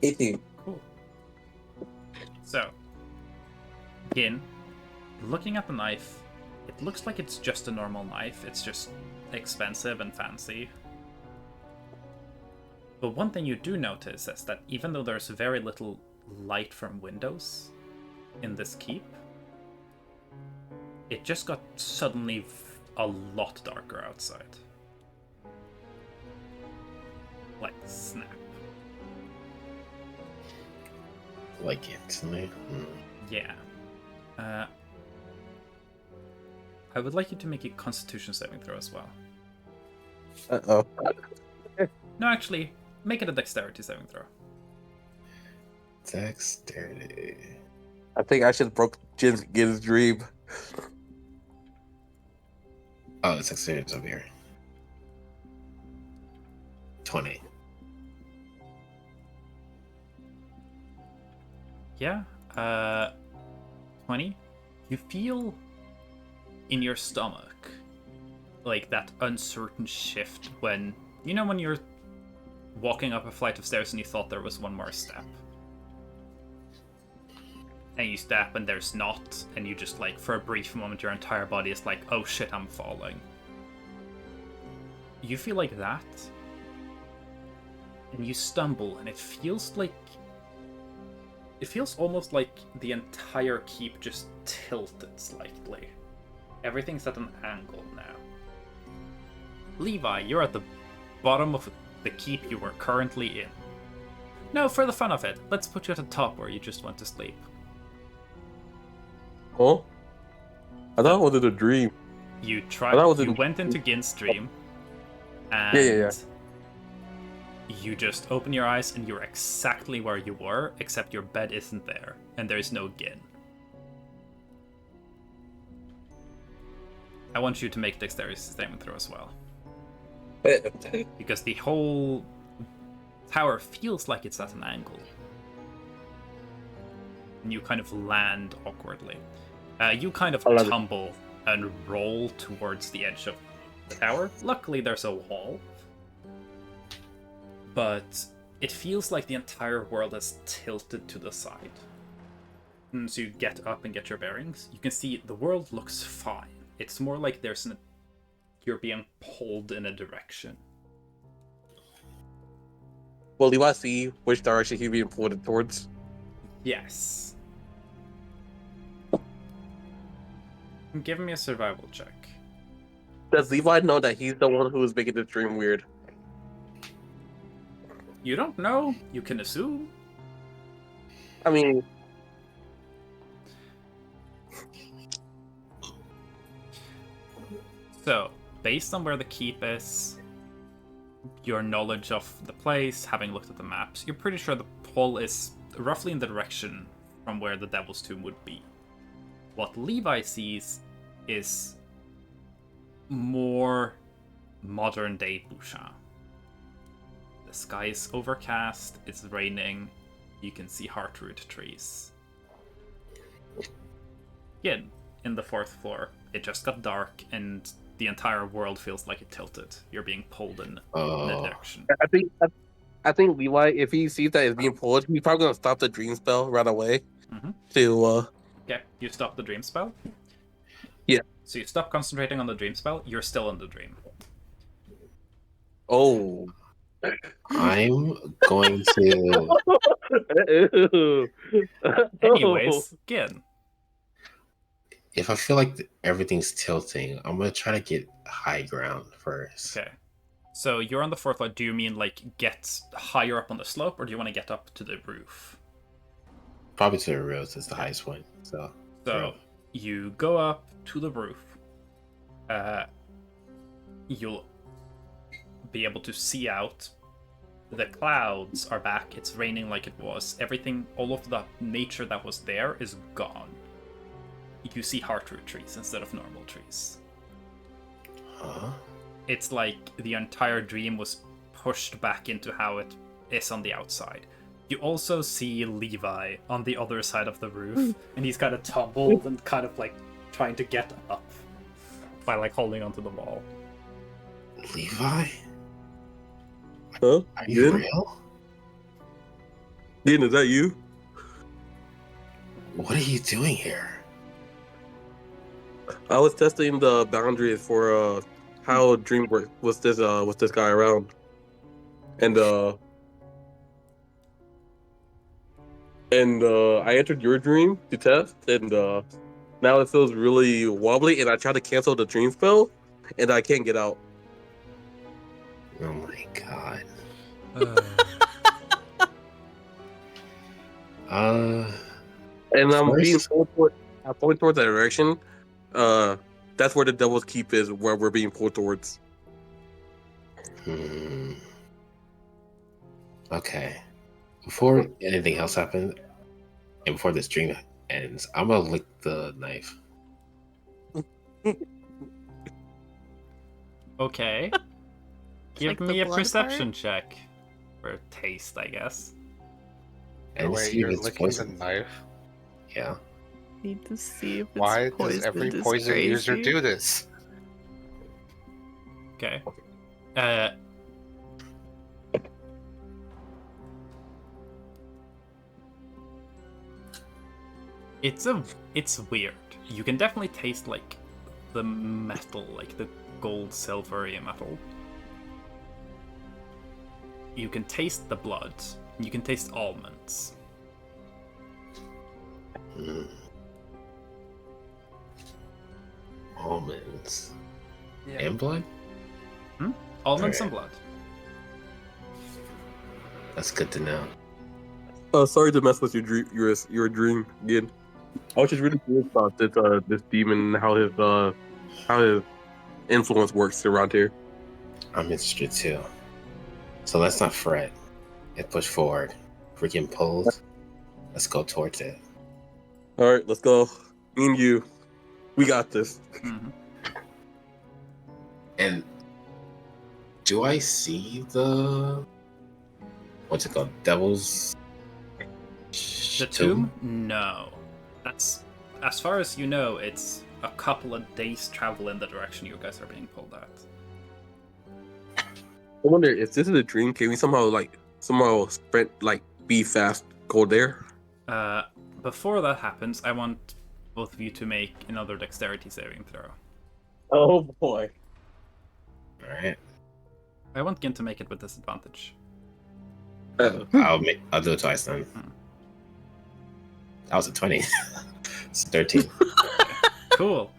18. Cool. So, again, looking at the knife, it looks like it's just a normal knife. It's just expensive and fancy. But one thing you do notice is that even though there's very little light from windows in this keep, it just got suddenly a lot darker outside. Like snap. Like instantly? Yeah. I would like you to make a Constitution saving throw as well. Uh-oh. No, actually, make it a Dexterity saving throw. Dexterity. I think I should have broke Jim's dream. Oh, it's upstairs over here. 20. Yeah. 20. You feel in your stomach like that uncertain shift when when you're walking up a flight of stairs and you thought there was one more step. And you step and there's not, and you just like for a brief moment your entire body is like, oh shit, I'm falling. You feel like that. And you stumble and it feels almost like the entire keep just tilted slightly. Everything's at an angle now. Levi, you're at the bottom of the keep you were currently in. No, for the fun of it, let's put you at the top where you just went to sleep. Oh? I thought it was a dream. You You went into Gin's dream, and Yeah. you just open your eyes and you're exactly where you were, except your bed isn't there, and there's no Gin. I want you to make dexterity saving throw as well. Because the whole tower feels like it's at an angle. And you kind of land awkwardly. You kind of tumble and roll towards the edge of the tower. Luckily, there's a wall. But it feels like the entire world has tilted to the side. And so you get up and get your bearings. You can see the world looks fine. It's more like you're being pulled in a direction. Well, Levi see which direction he's being pulled towards. Yes. Give me a survival check. Does Levi know that he's the one who is making this dream weird? You don't know. You can assume. I mean, so, based on where the keep is, your knowledge of the place, having looked at the maps, you're pretty sure the pull is roughly in the direction from where the Devil's Tomb would be. What Levi sees is more modern-day Bûchang. The sky is overcast, it's raining, you can see heartroot trees. Again, in the 4th floor, it just got dark and the entire world feels like it tilted. You're being pulled in a direction. I think Levi, if he sees that it's being pulled, he's probably gonna stop the dream spell right away. Okay, you stop the dream spell? Yeah. So you stop concentrating on the dream spell, you're still in the dream. Oh. I'm going to. Anyways, Gin. If I feel like everything's tilting, I'm gonna try to get high ground first. Okay. So you're on the 4th floor. Do you mean like get higher up on the slope, or do you want to get up to the roof? Probably to the roof. It's the highest point. So you go up to the roof. You'll be able to see out. The clouds are back. It's raining like it was. Everything, all of the nature that was there is gone. You see heartroot trees instead of normal trees. Huh? It's like the entire dream was pushed back into how it is on the outside. You also see Levi on the other side of the roof, and he's kind of tumbled and kind of like trying to get up by like holding onto the wall. Levi? Huh? Are you real? Gin, is that you? What are you doing here? I was testing the boundaries for how dream work was this guy around, and I entered your dream to test, and now it feels really wobbly, and I tried to cancel the dream spell, and I can't get out. Oh my god. And I'm First- being pulled towards that direction. That's where the Devil's Keep is, where we're being pulled towards. Okay. Before anything else happens, and before this dream ends, I'm gonna lick the knife. Okay. Give like the me a blood perception part? check. For taste, I guess. And Wait, see if you're it's licking the poison. knife? Yeah. Need to see if it's Why does poisoned. every It's poison user crazy. do this? Okay. It's weird. You can definitely taste like the metal, like the gold silvery metal. You can taste the blood. You can taste almonds. Mm. Almonds. Yeah. And blood? Almonds Alright. and blood. That's good to know. Sorry to mess with your dream again. I was just really curious about this demon and how his influence works around here. I'm interested too. So let's not fret and push forward. If we're getting pulled, let's go towards it. All right, let's go. Me and you, we got this. Mm-hmm. And do I see the what's it called? Devil's The tomb? No. That's, as far as you know, it's a couple of days travel in the direction you guys are being pulled at. I wonder if this is a dream. Can we somehow sprint, like, be fast, go there? Before that happens, I want both of you to make another dexterity saving throw. Oh boy. All right. I want Gin to make it with disadvantage. I'll do it twice then. That was a 20. It's 13. Cool.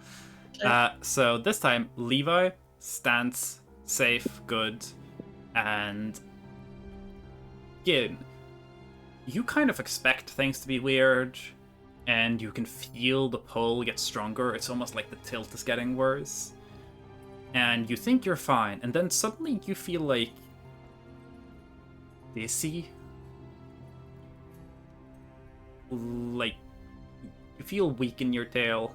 So this time, Levi stands safe, good, and Gin, you kind of expect things to be weird, and you can feel the pull get stronger. It's almost like the tilt is getting worse. And you think you're fine, and then suddenly you feel like dizzy. Like you feel weak in your tail.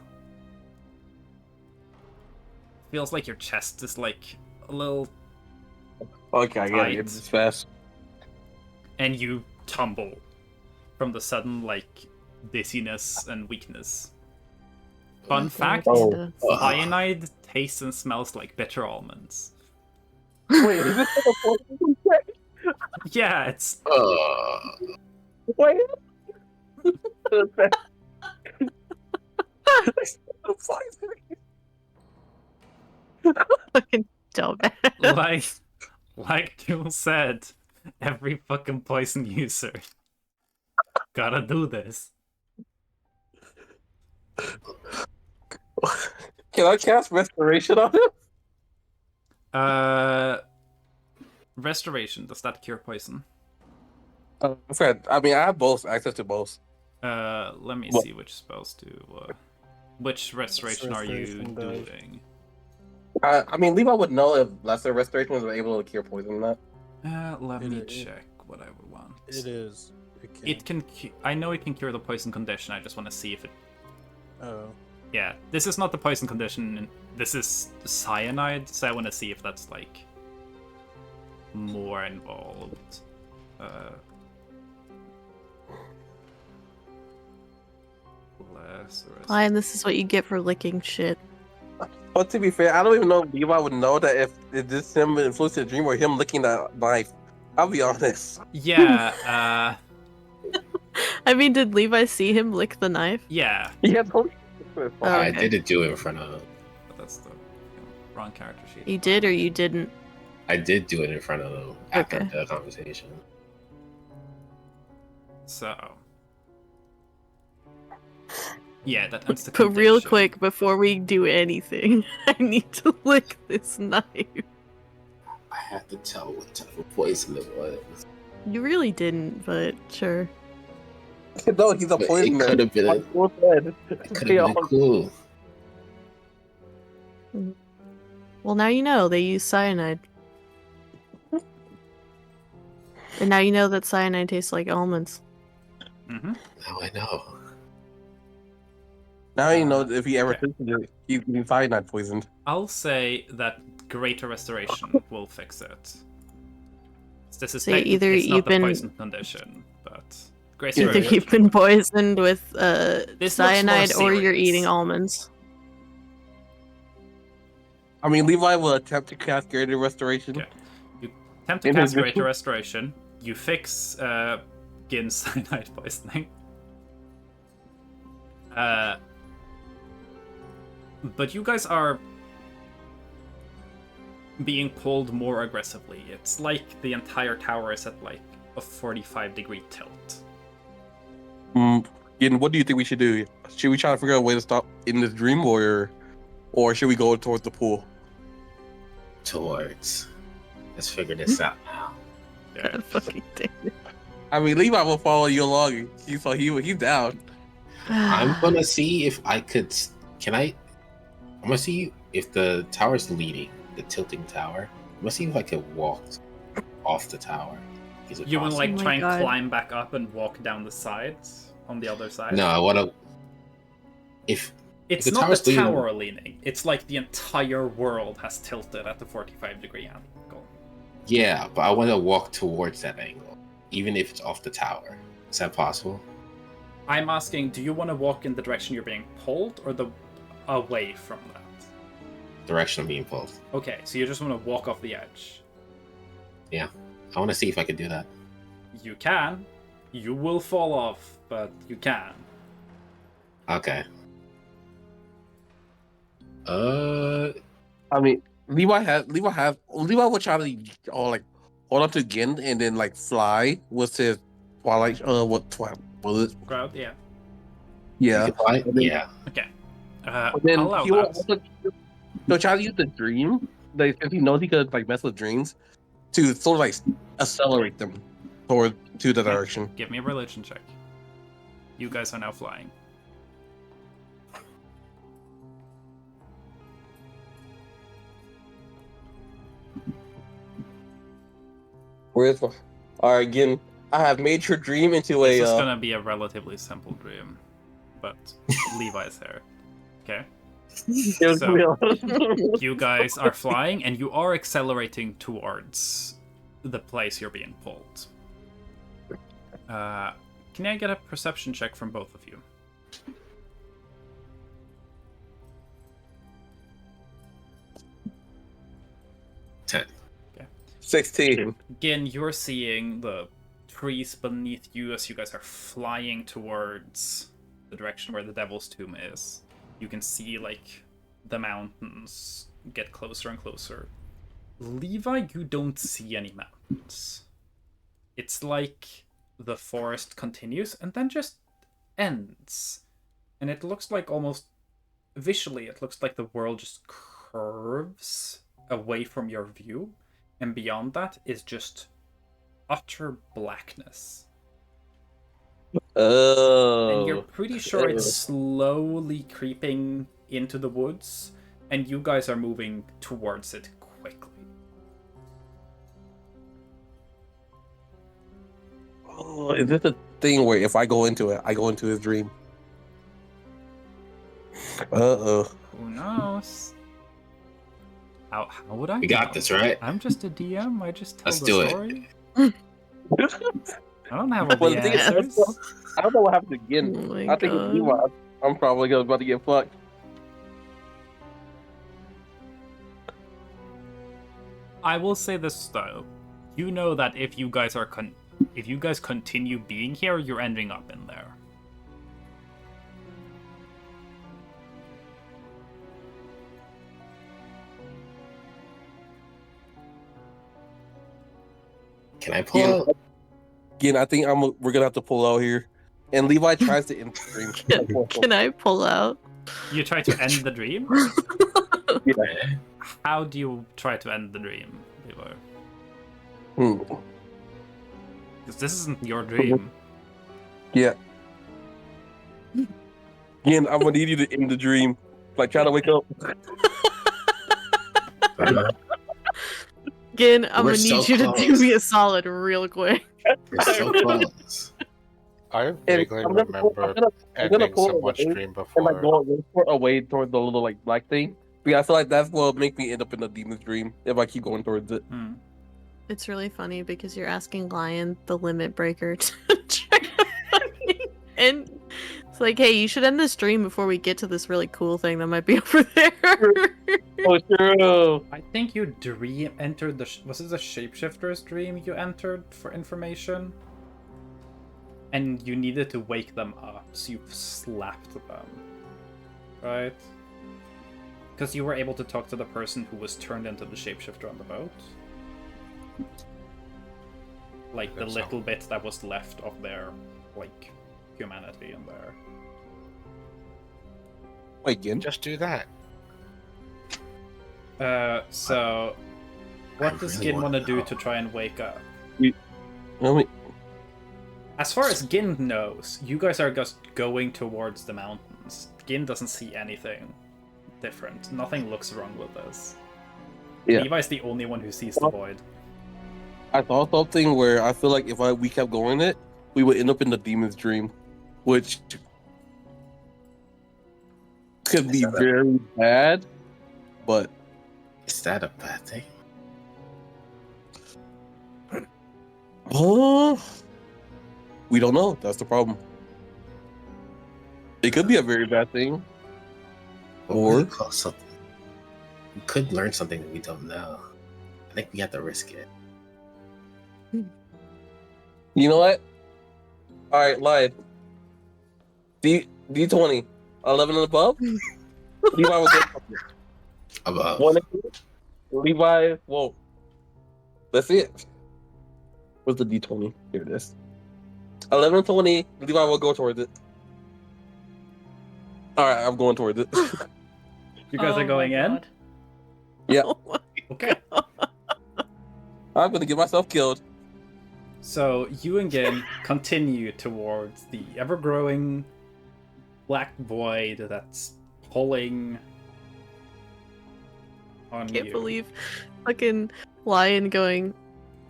Feels like your chest is like a little Okay, I gotta tight. get this fast. And you tumble from the sudden like dizziness and weakness. Fun fact, Oh. cyanide tastes and smells like bitter almonds. Wait, is this like a poison check? Yeah, it's Wait. Fucking dumbass. like Jewel said, every fucking poison user gotta do this. Can I cast restoration on him? Restoration, does that cure poison? Fred, I mean, I have both access to both. Let me What? see which spells do. Which restoration are you restoration does? doing? I mean, Levi would know if lesser restoration was able to cure poison or not. Let me It- check what I would want. It is. It can. I know it can cure the poison condition. I just want to see if it. Oh. Yeah, this is not the poison condition. This is cyanide, so I want to see if that's like more involved. Less. Fine, this is what you get for licking shit. But to be fair, I don't even know if Levi would know that if this him influenced the dream or him licking that knife. I'll be honest. Yeah. I mean, did Levi see him lick the knife? Yeah. Yeah, totally. Oh, I okay. didn't do it in front of him. But that's the wrong character sheet. You did or you didn't? I did do it in front of them after Okay. the conversation. So. Yeah, that ends the But real condition. quick, before we do anything, I need to lick this knife. I had to tell what type of poison it was. You really didn't, but sure. No, he's a But it poisoner. could have been a, Like Wolf said. it could have been a clue. Well, now you know they use cyanide. And now you know that cyanide tastes like almonds. Mm-hmm. Now I know. Now you know if he ever thinks it, he's getting cyanide poisoned. I'll say that Greater Restoration will fix it. This is So technically either it's not you've the been- poison condition, but Greater Either Restoration. you've been poisoned with This looks more cyanide or you're serious. eating almonds. I mean, Levi will attempt to cast Greater Restoration. Okay. You attempt to In cast his- Greater Restoration. You fix Gin's cyanide poisoning. But you guys are being pulled more aggressively. It's like the entire tower is at like a 45-degree tilt. Ian, what do you think we should do? Should we try to figure out a way to stop in this dream, or should we go towards the pool? Towards. Let's figure this out now. God fucking damn it. I mean, Levi will follow you along. He's down. I'm gonna see if I could. I'm gonna see if the tower's leading, the tilting tower. I'm gonna see if I could walk off the tower. Is it You want to possible? like Oh try my and God. climb back up and walk down the sides on the other side? No, I wanna. If It's the not tower's the leaning- tower leaning. It's like the entire world has tilted at the 45-degree angle. yeah, but I want to walk towards that angle, even if it's off the tower. Is that possible? I'm asking, do you want to walk in the direction you're being pulled or the away from that? Direction I'm being pulled. Okay, so you just want to walk off the edge. I want to see if I can do that. You can. You will fall off, but you can. Okay. I mean, Levi will try to hold on to Gin and then like fly with his Twilight. Was it? Crowd, yeah. Yeah. You can fly? Yeah. Okay. But then I'll allow he will that. also he'll try to use the dream, like if he knows he could like mess with dreams, to sort of like accelerate them to the direction. Give me a religion check. You guys are now flying. Where's all right, again? I have made your dream into This a. is gonna be a relatively simple dream, but Levi's there. Okay. So you guys are flying and you are accelerating towards the place you're being pulled. Can I get a perception check from both of you? Ten. 16. Again, you're seeing the trees beneath you as you guys are flying towards the direction where the Devil's Tomb is. You can see, like, the mountains get closer and closer. Levi, you don't see any mountains. It's like the forest continues and then just ends. And it looks like almost... Visually, it looks like the world just curves away from your view. And beyond that is just utter blackness. Oh. And you're pretty sure it's slowly creeping into the woods, and you guys are moving towards it quickly. Oh, is this a thing where if I go into it, I go into his dream? Uh-oh. Who knows? How would I We got know? this, right? I'm just a DM. I just tell Let's the do it. story. I don't have all Well, the the thing is, answers. I don't know what happened Oh again. my I think it's God. Levi. I'm probably about to get fucked. I will say this though. You know that if you guys are if you guys continue being here, you're ending up in there. Can I pull Yeah. out? Again, I think we're gonna have to pull out here. And Levi tries to end the dream. Can I pull out? You try to end the dream? Okay. How do you try to end the dream, Levi? Hmm. Because this isn't your dream. Yeah. Again, I'm gonna need you to end the dream. Like, try to wake up. Again, I'm We're gonna need so you to do close. me a solid real quick. We're so close. I vaguely I'm gonna pull, remember I'm gonna ending pull someone's away stream and like before. go away toward the little like black thing. But yeah, I feel like that's what make me end up in the demon's dream if I keep going towards it. Hmm. It's really funny because you're asking Lion, the limit breaker, to check and it's like, hey, you should end this stream before we get to this really cool thing that might be over there. Oh, true. I think you dream entered the was it the shapeshifter's dream you entered for information? And you needed to wake them up, so you slapped them. Right? Because you were able to talk to the person who was turned into the shapeshifter on the boat. Like the little bit that was left of their like humanity in there. Wait, again? Just do that. So what I does really Gin wanna want to do know. to try and wake up? As far as Gin knows, you guys are just going towards the mountains. Gin doesn't see anything different. Nothing looks wrong with this. Yeah. Levi's the only one who sees the void. I thought something where I feel like if we kept going it, we would end up in the demon's dream, which could be very bad. But Is that a bad thing? we don't know. That's the problem. It could be a very bad thing. Or something. We could learn something that we don't know. I think we have to risk it. You know what? All right, live. D20, 11 and above. Levi will get Above. one. Levi won't. That's it. Where's the D20? Here it is. 11 and 20. Levi will go towards it. All right, I'm going towards it. You guys are going in? Yeah. Oh my Okay. I'm gonna get myself killed. So you and Gin continue towards the ever-growing black void that's pulling on Can't you. believe fucking Lion going,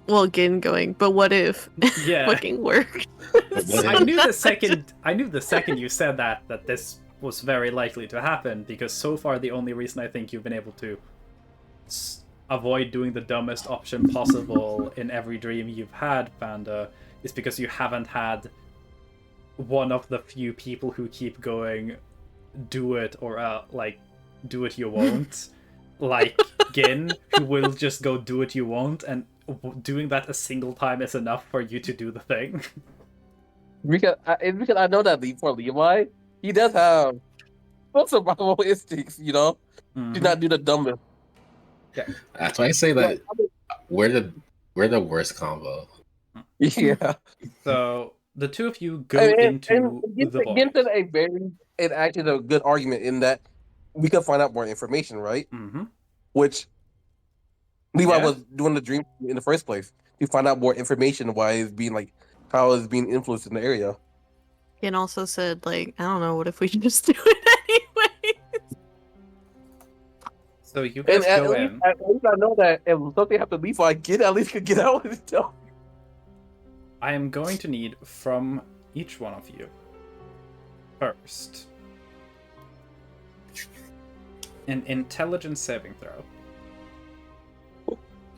well, Gin going, but what if Yeah. fucking worked? I knew the second you said that this was very likely to happen, because so far the only reason I think you've been able to avoid doing the dumbest option possible in every dream you've had, Panda, is because you haven't had one of the few people who keep going, do it or do it you won't, like Gin, who will just go do it you won't, and doing that a single time is enough for you to do the thing. Because I know that for Levi, he does have some survival instincts, you know? Mhm. Do not do the dumbest. That's why I say that we're the worst combo. Yeah. So the two of you go And into the void. Gibson it actually a good argument in that we could find out more information, right? Mm-hmm. Which Levi Yeah. was doing the dream in the first place to find out more information why it's being like how it's being influenced in the area. Gin also said, like, I don't know, what if we just do it anyway? So you guys And go in. at least I know that if something happened to Levi, Gid at least could get out with it. I am going to need from each one of you first an intelligence saving throw.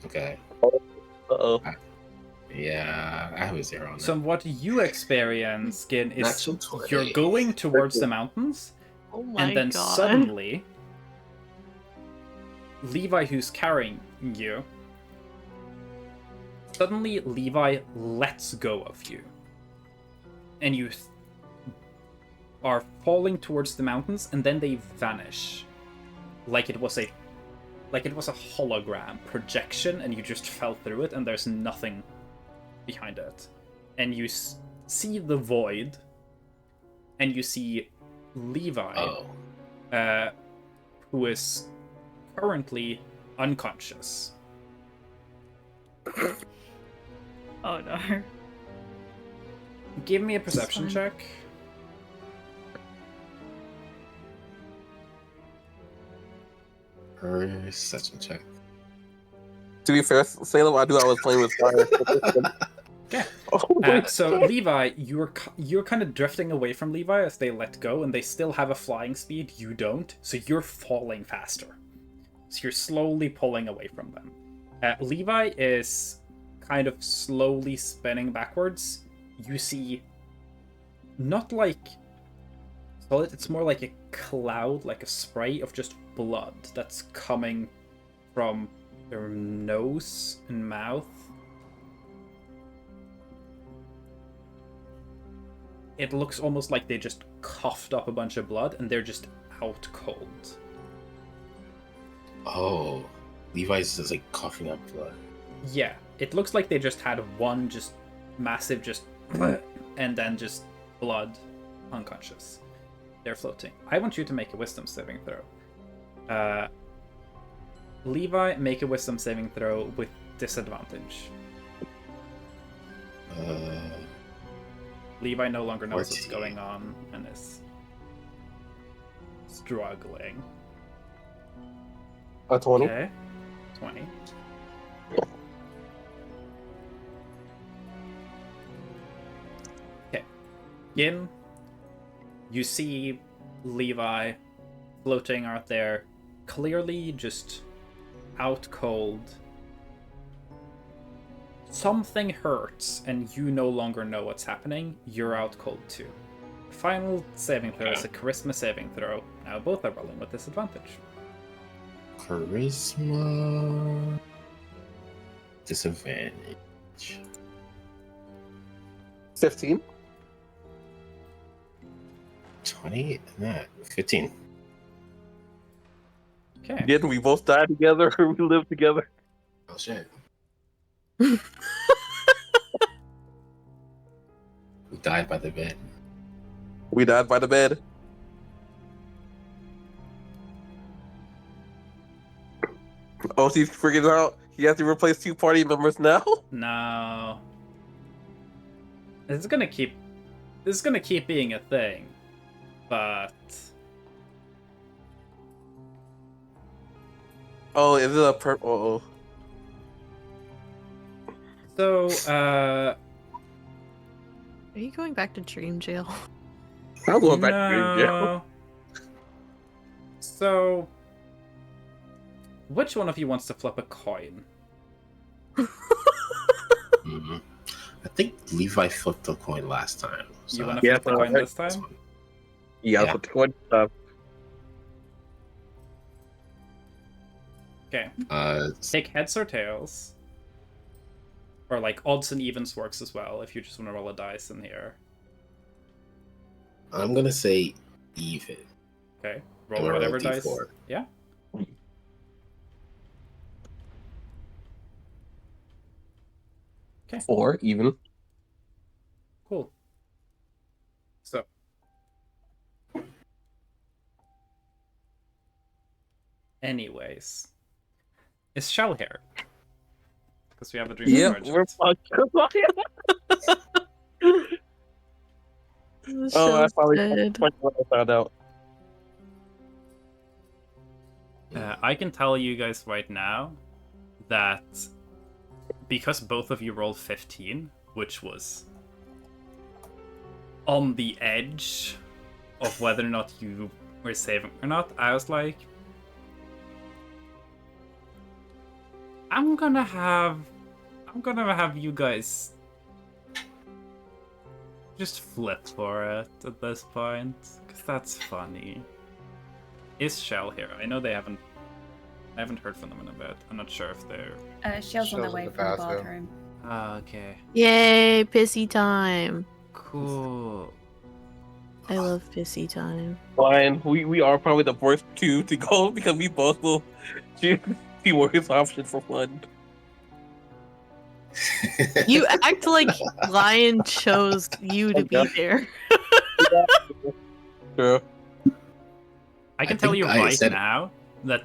Okay. Uh-oh. Yeah, I have a 0 on that. So what you experience, Gin, is Natural 20. you're going towards the mountains, Oh my and then god. suddenly Levi, who's carrying you, suddenly Levi lets go of you, and you are falling towards the mountains, and then they vanish, like it was a hologram projection, and you just fell through it, and there's nothing behind it, and you see the void, and you see Levi, who is currently unconscious. Oh no. Give me a perception fine. check. Perception check. To be fair, Salem, I knew I was playing with fire. Okay. Oh my So God. Levi, you're kind of drifting away from Levi as they let go, and they still have a flying speed. You don't, so you're falling faster. So you're slowly pulling away from them. Levi is kind of slowly spinning backwards. You see, not like solid. It's more like a cloud, like a spray of just blood that's coming from their nose and mouth. It looks almost like they just coughed up a bunch of blood and they're just out cold. Oh, Levi's is like coughing up blood. Yeah, it looks like they just had one just massive just and then just blood, unconscious. They're floating. I want you to make a wisdom saving throw. Levi, make a wisdom saving throw with disadvantage. Levi no longer knows what's 14. going on and is struggling. A 20. Okay. 20. Okay. Gin, you see Levi floating out there, clearly just out cold. Something hurts, and you no longer know what's happening. You're out cold too. Final saving throw is a charisma saving throw. Now both are rolling with disadvantage. Charisma. Disadvantage. 15. 20? Nah, 15. Okay. Again, we both died together, or we lived together. Oh shit. We died by the bed. We died by the bed. Oh, he's freaking out. He has to replace 2 party members now. No. This is gonna keep being a thing. But Oh, is it a oh. so Are you going back to dream jail? I'm going back to dream jail. So which one of you wants to flip a coin? Mm-hmm. I think Levi flipped the coin last time. So You want to flip the coin this time? Yeah, Yeah. but 20 stuff. Okay. Uh, Take heads or tails. Or like odds and evens works as well if you just want to roll a dice in here. I'm gonna say even. Okay. I'm Roll gonna whatever a dice. D4. Yeah. Okay. 4 even. Cool. So anyways. It's shell hair. Because we have a dream Yeah, sergeant. we're fucked. The Oh, I show's finally dead. when I found out. I can tell you guys right now that because both of you rolled 15, which was on the edge of whether or not you were saving or not, I was like, I'm gonna have you guys just flip for it at this point, because that's funny. Is Shell here? I know I haven't heard from them in a bit. I'm not sure if they're... Shell's on their Shell's in way the from the bathroom. bathroom. Ah, okay. Yay, pissy time. Cool. I love pissy time. Fine, we are probably the first 2 to go because we both will choose the worst option for fun. You act like Lion chose you to be there. True. I can I tell think you I right said- now that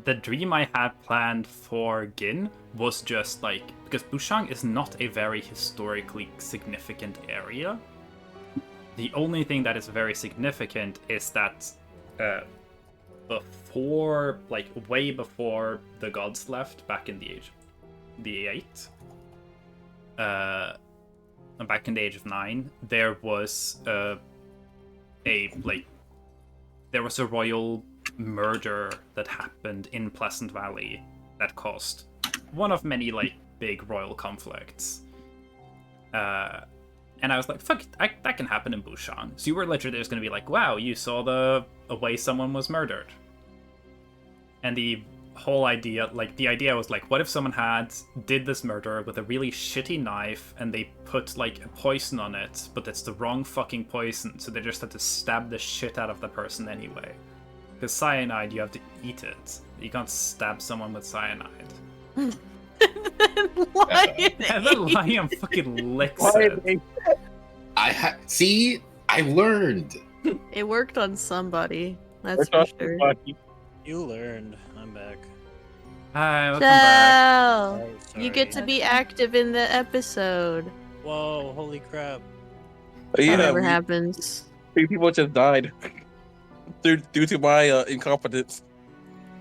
the dream I had planned for Gin was just like, because Bûchang is not a very historically significant area. The only thing that is very significant is that before, like way before the gods left back in the age, the 8, back in the age of 9, there was a royal murder that happened in Pleasant Valley that caused one of many like big royal conflicts. And I was like, fuck, that can happen in Bûchang. So you were literally just going to be like, wow, you saw the way someone was murdered. And the whole idea, like, the idea was like, what if someone did this murder with a really shitty knife and they put, like, a poison on it, but it's the wrong fucking poison, so they just had to stab the shit out of the person anyway. Because cyanide, you have to eat it. You can't stab someone with cyanide. And then Lion fucking licks it. See, I learned. It worked on somebody. That's for sure. You learned. I'm back. Hi, welcome back. Oh, You get to sorry. be active in the episode. Whoa, holy crap. Whatever happens. 3 people just died due to my incompetence.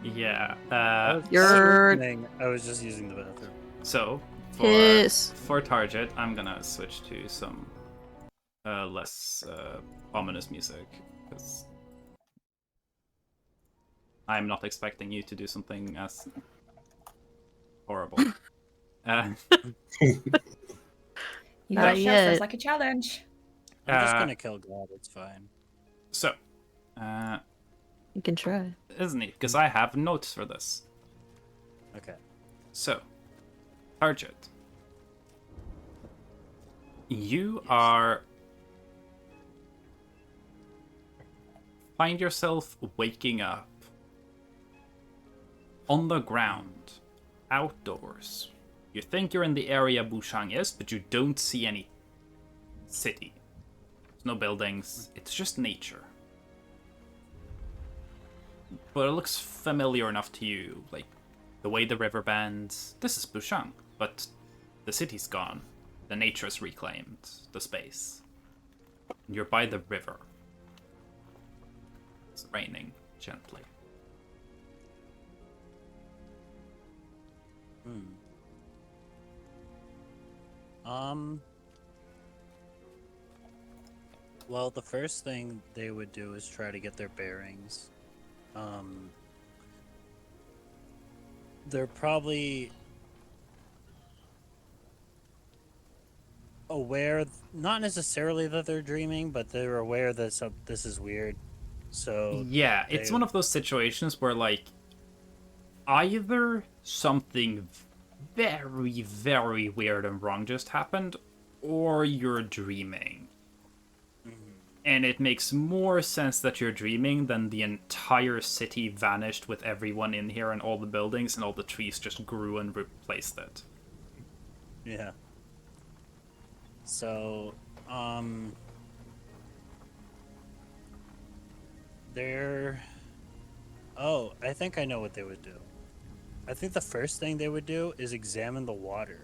Yeah. I was just using the bathroom. So, Piss. for Target, I'm gonna switch to some less ominous music, because I'm not expecting you to do something as horrible. You Not got yet. feels like a challenge. I'm just gonna kill God, it's fine. So, You can try. isn't it? Because I have notes for this. Okay. So, Target, you are find yourself waking up on the ground, outdoors. You think you're in the area Bûchang is, but you don't see any city. There's no buildings, it's just nature. But it looks familiar enough to you, like the way the river bends. This is Bûchang, but the city's gone. The nature's reclaimed the space. You're by the river. It's raining gently. Well, the first thing they would do is try to get their bearings. They're probably aware, not necessarily that they're dreaming, but they're aware that this is weird. So yeah, it's one of those situations where, like, either something very, very weird and wrong just happened, or you're dreaming. And it makes more sense that you're dreaming than the entire city vanished with everyone in here and all the buildings and all the trees just grew and replaced it. Yeah. So, Oh, I think I know what they would do. I think the first thing they would do is examine the water.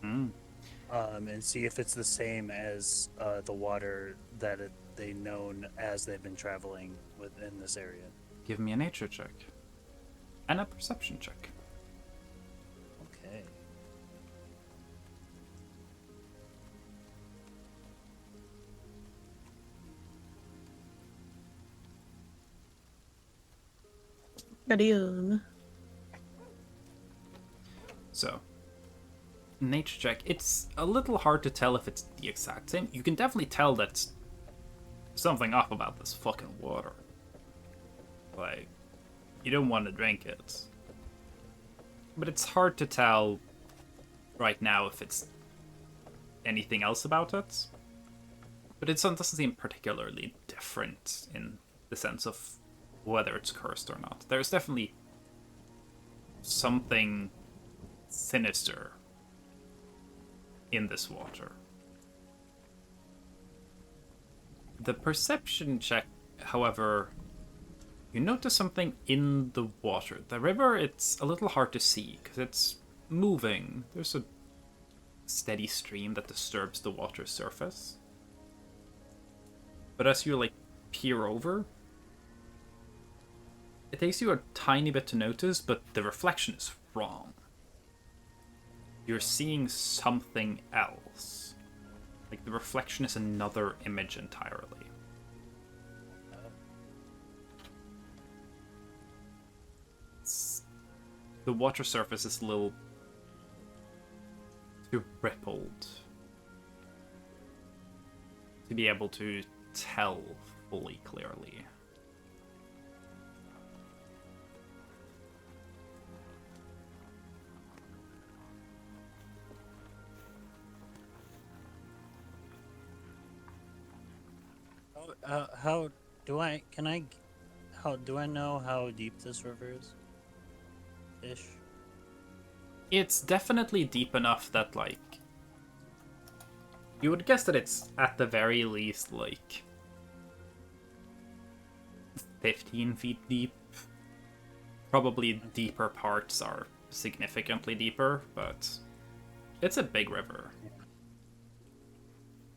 And see if it's the same as the water that they known as they've been traveling within this area. Give me a nature check. And a perception check. Okay. Adios. So, nature check. It's a little hard to tell if it's the exact same. You can definitely tell that's something off about this fucking water. Like, you don't want to drink it. But it's hard to tell right now if it's anything else about it. But it doesn't seem particularly different in the sense of whether it's cursed or not. There's definitely something sinister in this water. The perception check, however, you notice something in the water. The river, it's a little hard to see because it's moving. There's a steady stream that disturbs the water surface. But as you like peer over, it takes you a tiny bit to notice, but the reflection is wrong. you're seeing something else. Like the reflection is another image entirely. The water surface is a little too rippled to be able to tell fully clearly. How do I? Can I? How do I know how deep this river is? Ish. It's definitely deep enough that, like, you would guess that it's at the very least, like, 15 feet deep. Probably deeper parts are significantly deeper, but it's a big river.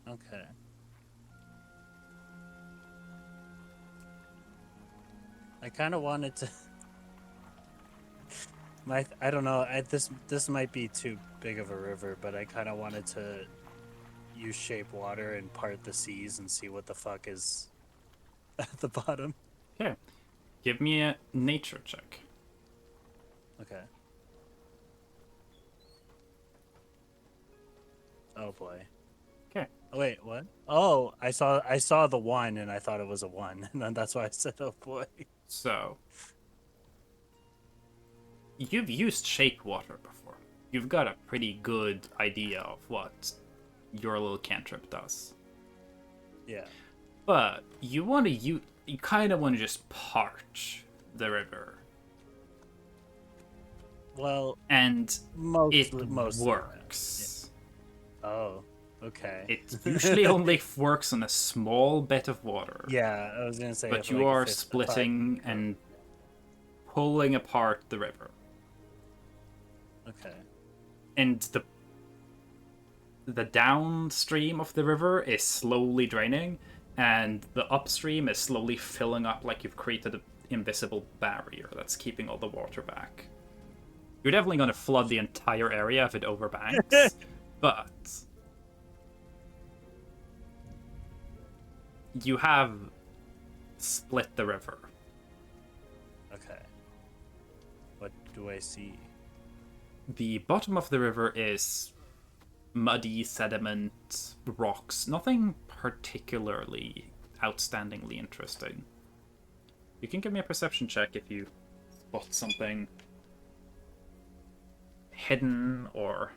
Okay. I kind of wanted to. I don't know. This might be too big of a river, but I kind of wanted to use shape water and part the seas and see what the fuck is at the bottom. Okay, give me a nature check. Okay. Oh boy. Okay. Oh, wait, what? Oh, I saw the one and I thought it was a one, and then that's why I said, "Oh boy." So, you've used shape water before. You've got a pretty good idea of what your little cantrip does. Yeah. But you want to you kind of want to just parch the river, Well, and it mostly, works. yeah. Oh, okay. It usually only works on a small bit of water. Yeah, I was gonna say. But if, you like, are if it's splitting and pulling apart the river, Okay. and the downstream of the river is slowly draining, and the upstream is slowly filling up, like you've created an invisible barrier that's keeping all the water back. You're definitely going to flood the entire area if it overbanks, but you have split the river. Okay. What do I see? The bottom of the river is muddy sediment, rocks, nothing particularly outstandingly interesting. You can give me a perception check if you spot something hidden or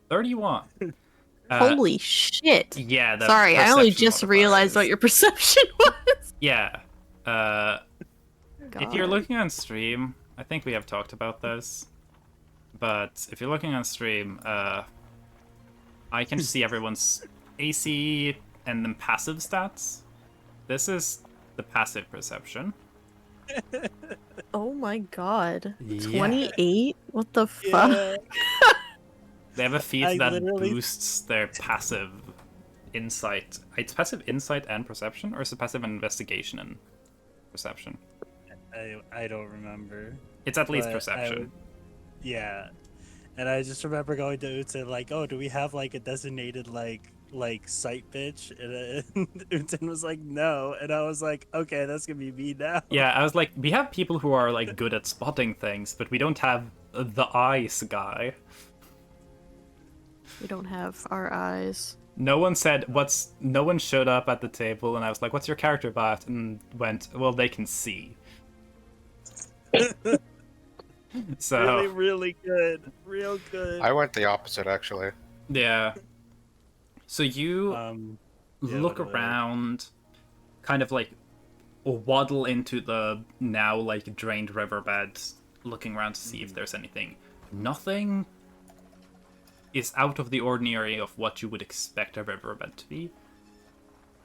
31. Holy shit. Yeah, the Sorry, I only perception just modifier realized is- what your perception was. Yeah. If you're God. looking on stream, I think we have talked about this. But if you're looking on stream, I can see everyone's AC and then passive stats. This is the passive perception. Oh my god. Yeah. 28? What the fuck? Yeah. They have a feat I that literally- boosts their passive insight. It's passive insight and perception, or is it passive investigation and perception? I don't remember. It's at least But perception. Yeah. And I just remember going to Utin like, "Oh, do we have like a designated like sight bitch?" And Utin was like, "No," and I was like, "Okay, that's gonna be me now." Yeah, I was like, we have people who are like good at spotting things, but we don't have the eyes guy. We don't have our eyes. No one said no one showed up at the table, and I was like, "What's your character bot?" And went, "Well, they can see." So Really, really good, real good. I went the opposite, actually. yeah. So you Yeah, look what do I- around, kind of like waddle into the now like drained riverbed, looking around to see if there's anything. Nothing is out of the ordinary of what you would expect a riverbed to be.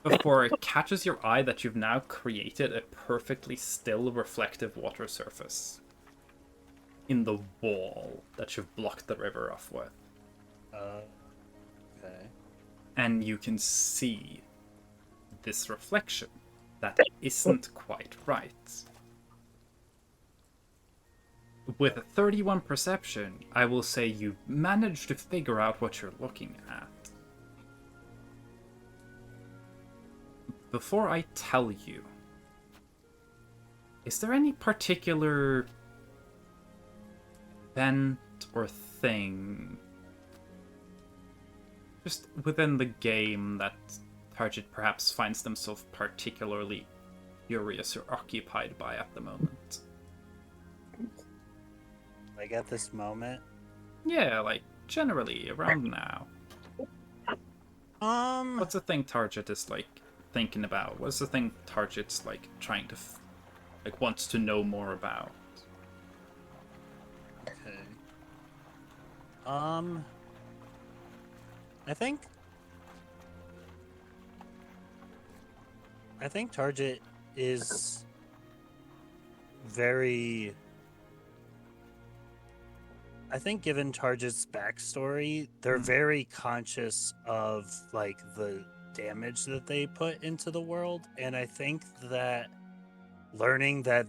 Before it catches your eye that you've now created a perfectly still reflective water surface in the wall that you've blocked the river off with. Okay. And you can see this reflection that isn't quite right. with a 31 perception, I will say you managed to figure out what you're looking at. Before I tell you, is there any particular event or thing just within the game that Target perhaps finds themselves particularly curious or occupied by at the moment? Like at this moment. Yeah, like generally around now. What's the thing Target is like thinking about? What's the thing Target's like trying to like wants to know more about? Okay. I think Target is very. I think given Target's backstory, they're very conscious of like the damage that they put into the world, and I think that learning that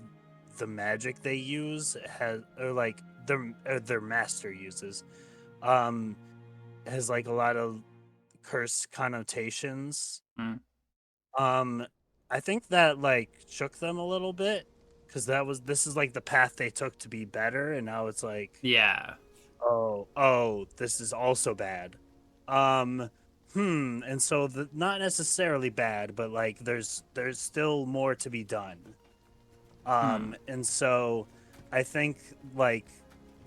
the magic they use has, or like their master uses, has like a lot of cursed connotations. Mm. I think that like shook them a little bit because this is like the path they took to be better, and now it's like, Yeah. oh, this is also bad. And so not necessarily bad, but like there's still more to be done. And so I think like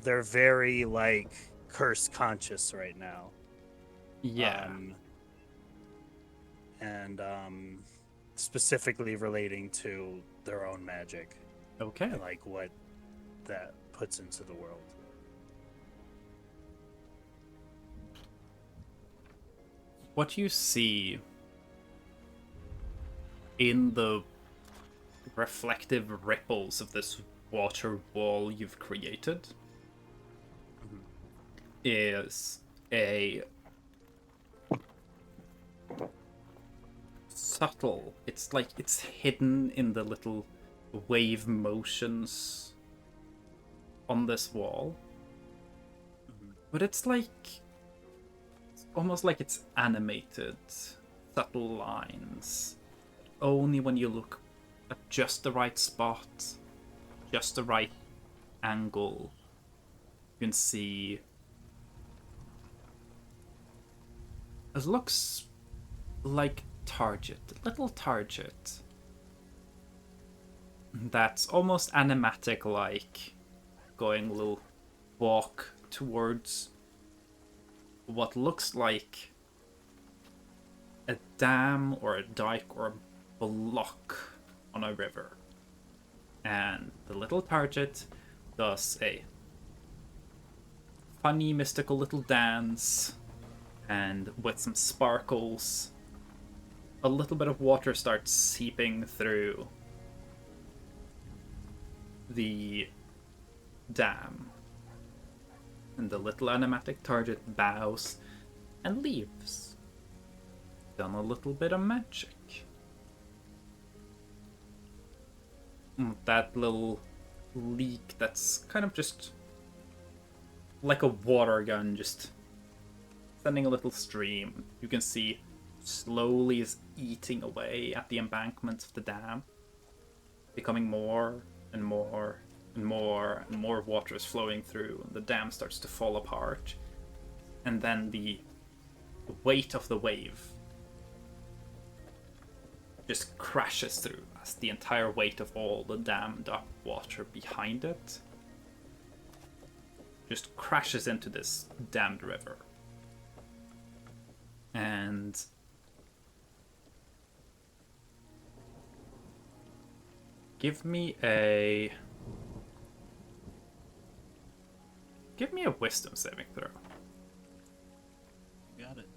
they're very like curse conscious right now. Yeah. And specifically relating to their own magic. Okay. And like what that puts into the world. What you see in the reflective ripples of this water wall you've created is a subtle, it's like it's hidden in the little wave motions on this wall, but it's almost like it's animated, subtle lines. Only when you look at just the right spot, just the right angle, you can see it looks like Target, little Target. That's almost animatic like, going a little walk towards what looks like a dam or a dike or a block on a river. And the little Target does a funny, mystical little dance, and with some sparkles, a little bit of water starts seeping through the dam. And the little animatic Target bows and leaves. Done a little bit of magic. That little leak that's kind of just like a water gun, just sending a little stream. You can see slowly is eating away at the embankments of the dam, becoming more and more and more and more water is flowing through, and the dam starts to fall apart. And then the weight of the wave just crashes through as the entire weight of all the dammed up water behind it just crashes into this dammed river. And give me a wisdom saving throw. Got it.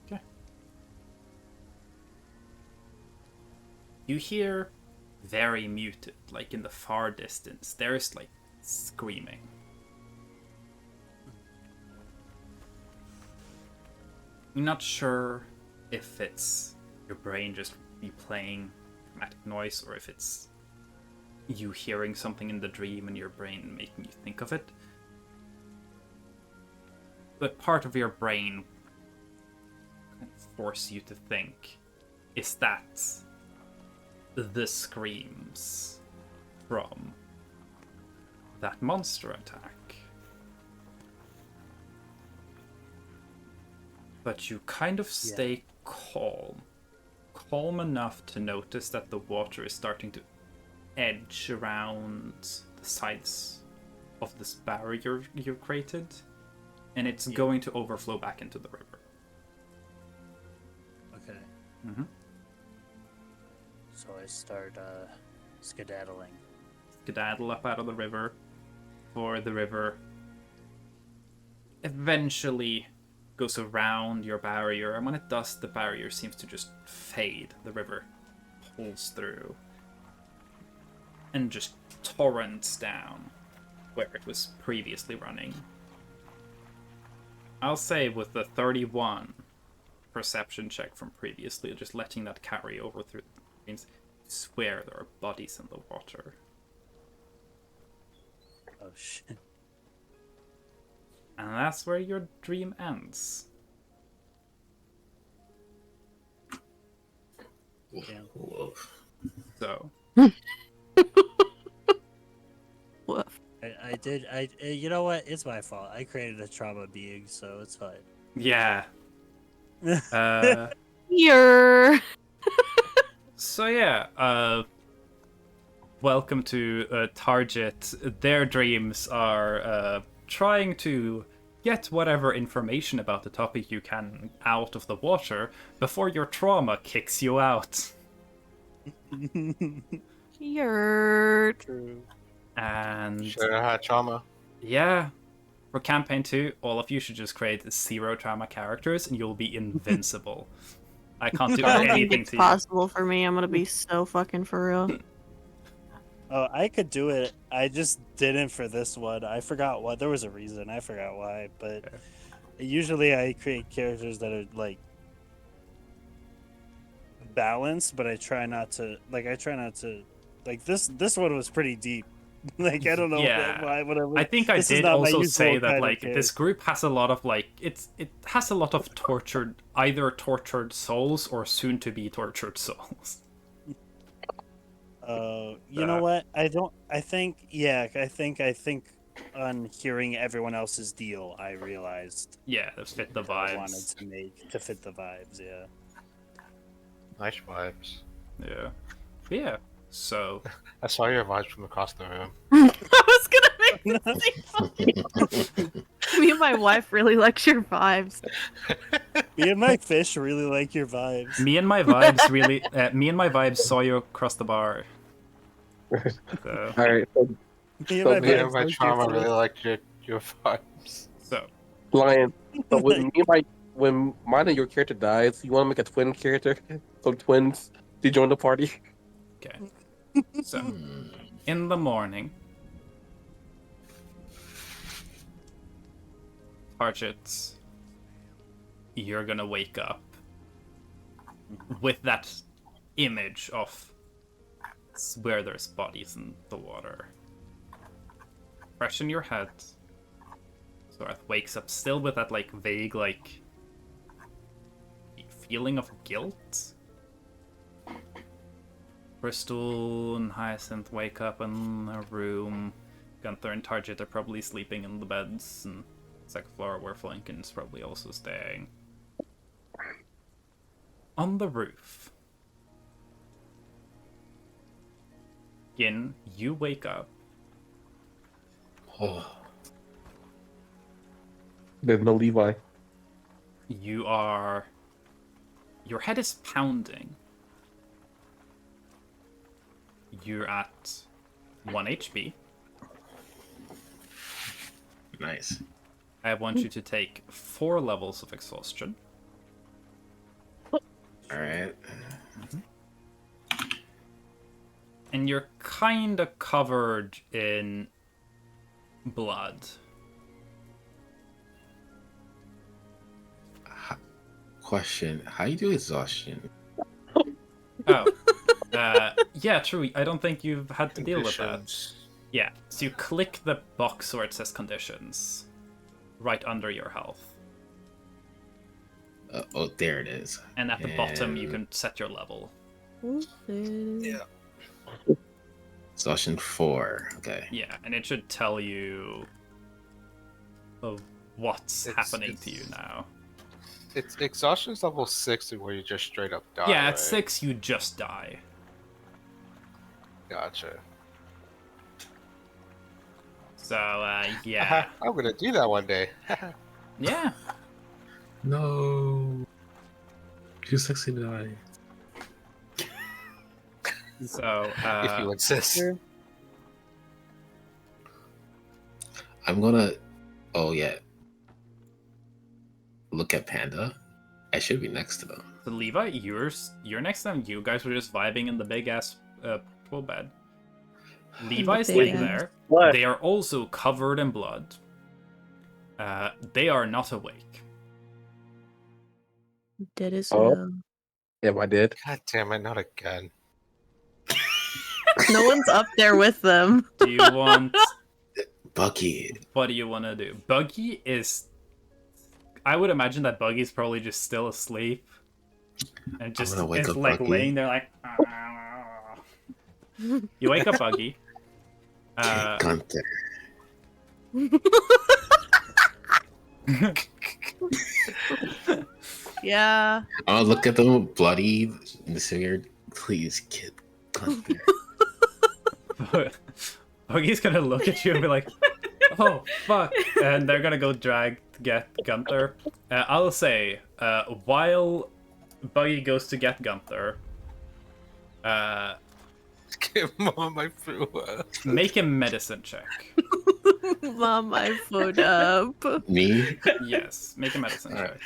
Okay. You hear very muted, like in the far distance, there's like screaming. You're not sure if it's your brain just replaying dramatic noise or if it's you hearing something in the dream and your brain making you think of it. But part of your brain kind of force you to think, is that the screams from that monster attack? But you kind of stay calm enough to notice that the water is starting to edge around the sides of this barrier you created, and it's going to overflow back into the river. Okay. Mm-hmm. So I start skedaddling. Skedaddle up out of the river, for the river eventually goes around your barrier, and when it does, the barrier seems to just fade. The river pulls through and just torrents down where it was previously running. I'll say with the 31 perception check from previously, just letting that carry over through the dreams, I swear there are bodies in the water. Oh shit. And that's where your dream ends. Yeah. So. Woof. You know what? It's my fault. I created a trauma being, so it's fine. Yeah. Here. So yeah, welcome to Target. Their dreams are trying to get whatever information about the topic you can out of the water before your trauma kicks you out. Here. True. And Should have had trauma. yeah, for campaign 2, all of you should just create 0 trauma characters and you'll be invincible. I can't do I don't think anything it's to possible for me. I'm gonna be so fucking for real. Oh, I could do it. I just didn't for this one. I forgot what. There was a reason. I forgot why. But usually I create characters that are like balanced, but I try not to. Like this one was pretty deep. Like I don't know Yeah. why. Whatever. I think I This is did not my also usual say that kind of like character. this group has a lot of like it has a lot of either tortured souls or soon to be tortured souls. You know what? I think on hearing everyone else's deal, I realized Yeah, that fit the that I wanted vibes. to make to fit the vibes. Yeah. Nice vibes. Yeah. But yeah. So I saw your vibes from across the room. I was gonna make the same. Me and my wife really likes your vibes. Me and my fish really like your vibes. me and my vibes saw you across the bar. So, Alright, so Me and So my Me and vibes my like trauma your really fish. liked your vibes. so Lion. So when mine and your character dies, you want to make a twin character, so twins to join the party. okay. So in the morning, Target, you're gonna wake up with that image of where there's bodies in the water fresh in your head. So Earth wakes up still with that like vague like feeling of guilt. Crystal and Hyacinth wake up in their room. Gunther and Target are probably sleeping in the beds, and second floor where Flinken's probably also staying. On the roof, Gin, you wake up. There's no Levi. Your head is pounding. You're at 1 HP. Nice. I want you to take 4 levels of exhaustion. All right. And you're kind of covered in blood. Question: how you do exhaustion? Oh. Yeah, true. I don't think you've had to deal with that. Conditions. Yeah, so you click the box where it says conditions, right under your health. Oh, there it is. And at the bottom, you And can set your level. Yeah. exhaustion 4. Okay. Yeah, and it should tell you of what's happening to you now. It's exhaustion's level 60 where you just straight up die. Yeah, at right? 6, you just die. Gotcha. So, yeah. I'm gonna do that one day. Yeah. No. Too sexy to die. So, If you insist. I'm gonna. Oh yeah. Look at Panda. I should be next to them. so Levi, you're next time. You guys were just vibing in the big ass pool bed. Levi's big laying ass. there. What? They are also covered in blood. They are not awake. Dead as Oh. hell. Yeah, I did. God damn it, not again. No one's up there with them. Do you want? Bucky. What do you want to do? Buggy is. I would imagine that Buggy's probably just still asleep, and just gonna wake is up like Buggy. laying there like. You wake up Buggy. Gunther. Yeah. I'll look at them bloody and disfigured. Please, kid. Gunther. Buggy's gonna look at you and be like, "Oh fuck!" and they're gonna go get Gunther. I'll say, while Buggy goes to get Gunther, Give mom my food. make a medicine check. Mom, I food up. Me? Yes, make a medicine Alright. check.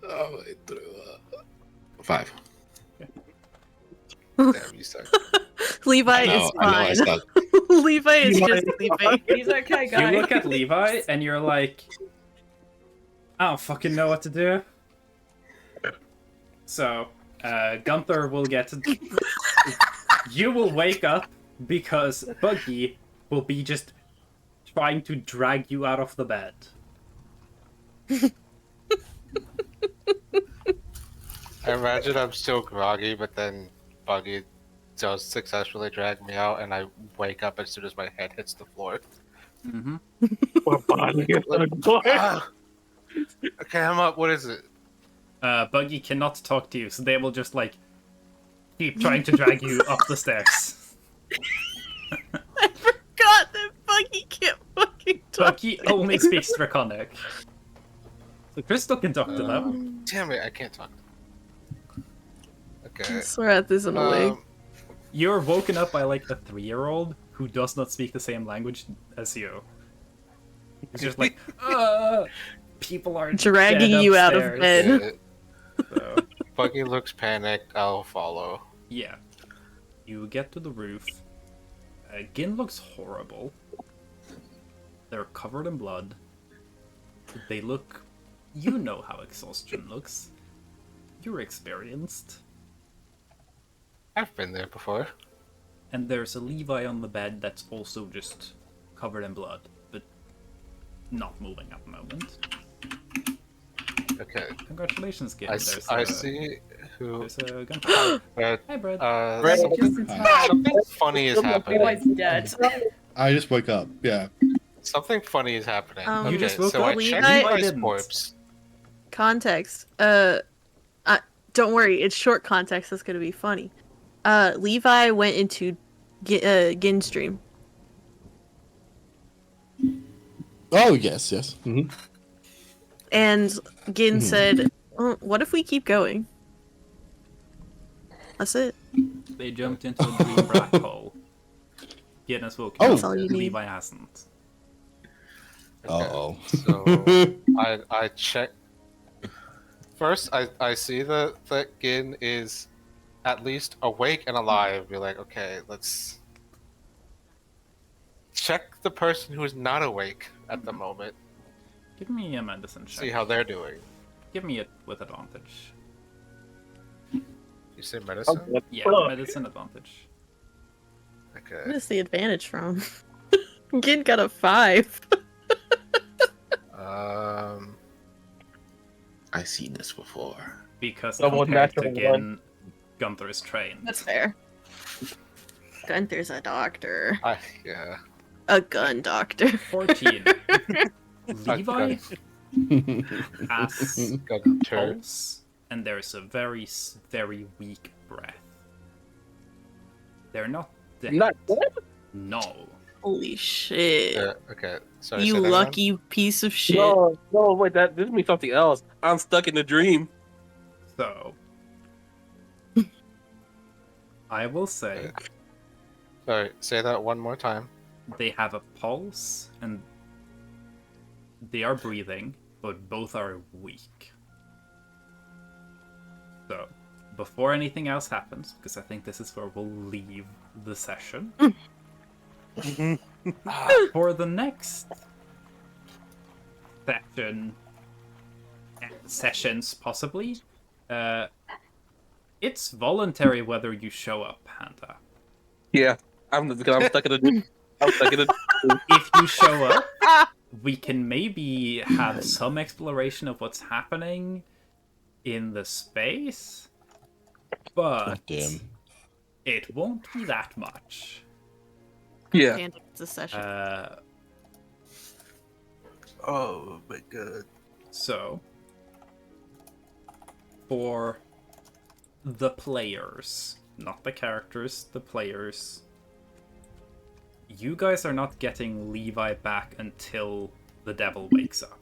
Oh, I threw up. 5. Damn, you suck. Levi is I know I fine. suck. Levi is just sleeping. He's okay, guy. You look at Levi and you're like, I don't fucking know what to do. So, Gunther will get. You will wake up because Buggy will be just trying to drag you out of the bed. I imagine I'm still groggy, but then Buggy does successfully drag me out, and I wake up as soon as my head hits the floor. Mm-hmm. Ah! Okay, I'm up. What is it? Buggy cannot talk to you, so they will just like keep trying to drag you up the stairs. I forgot that Buggy can't fucking talk. Buggy only speaks Draconic. So Crystal can talk to them. Damn it, I can't talk. Okay. Sorath isn't awake. You're woken up by like a 3-year-old who does not speak the same language as you. He's just like, people are Dragging dead you out of upstairs." bed. So, Buggy looks panicked. I'll follow. yeah. You get to the roof. Gin looks horrible. They're covered in blood. They look... You know how exhaustion looks. You're experienced. I've been there before. And there's a Levi on the bed that's also just covered in blood, but not moving at the moment. Okay. Congratulations, Gin. I There's see who. There's a gunfight. Uh, Hi, Brad. something funny is happening. dead. I just woke up. Yeah. Something funny is happening. You Okay, just woke so up? I Levi checked Levi's didn't. corpse. Context. Don't worry, it's short context that's gonna be funny. Levi went into Gin's dream. Oh yes, yes. Mm-hmm. And Gin said, "Oh, what if we keep going?" That's it. They jumped into a green black hole. Gin has woken Oh. up. That's all you need. Levi hasn't. Uh-oh. So I check. First, I see that Gin is at least awake and alive. Be like, okay, let's check the person who is not awake at the moment. Give me a medicine check. See how they're doing. Give me it with advantage. You say medicine? Yeah, medicine advantage. Okay. Where's the advantage from? Gin got a 5. I've seen this before. Because Double compared to natural Gin, one. Gunther is trained. That's fair. Gunther's a doctor. Yeah. A gun doctor. 14. Levi has Gunter. pulse, and there's a very, very weak breath. They're not dead. Not dead? No. Holy shit. Okay. Sorry. You say that lucky piece of shit. No, wait, this means something else. I'm stuck in the dream. So, I will say again. Sorry. Say that one more time. they have a pulse and they are breathing, but both are weak. So, before anything else happens, because I think this is where we'll leave the session, for the next sessions possibly, it's voluntary whether you show up, Panda. Yeah, because I'm stuck in the dream. I'm stuck in the If you show up, we can maybe have some exploration of what's happening in the space, but Damn. it won't be that much. Yeah. And it's a session. Oh my god. So, for the players, not the characters, the players, you guys are not getting Levi back until the devil wakes up.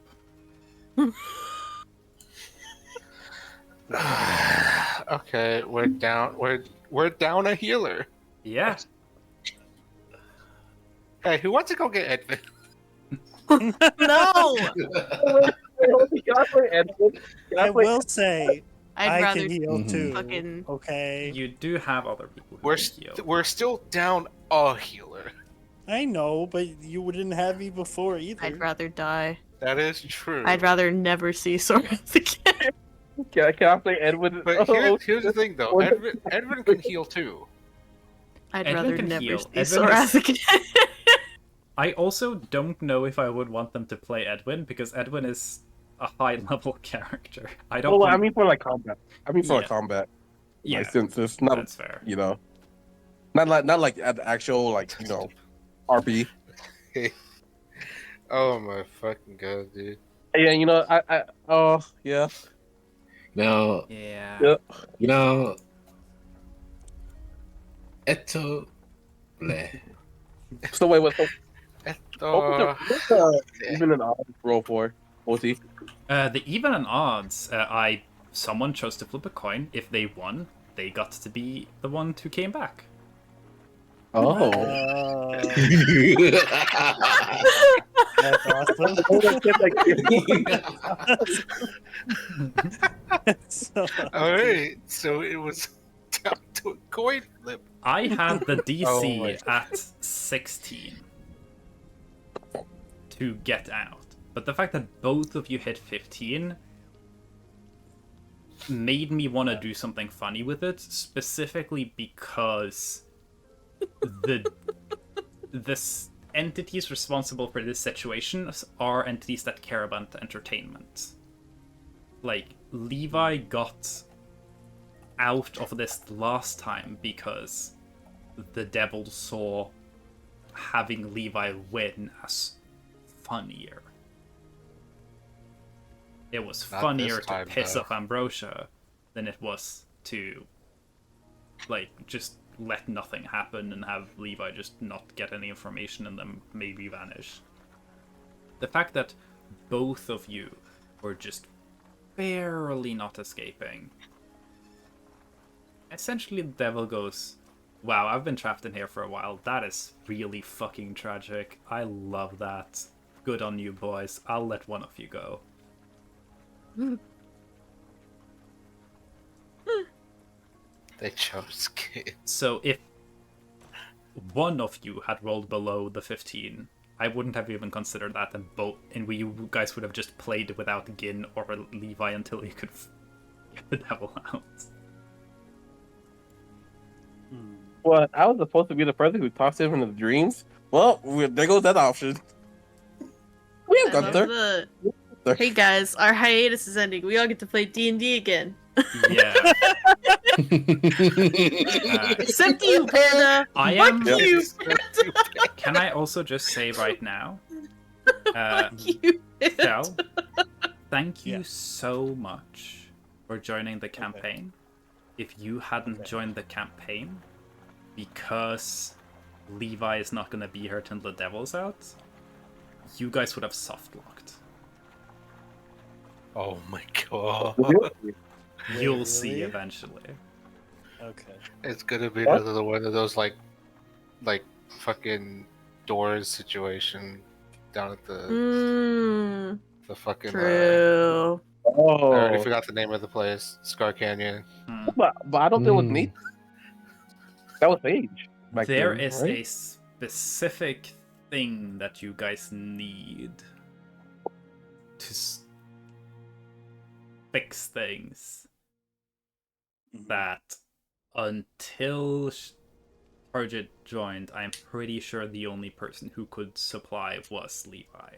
Okay, we're down. We're down a healer. Yeah. Hey, who wants to go get Edvin? No! I will say, I'd I rather can heal Mhm. too. fucking- Okay. You do have other people who We're can heal. we're still down a healer. I know, but you didn't have me before either. I'd rather die. That is true. I'd rather never see Soros again. Can I play Edwin? But here's the thing, though. Edvin can heal too. I'd Edwin rather can never heal. see Edwin Soros again. I also don't know if I would want them to play Edwin, because Edwin is a high-level character. I don't. Well, want... I mean for like combat. Yeah. combat. Yeah, Like, since it's not, that's fair. you know, not like the actual like RP. Oh my fucking god, dude. Yeah, yeah. Now, Yeah. Yeah. you know, eto le. So wait, what? Oh, Even an odd roll for OT. The even and odds, someone chose to flip a coin. If they won, they got to be the one who came back. Oh. That's awesome. So, alright. So it was down to a coin flip. I had the Oh my DC at 16 to get out, but the fact that both of you hit 15 made me want to do something funny with it, specifically because the entities responsible for this situation are entities that care about entertainment. Like, Levi got out of this last time because the devil saw having Levi win as funnier. It was Not funnier this to time, piss though. off Ambrosia than it was to, like, just let nothing happen and have Levi just not get any information and then maybe vanish. The fact that both of you were just barely not escaping. Essentially, the devil goes, wow, I've been trapped in here for a while. That is really fucking tragic. I love that. Good on you, boys. I'll let one of you go. They chose kid. So one of you had rolled below the 15, I wouldn't have even considered that, and you guys would have just played without Gin or Levi until you could get the devil out. What? I was supposed to be the person who talks to him in the dreams? Well, there goes that option. We have I got love there. the- Hey guys, our hiatus is ending. We all get to play D&D again. Yeah. Except you, Panda. I Fuck am. you. Can I also just say right now, Fuck you, Shell, thank you Yeah. so much for joining the campaign. If you hadn't joined the campaign, because Levi is not gonna be here till the devil's out, you guys would have soft locked. Oh my god. You'll see really? eventually. Okay. It's gonna be What? another one of those like fucking doors situation down at the fucking True. I already Oh, forgot the name of the place. Scar Canyon. but I don't think it was me. That was Age. Back There then, is right? a specific thing that you guys need to fix things that until Target joined, I'm pretty sure the only person who could supply was Levi.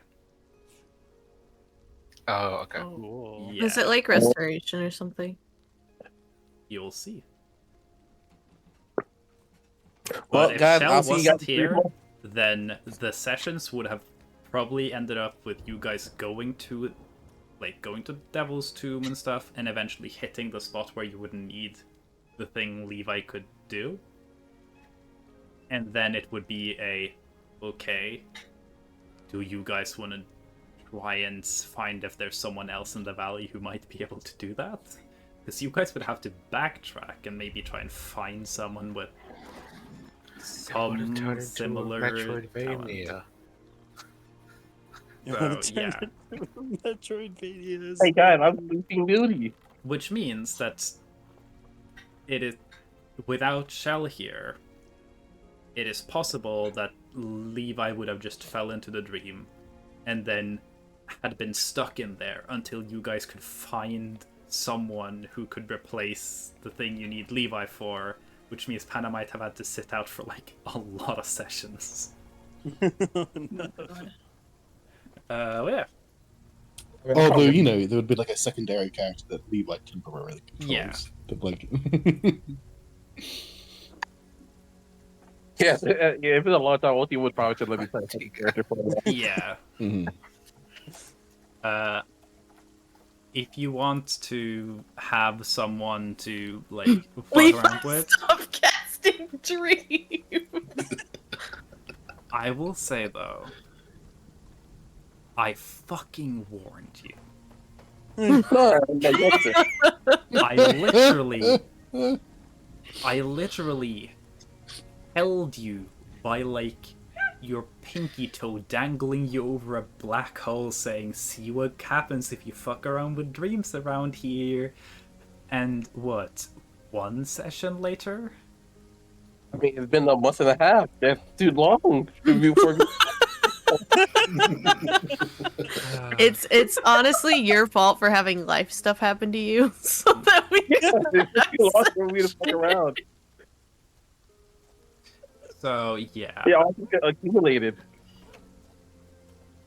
Oh, okay. Cool. Yeah, Is it like restoration or something? you'll see. Well, But if guys, Shell I'll see you wasn't guys here, then the sessions would have probably ended up with you guys going to Devil's Tomb and stuff, and eventually hitting the spot where you would need the thing Levi could do. And then it would be okay, do you guys want to try and find if there's someone else in the valley who might be able to do that? Because you guys would have to backtrack and maybe try and find someone with some similar talent. Metroidvania. So, yeah. Metroidvania is. Hey guys, I'm Sleeping Beauty. Which means that it is, without Shell here, it is possible that Levi would have just fell into the dream and then had been stuck in there until you guys could find someone who could replace the thing you need Levi for, which means Panna might have had to sit out for like a lot of sessions. No. Yeah. Although, you know, there would be like a secondary character that Levi temporarily controls. Yeah. But like, Yes, yeah, if it's a long time, Ulti would probably should let me play a character for that. Yeah. mhm. If you want to have someone to like fuck Levi, around with, stop casting dreams. I will say though, I fucking warned you. No, that's it. I literally held you by like your pinky toe, dangling you over a black hole, saying, "See what happens if you fuck around with dreams around here." And what? One session later? I mean, it's been a month and a half. That's too long. Before... It's honestly your fault for having life stuff happen to you, so that we it's too long for me to fuck around. So yeah. Yeah, all accumulated.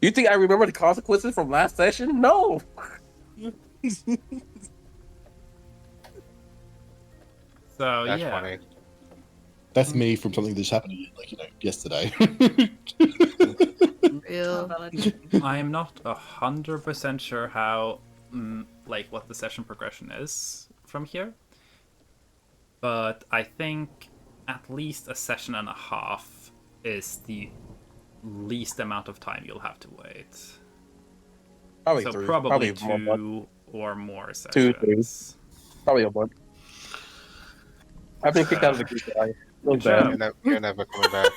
You think I remember the consequences from last session? No. So That's yeah. funny. That's me from something that just happened, like, you know, yesterday. real. I am not 100% sure how, like, what the session progression is from here. But I think at least a session and a half is the least amount of time you'll have to wait. Probably So three. probably Probably more. 2 or more 2, 3. sessions. Probably a month. I've been kicked out of the group. It was Good job. bad. You're never coming back.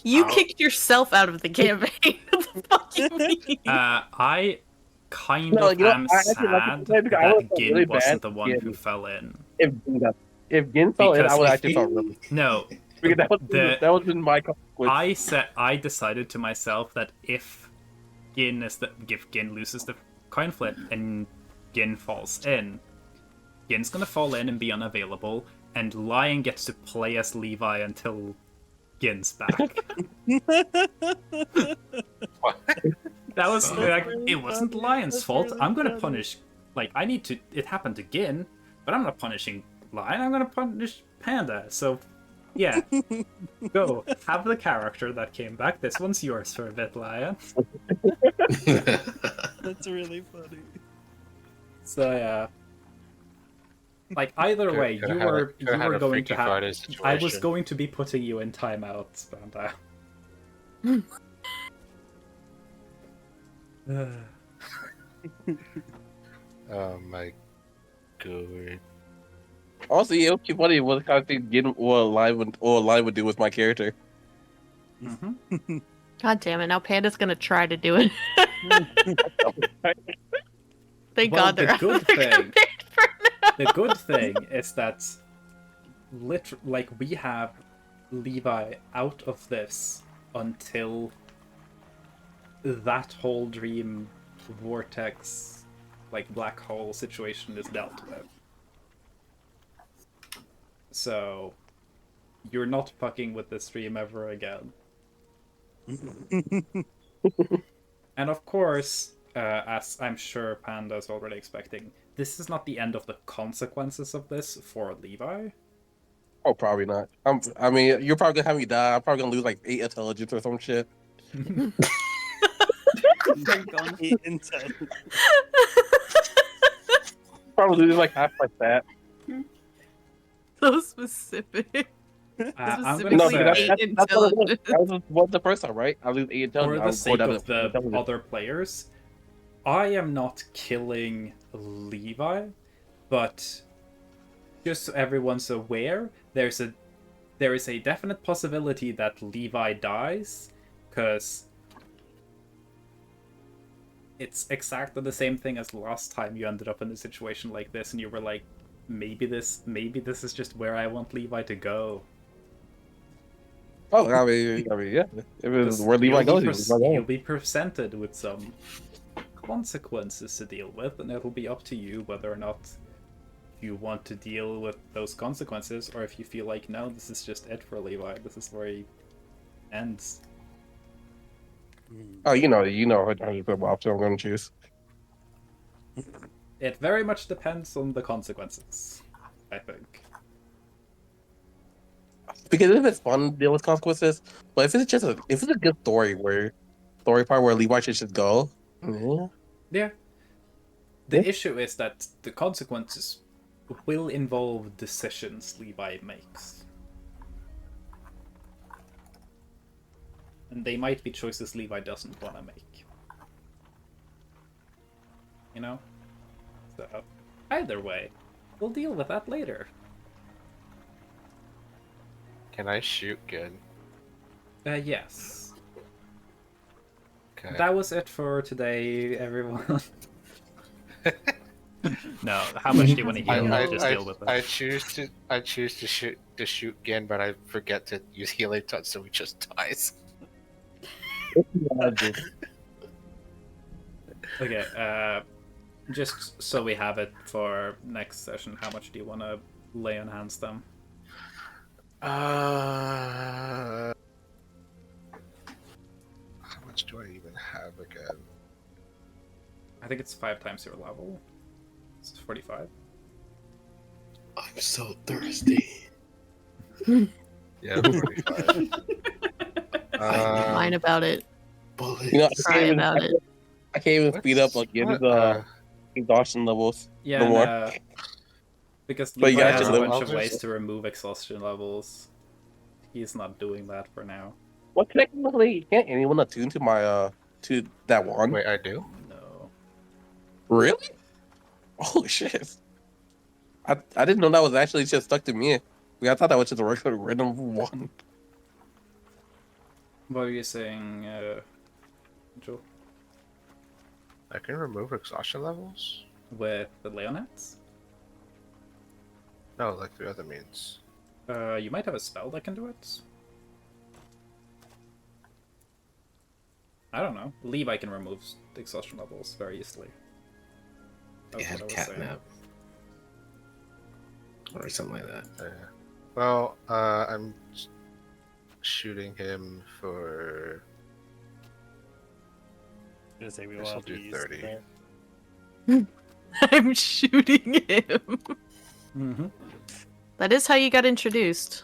You Ow. kicked yourself out of the campaign. What the fuck you mean? I kind No, of you know, am I actually like sad to play because I was that Gin really bad wasn't the one at who fell in. If Gin fell in, I would Because actually felt really. No, Because that was been my consequence. I decided to myself that if Gin loses the coin flip and Gin falls in, Gin's gonna fall in and be unavailable, and Lion gets to play as Levi until Gin's back. That was like, it wasn't Lion's fault. Really I'm gonna funny. punish. Like, I need to. It happened to Gin, but I'm not punishing Lion. I'm gonna punish Panda. So, yeah, go have the character that came back. This one's yours for a bit, Lion. That's really funny. So yeah. Like, either way, you were going to have. I was going to be putting you in timeout, Panda. Oh my god. Also, it would be funny what kind of thing getting or Lion would do with my character. Mm-hmm. God damn it! Now Panda's gonna try to do it. Thank Well, God they're the good out there thing- for now. The good thing is that, we have Levi out of this until that whole dream vortex, black hole situation is dealt with. So, you're not fucking with this dream ever again. And of course, as I'm sure Panda's already expecting, this is not the end of the consequences of this for Levi. Oh, probably not. I mean, you're probably gonna have me die. I'm probably gonna lose 8 intelligence or some shit. Probably lose half like that. So specific. I'm Specifically gonna No, say, that's intelligence. that was the first time, right? I lose 8 for intelligence. the I'm sake going of down to the intelligence. other players, I am not killing Levi, but just so everyone's aware, there is a definite possibility that Levi dies, because it's exactly the same thing as last time you ended up in a situation like this, and you were like, maybe this is just where I want Levi to go. Oh, I mean, yeah. If it was where Levi goes, You'll be presented with some consequences to deal with, and it'll be up to you whether or not you want to deal with those consequences, or if you feel like, no, this is just it for Levi. This is where he ends. Oh, you know what option I'm going to choose. It very much depends on the consequences, I think. Because if it's fun to deal with consequences, but if it's a good story part where Levi should just go, yeah. Yeah. The issue is that the consequences will involve decisions Levi makes. And they might be choices Levi doesn't want to make. You know? So, either way, we'll deal with that later. Can I shoot good? Yes. Okay. That was it for today, everyone. No, how much do you want to heal? Just deal with it. I choose to shoot again, but I forget to use healing touch, so he just dies. Okay, just so we have it for next session, how much do you want to lay on hands them? How much do I even have again? I think it's 5 times your level. It's 45. I'm so thirsty. Yeah, 45. Mine about it. Bullets. You know, Cry about it. I can't even speed up the exhaustion levels. Yeah, no more. because But you Levi got has a your bunch of levels. ways to remove exhaustion levels. He's not doing that for now. Well, technically, can't anyone attune to my to that one? Wait, I do? No. Really? Holy shit! I didn't know that was actually just stuck to me. I thought that was just a regular random one. What were you saying, Joel? I can remove exhaustion levels? With the Leonets? No, like through other means. You might have a spell that can do it. I don't know. Levi can remove exhaustion levels very easily. They That's had what I was saying. catnap. Or something like that. Well, I'm shooting him for. I was gonna say we Guess will I'll have to do use 30. that. I'm shooting him. Mm-hmm. That is how you got introduced.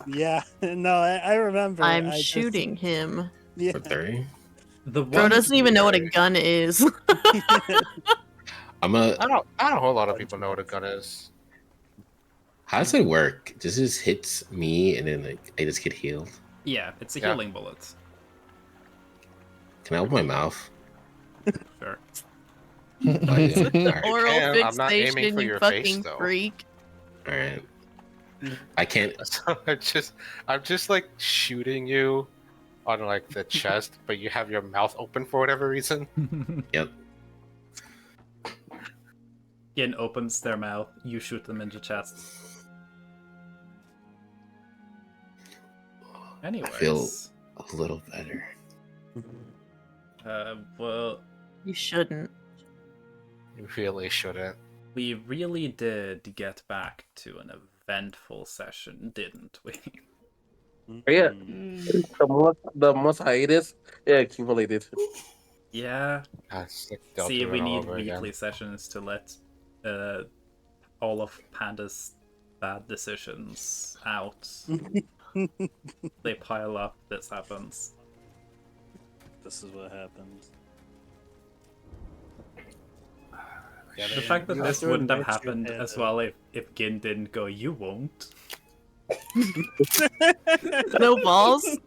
Yeah, no, I remember. I'm I shooting him. Yeah. For 30? The Bro one doesn't even know what a here- gun is. I'm a. I don't know a whole lot of people know what a gun is. How does it work? Does this hit me and then like I just get healed? Yeah, it's a Yeah. healing bullet. Can I open my mouth? Sure. Oh, yeah. Alright. Oral can. I'm not aiming fixation, for you your face, fucking though. freak. Alright. I can't. So I'm just like shooting you on like the chest, but you have your mouth open for whatever reason. Yep. Yin opens their mouth, you shoot them in the chest. Anyways. I feel a little better. Well, You shouldn't. You really shouldn't. we really did get back to an eventful session, didn't we? Yeah. Mm. The month hiatus, it accumulated. Yeah. It's like Delta See, we all need over weekly again. sessions to let all of Panda's bad decisions out. They pile up, this happens. This is what happens. The fact that You this also wouldn't have invite your happened head as up. well if Gin didn't go, you won't. No balls?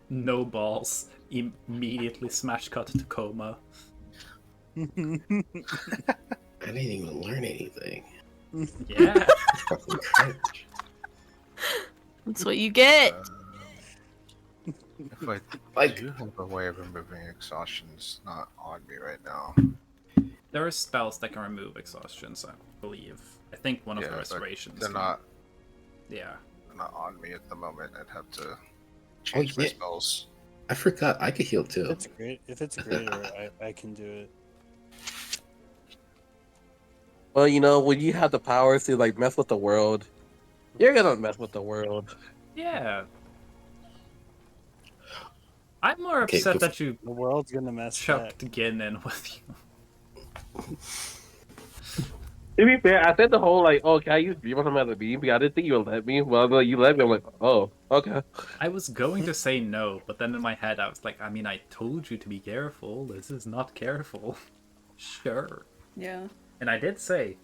No balls. Immediately smash cut to coma. I didn't even learn anything. Yeah. Fucking cringe. That's what you get. If I Like- do have a way of removing exhaustion, it's not on me right now. There are spells that can remove exhaustions, I believe. I think one of Yeah, the but restorations. They're can. not Yeah. on me at the moment. I'd have to change my yeah. spells. I forgot I could heal too. It's great. If it's greater, I can do it. Well, you know, when you have the powers to like mess with the world, you're gonna mess with the world. Yeah. I'm more Okay, upset bef- that you The world's gonna mess chucked Gin in with you. To be fair, I said the whole like, oh, can I use Dream on him as a beam? I didn't think you would let me. Well, no, you let me. I'm like, oh, okay. I was going to say no, but then in my head I was like, I mean, I told you to be careful. This is not careful. Sure. Yeah. And I did say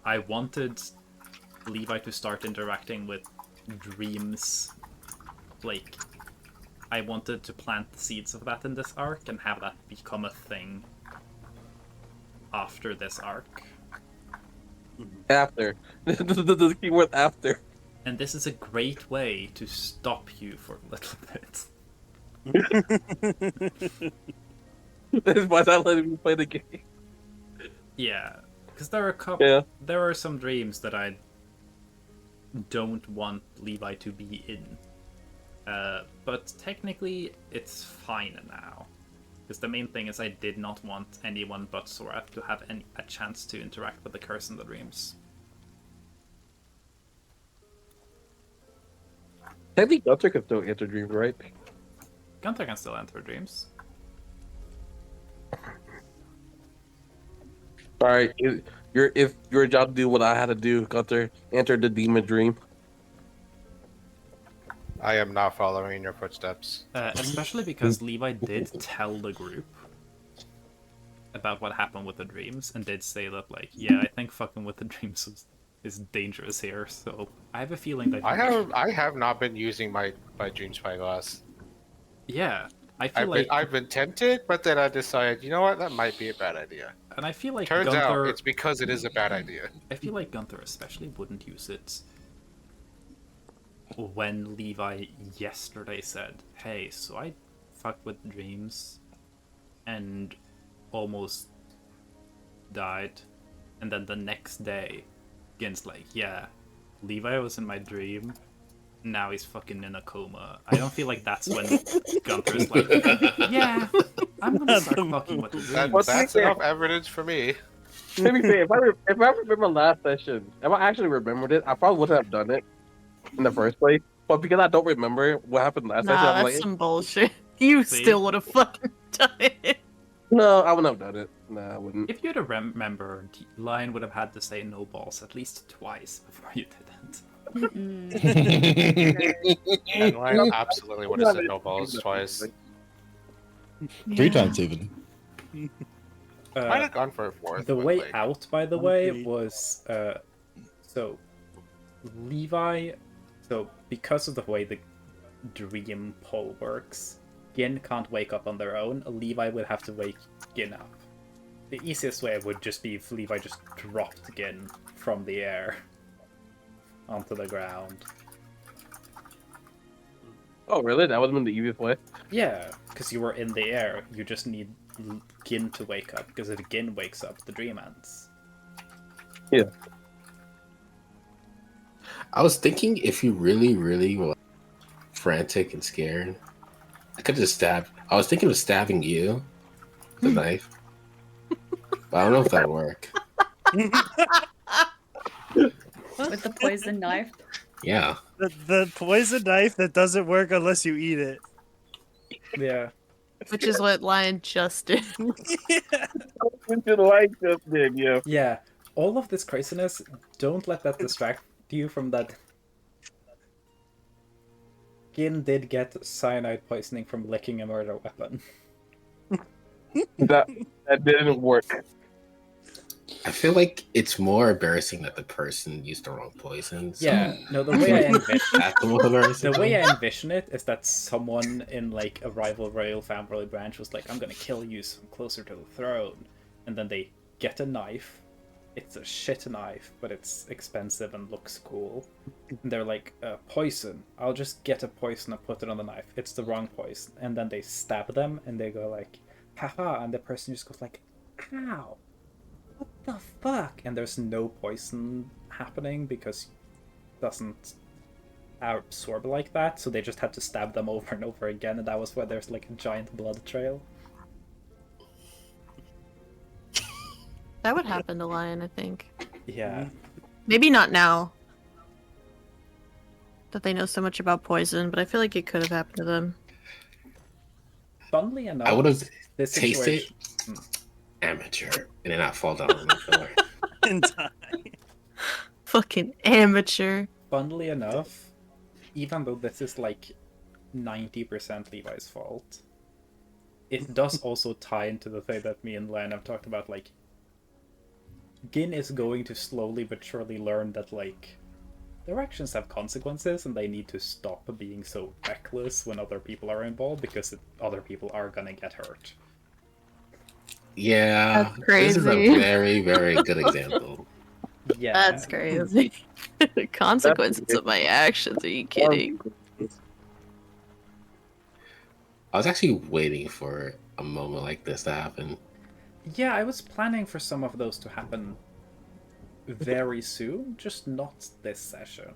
I wanted Levi to start interacting with dreams. Like, I wanted to plant the seeds of that in this arc and have that become a thing after this arc. After the keyword after. And this is a great way to stop you for a little bit. That's why not letting me play the game. Yeah, because there are a couple. Yeah. There are some dreams that I don't want Levi to be in, but technically it's fine now. Because the main thing is I did not want anyone but Sora to have a chance to interact with the curse in the dreams. I think Gunter can still enter dreams, right? Gunther can still enter dreams. All right, it's your job to do what I had to do, Gunter. Enter the demon dream. I am not following in your footsteps. Especially because Levi did tell the group about what happened with the dreams and did say that, like, yeah, I think fucking with the dreams is dangerous here. So I have a feeling that I have not been using my dream spyglass. Yeah, I feel I've been tempted, but then I decided, you know what, that might be a bad idea. and I feel like Turns Gunther, out it's because it is a bad idea. I feel like Gunther especially wouldn't use it when Levi yesterday said, hey, so I fucked with dreams and almost died, and then the next day Gin's like, yeah, Levi was in my dream. Now he's fucking in a coma. I don't feel like that's when Gunther's like, yeah, I'm gonna start fucking with the dreams. That's enough evidence for me. Let me say, if I remember last session, if I actually remembered it, I probably wouldn't have done it in the first place. But because I don't remember what happened last session, Nah, I'm that's like, some bullshit. You See? still would have fucking done it. no, I wouldn't have done it. Nah, I wouldn't. If you'd have remembered, Lion would have had to say no balls at least twice before you didn't. And Lion absolutely would have said no balls twice. 3 times even. Might have gone for a fourth. The but, way like, out, by the way, was so Levi. So because of the way the dream poll works, Gin can't wake up on their own. Levi would have to wake Gin up. The easiest way would just be if Levi just dropped Gin from the air onto the ground. Oh, really? That would have been the easiest way. Yeah, because you were in the air. You just need Gin to wake up, because if Gin wakes up, the dream ends. Yeah. I was thinking if you really, really were frantic and scared, I could just stab. I was thinking of stabbing you with the knife, but I don't know if that'll work. With the poison knife. Yeah. The poison knife that doesn't work unless you eat it. Yeah. Which is what Lion just did. Into the light just did, yeah. Yeah. All of this craziness, don't let that distract you from that. Gin did get cyanide poisoning from licking a murder weapon. That didn't work. I feel like it's more embarrassing that the person used the wrong poison. So Yeah, no, the way I envision that's the most embarrassing. the way I envision it is that someone in like a rival royal family branch was like, I'm gonna kill you so I'm closer to the throne. And then they get a knife. It's a shit knife, but it's expensive and looks cool. And they're like, poison. I'll just get a poison and put it on the knife. It's the wrong poison. And then they stab them and they go like, haha, and the person just goes like, ow. What the fuck? And there's no poison happening because it doesn't absorb like that, so they just had to stab them over and over again, and that was why there's like a giant blood trail. That would happen to Lion, I think. Yeah. Maybe not now that they know so much about poison, but I feel like it could have happened to them. Funnily enough, I would have this tasted situation... amateur and then not fall down on the floor. And die. Fucking amateur. Funnily enough, even though this is like 90% Levi's fault, it does also tie into the thing that me and Len have talked about, like, Gin is going to slowly but surely learn that, like, their actions have consequences and they need to stop being so reckless when other people are involved, because other people are gonna get hurt. Yeah, That's crazy. This is a very, very good example. Yeah. That's crazy. The consequences of my actions. Are you kidding? I was actually waiting for a moment like this to happen. Yeah, I was planning for some of those to happen very soon, just not this session.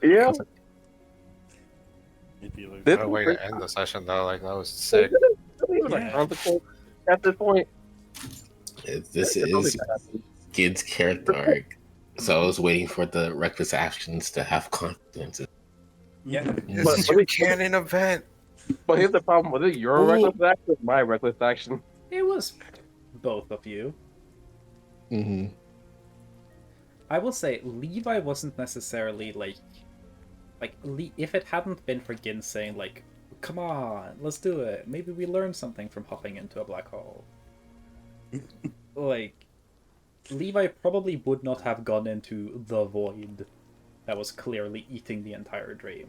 Yeah. What a way to end the session, though. Like, that was sick. At this point, This is Gid's character arc, so I was waiting for the reckless actions to have consequences. Yeah. This is your canon event. but here's the problem: was it your reckless action or my reckless action? It was both of you. Mm-hmm. I will say Levi wasn't necessarily like if it hadn't been for Gin saying like, come on, let's do it. Maybe we learn something from hopping into a black hole. Like, Levi probably would not have gone into the void that was clearly eating the entire dream.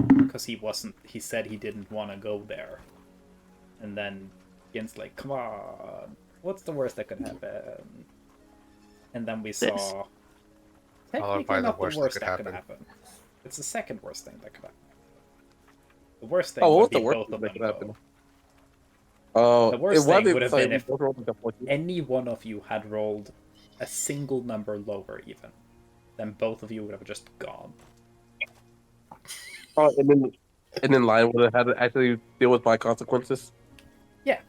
Because he said he didn't want to go there. And then Gin's like, come on, what's the worst that could happen? And then we saw... Technically not the worst that could happen. It's the second worst thing that could happen. The worst thing would be both of them go. Oh, The worst thing would have been if any one of you had rolled a single number lower even, then both of you would have just gone. Oh, and then Lion would have had to actually deal with my consequences. Yeah.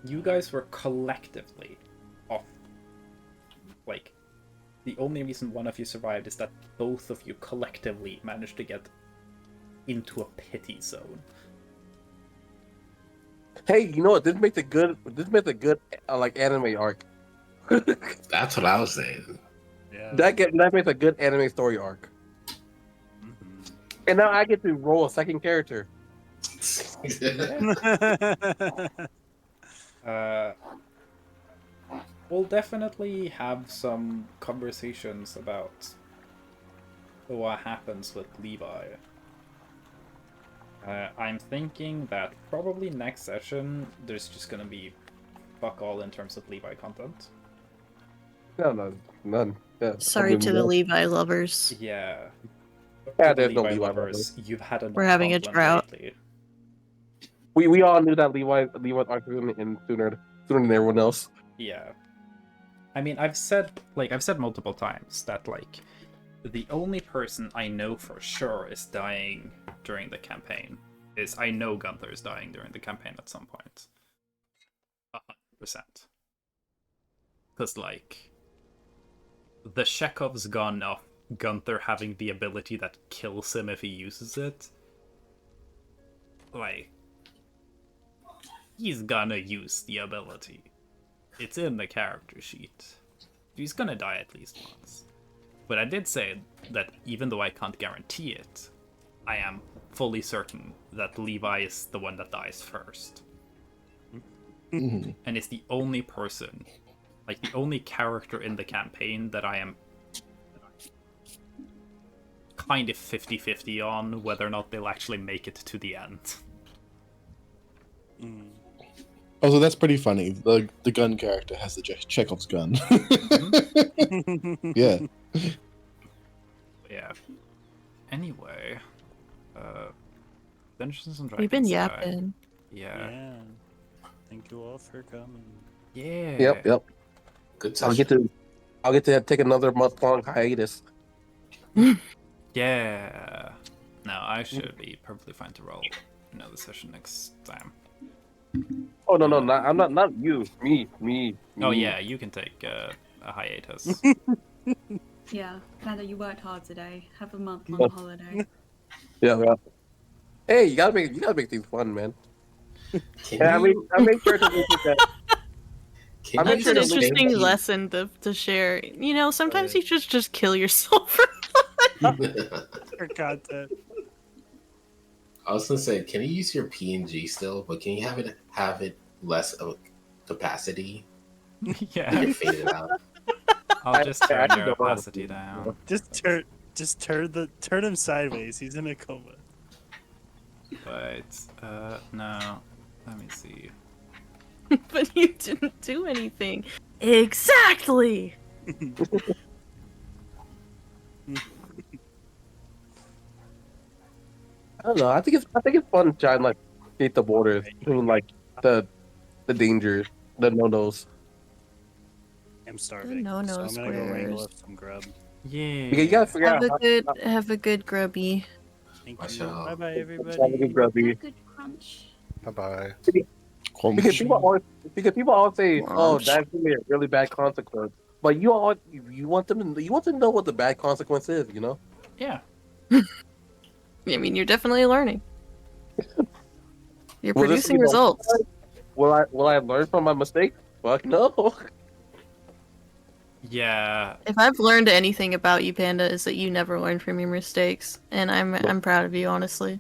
You guys were collectively off. Like, the only reason one of you survived is that both of you collectively managed to get into a pity zone. Hey, you know what? This makes a good like anime arc. That's what I was saying. Yeah. That makes a good anime story arc. And now I get to roll a second character. We'll definitely have some conversations about what happens with Levi. I'm thinking that probably next session there's just gonna be fuck all in terms of Levi content. No, none. Yeah, Sorry to the no. Levi lovers. Yeah. Yeah, To the there's no Levi Levi lovers, you've had enough We're having a content drought. lately. We all knew that Levi's arc was gonna end sooner than everyone else. Yeah. I mean, I've said multiple times that, like, the only person I know for sure is dying during the campaign is I know Gunther's dying during the campaign at some point. 100%. Because, like, the Chekhov's gun of Gunther having the ability that kills him if he uses it, like, he's gonna use the ability. It's in the character sheet. He's gonna die at least once. But I did say that even though I can't guarantee it, I am fully certain that Levi is the one that dies first. Mhm. And it's the only person, like the only character in the campaign that I am kind of 50-50 on whether or not they'll actually make it to the end. Oh, so that's pretty funny. The gun character has the Chekhov's gun. Yeah. Yeah. Anyway, Dungeons and Dragons. We've been guy. yapping. Yeah. Yeah. Thank you all for coming. Yeah. Yep. Good I'll session. get to take another month-long hiatus. Yeah. No, I should be perfectly fine to roll another session next time. Oh no, I'm not you. Me. Oh yeah, you can take a hiatus. Yeah, Panda, you worked hard today. Have a month-long holiday. Yeah. Hey, you gotta make things fun, man. Can Yeah, you, I make sure to make it that. can I make That's sure an to link interesting you- lesson to share. You know, sometimes you should just kill yourself for For content. I was gonna say, can you use your PNG still, but can you have it less of capacity? Yeah. You fade it out. I'll just I turn actually your don't know how to opacity do that. down. Just turn him sideways. He's in a coma. But no. Let me see. but you didn't do anything. Exactly. I don't know. I think it's fun trying to like skate the borders between like the dangers, the no-nos. I'm starving. no so I'm gonna go wrangle squares. up some grub. Yeah. Because you gotta figure out Have a good grubby. Thank Watch you. out. Bye bye how to everybody. get grubby. Good crunch. Bye bye. Because people always say, "Oh, Crunch. that's gonna be a really bad consequence," but you want them to know what the bad consequence is. You know? Yeah. I mean, you're definitely learning. You're Will this producing be the- results. Will I learn from my mistake? Fuck no. Yeah. If I've learned anything about you, Panda, is that you never learn from your mistakes, and I'm proud of you, honestly.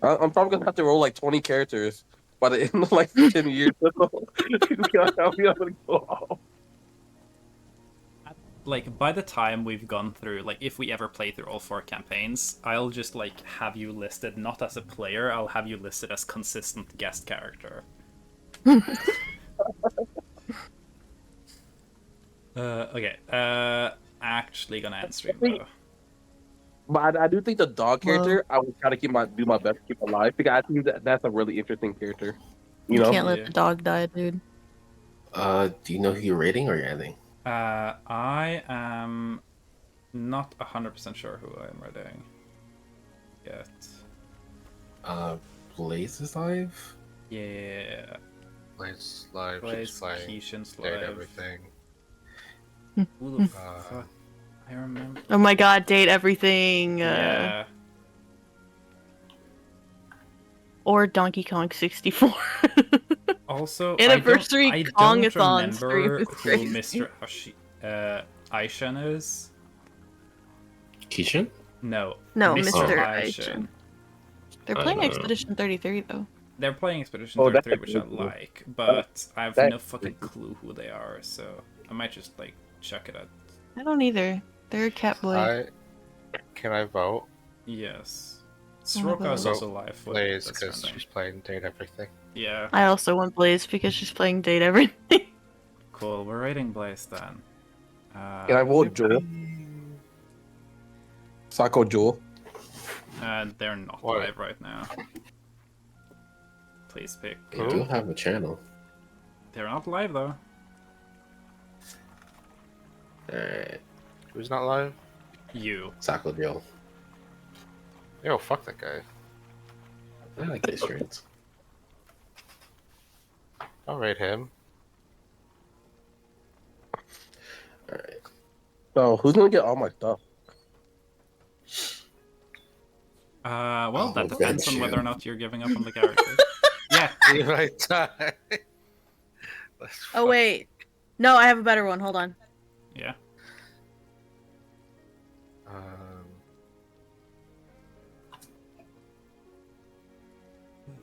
I'm probably gonna have to roll like 20 characters by the end of like 10 years. I'll be able to go off. Like, by the time we've gone through, like, if we ever play through all 4 campaigns, I'll just, like, have you listed not as a player, I'll have you listed as consistent guest character. Okay. Actually gonna end stream, though. But I do think the dog character, I would try to do my best to keep alive because I think that's a really interesting character. You know? can't let Yeah. the dog die, dude. Do you know who you're rating or anything? I am not 100% sure who I'm raiding yet. Blaze is live? Yeah. Blaze live, Blaze, she's playing, Keishan's did live. everything. Who the Uh, fuck? I remember. Oh my god, date everything. Yeah. Or Donkey Kong 64. Also, Anniversary I don't Kong-a-thon stream remember is who crazy. Mr. Aishan is. Kishan? No. No, Mr. Mr. Aishan. They're playing Uh, Expedition 33 though. They're playing Expedition Oh, that's 33, which I cool. like, but I have That's no fucking clue who they are, so I might just, like, check it out. I don't either. They're a cat boy. Can I vote Yes. Oh my Soroka is God. also live with Blaze Death because Stranding. she's playing date everything? Yeah, I also want Blaze because she's playing date everything. cool. We're rating Blaze then. Can I vote Joel? Sako Joel. They're not What? live right now. Please pick. They do have a channel. They're not live though. Alright. Who's not live? You. Sako Joe. Yo, fuck that guy. I like his shirts. I'll raid him. Alright. So who's gonna get all my stuff? Well, Oh, that depends on bench whether you. or not you're giving up on the character. Yeah. If I die. Let's Oh fuck- wait. No, I have a better one. Hold on. Yeah.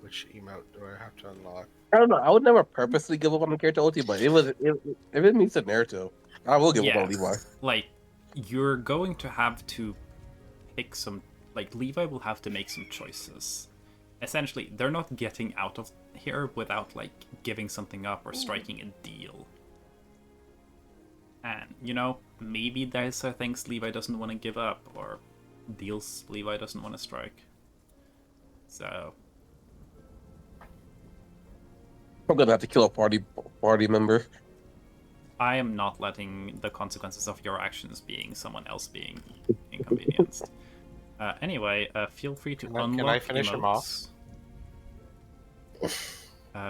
Which emote do I have to unlock? I don't know. I would never purposely give up on the character ulti, but if it meets the narrative, I will give up on Levi. Like, you're going to have to pick some. Like, Levi will have to make some choices. Essentially, they're not getting out of here without, like, giving something up or striking a deal. And, you know, maybe there's things Levi doesn't want to give up, or deals Levi doesn't want to strike. So, I'm gonna have to kill a party member. I am not letting the consequences of your actions being someone else being inconvenienced. Anyway, feel free to unlock can I finish him emotes.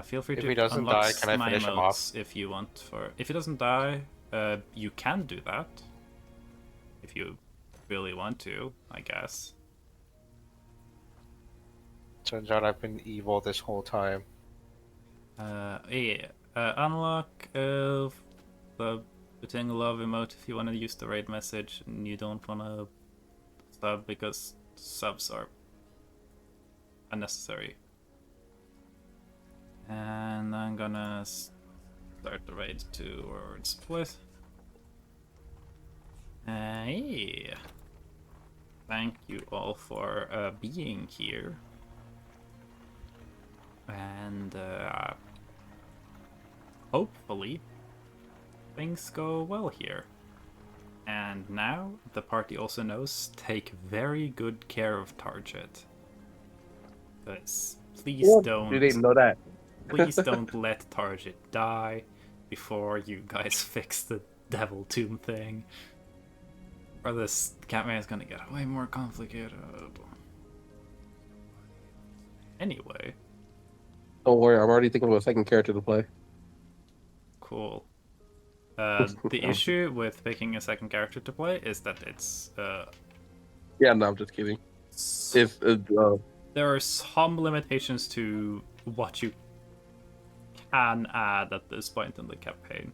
Feel free If to he doesn't unlock die, can I my finish him emotes off? if you want. If he doesn't die, you can do that. If you really want to, I guess. Turns out I've been evil this whole time. Unlock the putting love emote if you want to use the raid message and you don't want to sub because subs are unnecessary. And I'm gonna start the raid towards split. Yeah. Thank you all for being here. And hopefully things go well here. And now the party also knows take very good care of Target. Because please don't. You didn't know that. Please don't let Target die before you guys fix the Devil Tomb thing. Or this campaign is gonna get way more complicated. Anyway. Don't worry, I'm already thinking of a second character to play. Cool. The issue with picking a second character to play is that it's Yeah, no, I'm just kidding. If there are some limitations to what you can add at this point in the campaign,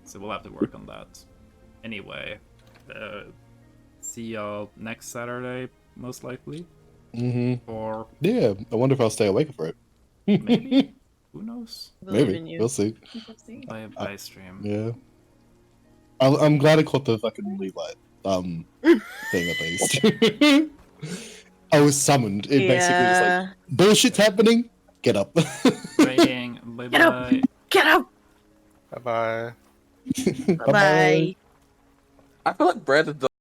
so we'll have to work on that. Anyway, see y'all next Saturday, most likely. Or Yeah, I wonder if I'll stay awake for it. maybe. Who knows? Believe Maybe in you. we'll see. By stream. Yeah, I'm glad I caught the fucking Levi thing at least. I was summoned. It basically was like bullshit's happening. Get up. Rating. Bye Get up! bye. Get up! Bye bye. Bye. I feel like Brandon